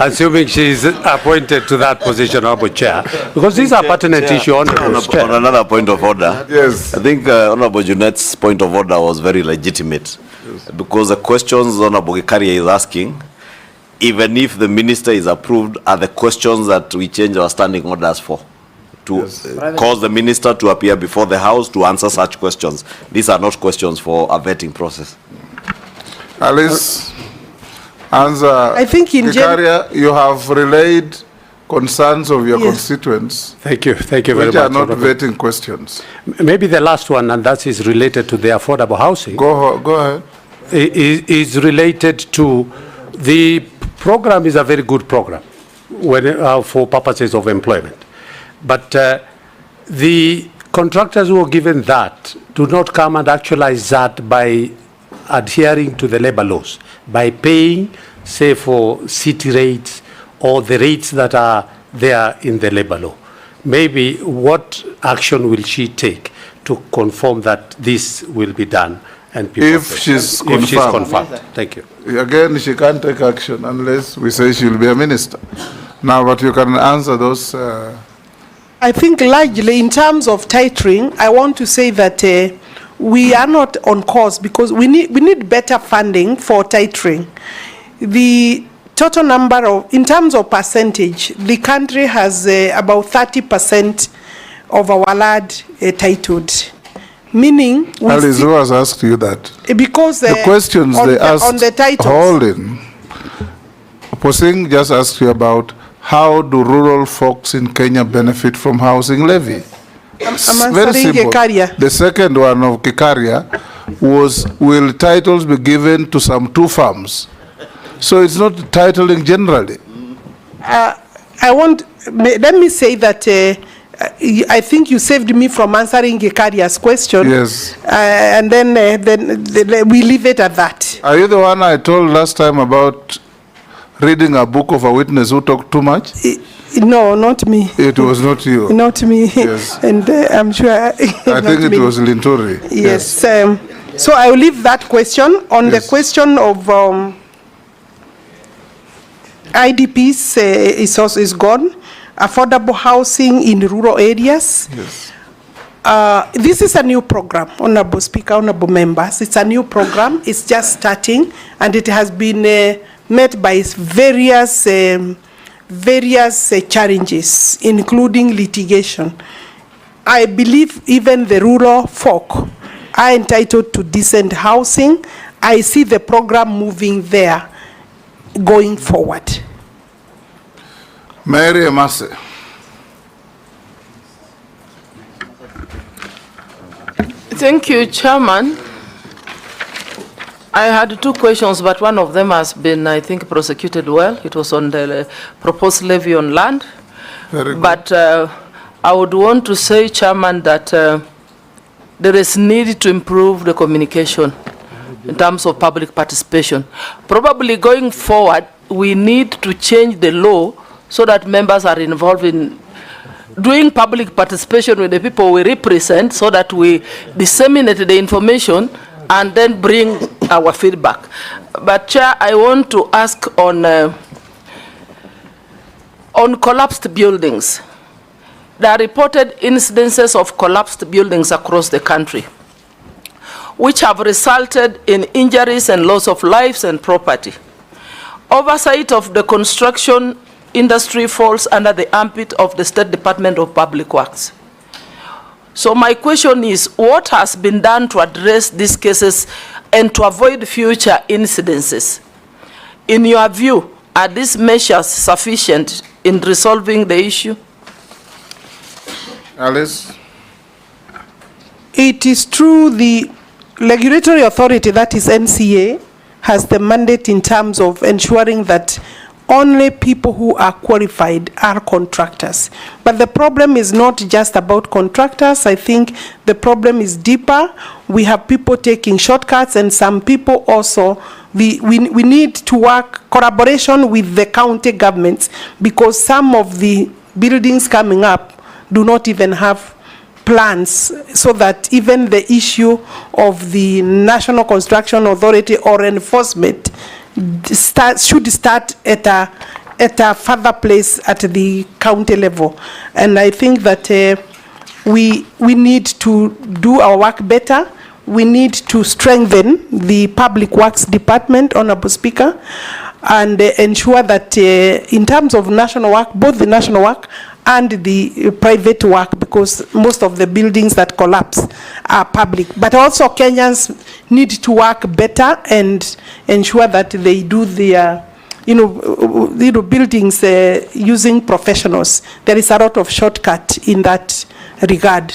assuming she is appointed to that position, Honorable Chair, because these are pertinent issue, Honorable Chair. On another point of order, yes, I think Honorable Junet's point of order was very legitimate, yes, because the questions Honorable Gikaria is asking, even if the minister is approved, are the questions that we change our standing orders for, to cause the minister to appear before the House to answer such questions. These are not questions for a vetting process. Alice, answer. I think in Gikaria, you have relayed concerns of your constituents. Thank you very much. Which are not vetting questions. Maybe the last one, and that is related to the affordable housing. Go ahead. Is related to the program. Is a very good program for purposes of employment. But the contractors who are given that do not come and actualize that by adhering to the labor laws, by paying, say, for city rates or the rates that are there in the labor law. Maybe what action will she take to confirm that this will be done? And if she's confirmed. Thank you. Again, she can't take action unless we say she will be a minister. Now, but you can answer those. I think largely in terms of titering, I want to say that we are not on course because we need better funding for titering. The total number of, in terms of percentage, the country has about 30% of our land titled. Meaning, Alice, who has asked you that? Because the questions they asked, on the titles. Holding, Posing just asked you about how do rural folks in Kenya benefit from housing levy? I'm very simple. Gikaria. The second one of Gikaria was, will titles be given to some 2 farms? So it's not titling generally. Let me say that I think you saved me from answering Gikaria's question. Yes. And then we leave it at that. Are you the one I told last time about reading a book of a witness who talked too much? No, not me. It was not you. Not me. Yes. And I'm sure. I think it was Linturi. Yes. So I will leave that question. On the question of IDPs is gone. Affordable housing in rural areas. Yes. This is a new program, Honorable Speaker, Honorable Members. It's a new program. It's just starting, and it has been met by various challenges, including litigation. I believe even the rural folk are entitled to decent housing. I see the program moving there going forward. Mary Emase. Thank you, Chairman. I had two questions, but one of them has been, I think, prosecuted well. It was on the proposed levy on land. Very good. But I would want to say, Chairman, that there is need to improve the communication in terms of public participation. Probably going forward, we need to change the law so that members are involved in doing public participation with the people we represent, so that we disseminate the information and then bring our feedback. But Chair, I want to ask on collapsed buildings. There are reported incidences of collapsed buildings across the country, which have resulted in injuries and loss of lives and property. Oversight of the construction industry falls under the ambit of the State Department of Public Works. So my question is, what has been done to address these cases and to avoid future incidences? In your view, are these measures sufficient in resolving the issue? Alice? It is true the regulatory authority, that is NCA, has the mandate in terms of ensuring that only people who are qualified are contractors. But the problem is not just about contractors. I think the problem is deeper. We have people taking shortcuts, and some people also, we need to work collaboration with the county governments, because some of the buildings coming up do not even have plans, so that even the issue of the National Construction Authority or enforcement should start at a further place at the county level. And I think that we need to do our work better. We need to strengthen the Public Works Department, Honorable Speaker, and ensure that in terms of national work, both the national work and the private work, because most of the buildings that collapse are public. But also Kenyans need to work better and ensure that they do their buildings using professionals. There is a lot of shortcut in that regard,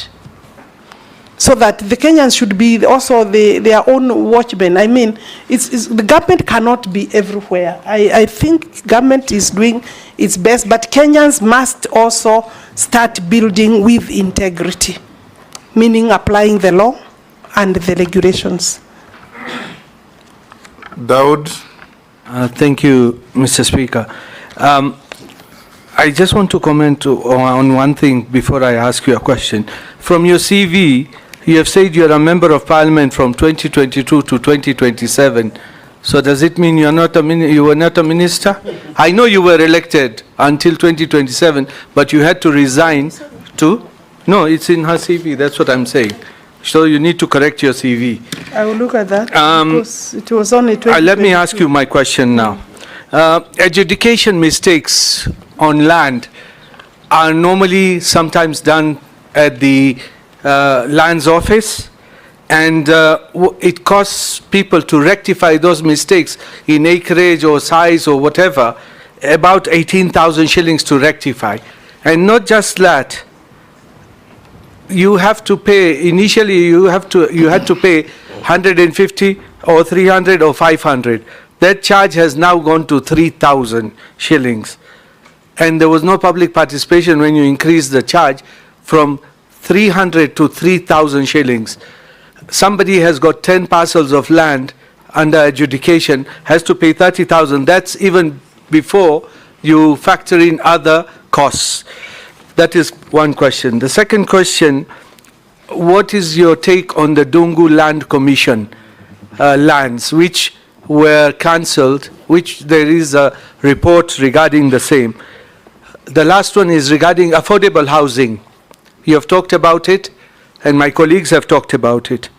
so that the Kenyans should be also their own watchmen. I mean, the government cannot be everywhere. I think government is doing its best, but Kenyans must also start building with integrity, meaning applying the law and the regulations. Daud? Thank you, Mr. Speaker. I just want to comment on one thing before I ask you a question. From your CV, you have said you are a member of parliament from 2022 to 2027. So does it mean you were not a minister? I know you were elected until 2027, but you had to resign to? No, it's in her CV, that's what I'm saying. So you need to correct your CV. I will look at that, because it was only 2022. Let me ask you my question now. Adjudication mistakes on land are normally sometimes done at the lands office, and it costs people to rectify those mistakes in acreage or size or whatever, about 18,000 shillings to rectify. And not just that, you have to pay, initially you had to pay 150 or 300 or 500. That charge has now gone to 3,000 shillings. And there was no public participation when you increased the charge from 300 to 3,000 shillings. Somebody has got 10 parcels of land under adjudication, has to pay 30,000. That's even before you factor in other costs. That is one question. The second question, what is your take on the Dungu Land Commission lands, which were cancelled, which there is a report regarding the same? The last one is regarding affordable housing. You have talked about it, and my colleagues have talked about it.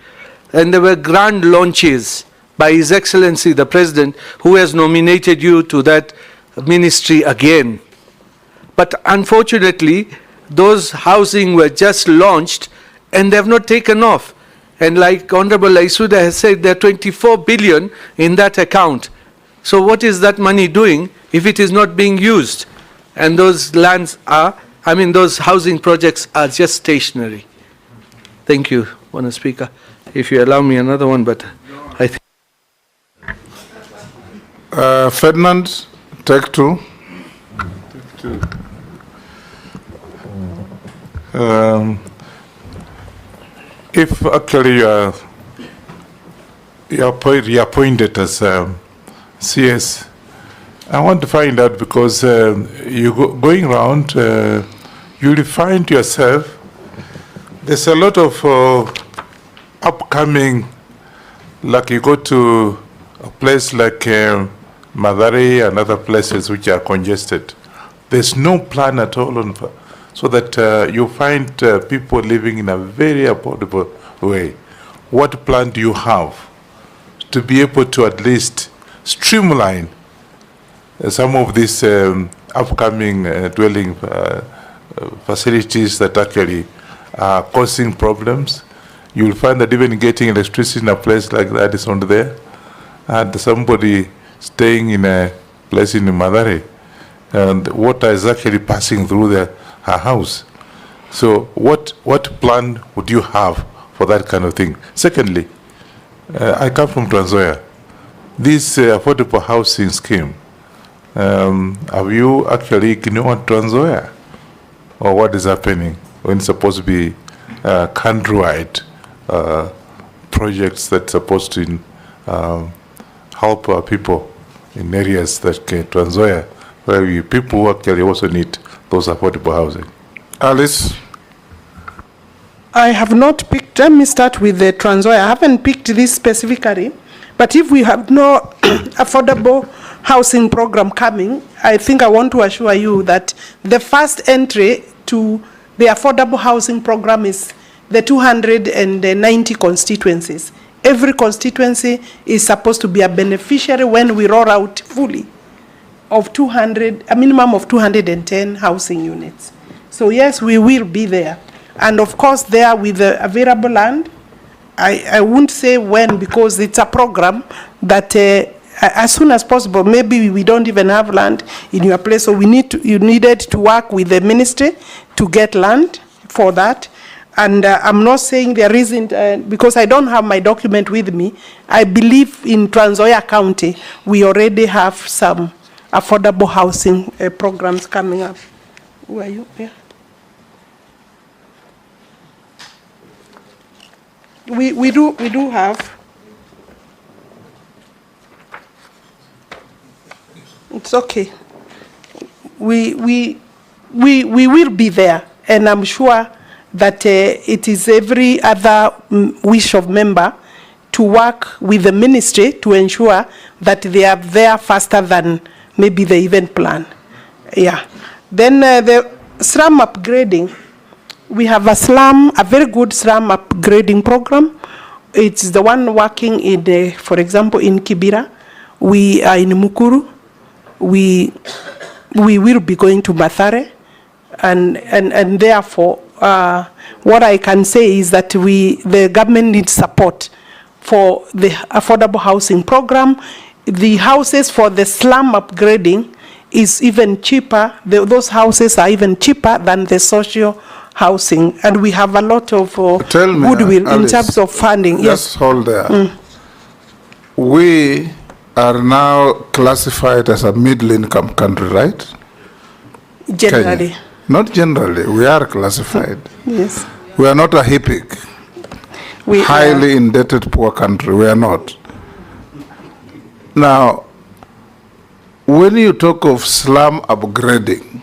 And there were grand launches by His Excellency the President, who has nominated you to that ministry again. But unfortunately, those housing were just launched and they have not taken off. And like Honorable Aisuda has said, there are 24 billion in that account. So what is that money doing if it is not being used? And those lands are, I mean, those housing projects are just stationary. Thank you, Honourable Speaker. If you allow me another one, but I think. Ferdinand, take two. If actually you are appointed as CS, I want to find out, because going around, you will find yourself, there's a lot of upcoming, like you go to a place like Mathare and other places which are congested. There's no plan at all so that you find people living in a very affordable way. What plan do you have to be able to at least streamline some of these upcoming dwelling facilities that actually are causing problems? You'll find that even getting electricity in a place like that is not there. And somebody staying in a place in Mathare, and water is actually passing through her house. So what plan would you have for that kind of thing? Secondly, I come from Trans Nzoia. This affordable housing scheme, have you actually ignored Trans Nzoia? Or what is happening when it's supposed to be countrywide projects that's supposed to help people in areas that Trans Nzoia, where people actually also need those affordable housing? Alice? I have not picked, let me start with the Trans Nzoia. I haven't picked this specifically, but if we have no affordable housing program coming, I think I want to assure you that the first entry to the affordable housing program is the 290 constituencies. Every constituency is supposed to be a beneficiary when we roll out fully of a minimum of 210 housing units. So yes, we will be there. And of course, there with the available land, I won't say when, because it's a program that as soon as possible, maybe we don't even have land in your place, so you needed to work with the ministry to get land for that. And I'm not saying there isn't, because I don't have my document with me. I believe in Trans Nzoia County, we already have some affordable housing programs coming up. Who are you? Yeah. We do have. It's okay. We will be there, and I'm sure that it is every other wish of member to work with the ministry to ensure that they are there faster than maybe the event plan. Yeah. Then the slum upgrading, we have a very good slum upgrading program. It's the one working in, for example, in Kibera. We are in Mukuru. We will be going to Mathare, and therefore, what I can say is that the government needs support for the affordable housing program. The houses for the slum upgrading is even cheaper. Those houses are even cheaper than the social housing, and we have a lot of goodwill in terms of funding. Just hold there. We are now classified as a middle income country, right? Generally. Kenya. Not generally. We are classified. Yes. We are not a HIPIC. We highly indebted poor country. We are not. Now, when you talk of slum upgrading,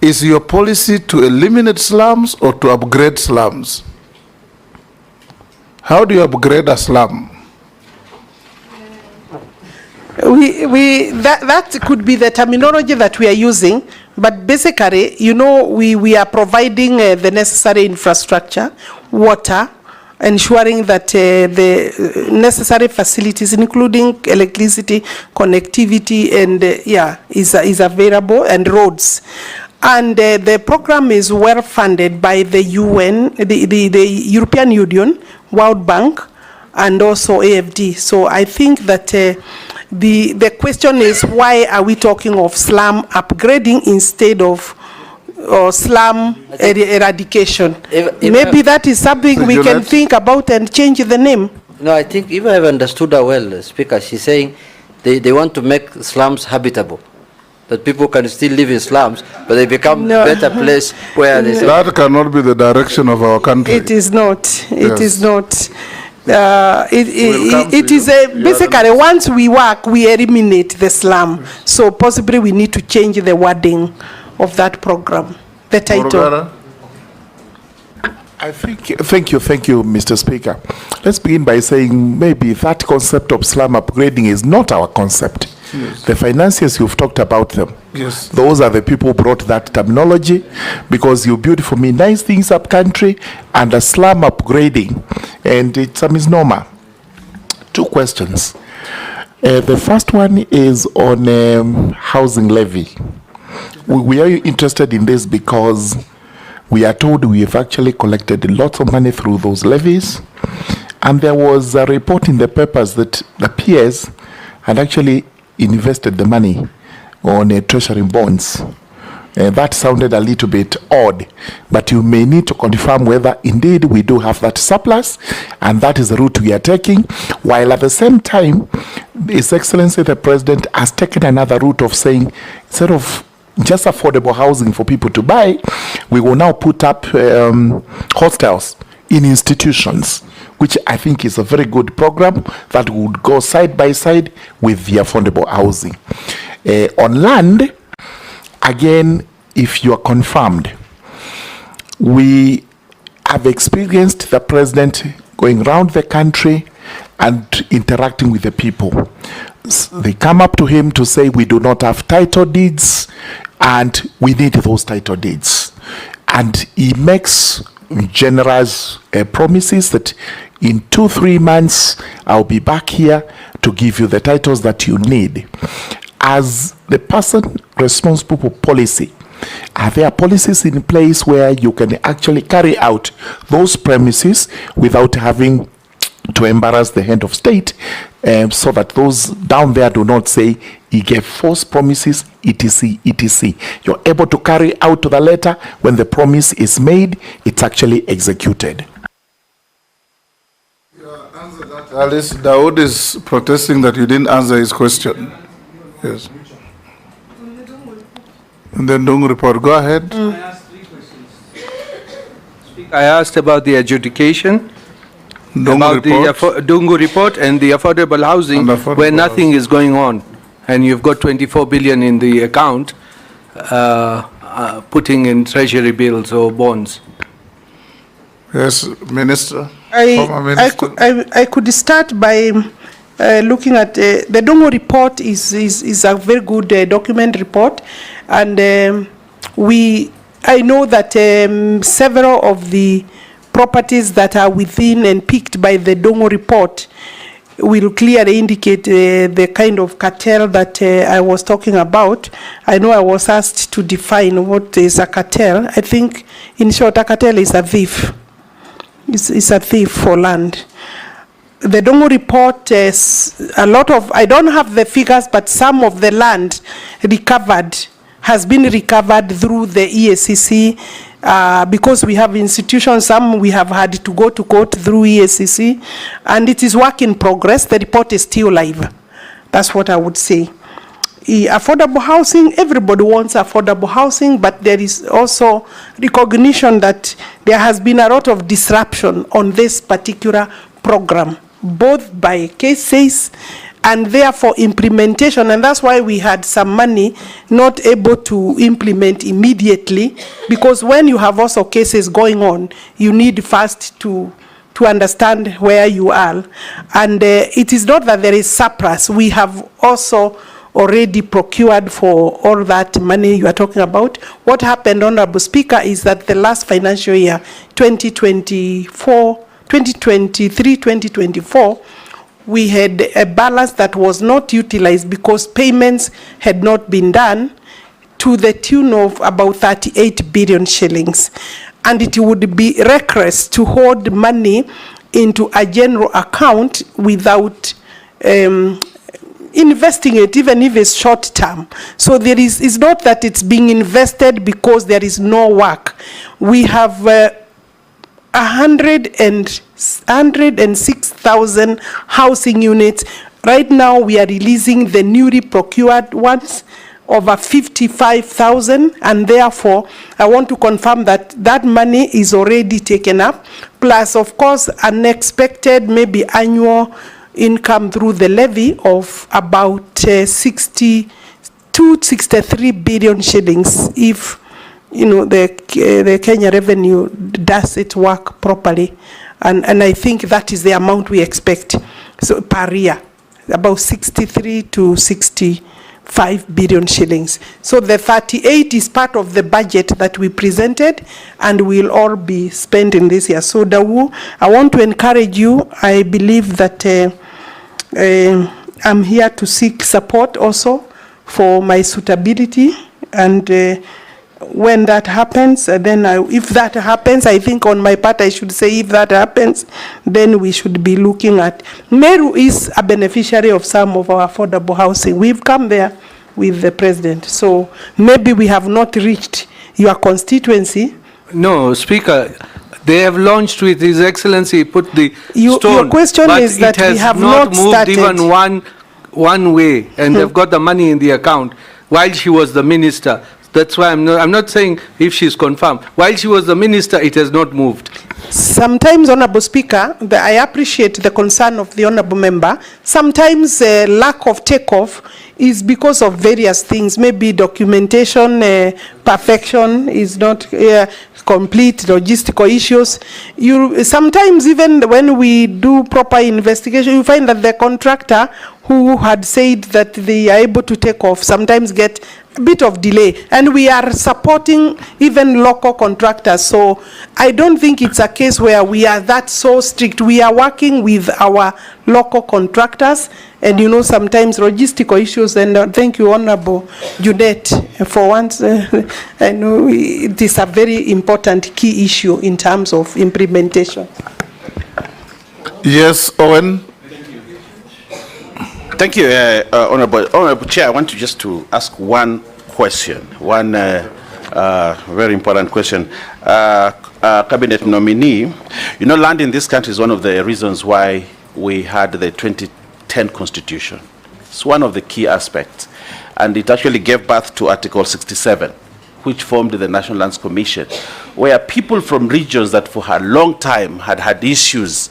is your policy to eliminate slums or to upgrade slums? How do you upgrade a slum? That could be the terminology that we are using, but basically, you know, we are providing the necessary infrastructure, water, ensuring that the necessary facilities, including electricity, connectivity, and is available, and roads. And the program is well funded by the UN, the European Union, World Bank, and also AFD. So I think that the question is, why are we talking of slum upgrading instead of slum eradication? Maybe that is something we can think about and change the name. No, I think if I have understood her well, Speaker, she's saying they want to make slums habitable. That people can still live in slums, but they become better place where they... That cannot be the direction of our country. It is not. It is not. It is basically, once we work, we eliminate the slum. So possibly we need to change the wording of that program, the title. I think, thank you, Mr. Speaker. Let's begin by saying maybe that concept of slum upgrading is not our concept. Yes. The financiers, you've talked about them. Yes. Those are the people who brought that terminology, because you build for me nice things up country and a slum upgrading, and it's a misnomer. Two questions. The first one is on housing levy. We are interested in this because we are told we have actually collected lots of money through those levies, and there was a report in the papers that the PS had actually invested the money on treasury bonds. That sounded a little bit odd, but you may need to confirm whether indeed we do have that surplus, and that is the route we are taking, while at the same time, His Excellency the President has taken another route of saying, instead of just affordable housing for people to buy, we will now put up hostels in institutions, which I think is a very good program that would go side by side with the affordable housing. On land, again, if you are confirmed, we have experienced the President going around the country and interacting with the people. They come up to him to say, we do not have title deeds and we need those title deeds. And he makes generous promises that in 2-3 months I'll be back here to give you the titles that you need. As the person responsible for policy, are there policies in place where you can actually carry out those premises without having to embarrass the head of state, so that those down there do not say he gave false promises, etc., etc. You're able to carry out to the letter when the promise is made, it's actually executed. Alice, Dawood is protesting that you didn't answer his question. Yes. And then Dungu report, go ahead. I asked about the adjudication, about the Dungu report and the affordable housing, where nothing is going on, and you've got 24 billion in the account, putting in treasury bills or bonds. Yes, Minister. I could start by looking at the Dungu report. Is a very good document report, and I know that several of the properties that are within and picked by the Dungu report will clearly indicate the kind of cartel that I was talking about. I know I was asked to define what is a cartel. I think, in short, a cartel is a thief. It's a thief for land. The Dungu report is a lot of, I don't have the figures, but some of the land recovered has been recovered through the EACC, because we have institutions, some we have had to go to court through EACC, and it is work in progress. The report is still live. That's what I would say. affordable housing. Everybody wants affordable housing, but there is also recognition that there has been a lot of disruption on this particular program, both by cases and therefore implementation, and that's why we had some money not able to implement immediately, because when you have also cases going on, you need first to understand where you are. And it is not that there is surplus. We have also already procured for all that money you are talking about. What happened, Honorable Speaker, is that the last financial year, 2023-2024, we had a balance that was not utilized because payments had not been done to the tune of about 38 billion shillings. And it would be reckless to hold money into a general account without investing it, even if it's short term. So it's not that it's being invested because there is no work. We have 106,000 housing units. Right now we are releasing the newly procured ones, over 55,000, and therefore I want to confirm that that money is already taken up, plus of course unexpected maybe annual income through the levy of about 63 billion shillings if the Kenya revenue does its work properly, and I think that is the amount we expect. So per year, about 63 to 65 billion shillings. So the 38 is part of the budget that we presented and will all be spent in this year. So Dawu, I want to encourage you. I believe that I'm here to seek support also for my suitability, and when that happens, then if that happens, I think on my part I should say if that happens, then we should be looking at. Meru is a beneficiary of some of our affordable housing. We've come there with the president, so maybe we have not reached your constituency. No, Speaker, they have launched with His Excellency, put the stone. Your question is that we have not moved started. Even one way, and they've got the money in the account while she was the minister. That's why I'm not saying if she's confirmed. While she was the minister, it has not moved. Sometimes, Honorable Speaker, I appreciate the concern of the Honorable Member. Sometimes lack of takeoff is because of various things. Maybe documentation, perfection is not complete, logistical issues. Sometimes even when we do proper investigation, you find that the contractor who had said that they are able to take off sometimes get a bit of delay, and we are supporting even local contractors. So I don't think it's a case where we are that so strict. We are working with our local contractors, and sometimes logistical issues. And thank you, Honorable Judet, for once. I know it is a very important key issue in terms of implementation. Yes, Owen. Thank you, Honorable Chair. I want to just to ask one question, one very important question. Cabinet nominee, land in this country is one of the reasons why we had the 2010 Constitution. It's one of the key aspects, and it actually gave birth to Article 67, which formed the National Lands Commission, where people from regions that for a long time had issues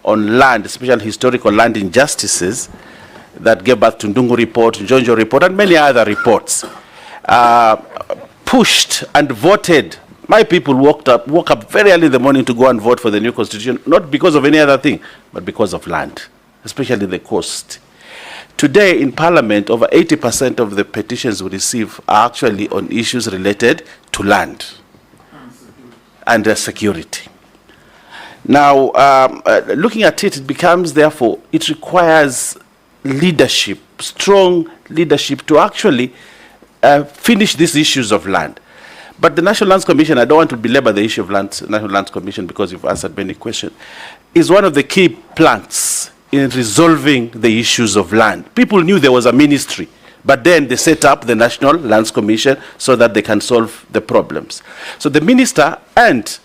on land, especially historical land injustices, that gave birth to Ndungu Report, Njonjo Report, and many other reports, pushed and voted. My people woke up very early in the morning to go and vote for the new constitution, not because of any other thing, but because of land, especially the coast. Today in Parliament, over 80% of the petitions we receive are actually on issues related to land and security. Now, looking at it, it becomes, therefore, it requires leadership, strong leadership to actually finish these issues of land. But the National Lands Commission, I don't want to belabor the issue of National Lands Commission because you've answered many questions, is one of the key planks in resolving the issues of land. People knew there was a ministry, but then they set up the National Lands Commission so that they can solve the problems. So the minister and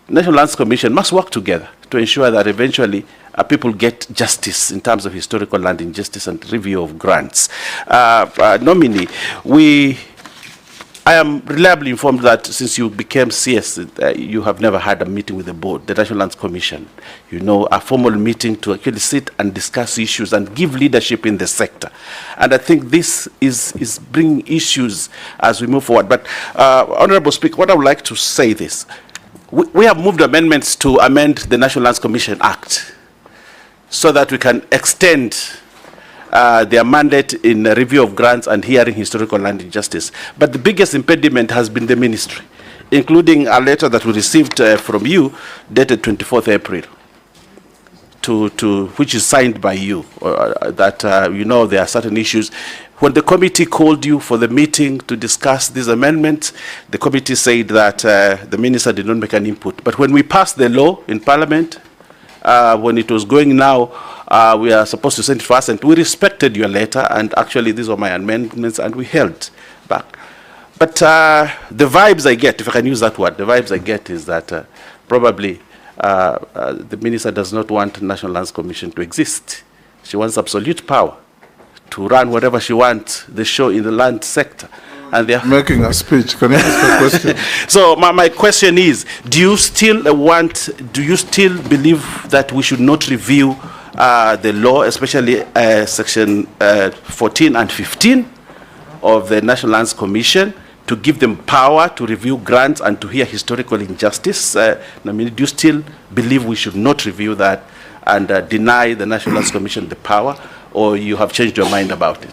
National Lands Commission must work together to ensure that eventually people get justice in terms of historical land injustice and review of grants. Nominee, I am reliably informed that since you became CS, you have never had a meeting with the board, the National Lands Commission, a formal meeting to actually sit and discuss issues and give leadership in the sector. And I think this is bringing issues as we move forward. But, Honorable Speaker, what I would like to say this. We have moved amendments to amend the National Lands Commission Act so that we can extend their mandate in review of grants and hearing historical land injustice. But the biggest impediment has been the ministry, including a letter that we received from you dated 24th April, which is signed by you, that there are certain issues. When the committee called you for the meeting to discuss these amendments, the committee said that the minister did not make an input. But when we passed the law in Parliament, when it was going now, we are supposed to send it for us, and we respected your letter, and actually these were my amendments, and we held back. But the vibes I get, if I can use that word, the vibes I get is that probably the minister does not want the National Lands Commission to exist. She wants absolute power to run whatever she wants, the show in the land sector. And they're making a speech. Can I ask a question? So my question is, do you still believe that we should not review the law, especially section 14 and 15 of the National Lands Commission, to give them power to review grants and to hear historical injustice? Do you still believe we should not review that and deny the National Lands Commission the power, or you have changed your mind about it?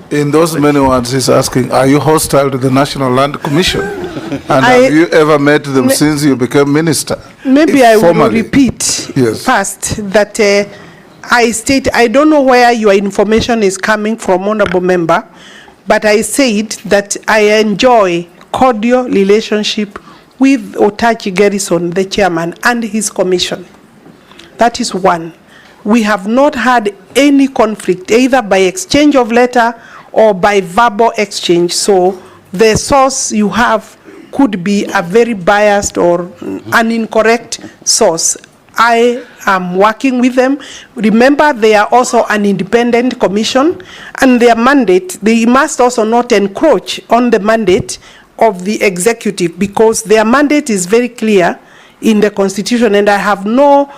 In those many words, he's asking, are you hostile to the National Land Commission? And have you ever met them since you became minister? Maybe I will repeat first that I don't know where your information is coming from, Honorable Member, but I said that I enjoy cordial relationship with Otachi Garrison, the chairman, and his commission. That is one. We have not had any conflict, either by exchange of letter or by verbal exchange. So the source you have could be a very biased or an incorrect source. I am working with them. Remember, they are also an independent commission, and their mandate, they must also not encroach on the mandate of the executive, because their mandate is very clear in the Constitution, and I have no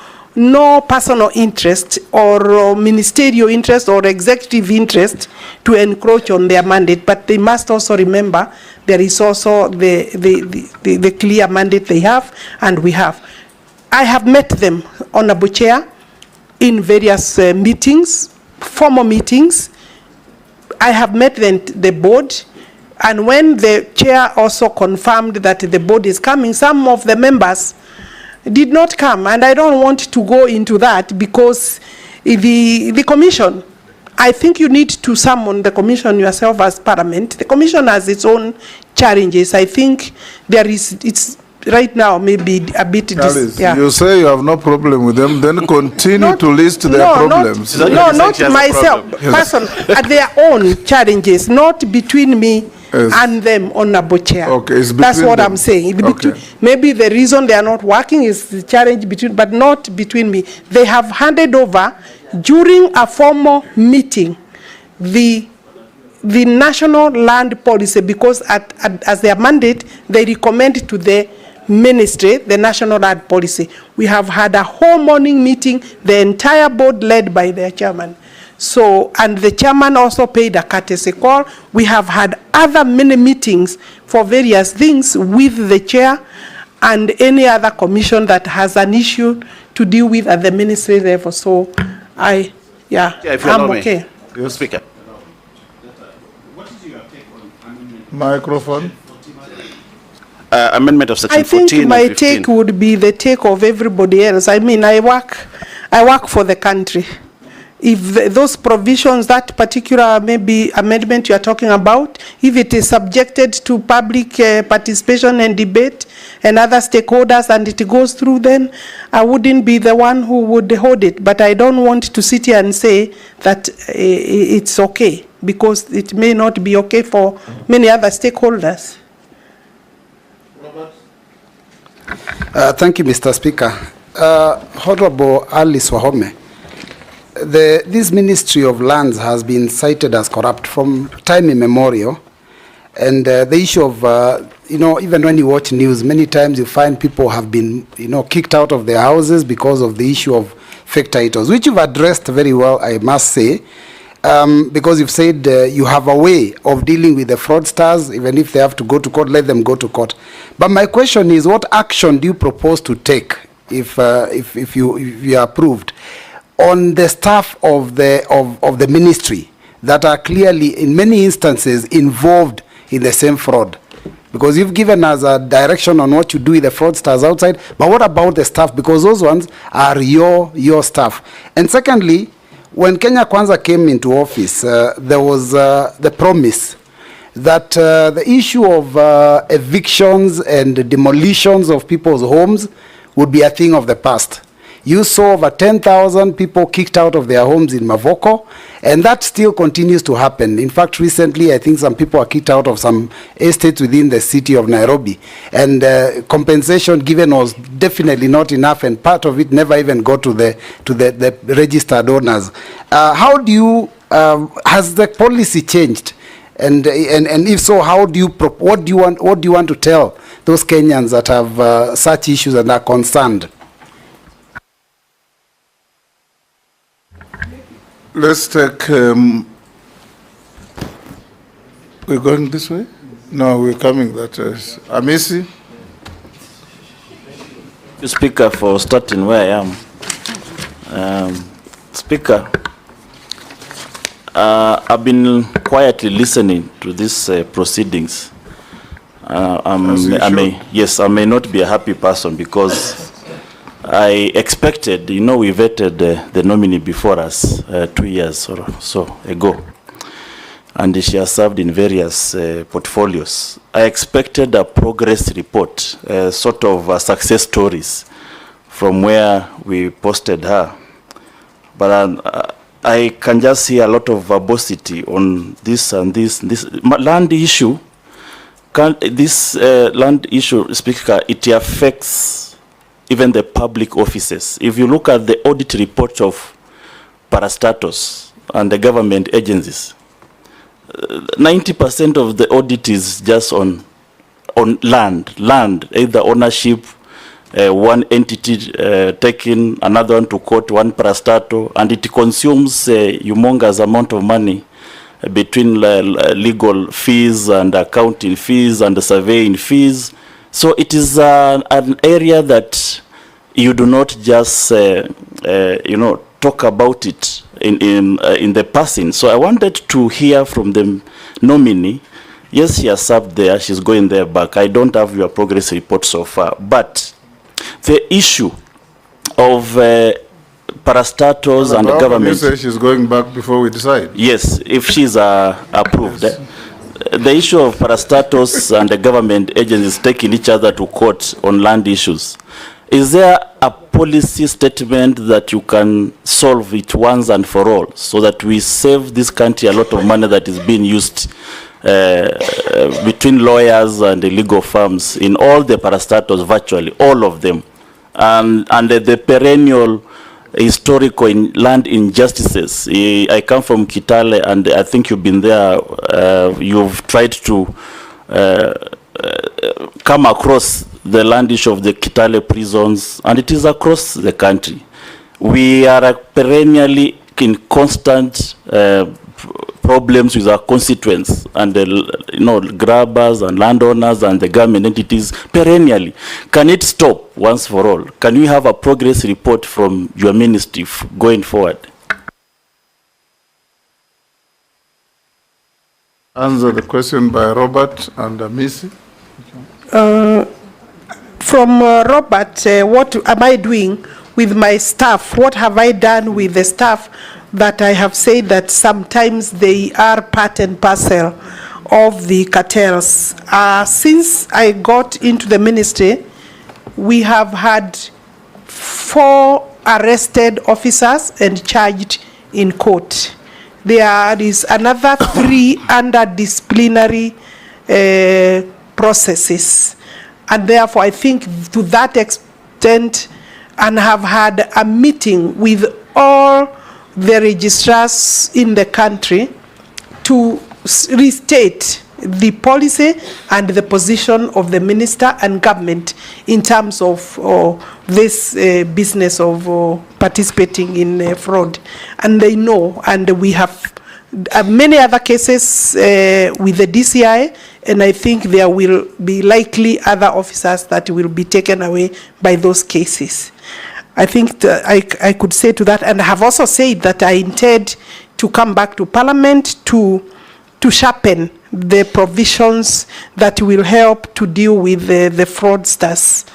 personal interest or ministerial interest or executive interest to encroach on their mandate. But they must also remember there is also the clear mandate they have, and we have. I have met them, Honorable Chair, in various meetings, formal meetings. I have met the board, and when the chair also confirmed that the board is coming, some of the members did not come, and I don't want to go into that, because the commission, I think you need to summon the commission yourself as Parliament. The commission has its own challenges. I think it's right now maybe a bit. You say you have no problem with them, then continue to list their problems. Not myself, person, their own challenges, not between me and them, Honorable Chair. Okay, that's what them. I'm saying. Okay. Maybe the reason they are not working is the challenge between, but not between me. They have handed over during a formal meeting the national land policy, because as their mandate, they recommend to the ministry the national land policy. We have had a whole morning meeting, the entire board led by their chairman. So, and the chairman also paid a courtesy call. We have had other many meetings for various things with the chair and any other commission that has an issue to deal with at the ministry level. So, I'm okay. Mr. Speaker. What is your take on microphone? Amendment of section 14 and 15. I think my take would be the take of everybody else. I mean, I work for the country. If those provisions, that particular maybe amendment you are talking about, if it is subjected to public participation and debate and other stakeholders and it goes through, then I wouldn't be the one who would hold it. But I don't want to sit here and say that it's okay, because it may not be okay for many other stakeholders. Thank you, Mr. Speaker. Honorable Alice Wahome, this Ministry of Lands has been cited as corrupt from time immemorial. And the issue of, even when you watch news, many times you find people have been, kicked out of their houses because of the issue of fake titles, which you've addressed very well, I must say, because you've said you have a way of dealing with the fraudsters. Even if they have to go to court, let them go to court. But my question is, what action do you propose to take if you are approved on the staff of the ministry that are clearly, in many instances, involved in the same fraud? Because you've given us a direction on what you do with the fraudsters outside, but what about the staff? Because those ones are your staff. And secondly, when Kenya Kwanza came into office, there was the promise that the issue of evictions and demolitions of people's homes would be a thing of the past. You saw over 10,000 people kicked out of their homes in Mavoko, and that still continues to happen. In fact, recently, I think some people are kicked out of some estates within the city of Nairobi, and compensation given was definitely not enough, and part of it never even got to the registered owners. How do you, has the policy changed? And if so, how do you, what do you want to tell those Kenyans that have such issues and are concerned? Let's take, we're going this way? No, we're coming that way. Amisi? Speaker, for starting where I am. Speaker, I've been quietly listening to these proceedings. I may not be a happy person because I expected, we vetted the nominee before us 2 years or so ago, and she has served in various portfolios. I expected a progress report, sort of success stories from where we posted her, but I can just see a lot of verbosity on this and this land issue. This land issue, Speaker, it affects even the public offices. If you look at the audit report of parastatus and the government agencies, 90% of the audit is just on land, either ownership, one entity taking another one to court, one parastato, and it consumes a humongous amount of money between legal fees and accounting fees and surveying fees. So it is an area that you do not just, talk about it in the passing. So I wanted to hear from the nominee. Yes, she has served there. She's going there back. I don't have your progress report so far. But the issue of parastatals and the government. You say she's going back before we decide? Yes, if she's approved. Yes. The issue of parastatus and the government agencies taking each other to court on land issues, is there a policy statement that you can solve it once and for all so that we save this country a lot of money that is being used between lawyers and the legal firms in all the parastatus, virtually all of them, and the perennial historical land injustices? I come from Kitale, and I think you've been there. You've tried to come across the land issue of the Kitale prisons, and it is across the country. We are perennially in constant problems with our constituents and the grabbers and landowners and the government entities perennially. Can it stop once for all? Can we have a progress report from your ministry going forward? Answer the question by Robert and Amisi. From Robert, what am I doing with my staff? What have I done with the staff that I have said that sometimes they are part and parcel of the cartels? Since I got into the ministry, we have had 4 arrested officers and charged in court. There is another 3 under disciplinary processes. And therefore, I think to that extent, and have had a meeting with all the registrars in the country to restate the policy and the position of the minister and government in terms of this business of participating in fraud. And they know, and we have many other cases with the DCI, and I think there will be likely other officers that will be taken away by those cases. I think I could say to that, and I have also said that I intend to come back to Parliament to sharpen the provisions that will help to deal with the fraudsters.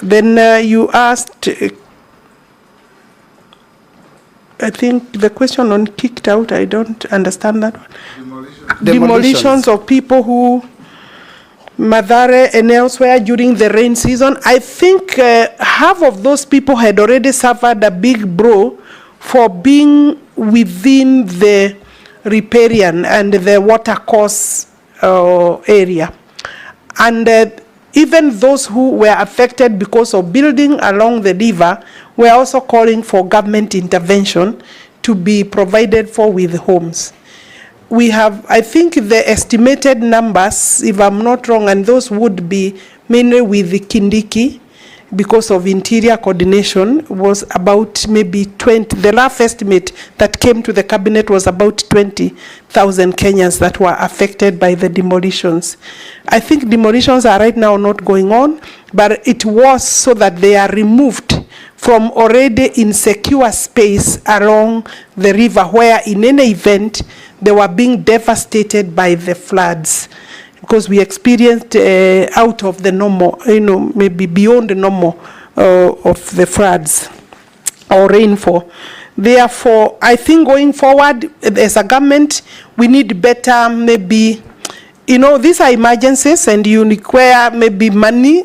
Then you asked, I think the question on kicked out, I don't understand that one. Demolitions of people who Mathare and elsewhere during the rain season. I think half of those people had already suffered a big blow for being within the riparian and the watercourse area. And even those who were affected because of building along the river were also calling for government intervention to be provided for with homes. We have, I think the estimated numbers, if I'm not wrong, and those would be mainly with the Kindiki, because of interior coordination, was about maybe 20. The last estimate that came to the cabinet was about 20,000 Kenyans that were affected by the demolitions. I think demolitions are right now not going on, but it was so that they are removed from already insecure space along the river, where in any event they were being devastated by the floods, because we experienced out of the normal, maybe beyond the normal of the floods or rainfall. Therefore, I think going forward, as a government, we need better, maybe, these are emergencies and you require maybe money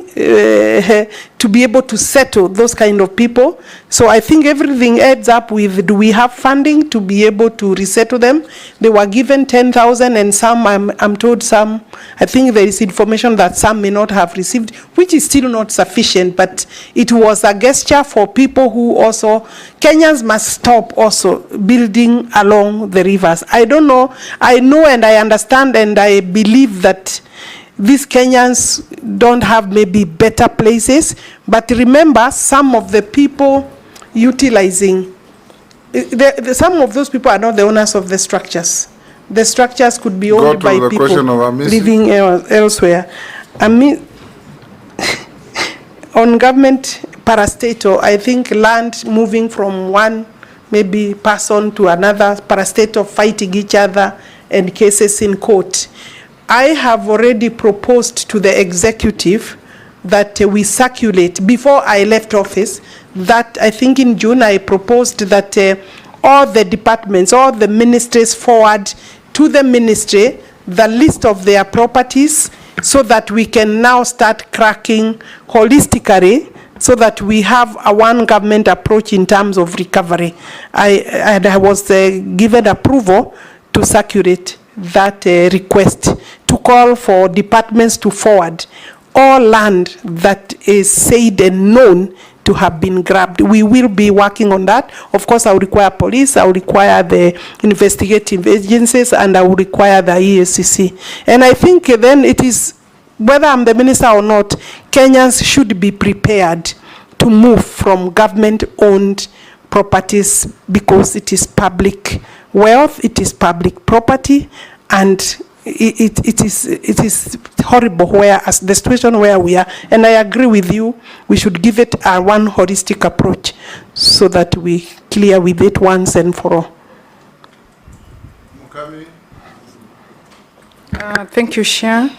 to be able to settle those kind of people. So I think everything adds up with, do we have funding to be able to resettle them? They were given 10,000 and some, I'm told some, I think there is information that some may not have received, which is still not sufficient, but it was a gesture for people who also, Kenyans must stop also building along the rivers. I don't know, I know and I understand and I believe that these Kenyans don't have maybe better places, but remember, some of the people utilizing, some of those people are not the owners of the structures. The structures could be owned by people living elsewhere. I mean, on government parastatal, I think land moving from one maybe person to another, parastatal fighting each other and cases in court. I have already proposed to the executive that we circulate, before I left office, that I think in June I proposed that all the departments, all the ministries forward to the ministry the list of their properties, so that we can now start cracking holistically, so that we have a one government approach in terms of recovery. I was given approval to circulate that request, to call for departments to forward all land that is said and known to have been grabbed. We will be working on that. Of course, I will require police, I will require the investigative agencies, and I will require the EACC. And I think then it is, whether I'm the minister or not, Kenyans should be prepared to move from government-owned properties, because it is public wealth, it is public property, and it is horrible where, as the situation where we are. And I agree with you, we should give it a one holistic approach so that we clear with it once and for all. Thank you, Chair.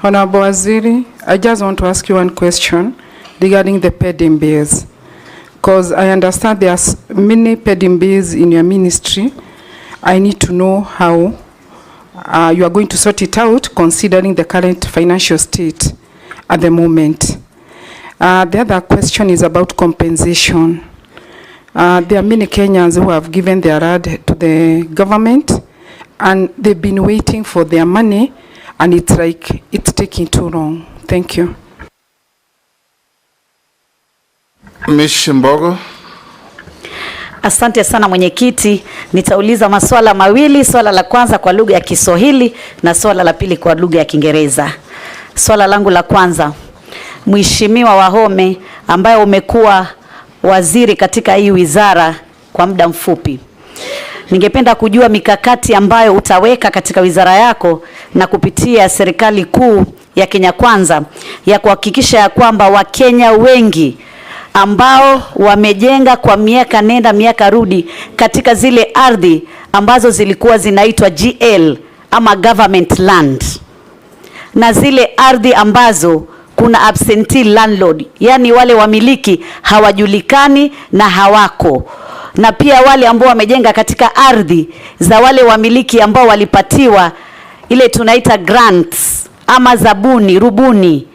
Honorable Waziri, I just want to ask you one question regarding the pending bills, because I understand there are many pending bills in your ministry. I need to know how you are going to sort it out, considering the current financial state at the moment. The other question is about compensation. There are many Kenyans who have given their ad to the government, and they've been waiting for their money, and it's like it's taking too long. Thank you. Mish Mbogo. Asante sana mwenyekiti. Nitauliza maswala mawili, swala la kwanza kwa lugha ya Kiswahili na swala la pili kwa lugha ya Kiingereza. Swala langu la kwanza, Mheshimiwa Wahome ambaye umekuwa waziri katika hii wizara kwa muda mfupi, ningependa kujua mikakati ambayo utaweka katika wizara yako na kupitia serikali kuu ya Kenya Kwanza ya kuhakikisha ya kwamba Wakenya wengi ambao wamejenga kwa miaka nenda miaka rudi katika zile ardhi ambazo zilikuwa zinaitwa GL ama government land, na zile ardhi ambazo kuna absentee landlord, yani wale wamiliki hawajulikani na hawako, na pia wale ambao wamejenga katika ardhi za wale wamiliki ambao walipatiwa ile tunaita grants ama zabuni, rubuni,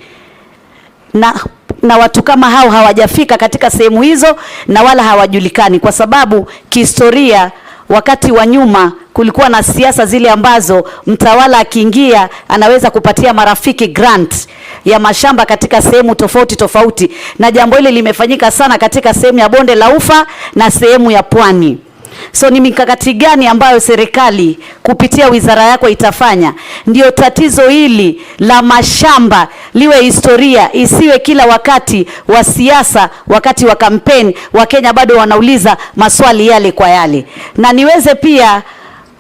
na watu kama hao hawajafika katika sehemu hizo na wala hawajulikani, kwa sababu kihistoria wakati wa nyuma kulikuwa na siasa zile ambazo mtawala akiingia anaweza kupatia marafiki grant ya mashamba katika sehemu tofauti tofauti, na jambo hili limefanyika sana katika sehemu ya Bonde la Ufa na sehemu ya Pwani. So ni mikakati gani ambayo serikali kupitia wizara yako itafanya ndio tatizo hili la mashamba liwe historia, isiwe kila wakati wa siasa, wakati wa kampeni Wakenya bado wanauliza maswali yale kwa yale? Na niweze pia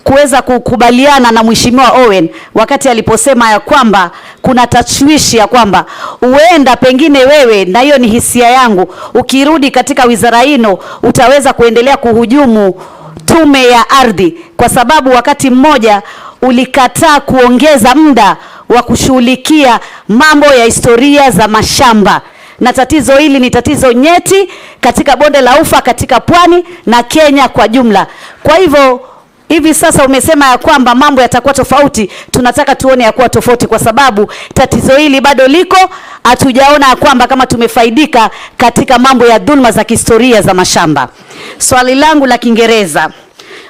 kuweza kukubaliana na Mheshimiwa Owen wakati aliposema ya kwamba kuna tashwishi ya kwamba huenda pengine wewe, na hiyo ni hisia yangu, ukirudi katika wizara hino utaweza kuendelea kuhujumu tume ya ardhi, kwa sababu wakati mmoja ulikataa kuongeza muda wa kushughulikia mambo ya historia za mashamba, na tatizo hili ni tatizo nyeti katika Bonde la Ufa, katika Pwani na Kenya kwa jumla. Kwa hivyo hivi sasa umesema ya kwamba mambo yatakuwa tofauti, tunataka tuone ya kuwa tofauti, kwa sababu tatizo hili bado liko, hatujaona ya kwamba kama tumefaidika katika mambo ya dhulma za kihistoria za mashamba. Swali langu la Kiingereza,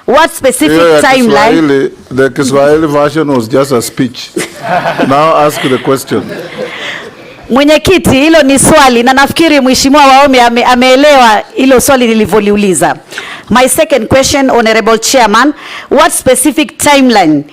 what specific timeline? The Kiswahili version was just a speech. Now ask the question. Mwenyekiti, hilo ni swali na nafikiri Mheshimiwa Wahome ameelewa hilo swali nilivyoliuliza. My second question, Honorable Chairman, what specific timeline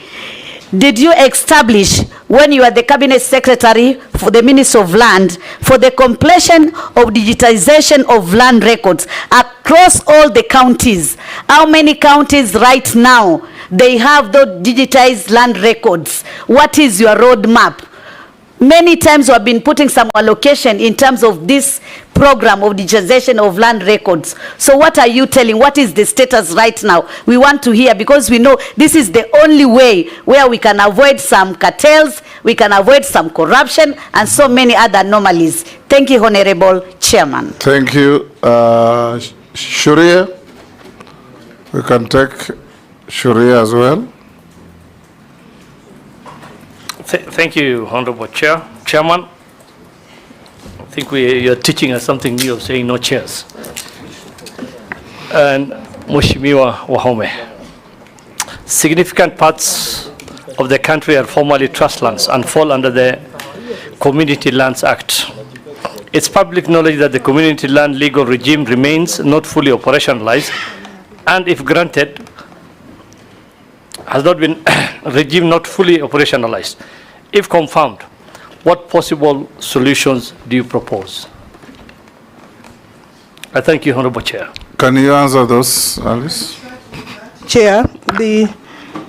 did you establish when you are the Cabinet Secretary for the Ministry of Land for the completion of digitization of land records across all the counties? How many counties right now they have those digitized land records? What is your roadmap? Many times we have been putting some allocation in terms of this program of digitization of land records. So what are you telling? What is the status right now? We want to hear, because we know this is the only way where we can avoid some cartels, we can avoid some corruption and so many other anomalies. Thank you, Honorable Chairman. Thank you. Sharia, we can take Sharia as well. Thank you, Honorable Chairman. I think you're teaching us something new of saying no chairs. And Mheshimiwa Wahome, significant parts of the country are formerly trust lands and fall under the Community Lands Act. It's public knowledge that the community land legal regime remains not fully operationalized, and if granted, has not been regime not fully operationalized. If confirmed, what possible solutions do you propose? I thank you, Honorable Chair. Can you answer those, Alice? Chair,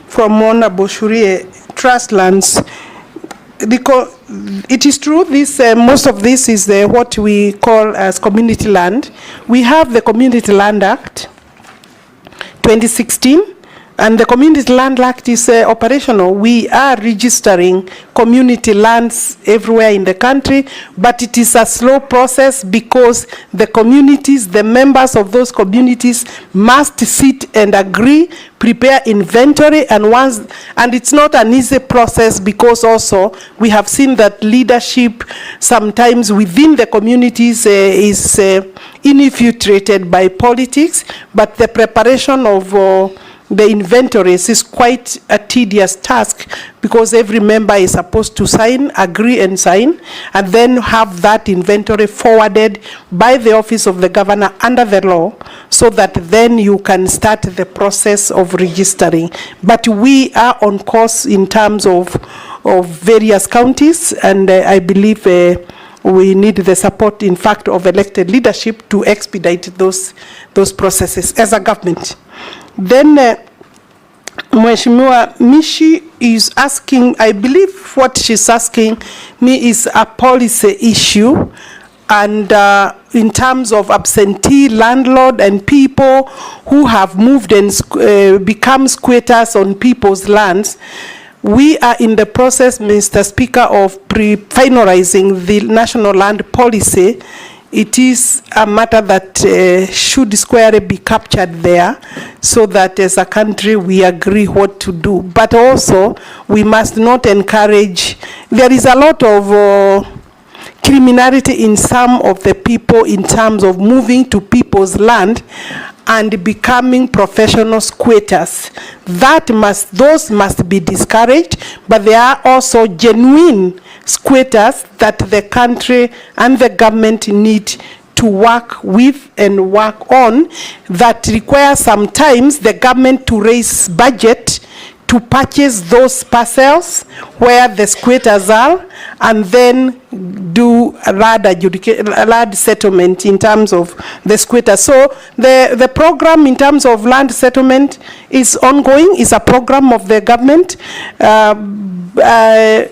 from Honorable Shurie, trust lands, it is true, this most of this is what we call as community land. We have the Community Land Act 2016, and the Community Land Act is operational. We are registering community lands everywhere in the country, but it is a slow process because the communities, the members of those communities must sit and agree, prepare inventory, and it's not an easy process, because also we have seen that leadership sometimes within the communities is infiltrated by politics, but the preparation of the inventories is quite a tedious task, because every member is supposed to sign, agree and sign, and then have that inventory forwarded by the office of the governor under the law, so that then you can start the process of registering. But we are on course in terms of various counties, and I believe we need the support, in fact, of elected leadership to expedite those processes as a government. Then Mheshimiwa Mishi is asking, I believe what she's asking me is a policy issue, and in terms of absentee landlord and people who have moved and become squatters on people's lands. We are in the process, Mr. Speaker, of finalizing the national land policy. It is a matter that should squarely be captured there, so that as a country we agree what to do. But also we must not encourage, there is a lot of criminality in some of the people in terms of moving to people's land and becoming professional squatters. Those must be discouraged, but there are also genuine squatters that the country and the government need to work with and work on, that require sometimes the government to raise budget to purchase those parcels where the squatters are, and then do a land settlement in terms of the squatters. So the program in terms of land settlement is ongoing, is a program of the government.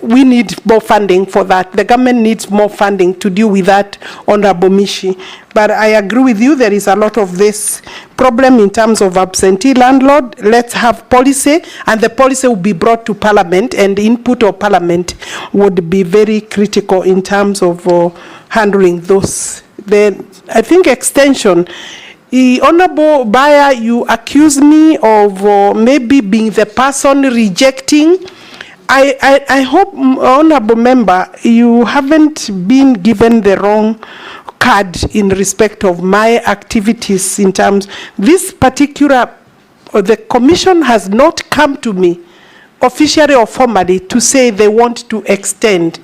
We need more funding for that. The government needs more funding to deal with that, Honorable Mishi. But I agree with you, there is a lot of this problem in terms of absentee landlord. Let's have policy, and the policy will be brought to Parliament, and the input of Parliament would be very critical in terms of handling those. Then I think extension. Honorable Bayer, you accuse me of maybe being the person rejecting. I hope, Honorable Member, you haven't been given the wrong card in respect of my activities in terms. This particular, the Commission has not come to me officially or formally to say they want to extend.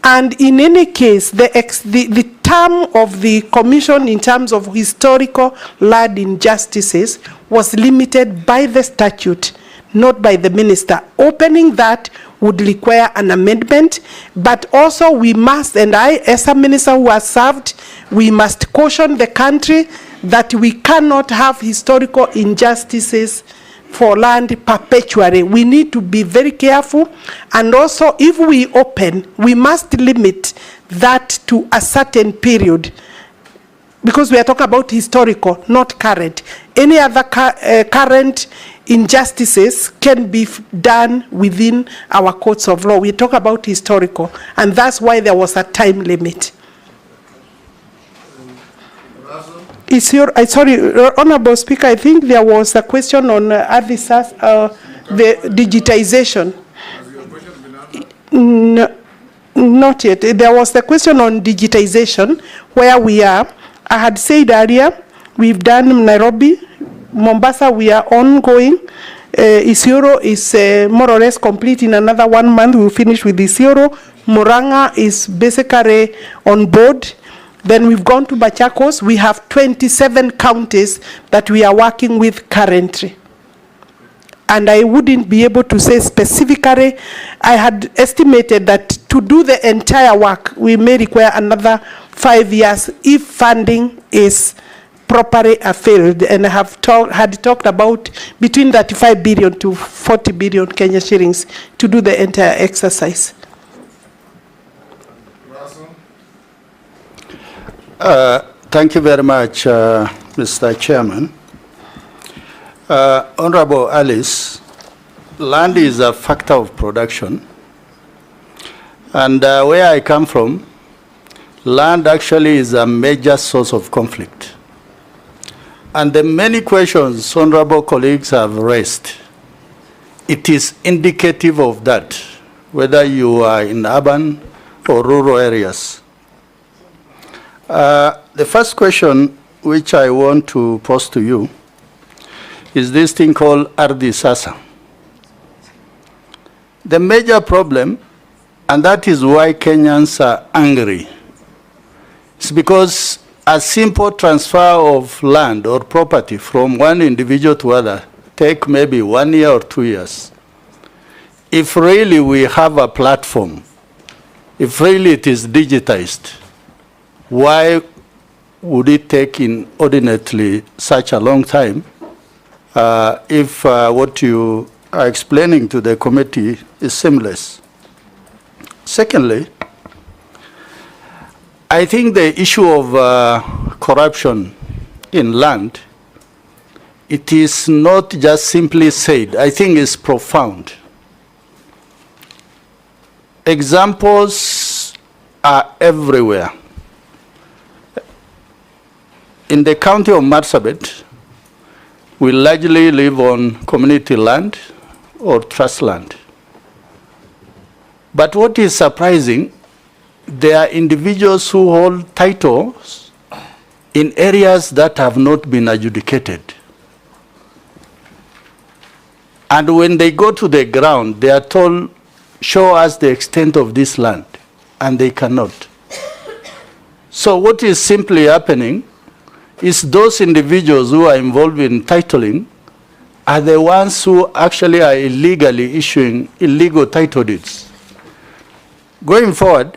And in any case, the term of the Commission in terms of historical land injustices was limited by the statute, not by the minister. Opening that would require an amendment, but also we must, and I, as a minister who has served, we must caution the country that we cannot have historical injustices for land perpetually. We need to be very careful, and also if we open, we must limit that to a certain period, because we are talking about historical, not current. Any other current injustices can be done within our courts of law. We talk about historical, and that's why there was a time limit. Sorry, Honorable Speaker, I think there was a question on the digitization. No, not yet. There was the question on digitization, where we are. I had said earlier, we've done Nairobi, Mombasa, we are ongoing. Isiolo is more or less complete. In another 1 month, we'll finish with Isiolo. Murang'a is basically on board. Then we've gone to Machakos. We have 27 counties that we are working with currently. And I wouldn't be able to say specifically. I had estimated that to do the entire work, we may require another 5 years if funding is properly availed. And I have had talked about between 35 billion to 40 billion Kenya shillings to do the entire exercise. Thank you very much, Mr. Chairman. Honorable Alice, land is a factor of production. And where I come from, land actually is a major source of conflict. And the many questions honorable colleagues have raised, it is indicative of that, whether you are in urban or rural areas. The first question which I want to pose to you is this thing called Ardhi Sasa. The major problem, and that is why Kenyans are angry, is because a simple transfer of land or property from one individual to other take maybe 1 year or 2 years. If really we have a platform, if really it is digitized, why would it take inordinately such a long time if what you are explaining to the committee is seamless? Secondly, I think the issue of corruption in land, it is not just simply said. I think it's profound. Examples are everywhere. In the county of Marsabit, we largely live on community land or trust land. But what is surprising, there are individuals who hold titles in areas that have not been adjudicated. And when they go to the ground, they are told, show us the extent of this land, and they cannot. So what is simply happening is those individuals who are involved in titling are the ones who actually are illegally issuing illegal title deeds. Going forward,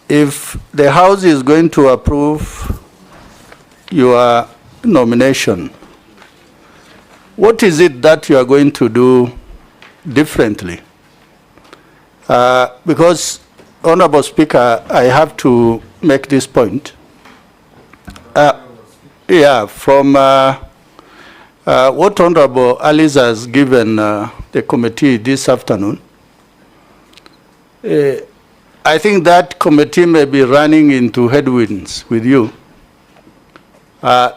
if the House is going to approve your nomination, what is it that you are going to do differently? Because, Honorable Speaker, I have to make this point. From what Honorable Alice has given the committee this afternoon, I think that committee may be running into headwinds with you,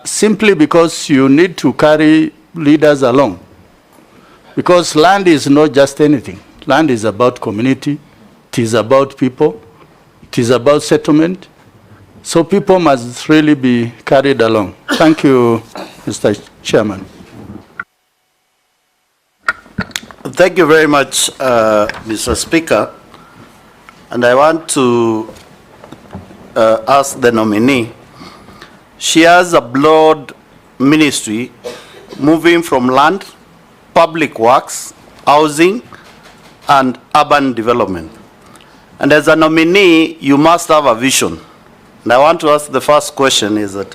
simply because you need to carry leaders along. Because land is not just anything. Land is about community, it is about people, it is about settlement. So people must really be carried along. Thank you, Mr. Chairman. Thank you very much, Mr. Speaker. And I want to ask the nominee. She has a broad ministry moving from land, public works, housing, and urban development. And as a nominee, you must have a vision. And I want to ask the first question is that,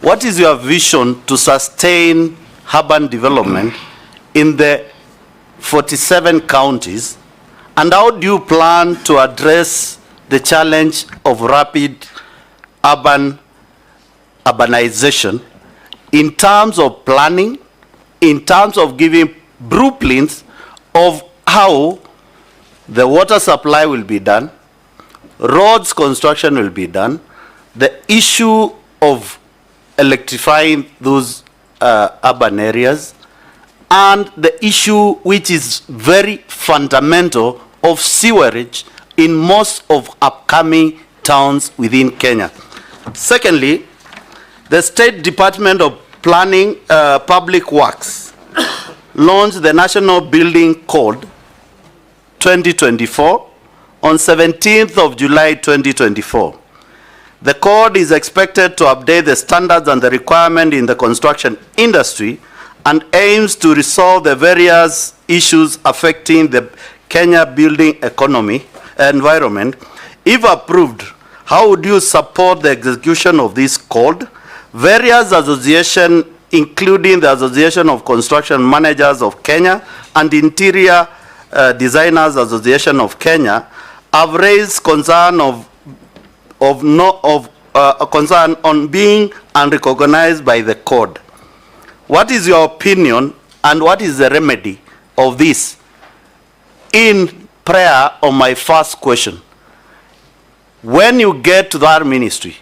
what is your vision to sustain urban development in the 47 counties? And how do you plan to address the challenge of rapid urbanization in terms of planning, in terms of giving blueprints of how the water supply will be done, roads construction will be done, the issue of electrifying those urban areas, and the issue which is very fundamental of sewerage in most of upcoming towns within Kenya. Secondly, the State Department of Planning Public Works launched the National Building Code 2024 on 17th of July 2024. The code is expected to update the standards and the requirement in the construction industry and aims to resolve the various issues affecting the Kenya building economy environment. If approved, how would you support the execution of this code? Various associations, including the Association of Construction Managers of Kenya and Interior Designers Association of Kenya, have raised concern concern on being unrecognized by the code. What is your opinion and what is the remedy of this? In prayer on my first question, when you get to that ministry,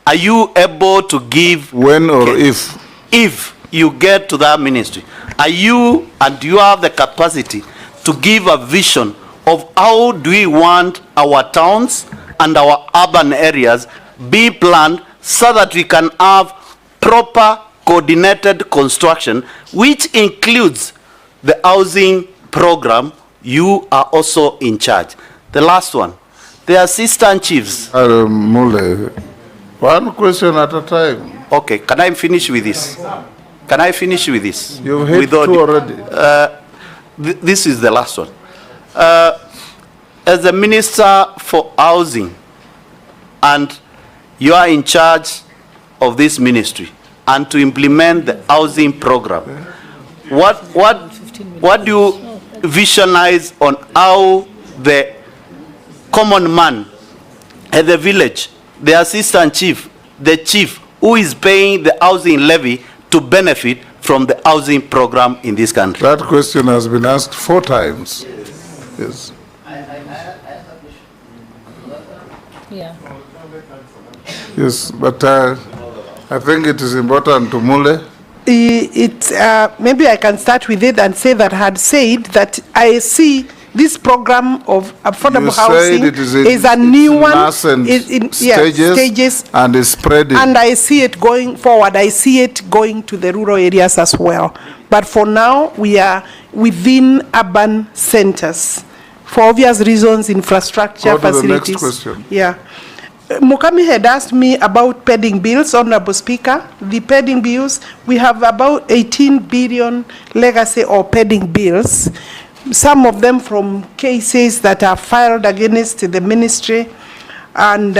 are you able to give... When or if? If you get to that ministry, are you, and do you have the capacity to give a vision of how do we want our towns and our urban areas be planned so that we can have proper coordinated construction, which includes the housing program. You are also in charge. The last one, the assistant chiefs. Mule, one question at a time. Okay, can I finish with this? Can I finish with this? You've hit two already. This is the last one. As the Minister for Housing, and you are in charge of this ministry and to implement the housing program, what do you visualize on how the common man at the village, the assistant chief, the chief who is paying the housing levy to benefit from the housing program in this country? That question has been asked 4 times. Yes. Yeah. Yes, but I think it is important to Mule. Maybe I can start with it and say that I had said that I see this program of affordable housing is a new one. Stages and is spreading. And I see it going forward. I see it going to the rural areas as well. But for now, we are within urban centers. For obvious reasons, infrastructure, facilities. The next question. Yeah. Mukami had asked me about pending bills, Honorable Speaker. The pending bills, we have about 18 billion legacy or pending bills. Some of them from cases that are filed against the ministry. And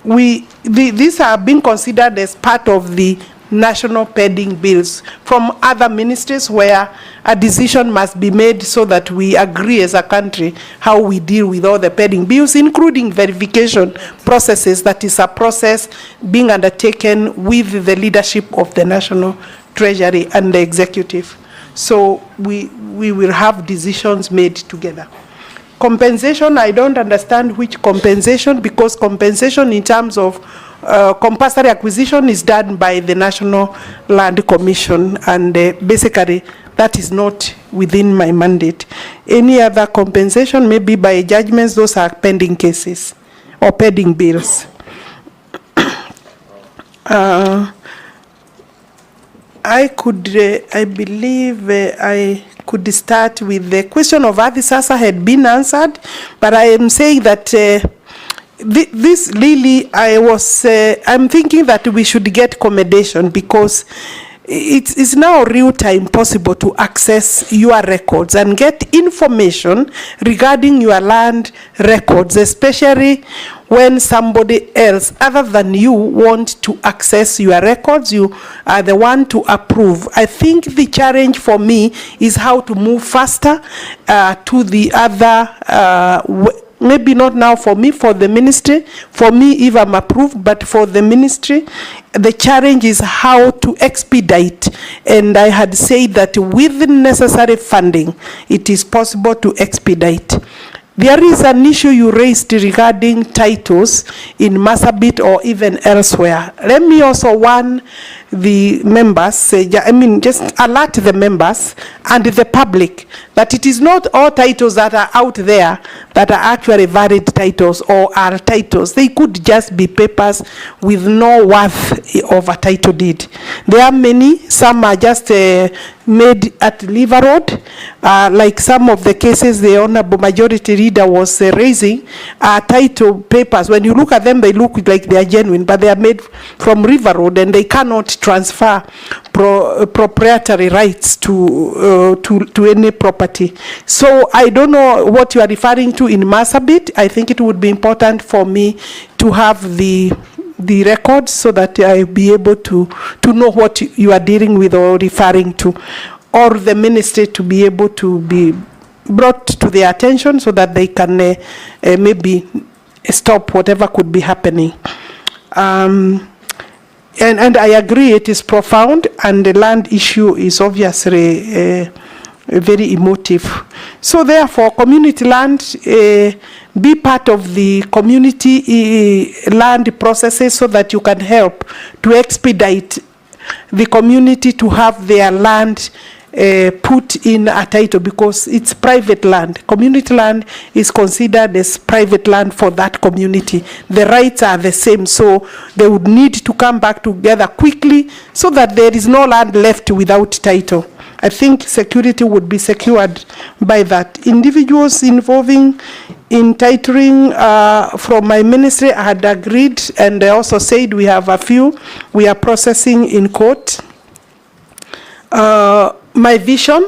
these are being considered as part of the national pending bills from other ministries where a decision must be made so that we agree as a country how we deal with all the pending bills, including verification processes. That is a process being undertaken with the leadership of the National Treasury and the Executive. So we will have decisions made together. Compensation, I don't understand which compensation, because compensation in terms of compulsory acquisition is done by the National Land Commission, and basically that is not within my mandate. Any other compensation, maybe by judgments, those are pending cases or pending bills. I believe I could start with the question of Adisasa had been answered, but I am saying that this really, I'm thinking that we should get commendation, because it's now real time possible to access your records and get information regarding your land records, especially when somebody else other than you want to access your records. You are the one to approve. I think the challenge for me is how to move faster to the other maybe not now for me, for the ministry, for me if I'm approved, but for the ministry, the challenge is how to expedite. And I had said that with the necessary funding, it is possible to expedite. There is an issue you raised regarding titles in Marsabit or even elsewhere. Let me also warn the members, just alert the members and the public that it is not all titles that are out there that are actually valid titles or are titles. They could just be papers with no worth of a title deed. There are many, some are just made at Liver Road, like some of the cases the Honorable Majority Leader was raising, title papers. When you look at them, they look like they are genuine, but they are made from River Road and they cannot transfer proprietary rights to any property. So I don't know what you are referring to in Marsabit. I think it would be important for me to have the records so that I'll be able to know what you are dealing with or referring to, or the ministry to be able to be brought to their attention so that they can maybe stop whatever could be happening. And I agree, it is profound, and the land issue is obviously very emotive. So therefore, community land, be part of the community land processes so that you can help to expedite the community to have their land put in a title because it's private land. Community land is considered as private land for that community. The rights are the same, so they would need to come back together quickly so that there is no land left without title. I think security would be secured by that. Individuals involving in titling from my ministry, I had agreed, and I also said we have a few we are processing in court. My vision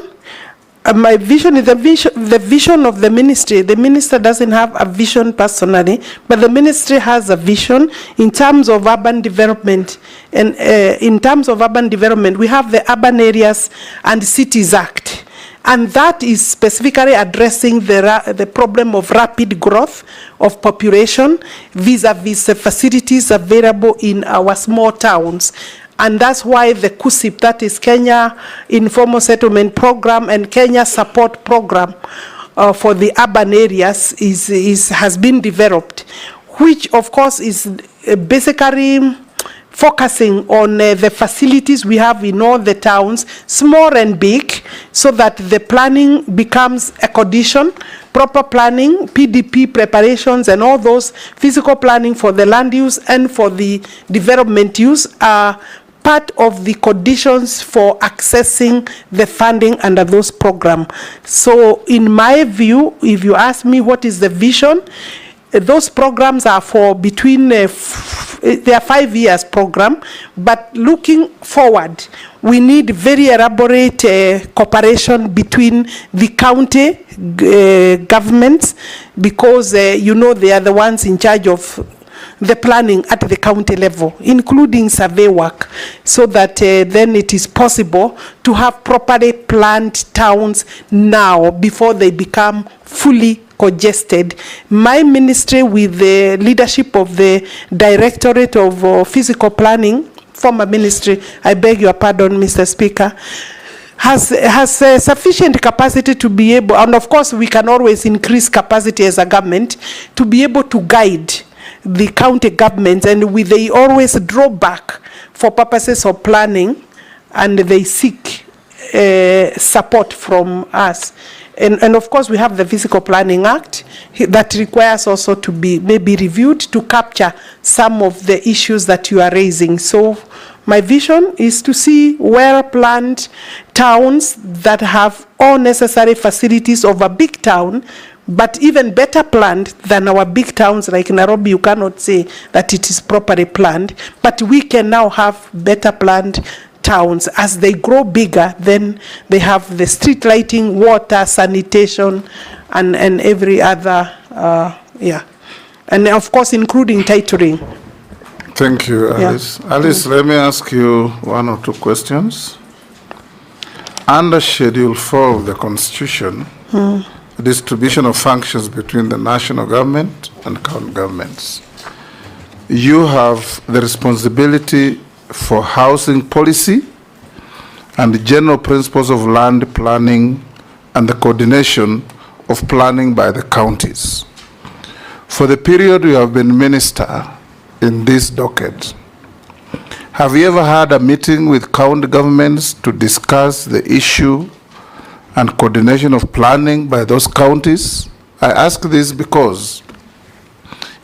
is the vision of the ministry. The minister doesn't have a vision personally, but the ministry has a vision in terms of urban development. And in terms of urban development, we have the Urban Areas and Cities Act. And that is specifically addressing the problem of rapid growth of population vis-a-vis the facilities available in our small towns. And that's why the KUSIP, that is Kenya Informal Settlement Program, and Kenya Support Program for the urban areas has been developed, which of course is basically focusing on the facilities we have in all the towns, small and big, so that the planning becomes a condition, proper planning, PDP preparations, and all those physical planning for the land use and for the development use are part of the conditions for accessing the funding under those programs. So in my view, if you ask me what is the vision, those programs are for between, they are 5 years program, but looking forward, we need very elaborate cooperation between the county governments, because you know they are the ones in charge of the planning at the county level, including survey work, so that then it is possible to have properly planned towns now before they become fully congested. My ministry, with the leadership of the Directorate of Physical Planning, former ministry, I beg your pardon, Mr. Speaker, has sufficient capacity to be able, and of course we can always increase capacity as a government, to be able to guide the county governments, and they always draw back for purposes of planning, and they seek support from us. And of course we have the Physical Planning Act that requires also to be maybe reviewed to capture some of the issues that you are raising. So my vision is to see well-planned towns that have all necessary facilities of a big town, but even better planned than our big towns like Nairobi. You cannot say that it is properly planned, but we can now have better planned towns. As they grow bigger, then they have the street lighting, water, sanitation, and every other, and of course including titling. Thank you, Alice. Yeah. Alice, let me ask you one or two questions. Under Schedule 4 of the Constitution, distribution of functions between the national government and county governments, you have the responsibility for housing policy and the general principles of land planning and the coordination of planning by the counties. For the period you have been minister in this docket, have you ever had a meeting with county governments to discuss the issue and coordination of planning by those counties? I ask this because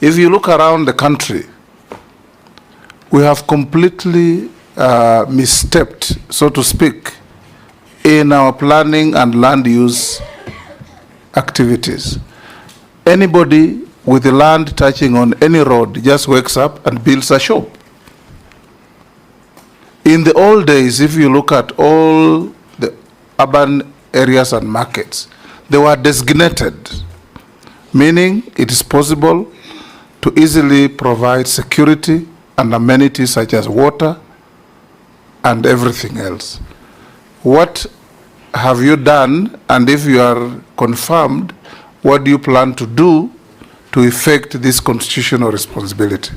if you look around the country, we have completely misstepped, so to speak, in our planning and land use activities. Anybody with the land touching on any road just wakes up and builds a shop. In the old days, if you look at all the urban areas and markets, they were designated, meaning it is possible to easily provide security and amenities such as water and everything else. What have you done, and if you are confirmed, what do you plan to do to effect this constitutional responsibility?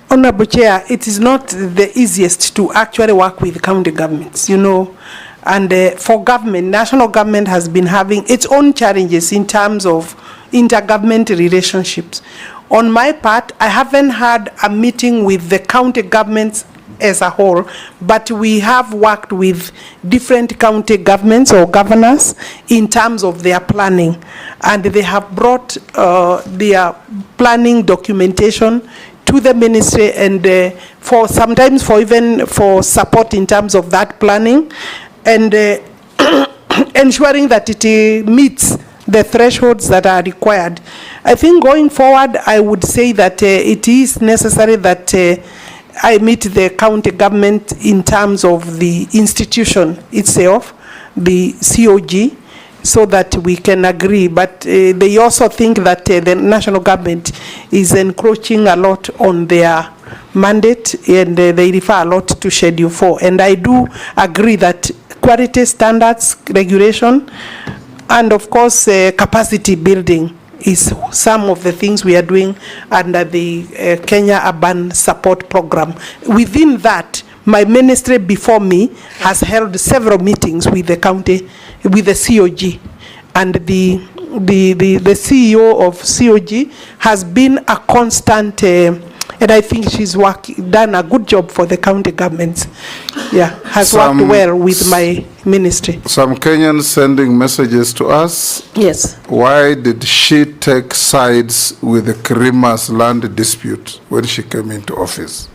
Honorable Chair, it is not the easiest to actually work with county governments, you know, and for government, national government has been having its own challenges in terms of intergovernmental relationships. On my part, I haven't had a meeting with the county governments as a whole, but we have worked with different county governments or governors in terms of their planning, and they have brought their planning documentation to the ministry, and for sometimes for even for support in terms of that planning, and ensuring that it meets the thresholds that are required. I think going forward, I would say that it is necessary that I meet the county government in terms of the institution itself, the COG, so that we can agree. But they also think that the national government is encroaching a lot on their mandate, and they refer a lot to Schedule 4. And I do agree that quality standards, regulation, and of course capacity building is some of the things we are doing under the Kenya Urban Support Program. Within that, my ministry before me has held several meetings with the county, with the COG, and the CEO of COG has been a constant, and I think she's done a good job for the county governments. Yeah, has worked well with my ministry. Some Kenyans sending messages to us. Yes. Why did she take sides with the Kirima's land dispute when she came into office?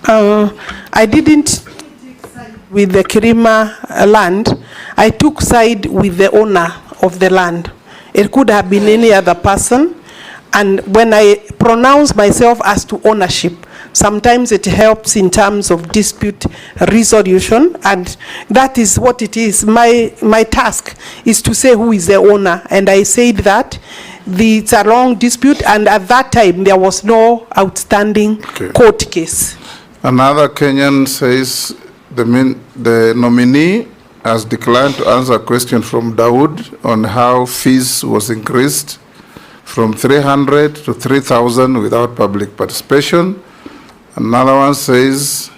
I didn't take side with the Kirima land. I took side with the owner of the land. It could have been any other person. And when I pronounce myself as to ownership, sometimes it helps in terms of dispute resolution, and that is what it is. My task is to say who is the owner, and I said that it's a long dispute, and at that time there was no outstanding court case. Another Kenyan says the nominee has declined to answer a question from Dawood on how fees was increased from 300 to 3,000 without public participation. Another one says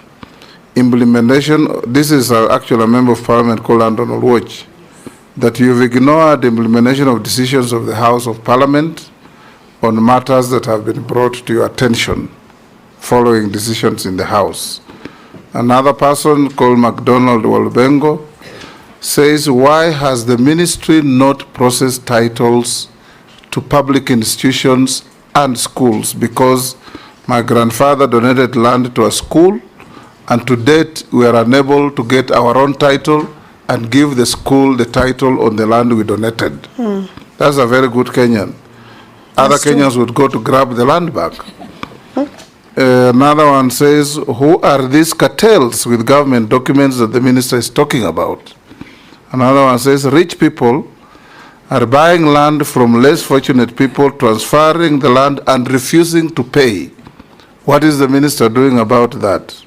implementation, this is actually a member of parliament called Donald Watch, that you've ignored the implementation of decisions of the House of Parliament on matters that have been brought to your attention following decisions in the House. Another person called McDonald Walbengo says, why has the ministry not processed titles to public institutions and schools? Because my grandfather donated land to a school, and to date we are unable to get our own title and give the school the title on the land we donated. That's a very good Kenyan. Other Kenyans would go to grab the land back. Another one says, who are these cartels with government documents that the minister is talking about? Another one says, rich people are buying land from less fortunate people, transferring the land and refusing to pay. What is the minister doing about that?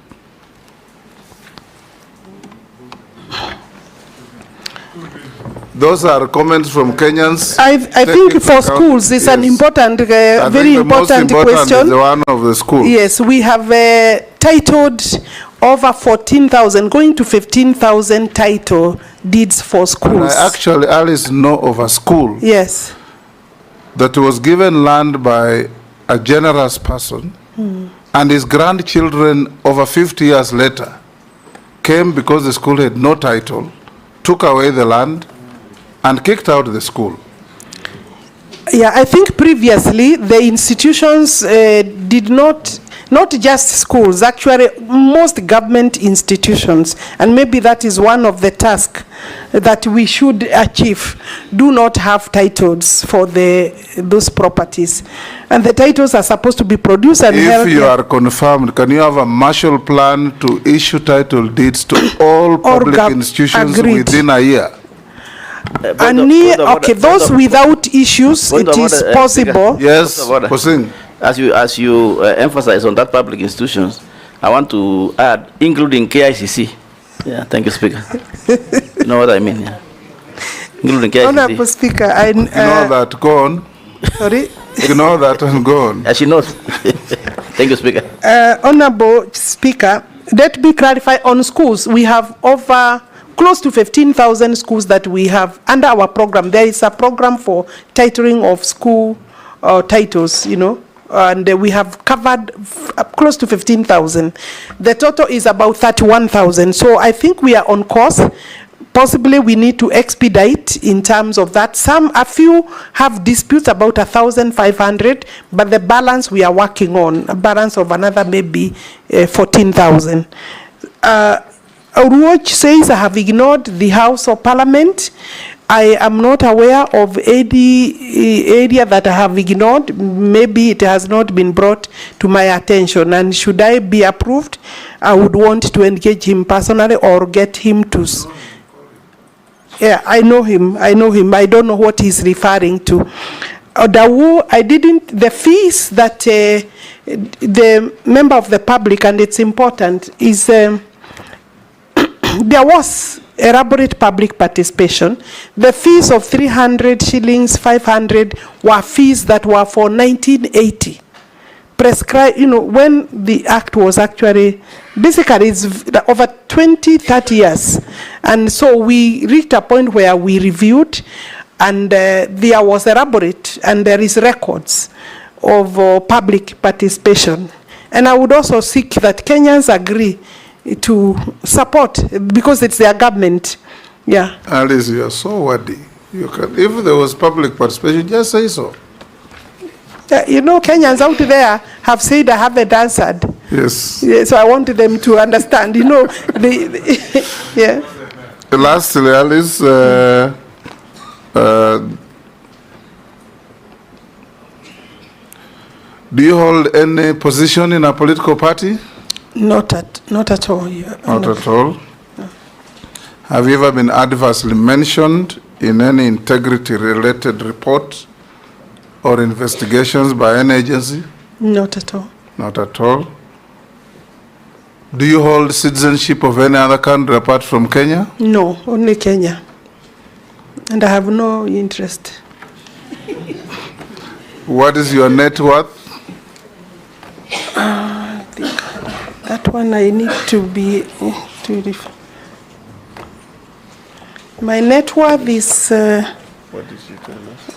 Those are comments from Kenyans. I think for schools, it's an important, very important question. Is the one of the school. Yes, we have titled over 14,000, going to 15,000 title deeds for schools. And I actually, Alice, know of a school. Yes. That was given land by a generous person, and his grandchildren over 50 years later came because the school had no title, took away the land, and kicked out the school. Yeah, I think previously the institutions did not just schools, actually most government institutions, and maybe that is one of the tasks that we should achieve, do not have titles for those properties. And the titles are supposed to be produced and held. If you are confirmed, can you have a Marshall Plan to issue title deeds to all public institutions within a year? Those without issues, it is possible. Yes, as you emphasize on that public institutions, I want to add, including KICC. Yeah, thank you, Speaker. You know what I mean? Yeah. Including KICC. Honorable Speaker, you know that, go on. Sorry? You know that, and go on. As she knows. Thank you, Speaker. Honorable Speaker, let me clarify on schools. We have over close to 15,000 schools that we have under our program. There is a program for titling of school titles, you know, and we have covered close to 15,000. The total is about 31,000. So I think we are on course. Possibly we need to expedite in terms of that. A few have disputes about 1,500, but the balance we are working on, a balance of another maybe 14,000. Uruoch says I have ignored the House of Parliament. I am not aware of any area that I have ignored. Maybe it has not been brought to my attention. And should I be approved, I would want to engage him personally or get him to. Yeah, I know him. I don't know what he's referring to. The fees that the member of the public, and it's important, is there was elaborate public participation. The fees of 300 shillings, 500 were fees that were for 1980. Prescribed, when the act was actually, basically it's over 20, 30 years. And so we reached a point where we reviewed, and there was elaborate, and there is records of public participation. And I would also seek that Kenyans agree to support, because it's their government. Yeah. Alice, you are so wordy. If there was public participation, just say so. Kenyans out there have said I haven't answered. Yes. Yeah, so I want them to understand. Yeah. Lastly, Alice, do you hold any position in a political party? Not at all. Yeah. Not at all? No. Have you ever been adversely mentioned in any integrity-related report or investigations by any agency? Not at all. Not at all? Do you hold citizenship of any other country apart from Kenya? No, only Kenya. And I have no interest. What is your net worth? That one I need to be my net worth is what did you tell us?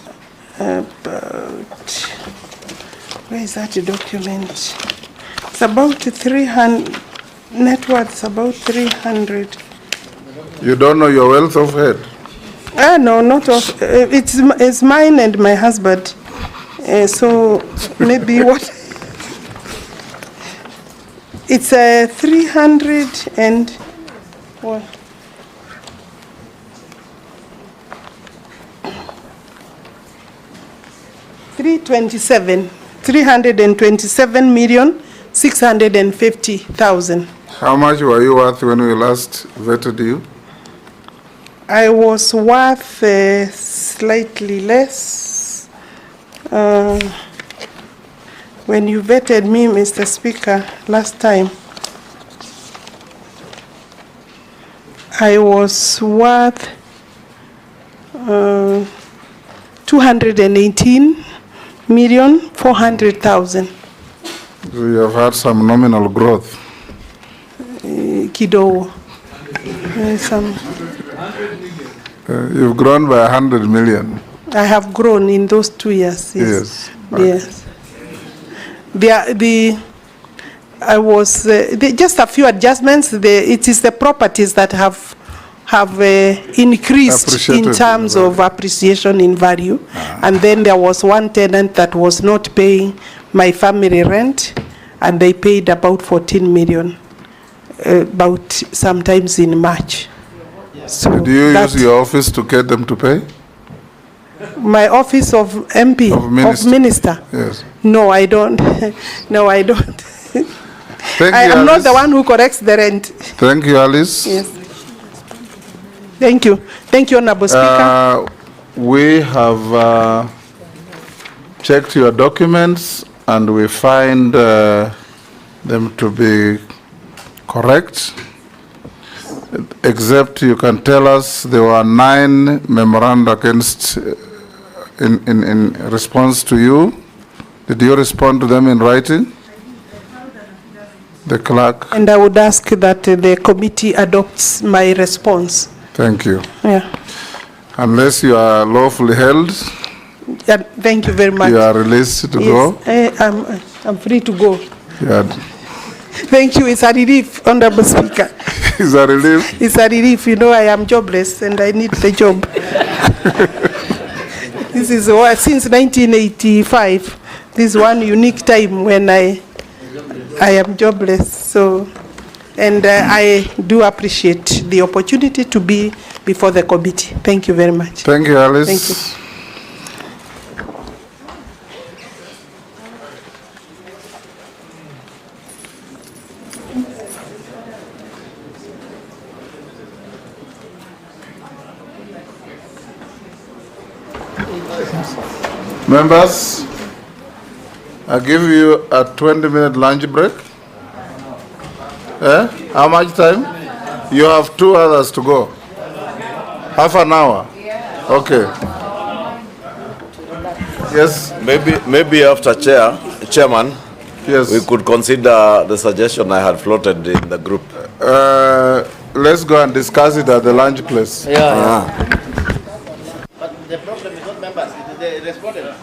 About, where is that document? It's about 300. Net worth is about 300. You don't know your wealth of head? No, not of. It's mine and my husband. So maybe what? It's 300 and what? $327,650,000. How much were you worth when we last vetted you? I was worth slightly less. When you vetted me, Mr. Speaker, last time, I was worth 218,400,000. So you have had some nominal growth. Kidogo. You've grown by 100 million. I have grown in those 2 years. Yes. Yes. I was just a few adjustments. It is the properties that have increased in terms of appreciation in value. And then there was one tenant that was not paying my family rent, and they paid about 14 million, about sometimes in March. So do you use your office to get them to pay? My office of MP, of minister? Yes. No, I don't. No, I don't. I am not the one who corrects the rent. Thank you, Alice. Yes. Thank you. Thank you, Honorable Speaker. We have checked your documents and we find them to be correct, except you can tell us there were 9 memoranda against in response to you. Did you respond to them in writing? The clerk. And I would ask that the committee adopts my response. Thank you. Yeah. Unless you are lawfully held. Yeah, thank you very much. You are released to go? I'm free to go. Yeah. Thank you. It's a relief, Honorable Speaker. It's a relief? It's a relief. You know, I am jobless and I need the job. This is since 1985. This is one unique time when I am jobless. So, and I do appreciate the opportunity to be before the committee. Thank you very much. Thank you, Alice. Thank you. Members, I give you a 20-minute lunch break. How much time? You have 2 others to go. Half an hour. Okay. Yes. Maybe after chairman. Yes. We could consider the suggestion I had floated in the group. Let's go and discuss it at the lunch place. Yeah. But the problem is not members, it is the respondents.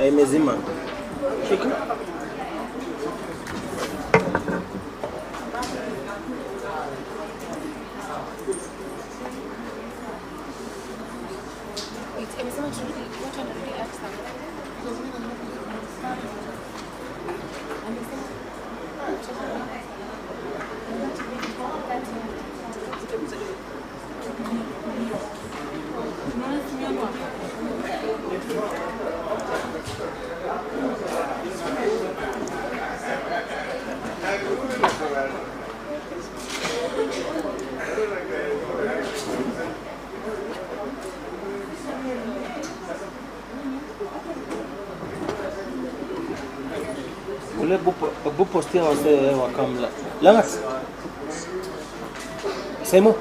Imezima. Shika. Ule bupo stia wase wakamla. Langat. Semo.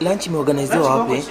Lunch imeorganiziwa wapi?